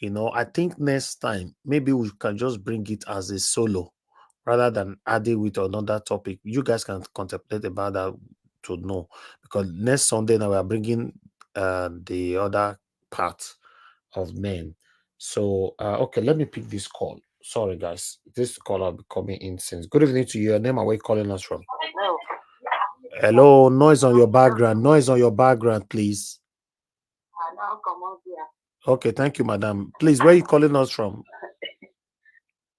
S2: I think next time maybe we can just bring it as a solo rather than adding with another topic. You guys can contemplate about that to know, because next Sunday now we are bringing the other part of men. So okay, let me pick this call. Sorry guys, this call will be coming in since. Good evening to you. Your name and where you calling us from? Hello, noise on your background. Noise on your background, please. Okay, thank you, madam. Please, where are you calling us from?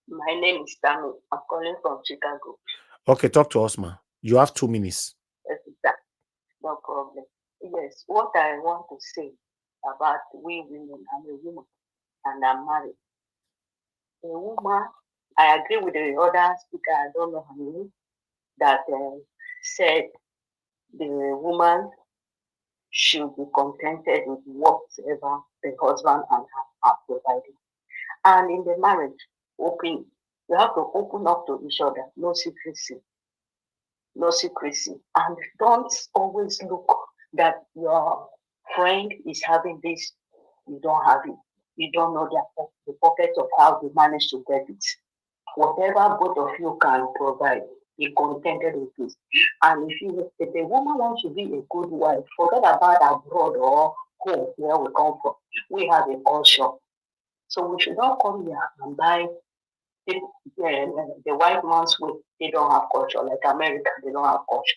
S10: My name is Tammy. I'm calling from Chicago.
S2: Okay, talk to us, ma. You have 2 minutes.
S10: No problem. Yes, what I want to say about we women, I'm a woman and I'm married. A woman, I agree with the other speaker, I don't know her name, that said the woman should be contented with whatever the husband and her are providing. And in the marriage, you have to open up to each other, no secrecy. No secrecy. And don't always look that your friend is having this, you don't have it. You don't know the pocket of how they manage to get it. Whatever both of you can provide, be contented with it. And if the woman wants to be a good wife, forget about abroad or home where we come from. We have a culture. So we should not come here and buy the white man's way. They don't have culture. Like America, they don't have culture.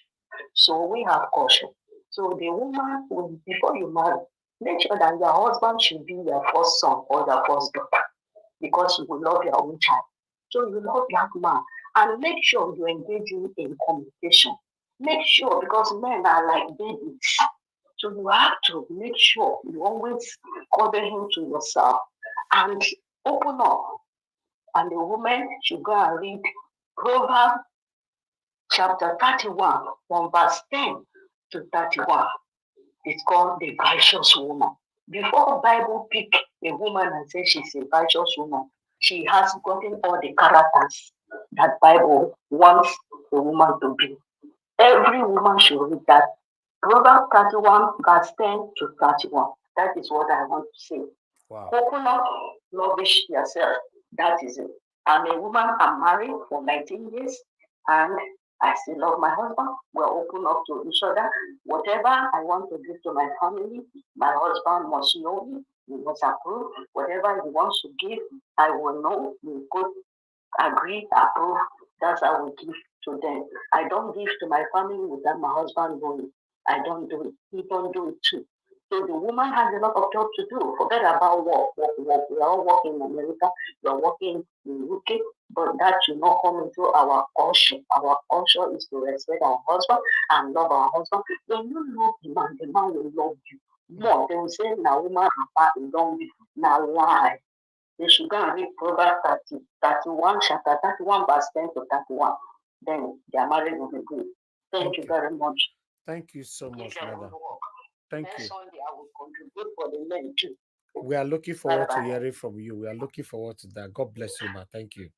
S10: So we have culture. So the woman, before you marry, make sure that your husband should be your first son or your first daughter, because you will love your own child. So you love that man, and make sure you engage him in communication. Make sure, because men are like babies. So you have to make sure you always cover him to yourself and open up. And the woman should go and read Proverbs chapter 31, from verse 10 to 31. It's called the righteous woman. Before Bible pick a woman and say she's a righteous woman, she has gotten all the characters that Bible wants a woman to be. Every woman should read that. Proverbs 31, verse 10 to 31. That is what I want to say.
S2: Wow.
S10: Open up, lavish yourself. That is it. I'm a woman, I'm married for 19 years, and I still love my husband. We're open up to each other. Whatever I want to give to my family, my husband must know me. He must approve. Whatever he wants to give, I will know. We could agree, approve. That's how we give to them. I don't give to my family without my husband knowing. I don't do it. He don't do it too. So the woman has a lot of job to do. Forget about work. We are all working in America. We are working in UK, but that should not come into our culture. Our culture is to respect our husband and love our husband. When you love the man will love you more. They will say, now woman have love you. Now lie. They should go and read Proverbs 31, chapter 31, verse 10 to 31. Then their marriage will be good. Thank you very much.
S2: Thank you so much, madam. Thank you.
S10: Sunday, I will contribute for the men too.
S2: We are looking forward to hearing from you. We are looking forward to that. God bless you, ma. Thank you.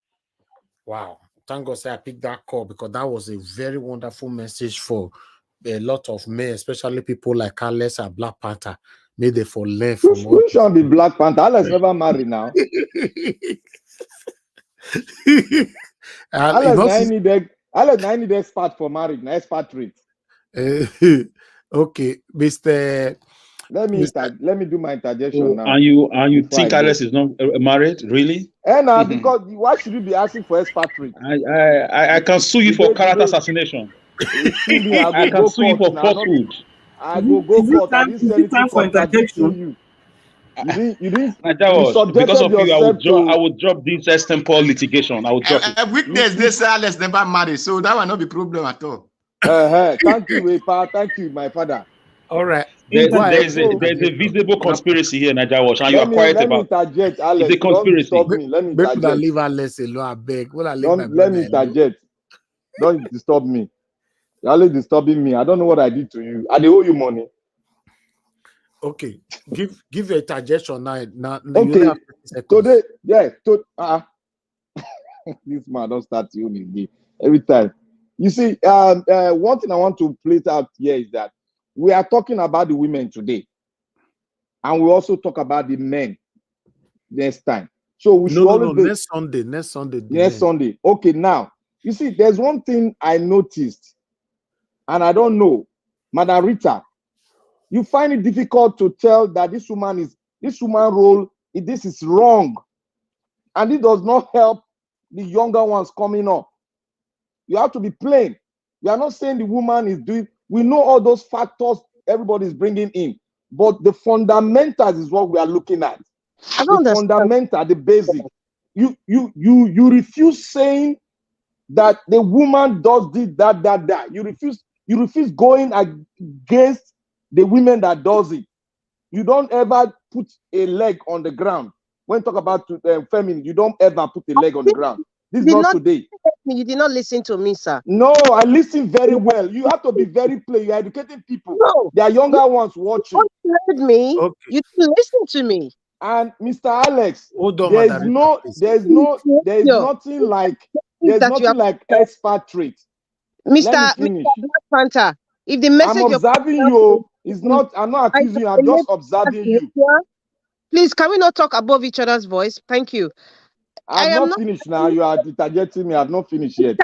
S2: Wow. Thank God I picked that call, because that was a very wonderful message for a lot of men, especially people like Alex and Black Panther. May they for learn from
S3: Who shall be Black Panther? Alex never married now. Alex, I need expert for marriage, expatriate.
S2: Okay, Mr.
S3: Let me do my interjection now.
S14: And you think Alex is not married, really?
S3: And because why should you be asking for expatriate?
S14: I can sue you for character assassination. I can sue you for falsehood.
S3: I go court. I didn't say anything contradicting you. You didn't.
S14: Because of you, I would drop this extempore litigation. I would drop it.
S15: Witness, they say Alex never married, so that will not be problem at all.
S3: Thank you, Wepa. Thank you, my father.
S2: All right.
S14: There's a visible conspiracy here in Nigeria Watch, and you are quiet
S3: let me
S14: about
S3: interject,
S14: it.
S3: Alex.
S14: It's a conspiracy.
S3: Don't disturb me. Let me
S2: Make una
S3: interject.
S2: leave Alex alone, I beg. Will I leave my
S3: Don't let me
S2: brother alone?
S3: interject. Don't disturb me. You're always disturbing me. I don't know what I did to you. I owe you money.
S2: Okay, give your interjection now. Now you
S3: Okay.
S2: only have 30 seconds.
S3: Today, yeah. This man don't start you again every time. You see, one thing I want to place out here is that we are talking about the women today, and we also talk about the men next time. So we should always be
S2: next Sunday.
S3: Next Sunday. Okay, now you see, there's one thing I noticed, and I don't know, Madam Rita, you find it difficult to tell that this woman role, this is wrong, and it does not help the younger ones coming up. You have to be plain. We are not saying the woman is doing. We know all those factors everybody is bringing in, but the fundamentals is what we are looking at. The fundamental, the basic. You refuse saying that the woman does this, that. You refuse going against the women that does it. You don't ever put a leg on the ground. When talk about feminine, you don't ever put a leg on the ground. This is not today.
S17: You did not listen to me, sir.
S3: No, I listen very well. You have to be very plain. You're educating people.
S17: No.
S3: There are younger ones watching.
S17: You heard me.
S2: Okay.
S17: You didn't listen to me.
S3: And Mr. Alex,
S2: hold on,
S3: there's nothing like expatriate.
S17: Mr. Black Panther, if the message
S3: I'm observing you, I'm not accusing you, I'm just observing you.
S17: Please, can we not talk above each other's voice? Thank you.
S3: I am not finished now. You are interjecting me. I've not finished yet.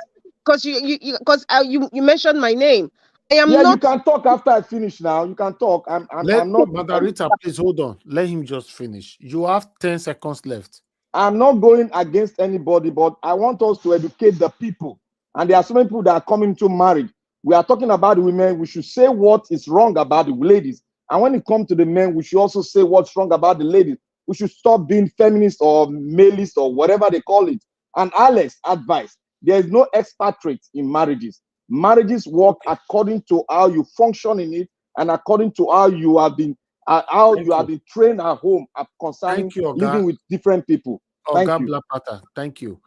S17: Because you mentioned my name. I am not.
S3: You can talk after I finish now. You can talk. I'm not.
S2: Madam Rita, please hold on. Let him just finish. You have 10 seconds left.
S3: I'm not going against anybody, but I want us to educate the people. And there are so many people that are coming to marriage. We are talking about the women. We should say what is wrong about the ladies. And when it comes to the men, we should also say what's wrong about the ladies. We should stop being feminist or maleist or whatever they call it. And Alex, advice, there is no expatriate in marriages. Marriages work according to how you function in it and according to how you have been have been trained at home concerning living with different people. Thank you.
S2: Black Panther. Thank you.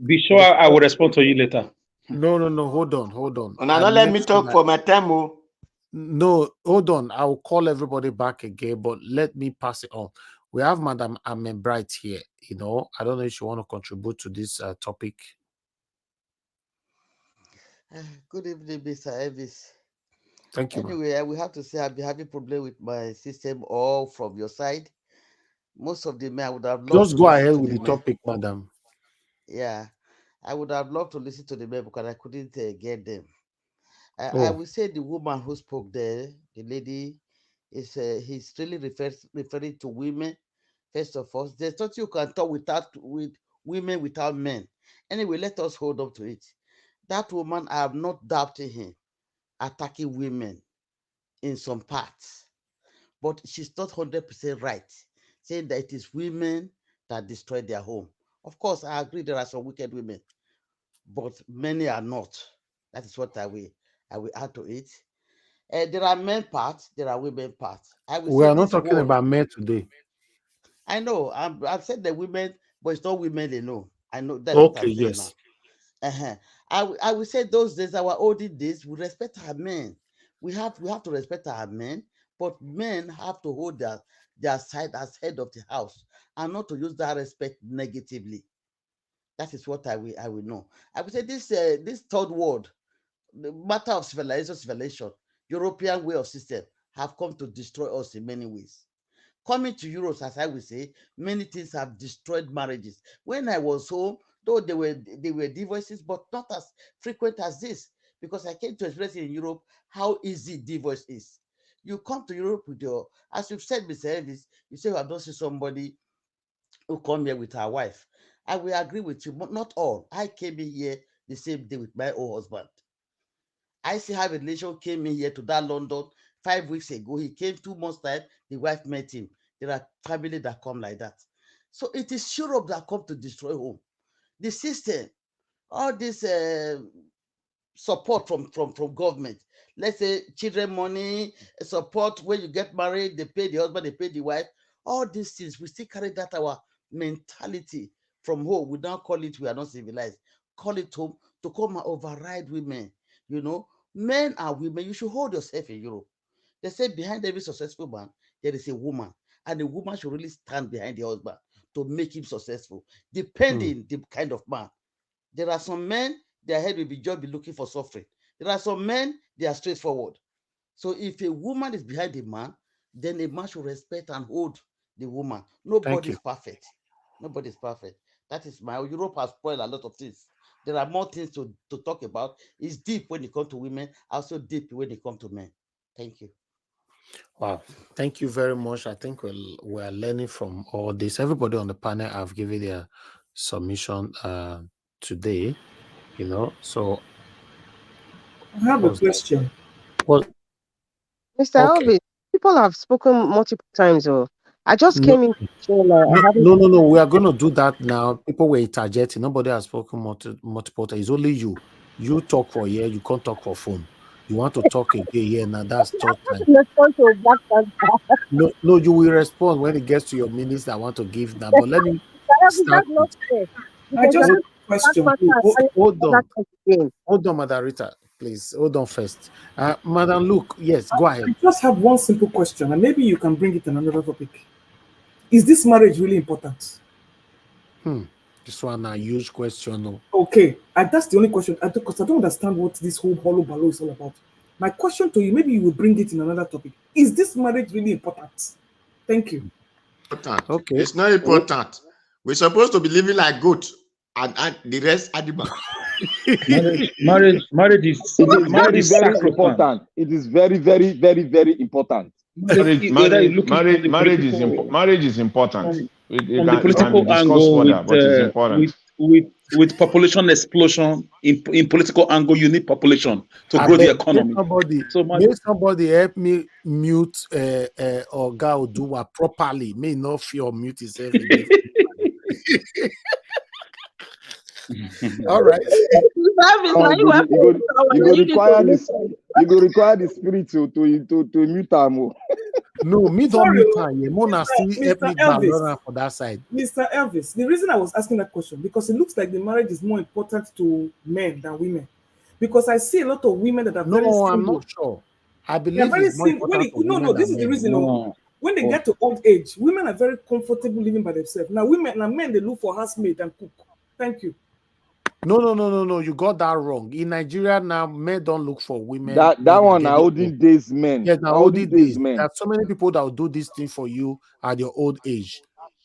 S14: Be sure I will respond to you later.
S2: No. Hold on.
S15: And now let me talk for my time.
S2: No, hold on. I will call everybody back again, but let me pass it on. We have Madam Amen Bright here. I don't know if you want to contribute to this topic.
S19: Good evening, Mr. Elvis.
S2: Thank you.
S19: Anyway, I will have to say I've been having problem with my system all from your side. Most of the men I would have loved
S2: just
S19: to
S2: go ahead
S19: to
S2: with the topic, madam.
S19: Yeah, I would have loved to listen to the men because I couldn't get them. I will say the woman who spoke there, the lady, is he's really referring to women. First of all, there's nothing you can talk with women without men. Anyway, let us hold up to it. That woman, I am not doubting him attacking women in some parts, but she's not 100% right, saying that it is women that destroy their home. Of course, I agree there are some wicked women, but many are not. That is what I will add to it. There are men parts, there are women parts.
S2: We are not talking about men today.
S19: I know. I've said the women, but it's not women alone. I know that's
S2: okay,
S19: what I'm saying
S2: yes.
S19: now. I will say those days, our olden days, we respect our men. We have to respect our men, but men have to hold their side as head of the house and not to use that respect negatively. That is what I will know. I would say this third world, the matter of civilization, European way of system have come to destroy us in many ways. Coming to Europe, as I will say, many things have destroyed marriages. When I was home, though they were divorces, but not as frequent as this, because I came to experience in Europe how easy divorce is. You come to Europe with as you've said, Mr. Elvis, you say you have not seen somebody who come here with her wife. I will agree with you, but not all. I came in here the same day with my own husband. I see how a relation came in here to that London 5 weeks ago. He came 2 months time, the wife met him. There are families that come like that. So it is Europe that come to destroy home. The system, all this support from government. Let's say children money, support when you get married, they pay the husband, they pay the wife. All these things, we still carry that our mentality from home. We now call it we are not civilized. Call it home to come and override women. You know, men and women, you should hold yourself in Europe. They say behind every successful man, there is a woman. And the woman should really stand behind the husband to make him successful, depending the kind of man. There are some men, their head will be just be looking for suffering. There are some men, they are straightforward. So if a woman is behind a man, then a man should respect and hold the woman. Nobody is perfect. Nobody is perfect. That is my Europe has spoiled a lot of things. There are more things to talk about. It's deep when it comes to women, also deep when it comes to men. Thank you.
S4: Wow, thank you very much. I think we're learning from all this. Everybody on the panel have given their submission today, you know. So
S13: I have a question.
S4: Well,
S17: Mr. Elvis, people have spoken multiple times. I just came in.
S4: No. We are going to do that now. People were interjecting. Nobody has spoken multiple times. It's only you. You talk for a year. You can't talk for phone. You want to talk again here now. That's third time. No, you will respond when it gets to your minutes that I want to give now. But let me start with.
S13: I just have a question.
S4: Hold on, Madam Rita, please. Hold on first. Madam Luke, yes, go ahead.
S13: I just have one simple question, and maybe you can bring it in another topic. Is this marriage really important?
S4: This one a huge question. No.
S13: Okay, and that's the only question. Because I don't understand what this whole hollow balloon is all about. My question to you, maybe you will bring it in another topic. Is this marriage really important? Thank you.
S15: Important.
S4: Okay.
S15: It's not important. We're supposed to be living like goats and the rest animal.
S14: marriage is
S3: very important. It is very, very, very, very important.
S14: Marriage
S18: is important.
S14: From the political angle, with population explosion in political angle, you need population to grow the economy.
S4: May somebody help me mute or go do it properly. May not feel mute himself. All right.
S3: You go require the spirit to mute them.
S4: No, me don't mute him. Mona still help me back for that side.
S13: Mr. Elvis, the reason I was asking that question because it looks like the marriage is more important to men than women. Because I see a lot of women that are very single.
S4: I'm not sure. I believe it's more important to women.
S13: No, this is the reason. When they get to old age, women are very comfortable living by themselves. Now, men, they look for housemaid and cook. Thank you.
S4: No. You got that wrong. In Nigeria now, men don't look for women.
S3: That one are olden days men.
S4: Yes, now olden days men. There are so many people that will do this thing for you at your old age.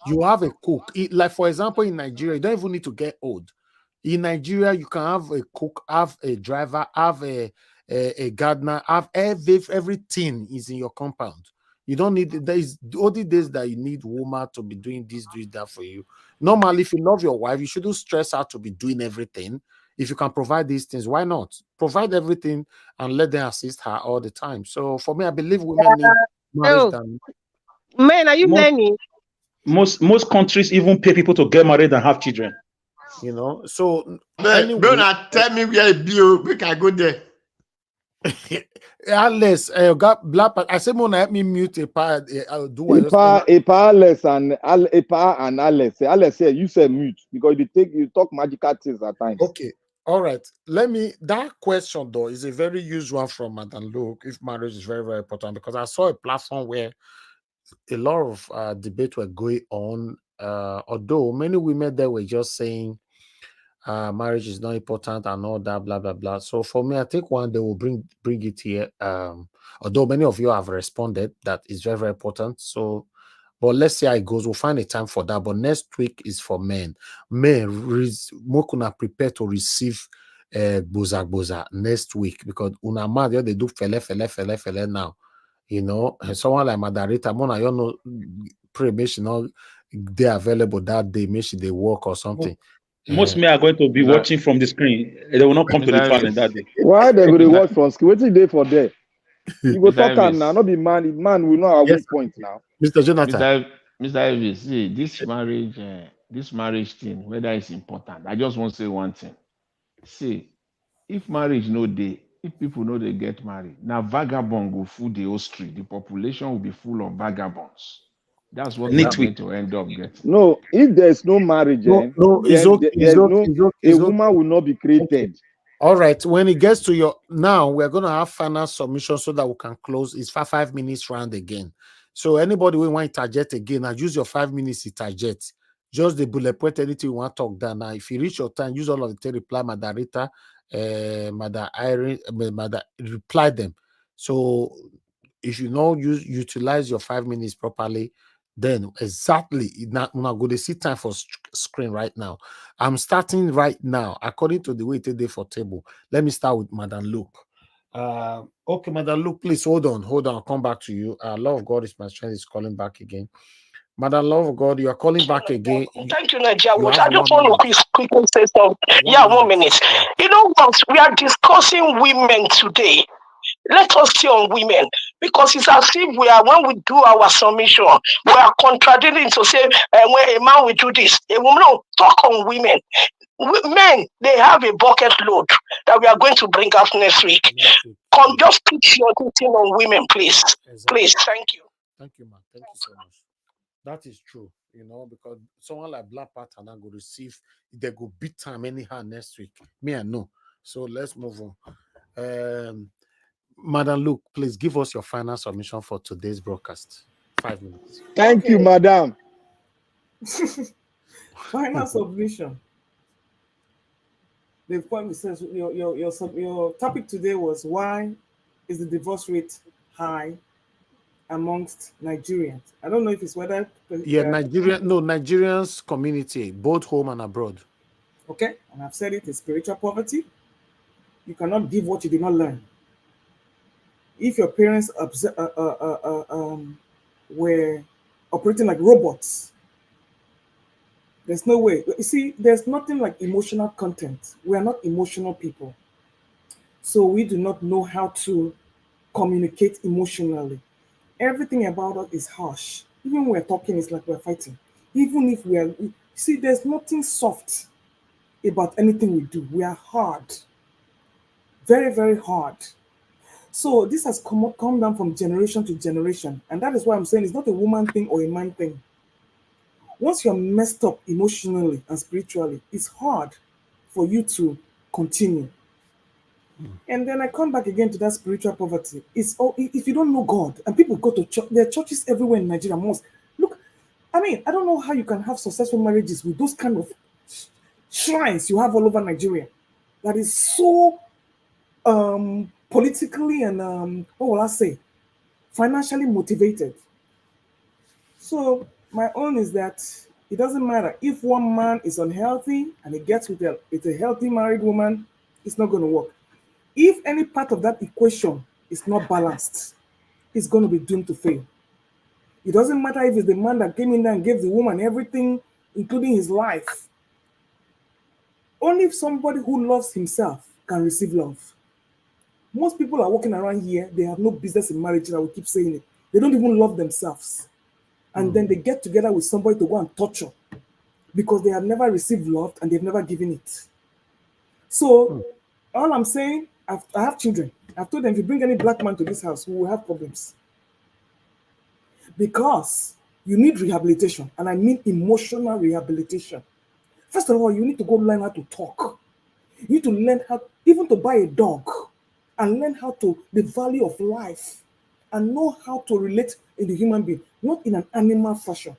S4: You have a cook. Like for example, in Nigeria, you don't even need to get old. In Nigeria, you can have a cook, have a driver, have a gardener, have everything is in your compound. You don't need, there is all the days that you need woman to be doing this, doing that for you. Normally, if you love your wife, you shouldn't stress out to be doing everything. If you can provide these things, why not? Provide everything and let them assist her all the time. So for me, I believe women need marriage than
S17: men. Are you learning?
S14: Most countries even pay people to get married and have children.
S4: You know, so
S15: anyway, bro, tell me where it be. We can go there.
S4: Unless got black. I said, "Mona, help me mute a part.
S3: A powerless and Alice. Alice said you said mute because you talk magical things at times.
S4: Okay, all right. That question though is a very used one from Madam Luke. If marriage is very, very important, because I saw a platform where a lot of debate were going on. Although many women there were just saying marriage is not important and all that, blah blah blah. So for me, I think one day we'll bring it here. Although many of you have responded, that is very, very important. So, but let's see how it goes. We'll find a time for that. But next week is for men. Men, Mokuna prepare to receive boza next week because unamad they do fele now. You know, and someone like Madarita Mona, you know, pray maybe she not they available that day, maybe they work or something.
S14: Most men are going to be watching from the screen. They will not come to the panel that day.
S3: Why they going to watch from screen? What's the day for there? You go talk now, not be man. Man will know our weak point now.
S4: Mr. Jonathan.
S18: Mr. Elvis, see this marriage thing, whether it's important. I just want to say one thing. See, if marriage no dey, if people know they get married, now vagabond go full the whole street. The population will be full of vagabonds. That's what we are
S14: Next
S18: going
S14: week.
S18: to end up getting.
S3: No, if there's no marriage,
S2: No, no, it's
S3: then
S2: okay. It's
S3: there's
S2: okay.
S3: no
S2: It's okay.
S3: a
S2: It's okay.
S3: woman will not be created.
S2: All right. When it gets to your now, we're gonna have final submission so that we can close. It's 5 minutes round again. So anybody who want to target again, and use your 5 minutes to target. Just the bullet point anything you want to talk down. Now, if you reach your time, use all of the reply, Mother Rita, Mother Irene, Mother reply them. So if you know utilize your 5 minutes properly, then exactly not going to see time for screen right now. I'm starting right now according to the way it is for table. Let me start with Madam Luke. Okay, Madam Luke, please hold on. I'll come back to you. Love of God is my strength is calling back again. Madam Love of God, you are calling back again.
S22: Thank you, Nigeria.
S2: You
S22: I
S2: have
S22: just
S2: 1
S22: want
S2: minute.
S22: to quickly say something. 1 minute. You know what? We are discussing women today. Let us stay on women because it's as if when we do our submission, we are contradicting to say when a man will do this, a woman will talk on women. Men, they have a bucket load that we are going to bring out next week. Come, just put your thing on women, please.
S2: Exactly.
S22: Please, thank you.
S2: Thank you, man. Thank you so much. That is true, because someone like Black Panther now go receive, they go beat time anyhow next week. Me, I know. So let's move on. Madam Luke, please give us your final submission for today's broadcast. 5 minutes.
S3: Thank you, madam.
S13: Final submission. The point says your topic today was why is the divorce rate high amongst Nigerians? I don't know if it's whether
S2: Nigerians community, both home and abroad.
S13: Okay, and I've said it is spiritual poverty. You cannot give what you did not learn. If your parents were operating like robots, there's no way. You see, there's nothing like emotional content. We are not emotional people. So we do not know how to communicate emotionally. Everything about us is harsh. Even when we're talking, it's like we're fighting. Even if see, there's nothing soft about anything we do. We are hard. Very, very hard. So this has come down from generation to generation. And that is why I'm saying it's not a woman thing or a man thing. Once you're messed up emotionally and spiritually, it's hard for you to continue. And then I come back again to that spiritual poverty. It's if you don't know God, and people go to church, there are churches everywhere in Nigeria. Look, I mean, I don't know how you can have successful marriages with those kind of shrines you have all over Nigeria. That is so politically and what will I say, financially motivated. So my own is that it doesn't matter if one man is unhealthy and he gets with a healthy married woman, it's not going to work. If any part of that equation is not balanced, it's going to be doomed to fail. It doesn't matter if it's the man that came in there and gave the woman everything, including his life. Only if somebody who loves himself can receive love. Most people are walking around here, they have no business in marriage, and I will keep saying it. They don't even love themselves. And then they get together with somebody to go and torture because they have never received love and they've never given it. So all I'm saying, I have children. I've told them, if you bring any black man to this house, we will have problems. Because you need rehabilitation, and I mean emotional rehabilitation. First of all, you need to go learn how to talk. You need to learn how, even to buy a dog, and learn how to, the value of life, and know how to relate in the human being, not in an animal fashion.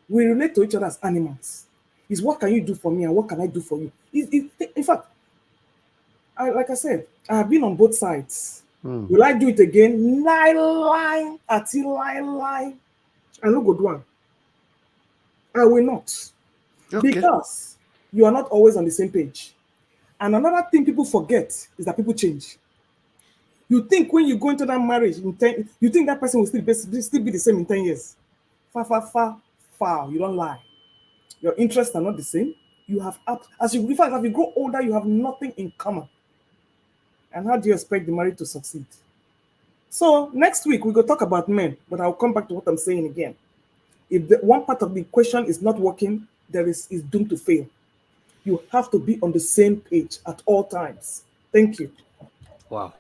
S13: We relate to each other as animals. It's what can you do for me and what can I do for you? In fact, like I said, I have been on both sides. Will I do it again? Lie. I no go do one. I will not. Okay. Because you are not always on the same page. And another thing people forget is that people change. You think when you go into that marriage, you think that person will still be the same in 10 years. Far. You don't lie. Your interests are not the same. You have as you grow older, you have nothing in common. And how do you expect the marriage to succeed? So next week we go talk about men, but I'll come back to what I'm saying again. If the one part of the equation is not working, is doomed to fail. You have to be on the same page at all times. Thank you.
S2: Wow.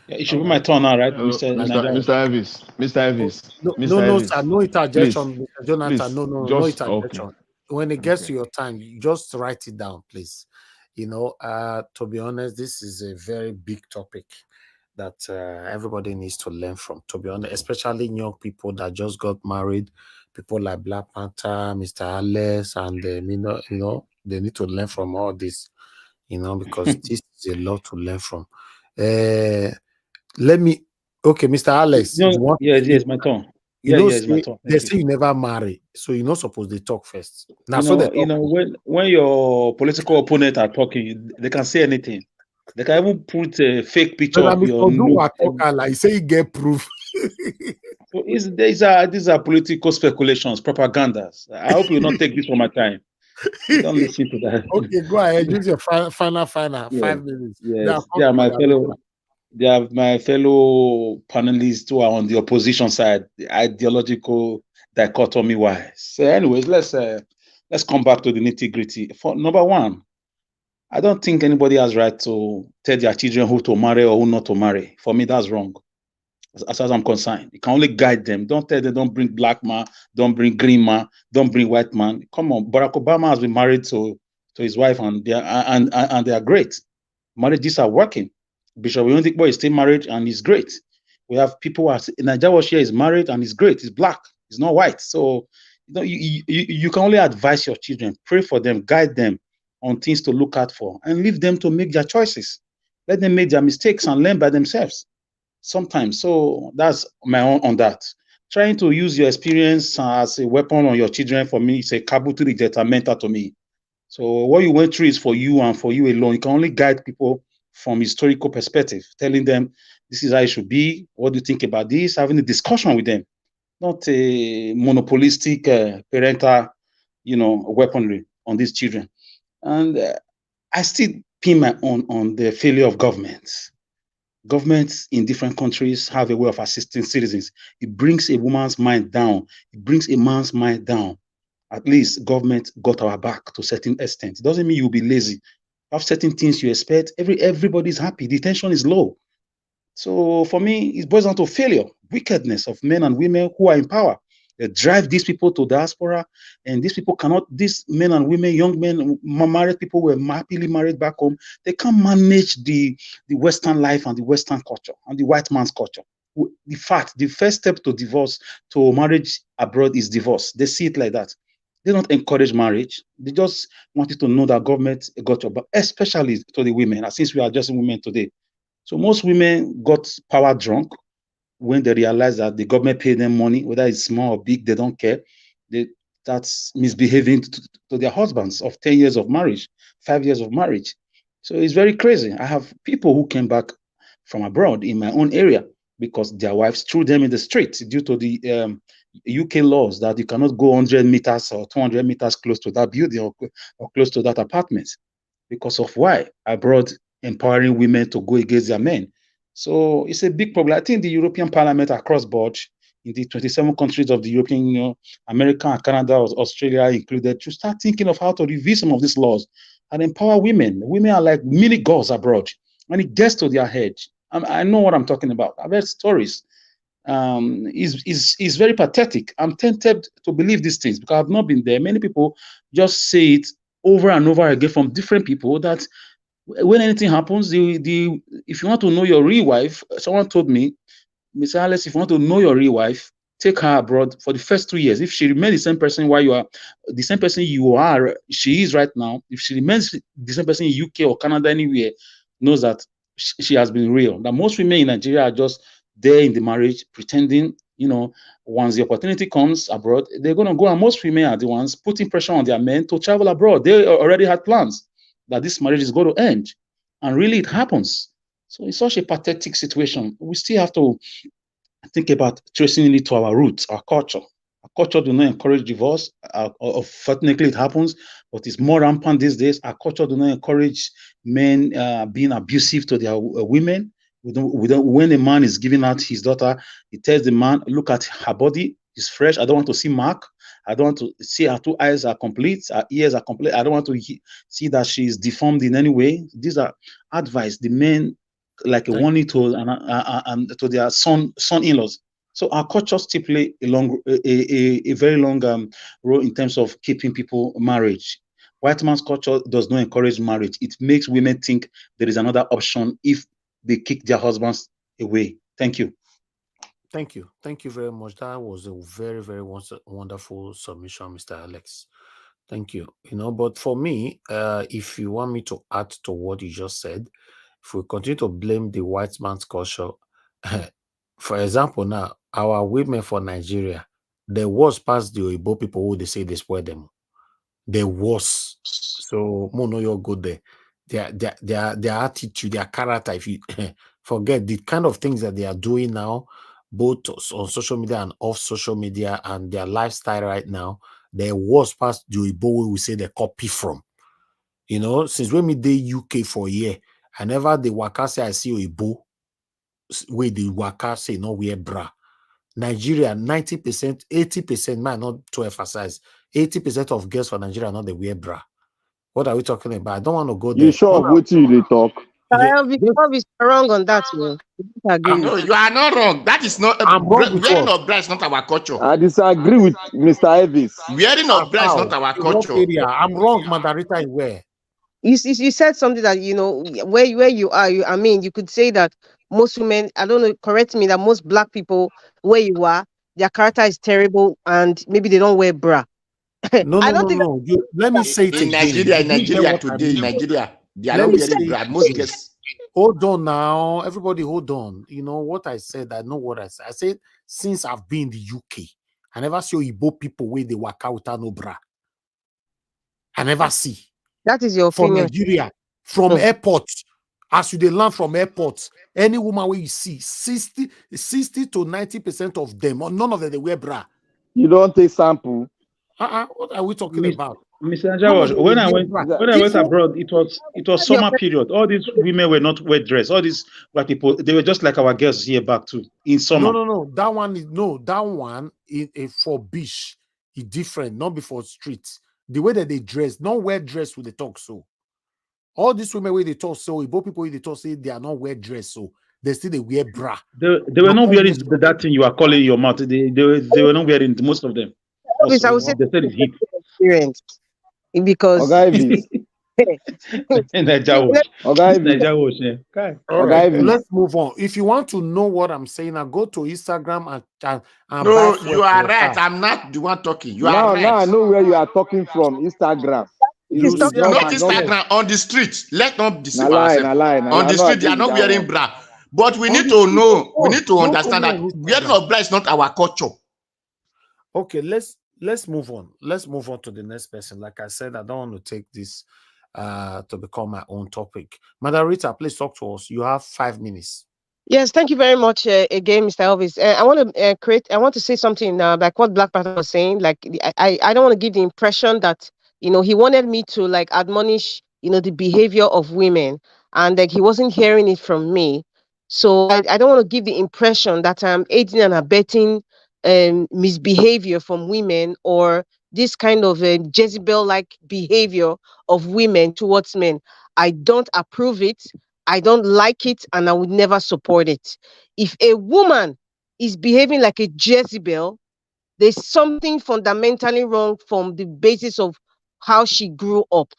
S14: Yeah, it should be my turn now, right,
S15: Mr.
S14: Mr. Nigel?
S15: Elvis, Mr. Elvis,
S2: No,
S15: Mr.
S2: no, sir.
S15: Elvis,
S2: No
S15: please,
S2: interjection, Mr. Jonathan.
S15: please,
S2: No
S15: just okay,
S2: interjection. When it gets to your time, you just write it down, please. To be honest, this is a very big topic that everybody needs to learn from. To be honest, especially young people that just got married, people like Black Panther, Mr. Alex, and they need to learn from all this. Because this is a lot to learn from. Let me. Okay, Mr. Alex,
S14: No,
S2: you want to
S14: yes,
S2: speak?
S14: my turn.
S2: Say,
S14: Yes, my turn.
S2: they
S14: Thank you.
S2: say you never marry, so you're not supposed to talk first. Now, so they talk.
S14: When your political opponent are talking, they can say anything. They can even put a fake picture
S2: But
S14: of your
S2: Mr. Talk like say you get proof.
S14: So these are political speculations, propagandas. I hope you will not take this for my time. You don't listen to that.
S2: Okay, go ahead. Use your final
S14: Yes,
S2: 5 minutes.
S14: yes. They are my fellow panelists who are on the opposition side, the ideological dichotomy wise. So, anyways, let's come back to the nitty-gritty. For number one, I don't think anybody has right to tell their children who to marry or who not to marry. For me, that's wrong. As far as I'm concerned, you can only guide them. Don't tell them, don't bring black man, don't bring green man, don't bring white man. Come on, Barack Obama has been married to his wife, and they are great. Marriages are working. Bishop Oyedipo is still married and he's great. We have people Nigeria Washia is married and he's great. He's black. He's not white. So you can only advise your children, pray for them, guide them on things to look out for, and leave them to make their choices. Let them make their mistakes and learn by themselves. Sometimes. So that's my own on that. Trying to use your experience as a weapon on your children, for me, it's a kabuto detrimental to me. So what you went through is for you and for you alone. You can only guide people from historical perspective, telling them this is how it should be. What do you think about this? Having a discussion with them, not a monopolistic parental, weaponry on these children. And I still pin my own on the failure of governments. Governments in different countries have a way of assisting citizens. It brings a woman's mind down. It brings a man's mind down. At least government got our back to a certain extent. It doesn't mean you'll be lazy. You have certain things you expect. Everybody's happy. The tension is low. So for me, it boils down to failure, wickedness of men and women who are in power. They drive these people to diaspora, and these people cannot, these men and women, young men, married people who were happily married back home, they can't manage the Western life and the Western culture and the white man's culture. The fact, the first step to divorce, to marriage abroad is divorce. They see it like that. They don't encourage marriage. They just wanted to know that government got your back, especially to the women, since we are addressing women today. So most women got power drunk when they realize that the government paid them money, whether it's small or big, they don't care. That's misbehaving to their husbands of 10 years of marriage, 5 years of marriage. So it's very crazy. I have people who came back from abroad in my own area because their wives threw them in the street due to the UK laws that you cannot go 100 meters or 200 meters close to that building or close to that apartment. Because of why? Abroad, empowering women to go against their men. So it's a big problem. I think the European Parliament across board, in the 27 countries of the European Union, America, Canada, Australia included, to start thinking of how to review some of these laws and empower women. Women are like mini gods abroad, and it gets to their head. I know what I'm talking about. I've heard stories. Is very pathetic. I'm tempted to believe these things because I've not been there. Many people just say it over and over again from different people that when anything happens, if you want to know your real wife, someone told me, Mr. Alex, if you want to know your real wife, take her abroad for the first 3 years. If she remains the same person while you are the same person you are, she is right now. If she remains the same person in UK or Canada, anywhere, knows that she has been real. That most women in Nigeria are just there in the marriage, pretending, once the opportunity comes abroad, they're going to go. And most women are the ones putting pressure on their men to travel abroad. They already had plans that this marriage is going to end. And really, it happens. So it's such a pathetic situation. We still have to think about tracing it to our roots, our culture. Our culture do not encourage divorce. Unfortunately, it happens, but it's more rampant these days. Our culture do not encourage men being abusive to their women. When a man is giving out his daughter, he tells the man, look at her body, it's fresh. I don't want to see mark. I don't want to see her 2 eyes are complete, her ears are complete. I don't want to see that she is deformed in any way. These are advice the men like a warning to and to their son-in-laws. So our culture still play a very long role in terms of keeping people marriage. White man's culture does not encourage marriage. It makes women think there is another option if they kick their husbands away. Thank you.
S2: Thank you. Thank you very much. That was a very, very wonderful submission, Mr. Alex. Thank you. But for me, if you want me to add to what you just said, if we continue to blame the white man's culture, for example, now, our women for Nigeria, there was past the Igbo people who they say they spoil them. There was. So, Mono, you're good there. Their attitude, their character, if you forget the kind of things that they are doing now, both on social media and off social media, and their lifestyle right now, there was past the Igbo we say they copy from. Since when we did UK for a year, I never the waka say I see Igbo where the waka say no wear bra. Nigeria, 90%, 80%, man, not to emphasize, 80% of girls for Nigeria not they wear bra. What are we talking about? I don't want to go there.
S3: You sure of what you talk?
S17: Elvis wrong on that one. I agree.
S15: No, you are not wrong. That is not
S2: I'm wrong with
S15: wearing
S2: what?
S15: of bra is not our culture.
S3: I disagree with Mr. Elvis.
S15: Wearing of bra is not our
S2: In what
S15: culture.
S2: area? I'm wrong, Madarita, in where?
S17: You said something that where you are. I mean, you could say that most women. I don't know. Correct me. That most black people where you are, their character is terrible, and maybe they don't wear bra.
S2: No,
S17: I
S2: no,
S17: don't
S2: no,
S17: think
S2: no. Let me say it
S15: In
S2: again.
S15: Nigeria,
S2: You didn't hear what I
S15: today, in
S2: mean.
S15: Nigeria, they are
S2: Let
S15: not
S2: me
S15: wearing
S2: say
S15: bra.
S2: it
S15: Most
S2: again.
S15: girls.
S2: Hold on now. Everybody hold on. You know what I said? I know what I said. I said, since I've been in the UK, I never see Igbo people where they work out without no bra. I never see.
S17: that is your
S2: From
S17: opinion.
S2: Nigeria, from airports, as you they land from airports, any woman where you see 60 to 90% of them, or none of them they wear bra.
S3: You don't take sample.
S2: What are we talking about?
S14: Mr. Jawash, when I went abroad, it was summer period. All these women were not wear dress. All these white people, they were just like our girls here back too in summer.
S2: No. That one is for beach. Is different, not before streets. The way that they dress, not wear dress with the talk so. All these women where they talk so, Igbo people where they talk say they are not wear dress so. They still they wear bra.
S14: They were not wearing that thing you are calling your mouth. They were not wearing most of them.
S17: I would say
S14: they said it's heat.
S17: Experience because
S2: let's move on. If you want to know what I'm saying, I go to Instagram and
S15: no, you are right. I'm not the one talking. You are right.
S3: Now I know where you are talking from. Instagram.
S15: Not Instagram, on the street. Let's not deceive ourselves. On the street, they are not wearing bra. But we need to know, we need to understand that wearing of bra is not our culture.
S2: Okay, let's move on. Let's move on to the next person. Like I said, I don't want to take this to become my own topic. Madarita, please talk to us. You have 5 minutes.
S17: Yes, thank you very much again, Mr. Elvis. I want to I want to say something like what Black Panther was saying. Like I don't want to give the impression that he wanted me to like admonish the behavior of women, and like he wasn't hearing it from me. So I don't want to give the impression that I'm aiding and abetting misbehavior from women or this kind of Jezebel-like behavior of women towards men. I don't approve it. I don't like it, and I would never support it. If a woman is behaving like a Jezebel, there's something fundamentally wrong from the basis of how she grew up.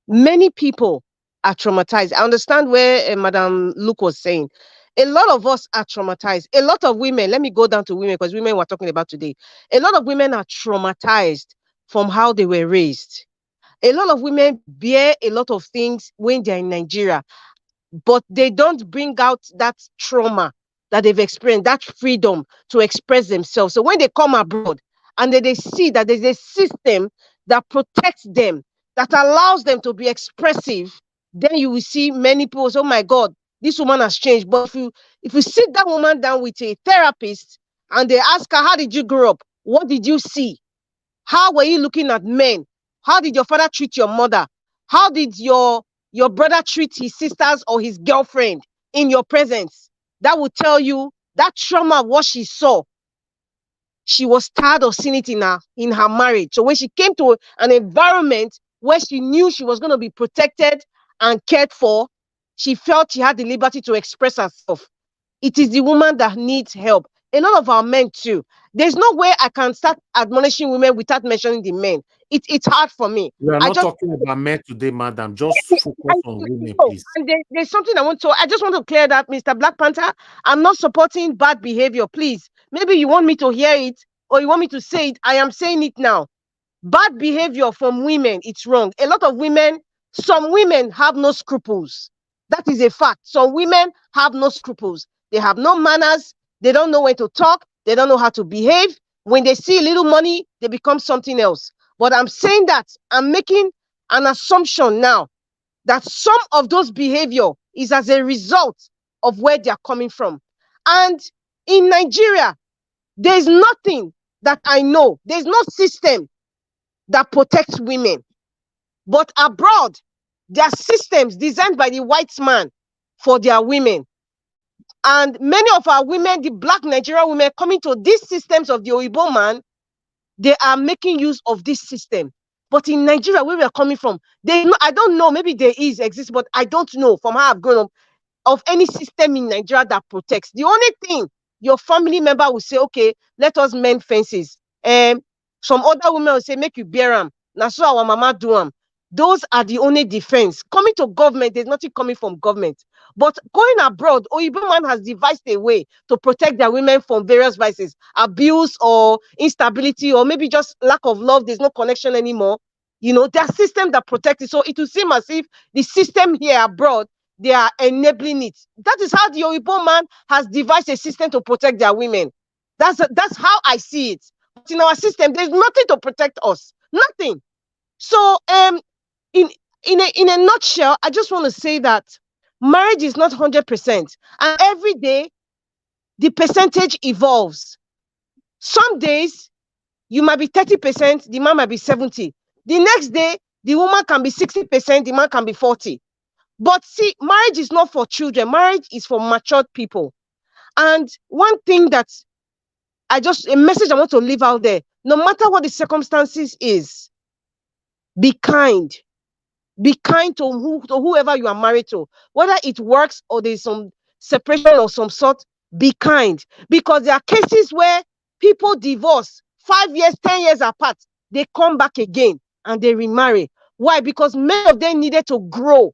S17: Many people are traumatized. I understand where Madam Luke was saying. A lot of us are traumatized. A lot of women, let me go down to women because women we're talking about today. A lot of women are traumatized from how they were raised. A lot of women bear a lot of things when they're in Nigeria, but they don't bring out that trauma that they've experienced, that freedom to express themselves. So when they come abroad and they see that there's a system that protects them, that allows them to be expressive, then you will see many people say, oh my God, this woman has changed. But if you sit that woman down with a therapist and they ask her, how did you grow up? What did you see? How were you looking at men? How did your father treat your mother? How did your brother treat his sisters or his girlfriend in your presence? That will tell you that trauma of what she saw she was tired of seeing it in her marriage. So when she came to an environment where she knew she was going to be protected and cared for, she felt she had the liberty to express herself. It is the woman that needs help. A lot of our men too. There's no way I can start admonishing women without mentioning the men. It's hard for me.
S2: We are
S17: I
S2: not
S17: just
S2: talking about men today, madam. Just focus on women,
S17: no,
S2: please.
S17: and there's something I just want to clear that, Mr. Black Panther. I'm not supporting bad behavior, please. Maybe you want me to hear it or you want me to say it. I am saying it now. Bad behavior from women, it's wrong. A lot of women, some women have no scruples. That is a fact. Some women have no scruples. They have no manners. They don't know when to talk. They don't know how to behave. When they see a little money, they become something else. But I'm saying that I'm making an assumption now that some of those behavior is as a result of where they are coming from. And in Nigeria, there's nothing that I know. There's no system that protects women. But abroad, there are systems designed by the white man for their women. And many of our women, the black Nigerian women, coming to these systems of the Oyibo man, they are making use of this system. But in Nigeria, where we are coming from, I don't know, maybe there exists, but I don't know from how I've grown up of any system in Nigeria that protects. The only thing your family member will say, okay, let us mend fences. Some other women will say, make you bear them. Now so our mama do them. Those are the only defense. Coming to government, there's nothing coming from government. But going abroad, Oyibo man has devised a way to protect their women from various vices, abuse or instability, or maybe just lack of love. There's no connection anymore. You know, there are systems that protect it. So it will seem as if the system here abroad, they are enabling it. That is how the Oyibo man has devised a system to protect their women. That's how I see it. But in our system, there's nothing to protect us. Nothing. So in a nutshell, I just want to say that marriage is not 100%. And every day, the percentage evolves. Some days, you might be 30%, the man might be 70%. The next day, the woman can be 60%, the man can be 40%. But see, marriage is not for children. Marriage is for matured people. And one thing that a message I want to leave out there, no matter what the circumstances is, be kind. Be kind to whoever you are married to. Whether it works or there's some separation of some sort, be kind. Because there are cases where people divorce 5 years, 10 years apart. They come back again and they remarry. Why? Because many of them needed to grow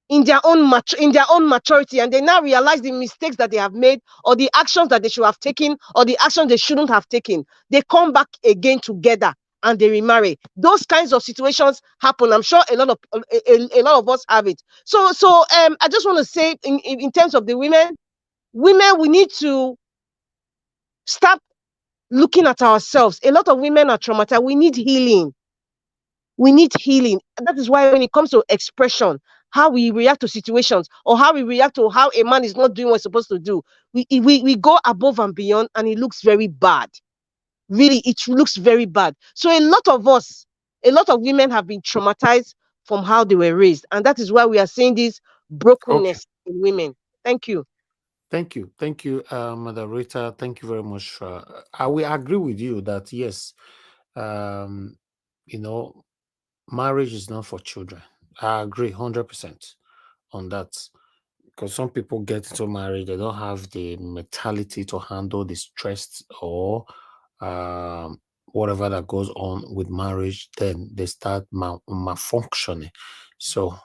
S17: in their own maturity, and they now realize the mistakes that they have made, or the actions that they should have taken, or the actions they shouldn't have taken. They come back again together and they remarry. Those kinds of situations happen. I'm sure a lot of us have it. So I just want to say in terms of the women, we need to stop looking at ourselves. A lot of women are traumatized. We need healing. We need healing. That is why when it comes to expression, how we react to situations, or how we react to how a man is not doing what he's supposed to do, we go above and beyond, and it looks very bad. Really, it looks very bad. So a lot of women have been traumatized from how they were raised. And that is why we are seeing this brokenness in women. Thank you.
S2: Thank you. Thank you, Mother Rita. Thank you very much. I will agree with you that, yes, marriage is not for children. I agree 100% on that. Because some people get into marriage, they don't have the mentality to handle the stress or whatever that goes on with marriage. Then they start malfunctioning. So,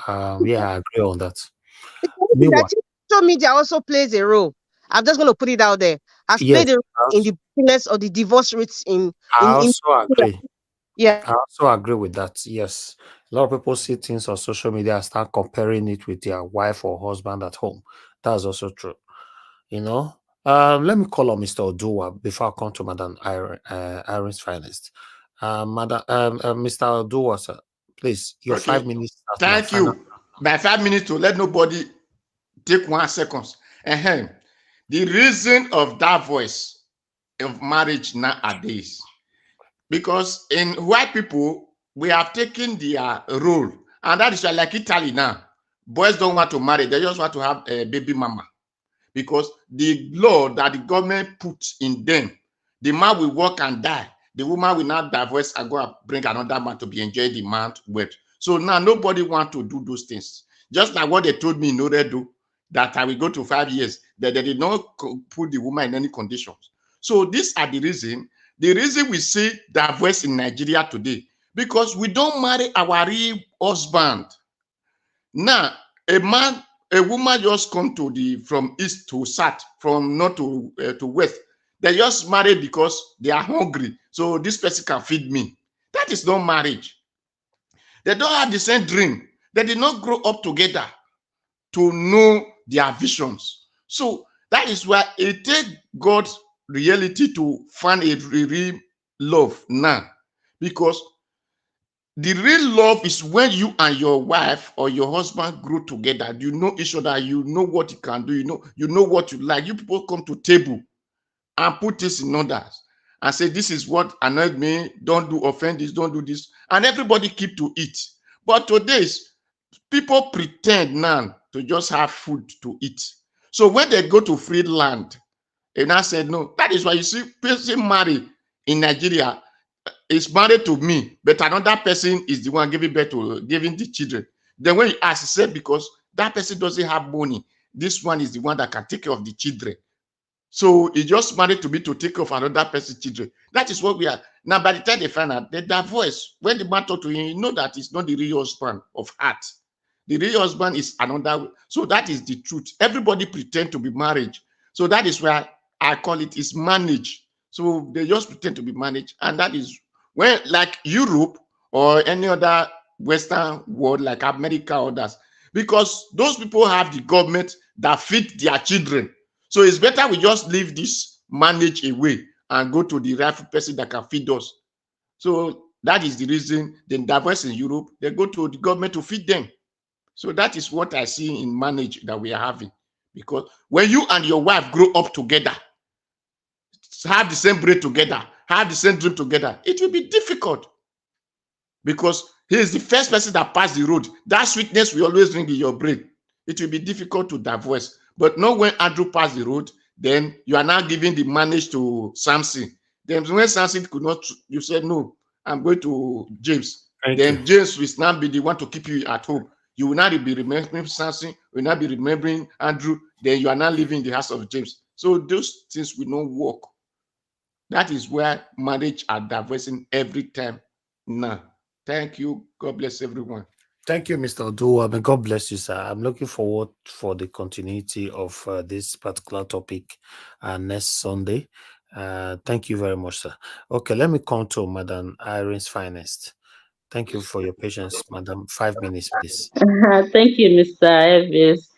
S2: yeah, I agree on that. Meanwhile,
S17: social media also plays a role. I'm just going to put it out there. Has played a role in the brokenness or the divorce rates
S2: I also agree.
S17: Yeah.
S2: I also agree with that. Yes. A lot of people see things on social media and start comparing it with their wife or husband at home. That's also true. Let me call on Mr. Oduwa before I come to Madam Irene's finest. Mr. Oduwa, sir, please, your 5 minutes.
S15: Thank you. My 5 minutes to let nobody take 1 second. The reason of that voice of marriage nowadays, because in white people, we have taken their role, and that is why, like Italy now, boys don't want to marry, they just want to have a baby mama, because the law that the government puts in them, The man will work and die. The woman will not divorce and go and bring another man to be enjoying the man's wealth. So now nobody want to do those things. Just like what they told me in Oredo, that I will go to 5 years, that they did not put the woman in any conditions. So these are the reason we see divorce in Nigeria today, because we don't marry our real husband. Now, a woman just come to from east to south, from north to west. They just marry because they are hungry. So this person can feed me. That is not marriage. They don't have the same dream. They did not grow up together to know their visions. So that is why it takes God's reality to find a real love now. Because the real love is when you and your wife or your husband grow together. You know each other. You know what you can do. You know what you like. You people come to table and put this in others and say, this is what annoyed me. Don't do offend this. Don't do this. And everybody keep to eat. But today's people pretend now to just have food to eat. So when they go to free land, and I said, no, that is why you see person marry in Nigeria is married to me, but another person is the one giving birth to giving the children. Then when you ask, he said, because that person doesn't have money, this one is the one that can take care of the children. So he just married to me to take care of another person's children. That is what we are. Now, by the time they find out, they divorce. When the man talk to him, you know that it's not the real husband of heart. The real husband is another. So that is the truth. Everybody pretend to be married. So that is why I call it is managed. So they just pretend to be managed. And that is when, like Europe or any other Western world, like America or others, because those people have the government that feed their children. So it's better we just leave this manage away and go to the rightful person that can feed us. So that is the reason they divorce in Europe. They go to the government to feed them. So that is what I see in marriage that we are having. Because when you and your wife grow up together, have the same bread together, have the same dream together, it will be difficult. Because he is the first person that passed the road. That sweetness will always ring in your brain. It will be difficult to divorce. But not when Andrew passed the road, then you are now giving the manage to Samson. Then when Samson could not, you said, no, I'm going to James. Then James will now be the one to keep you at home. You will not be remembering Samson, you will not be remembering Andrew, then you are now living in the house of James. So those things will not work. That is where marriage are divorcing every time now. Thank you. God bless everyone.
S4: Thank you, Mr. Odua. May God bless you, sir. I'm looking forward for the continuity of this particular topic next Sunday. Thank you very much, sir. Okay, let me come to Madam Irene's Finest. Thank you for your patience, Madam. 5 minutes, please.
S8: Thank you, Mr. Evis.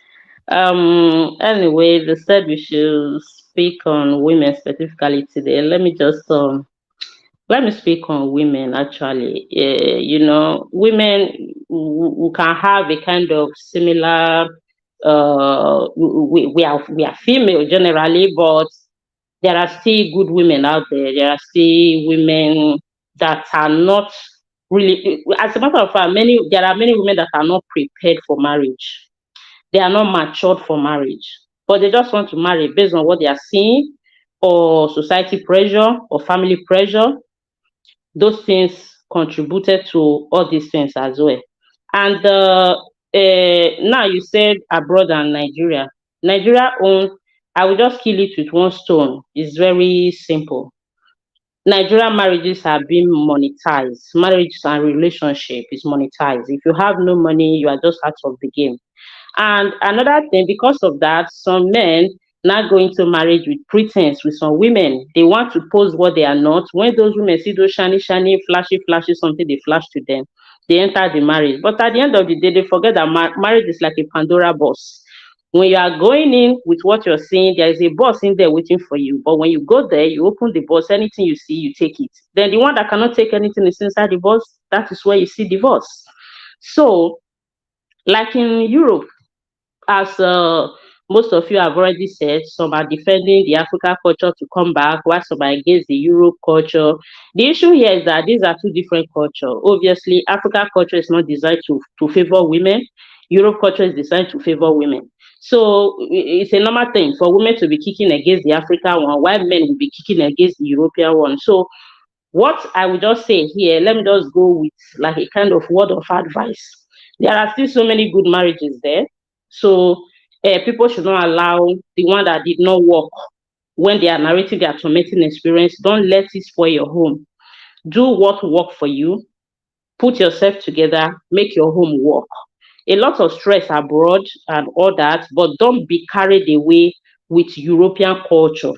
S8: Anyway, they said we should speak on women specifically today. Let me speak on women. Actually, you know, women we can have a kind of similar. We are female generally, but there are still good women out there. There are still women that are not really. As a matter of fact, there are many women that are not prepared for marriage. They are not matured for marriage, but they just want to marry based on what they are seeing, or society pressure, or family pressure. Those things contributed to all these things as well. And now you said abroad and Nigeria. Nigeria own, I will just kill it with one stone. It's very simple. Nigerian marriages have been monetized. Marriage and relationship is monetized. If you have no money, you are just out of the game. And another thing, because of that, some men now go into marriage with pretense with some women. They want to pose what they are not. When those women see those shiny, flashy something, they flash to them. They enter the marriage. But at the end of the day, they forget that marriage is like a Pandora box. When you are going in with what you're seeing, there is a boss in there waiting for you. But when you go there, you open the box, anything you see, you take it. Then the one that cannot take anything is inside the box. That is where you see divorce. So, like in Europe, as most of you have already said, some are defending the African culture to come back, while some are against the Europe culture. The issue here is that these are two different cultures. Obviously, African culture is not designed to favor women. Europe culture is designed to favor women. So it's a normal thing for women to be kicking against the African one, while men will be kicking against the European one. So what I would just say here, let me just go with like a kind of word of advice. There are still so many good marriages there. So people should not allow the one that did not work when they are narrating their traumatic experience. Don't let it spoil your home. Do what work for you. Put yourself together. Make your home work. A lot of stress abroad and all that, but don't be carried away with European culture.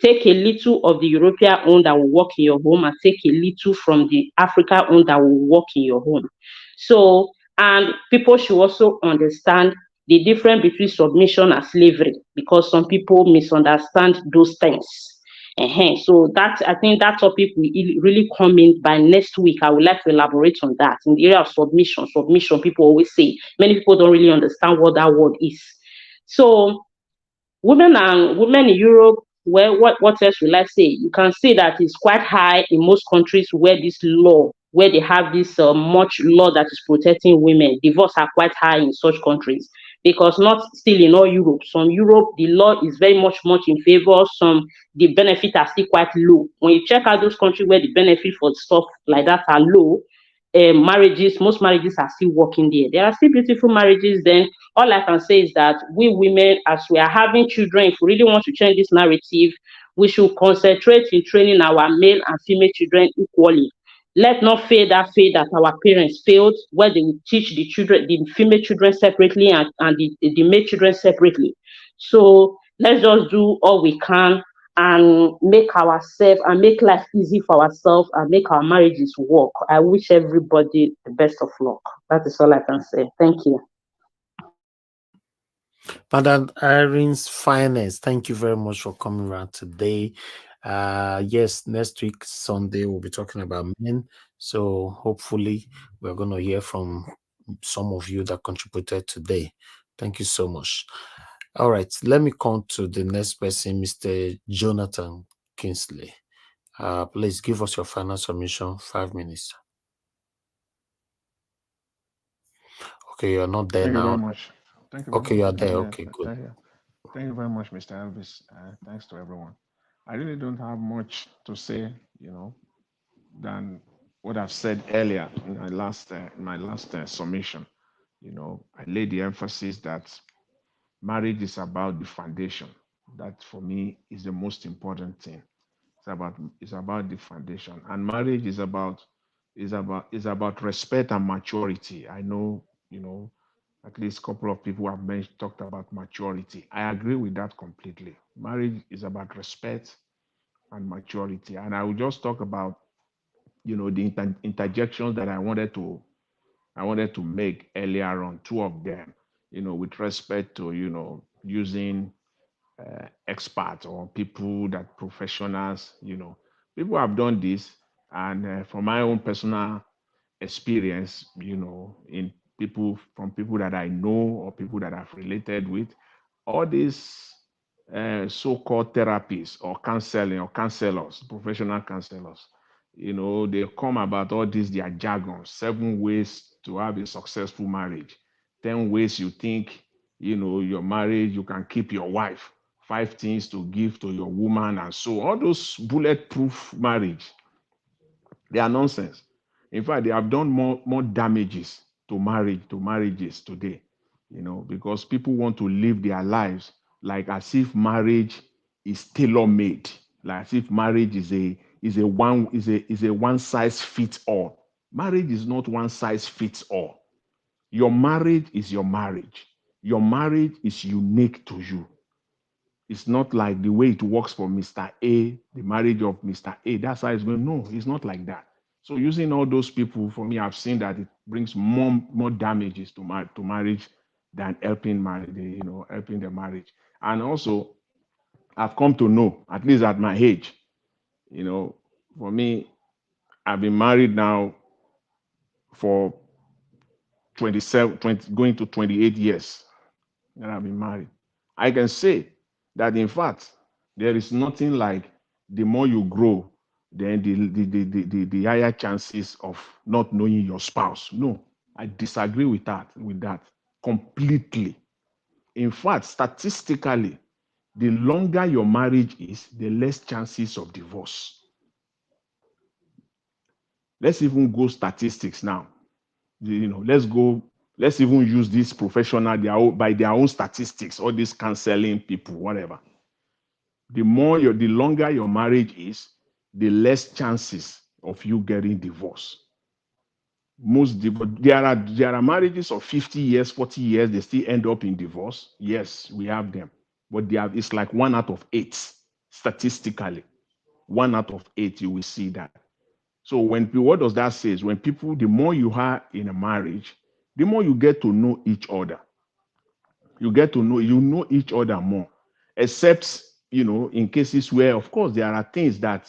S8: Take a little of the European own that will work in your home and take a little from the African own that will work in your home. So, and people should also understand the difference between submission and slavery, because some people misunderstand those things. So that, I think that topic will really come in by next week. I would like to elaborate on that. In the area of submission, people always say, many people don't really understand what that word is. So women in Europe, well, what else will I say? You can see that it's quite high in most countries where they have this much law that is protecting women. Divorce are quite high in such countries, because not still in all Europe. Some Europe, the law is very much in favor. Some, the benefits are still quite low. When you check out those countries where the benefit for stuff like that are low, most marriages are still working there. There are still beautiful marriages. Then all I can say is that we women, as we are having children, if we really want to change this narrative, we should concentrate in training our male and female children equally. Let not fail that our parents failed, where they will teach the children, the female children separately, and the male children separately. So let's just do all we can and make ourselves and make life easy for ourselves and make our marriages work. I wish everybody the best of luck. That is all I can say. Thank you.
S2: Madam Irene's Finest, thank you very much for coming around today. Yes, next week, Sunday, we'll be talking about men. So hopefully we're going to hear from some of you that contributed today. Thank you so much. All right, let me come to the next person, Mr. Jonathan Kingsley. Please give us your final submission, 5 minutes. Okay, you're not there
S18: Thank
S2: now.
S18: you very much. Thank you very
S2: Okay,
S18: much.
S2: you're there.
S18: Yeah,
S2: Okay, good.
S18: Thank you very much, Mr. Elvis. Thanks to everyone. I really don't have much to say, than what I've said earlier in my last summation. I laid the emphasis that marriage is about the foundation. That for me is the most important thing. It's about the foundation, and marriage is about respect and maturity. I know, at least a couple of people have talked about maturity. I agree with that completely. Marriage is about respect and maturity, and I will just talk about the interjections that I wanted to make earlier on, two of them, with respect to using experts or people that professionals, people have done this, and from my own personal experience, in people that I know or people that I've related with, all these so-called therapists or counseling or counselors, professional counselors, they come about all these their jargon, 7 ways to have a successful marriage, 10 ways you think, your marriage, you can keep your wife, 5 things to give to your woman, and so all those bulletproof marriage, they are nonsense. In fact, they have done more damages to marriages today, because people want to live their lives like as if marriage is tailor-made, like as if marriage is a one size fits all. Marriage is not one size fits all. Your marriage is your marriage. Your marriage is unique to you. It's not like the way it works for Mr. A, the marriage of Mr. A. That's how it's going. No, it's not like that. So using all those people, for me, I've seen that it brings more damages to marriage than helping helping the marriage. And also, I've come to know, at least at my age, for me, I've been married now for going to 28 years that I've been married. I can say that, in fact, there is nothing like the more you grow, then the higher chances of not knowing your spouse. No, I disagree with that completely. In fact, statistically, the longer your marriage is, the less chances of divorce. Let's even go statistics now. Let's even use this professional by their own statistics, all these counseling people, whatever. The longer your marriage is, the less chances of you getting divorced. There are marriages of 50 years, 40 years, they still end up in divorce. Yes, we have them. But it's like 1 out of 8, statistically. 1 out of 8, you will see that. So what does that say? Is when people, the more you are in a marriage, the more you get to know each other. You know each other more. Except, in cases where, of course, there are things that,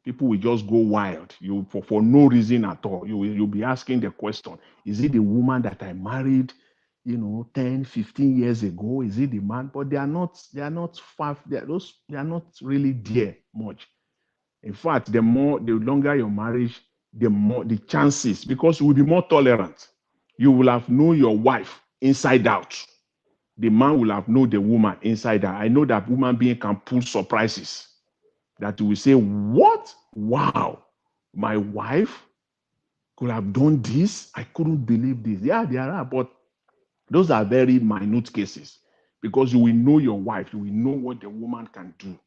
S18: people will just go wild. For no reason at all. You'll be asking the question, is it the woman that I married, 10, 15 years ago? Is it the man? But they are not far, they are not really there much. In fact, the longer your marriage, the more the chances, because you will be more tolerant. You will have known your wife inside out. The man will have known the woman inside out. I know that woman being can pull surprises. That you will say, what? Wow, my wife could have done this. I couldn't believe this. Yeah, there are, but those are very minute cases because you will know your wife. You will know what the woman can do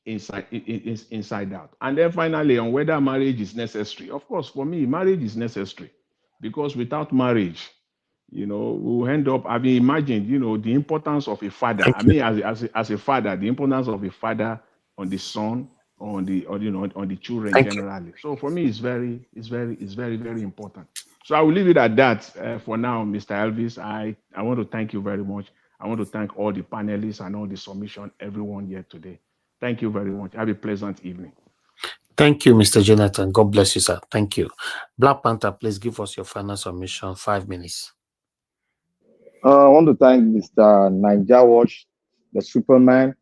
S18: inside out. And then finally, on whether marriage is necessary. Of course, for me, marriage is necessary because without marriage, we'll end up, imagine, the importance of a father. As a father, the importance of a father on the son, on the children generally. So for me, it's very, very important. So I will leave it at that for now, Mr. Elvis. I want to thank you very much. I want to thank all the panelists and all the submission, everyone here today. Thank you very much. Have a pleasant evening.
S4: Thank you, Mr. Jonathan. God bless you, sir. Thank you. Black Panther, please give us your final submission, 5 minutes.
S3: I want to thank Mr. Niger Watch, the Superman.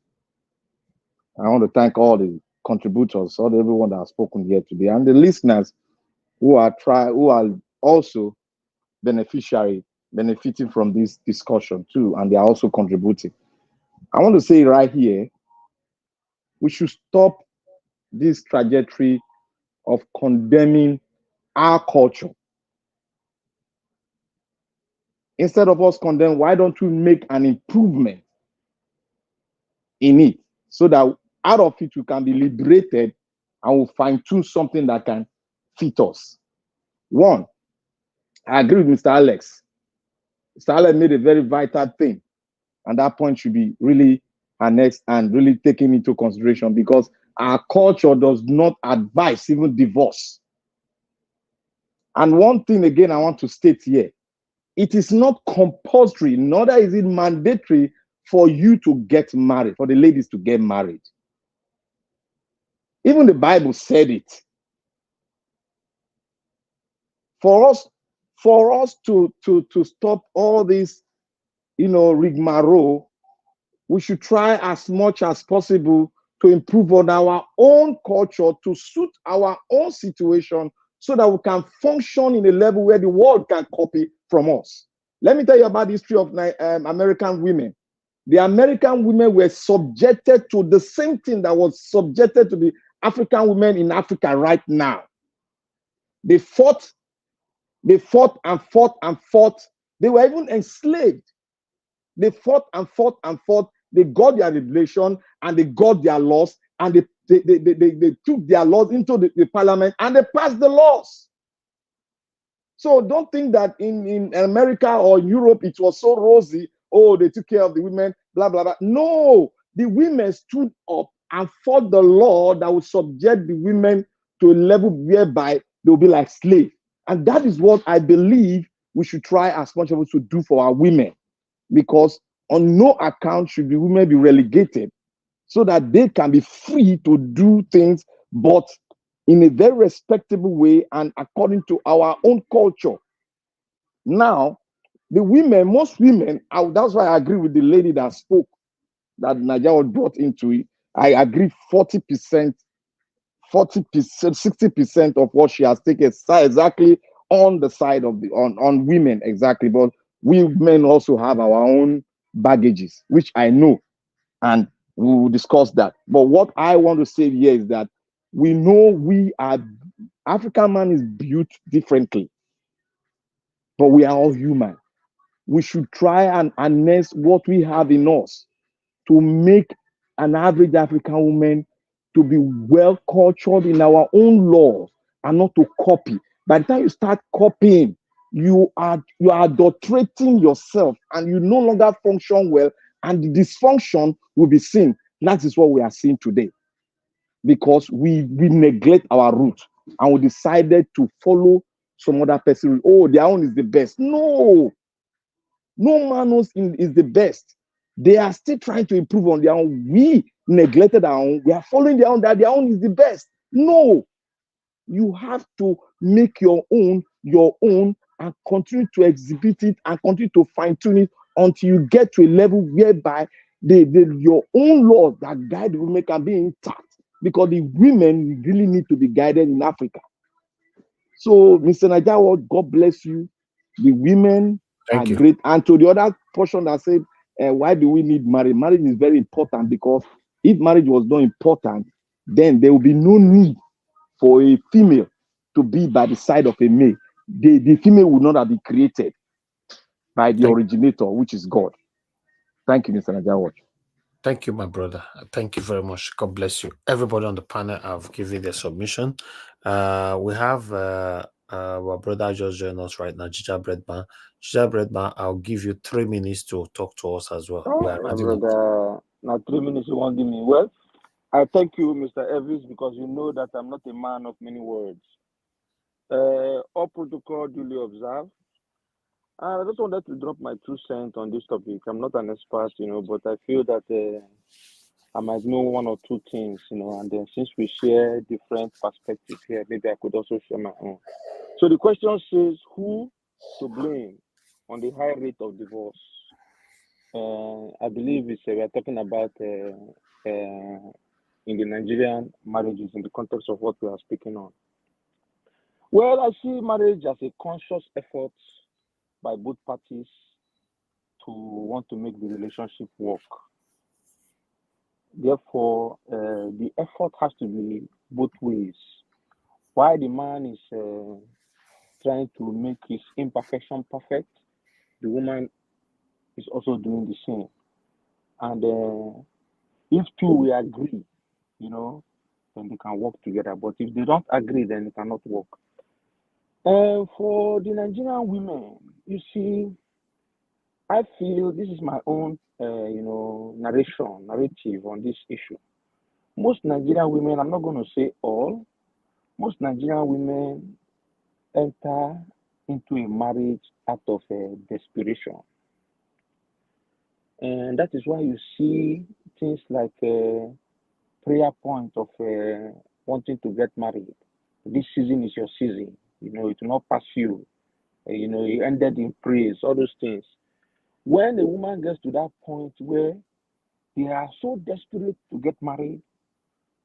S3: I want to thank all the contributors, everyone that has spoken here today, and the listeners who are also benefiting from this discussion too, and they are also contributing. I want to say right here, we should stop this trajectory of condemning our culture. Instead of us condemn, why don't we make an improvement in it so that out of it we can be liberated and we'll fine-tune something that can fit us. One, I agree with Mr. Alex. Mr. Alex made a very vital thing, and that point should be really annexed and really taken into consideration because our culture does not advise even divorce. And one thing again I want to state here, it is not compulsory, nor is it mandatory for you to get married, for the ladies to get married. Even the Bible said it. For us to stop all this, rigmarole, we should try as much as possible to improve on our own culture to suit our own situation so that we can function in a level where the world can copy from us. Let me tell you about the history of American women. The American women were subjected to the same thing that was subjected to the African women in Africa right now. They fought and fought and fought. They were even enslaved. They fought and fought and fought. They got their revelation and they got their laws and they took their laws into the parliament and they passed the laws. So don't think that in America or Europe it was so rosy. Oh, they took care of the women, blah, blah, blah. No, the women stood up and fought the law that would subject the women to a level whereby they'll be like slaves. And that is what I believe we should try as much as we should do for our women. Because on no account should the women be relegated so that they can be free to do things, but in a very respectable way and according to our own culture. Now, the women, most women, that's why I agree with the lady that spoke, that Nigeria was brought into it. I agree 40%, 60% of what she has taken is exactly on the side of on women, exactly. But we men also have our own baggages, which I know, and we will discuss that. But what I want to say here is that we know we are, African man is built differently, but we are all human. We should try and harness what we have in us to make an average African woman to be well cultured in our own laws and not to copy. By the time you start copying, you are adulterating yourself and you no longer function well, and the dysfunction will be seen. That is what we are seeing today, because we neglect our roots and we decided to follow some other person. Oh, their own is the best. No, no man knows is the best. They are still trying to improve on their own. We neglected our own. We are following their own, that their own is the best. No, you have to make your own, and continue to exhibit it and continue to fine tune it until you get to a level whereby your own laws that guide the women can be intact. Because the women really need to be guided in Africa. So, Mr. Najawa, God bless you. The women are great. And to the other portion that said, why do we need marriage? Marriage is very important, because if marriage was not important, then there will be no need for a female to be by the side of a male. The female would not have been created by the originator, which is God. Thank you, Mr. Najawa.
S4: Thank you, my brother. Thank you very much. God bless you. Everybody on the panel have given their submission. We have our brother just joined us right now, Jija Breadman. Jija Breadman, I'll give you 3 minutes to talk to us as well. We are
S1: My
S4: ready.
S1: brother, now 3 minutes you won't give me. Well, I thank you, Mr. Elvis, because you know that I'm not a man of many words. All protocol duly observed. I just wanted to drop my 2 cents on this topic. I'm not an expert, but I feel that I might know 1 or 2 things, and then since we share different perspectives here, maybe I could also share my own. So the question says, who to blame on the high rate of divorce? I believe we are talking about in the Nigerian marriages in the context of what we are speaking on. Well, I see marriage as a conscious effort by both parties to want to make the relationship work. Therefore, the effort has to be both ways. While the man is trying to make his imperfection perfect, the woman is also doing the same. And if two will agree, then they can work together. But if they don't agree, then it cannot work. For the Nigerian women, you see, I feel this is my own, narrative on this issue. Most Nigerian women, I'm not going to say all, most Nigerian women enter into a marriage out of desperation. And that is why you see things like prayer point of wanting to get married. This season is your season. It will not pass you. You ended in praise, all those things. When a woman gets to that point where they are so desperate to get married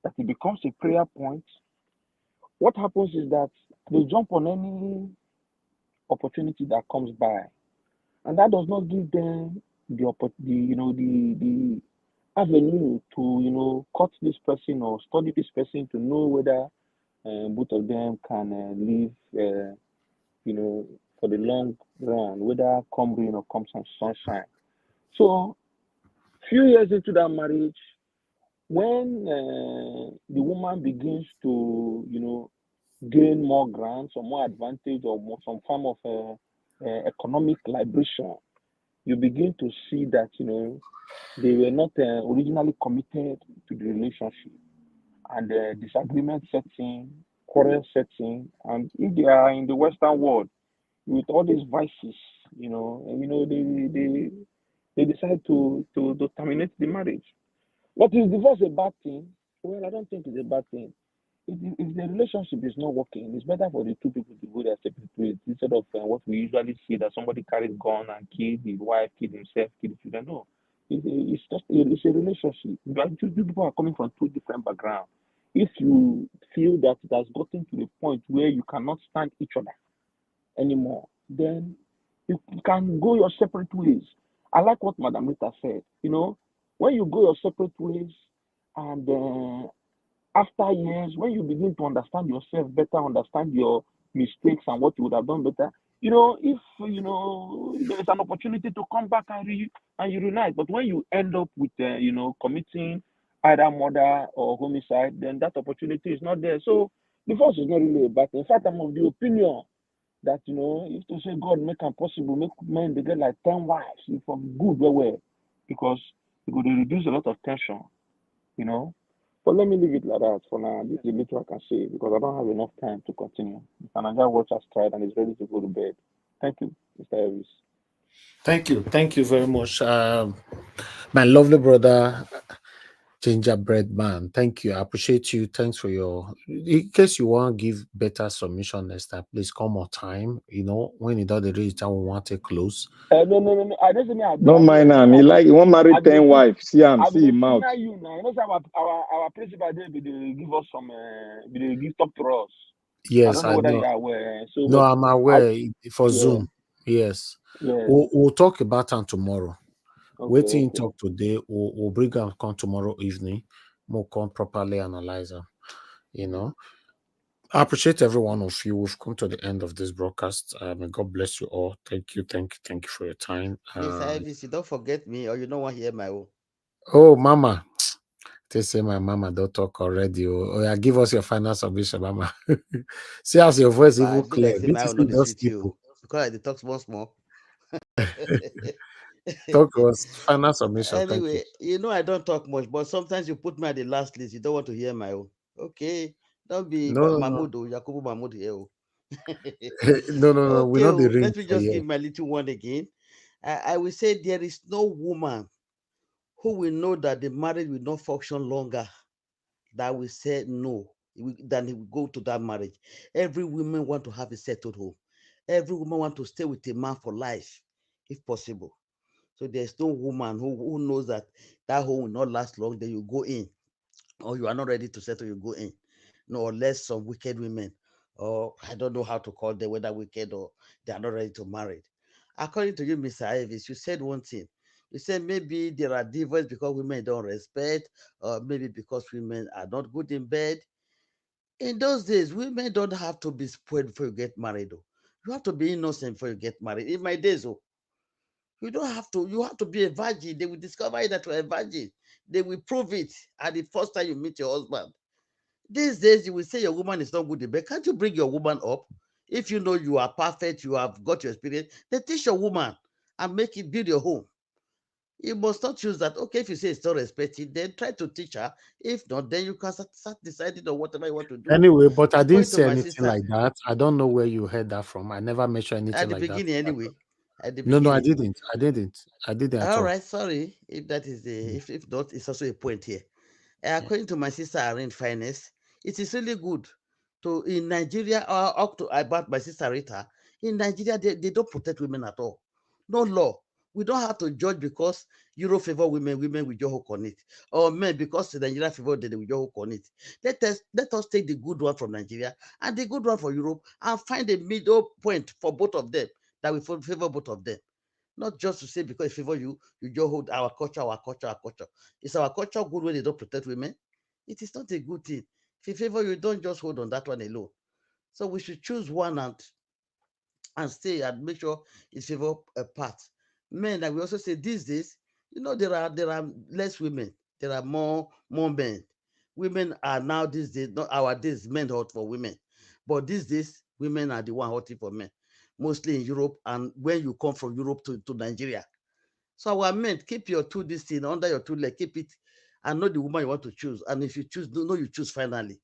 S1: that it becomes a prayer point, what happens is that they jump on any opportunity that comes by, and that does not give them the avenue to cut this person or study this person to know whether both of them can live for the long run, whether come rain or come sunshine. So few years into that marriage, when the woman begins to gain more grants or more advantage or some form of economic liberation, you begin to see that they were not originally committed to the relationship, and disagreement setting, quarrel setting, and if they are in the Western world with all these vices, they decide to terminate the marriage. What is divorce a bad thing? Well, I don't think it's a bad thing. If the relationship is not working, it's better for the two people to go their separate ways instead of what we usually see, that somebody carries gun and kill his wife, kill himself, kill the children. No, it's a relationship. Two people are coming from 2 different backgrounds. If you feel that it has gotten to the point where you cannot stand each other anymore, then you can go your separate ways. I like what Madam Rita said. You know, when you go your separate ways, and after years, when you begin to understand yourself better, understand your mistakes and what you would have done better, you know, if you know there is an opportunity to come back and you reunite, but when you end up with you know, committing either murder or homicide, then that opportunity is not there. So divorce is not really a bad thing. In fact, I'm of the opinion that, you know, if to say God make it possible, make men they get like 10 wives from good way, because it would reduce a lot of tension, you know. But let me leave it like that for now. This is the little I can say because I don't have enough time to continue. The Canada watch has tried and is ready to go to bed. Thank you, Mr. Elvis.
S2: Thank you very much, my lovely brother, Gingerbread Man. Thank you. I appreciate you. Thanks for your. In case you want to give better submission next time, please come more time. You know, when you do the reach, I want to close.
S1: No. I just mean
S3: Don't mind him. He like he want marry 10 wives. See him, see him out.
S1: You now. You know, our principal there be they give us some, they give talk to us.
S2: Yes,
S1: I don't know
S2: I
S1: whether
S2: know.
S1: you are aware. So,
S2: No,
S1: but
S2: I'm aware for
S1: yeah,
S2: Zoom. Yes.
S1: yeah.
S2: We'll talk about it tomorrow. Waiting
S1: Okay.
S2: talk today. We'll bring them come tomorrow evening. We'll come properly analyze them. You know. I appreciate every one of you. We've come to the end of this broadcast. May God bless you all. Thank you for your time.
S19: Mr. Elvis, you don't forget me, or you don't want to hear my own.
S2: Oh, Mama. They say my mama don't talk already. Oh, yeah, give us your final submission, Mama. See as your voice even
S19: But
S2: clear.
S19: like say my own
S2: BTC
S19: not the
S2: does
S19: sweet you
S2: people.
S19: because I talk small.
S2: Talk to us. Final submission. Thank you.
S19: Anyway, you know I don't talk much, but sometimes you put me at the last list. You don't want to hear my own. Okay, don't be
S2: No.
S19: Mahmoud or Yakubu Mahmoud here.
S2: No. We're
S19: Okay,
S2: not the ring
S19: let me
S2: for
S19: just
S2: you.
S19: give my little one again. I will say there is no woman who will know that the marriage will not function longer that will say no, then he will go to that marriage. Every woman want to have a settled home. Every woman want to stay with a man for life, if possible. So there's no woman who knows that home will not last long. Then you go in, or you are not ready to settle, you go in. No, unless some wicked women, or I don't know how to call them, whether wicked or they are not ready to marry. According to you, Mr. Ivis, you said one thing. You said maybe there are divorces because women don't respect, or maybe because women are not good in bed. In those days, women don't have to be spoiled before you get married. Though. You have to be innocent before you get married. In my days, oh, you don't have to. You have to be a virgin. They will discover that you're a virgin. They will prove it at the first time you meet your husband. These days, you will say your woman is not good in bed. Can't you bring your woman up? If you know you are perfect, you have got your experience, then teach your woman and make it build your home. You must not choose that. Okay, if you say it's not respected, then try to teach her. If not, then you can start deciding on whatever you want to do.
S2: Anyway, but I didn't
S19: According to
S2: say
S19: my
S2: anything
S19: sister,
S2: like that. I don't know where you heard that from. I never mentioned
S19: at
S2: anything
S19: the
S2: like that.
S19: beginning, anyway. At the
S2: No, I
S19: beginning.
S2: didn't. I didn't at
S19: All
S2: all.
S19: right, sorry if that is the if not, it's also a point here. According to my sister Irene Finest, it is really good to in Nigeria or up to about my sister Rita. In Nigeria, they don't protect women at all. No law. We don't have to judge because Europe favor women will just hook on it, or men because the Nigeria favor them, they will just hook on it. Let us take the good one from Nigeria and the good one for Europe and find a middle point for both of them that will favor both of them. Not just to say because it favor you, you just hold our culture, our culture, our culture. Is our culture good when they don't protect women? It is not a good thing. If it favor you, don't just hold on that one alone. So we should choose one and stay and make sure it favor a part. Men, like we also say these days, you know, there are less women, there are more men. Women are now these days, not our days, men hot for women. But these days, women are the one hotting for men, mostly in Europe, and when you come from Europe to Nigeria. So our men, keep your two this thing under your two leg, keep it, and know the woman you want to choose. And if you choose, know you choose finally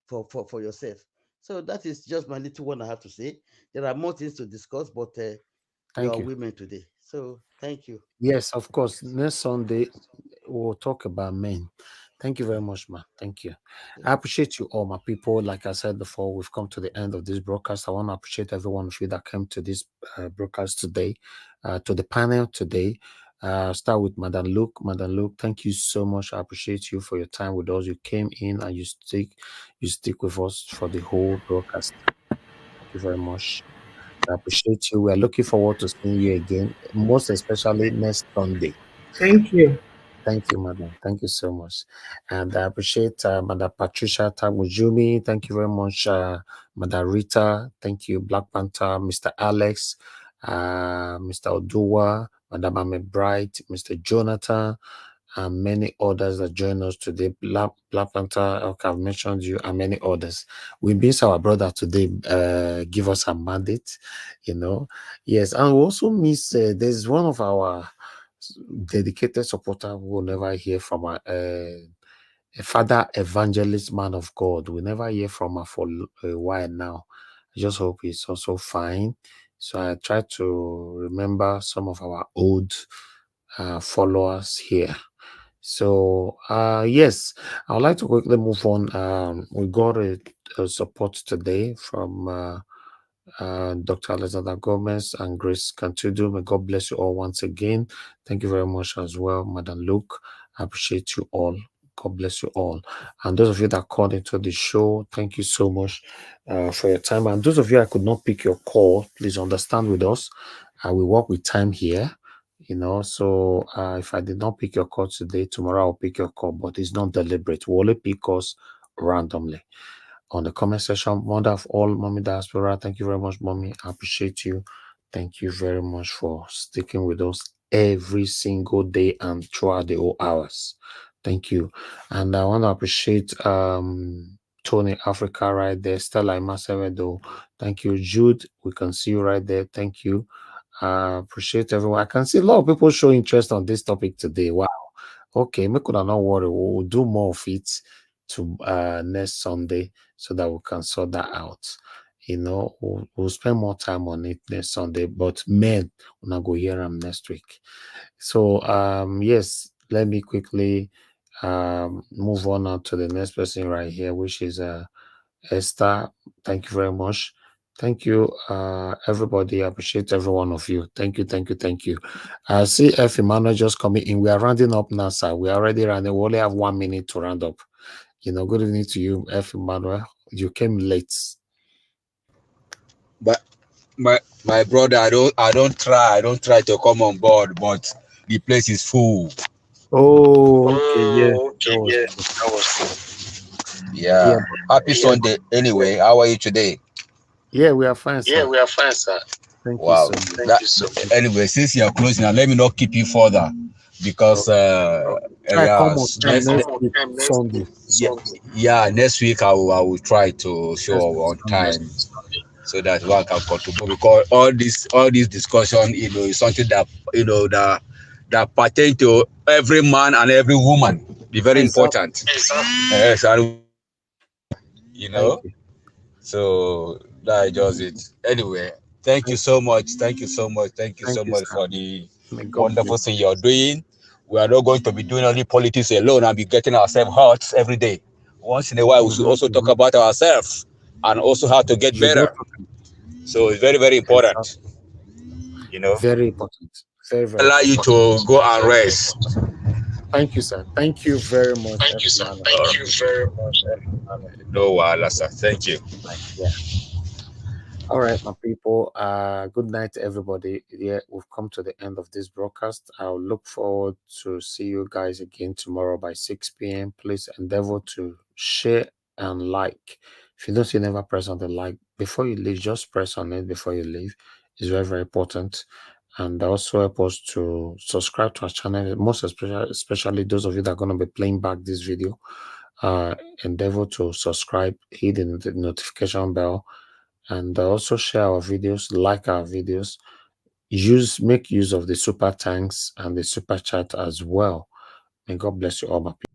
S19: for yourself. So that is just my little one I have to say. There are more things to discuss, but we are
S2: Thank you.
S19: women today. So thank you.
S2: Yes, of course. Next Sunday, we'll talk about men. Thank you very much, man. Thank you. I appreciate you all, my people. Like I said before, we've come to the end of this broadcast. I want to appreciate every one of you that came to this broadcast today, to the panel today. Start with Madam Luke. Madam Luke, thank you so much. I appreciate you for your time with us. You came in and you stick with us for the whole broadcast. Thank you very much.
S4: I appreciate you. We are looking forward to seeing you again, most especially next Sunday.
S13: Thank you.
S4: Thank you, madam. Thank you so much. And I appreciate Madam Patricia Tamujumi. Thank you very much, Madam Rita. Thank you, Black Panther, Mr. Alex, Mr. Oduwa, Madam Ahmed Bright, Mr. Jonathan, and many others that join us today. Black Panther, okay, I've mentioned you, and many others. We miss our brother today, give us a mandate, you know. Yes, and we also miss, there's one of our dedicated supporter who will never hear from a father evangelist man of God. We never hear from her for a while now. I just hope he's also fine. So I try to remember some of our old followers here. So yes, I would like to quickly move on. We got a support today from Dr. Alexander Gomez and Grace Cantudo. May God bless you all once again. Thank you very much as well, Madam Luke. I appreciate you all. God bless you all. And those of you that called into the show, thank you so much for your time. And those of you I could not pick your call, please understand with us. We work with time here, you know. So if I did not pick your call today, tomorrow I'll pick your call, but it's not deliberate. We'll only pick us randomly. On the comment section, mother of all, Mommy Diaspora, thank you very much, Mommy. I appreciate you. Thank you very much for sticking with us every single day and throughout the whole hours. Thank you. And I want to appreciate Tony Africa right there, Stella Imasevedo. Thank you, Jude. We can see you right there. Thank you. Appreciate everyone. I can see a lot of people show interest on this topic today. Wow. Okay, make could not worry. We'll do more of it to next Sunday so that we can sort that out. You know, we'll spend more time on it next Sunday, but men will not go hear them next week. So yes, let me quickly move on now to the next person right here, which is Esther. Thank you very much. Thank you, everybody. I appreciate every one of you. Thank you, thank you, thank you. I see F. Emmanuel just coming in. We are rounding up now, sir. We are already rounding. We only have 1 minute to round up. You know, good evening to you, F. Emmanuel. You came late.
S11: But my brother, I don't try to come on board, but the place is full.
S4: Oh, okay, yeah.
S11: That was yeah. Happy Sunday. Anyway, how are you today?
S4: Yeah, we are fine, sir.
S11: Yeah, we are fine, sir.
S4: Thank
S11: Wow.
S4: you so much.
S11: Thank you so much. Anyway, since you're closing now, let me not keep you further because
S4: Try come on time
S11: next
S4: next week, Sunday.
S11: yeah, next week I will try to show up on time so that one can contribute, because all this discussion, you know, is something that, you know, that pertain to every man and every woman. Be very important. Yes, and you know. So that just it. Anyway, thank you so much. Thank you so much. Thank you so much for the wonderful thing you're doing. We are not going to be doing only politics alone and be getting ourselves hurt every day. Once in a while, we should also talk about ourselves and also how to get better. So it's very, very important. You know,
S4: very important. Very, very
S11: allow
S4: important.
S11: you to go and rest.
S4: Thank you, sir. Thank you very much.
S11: Thank you, sir. Thank you very much. No, sir. Thank you.
S4: Yeah. All right, my people. Good night, everybody. Yeah, we've come to the end of this broadcast. I'll look forward to see you guys again tomorrow by 6 p.m. Please endeavor to share and like. If you don't, you never press on the like before you leave. Just press on it before you leave. It's very, very important. And also help us to subscribe to our channel. Most especially those of you that are going to be playing back this video. Endeavor to subscribe, hit the notification bell, and also share our videos, like our videos, make use of the super thanks and the super chat as well. May God bless you all, my people.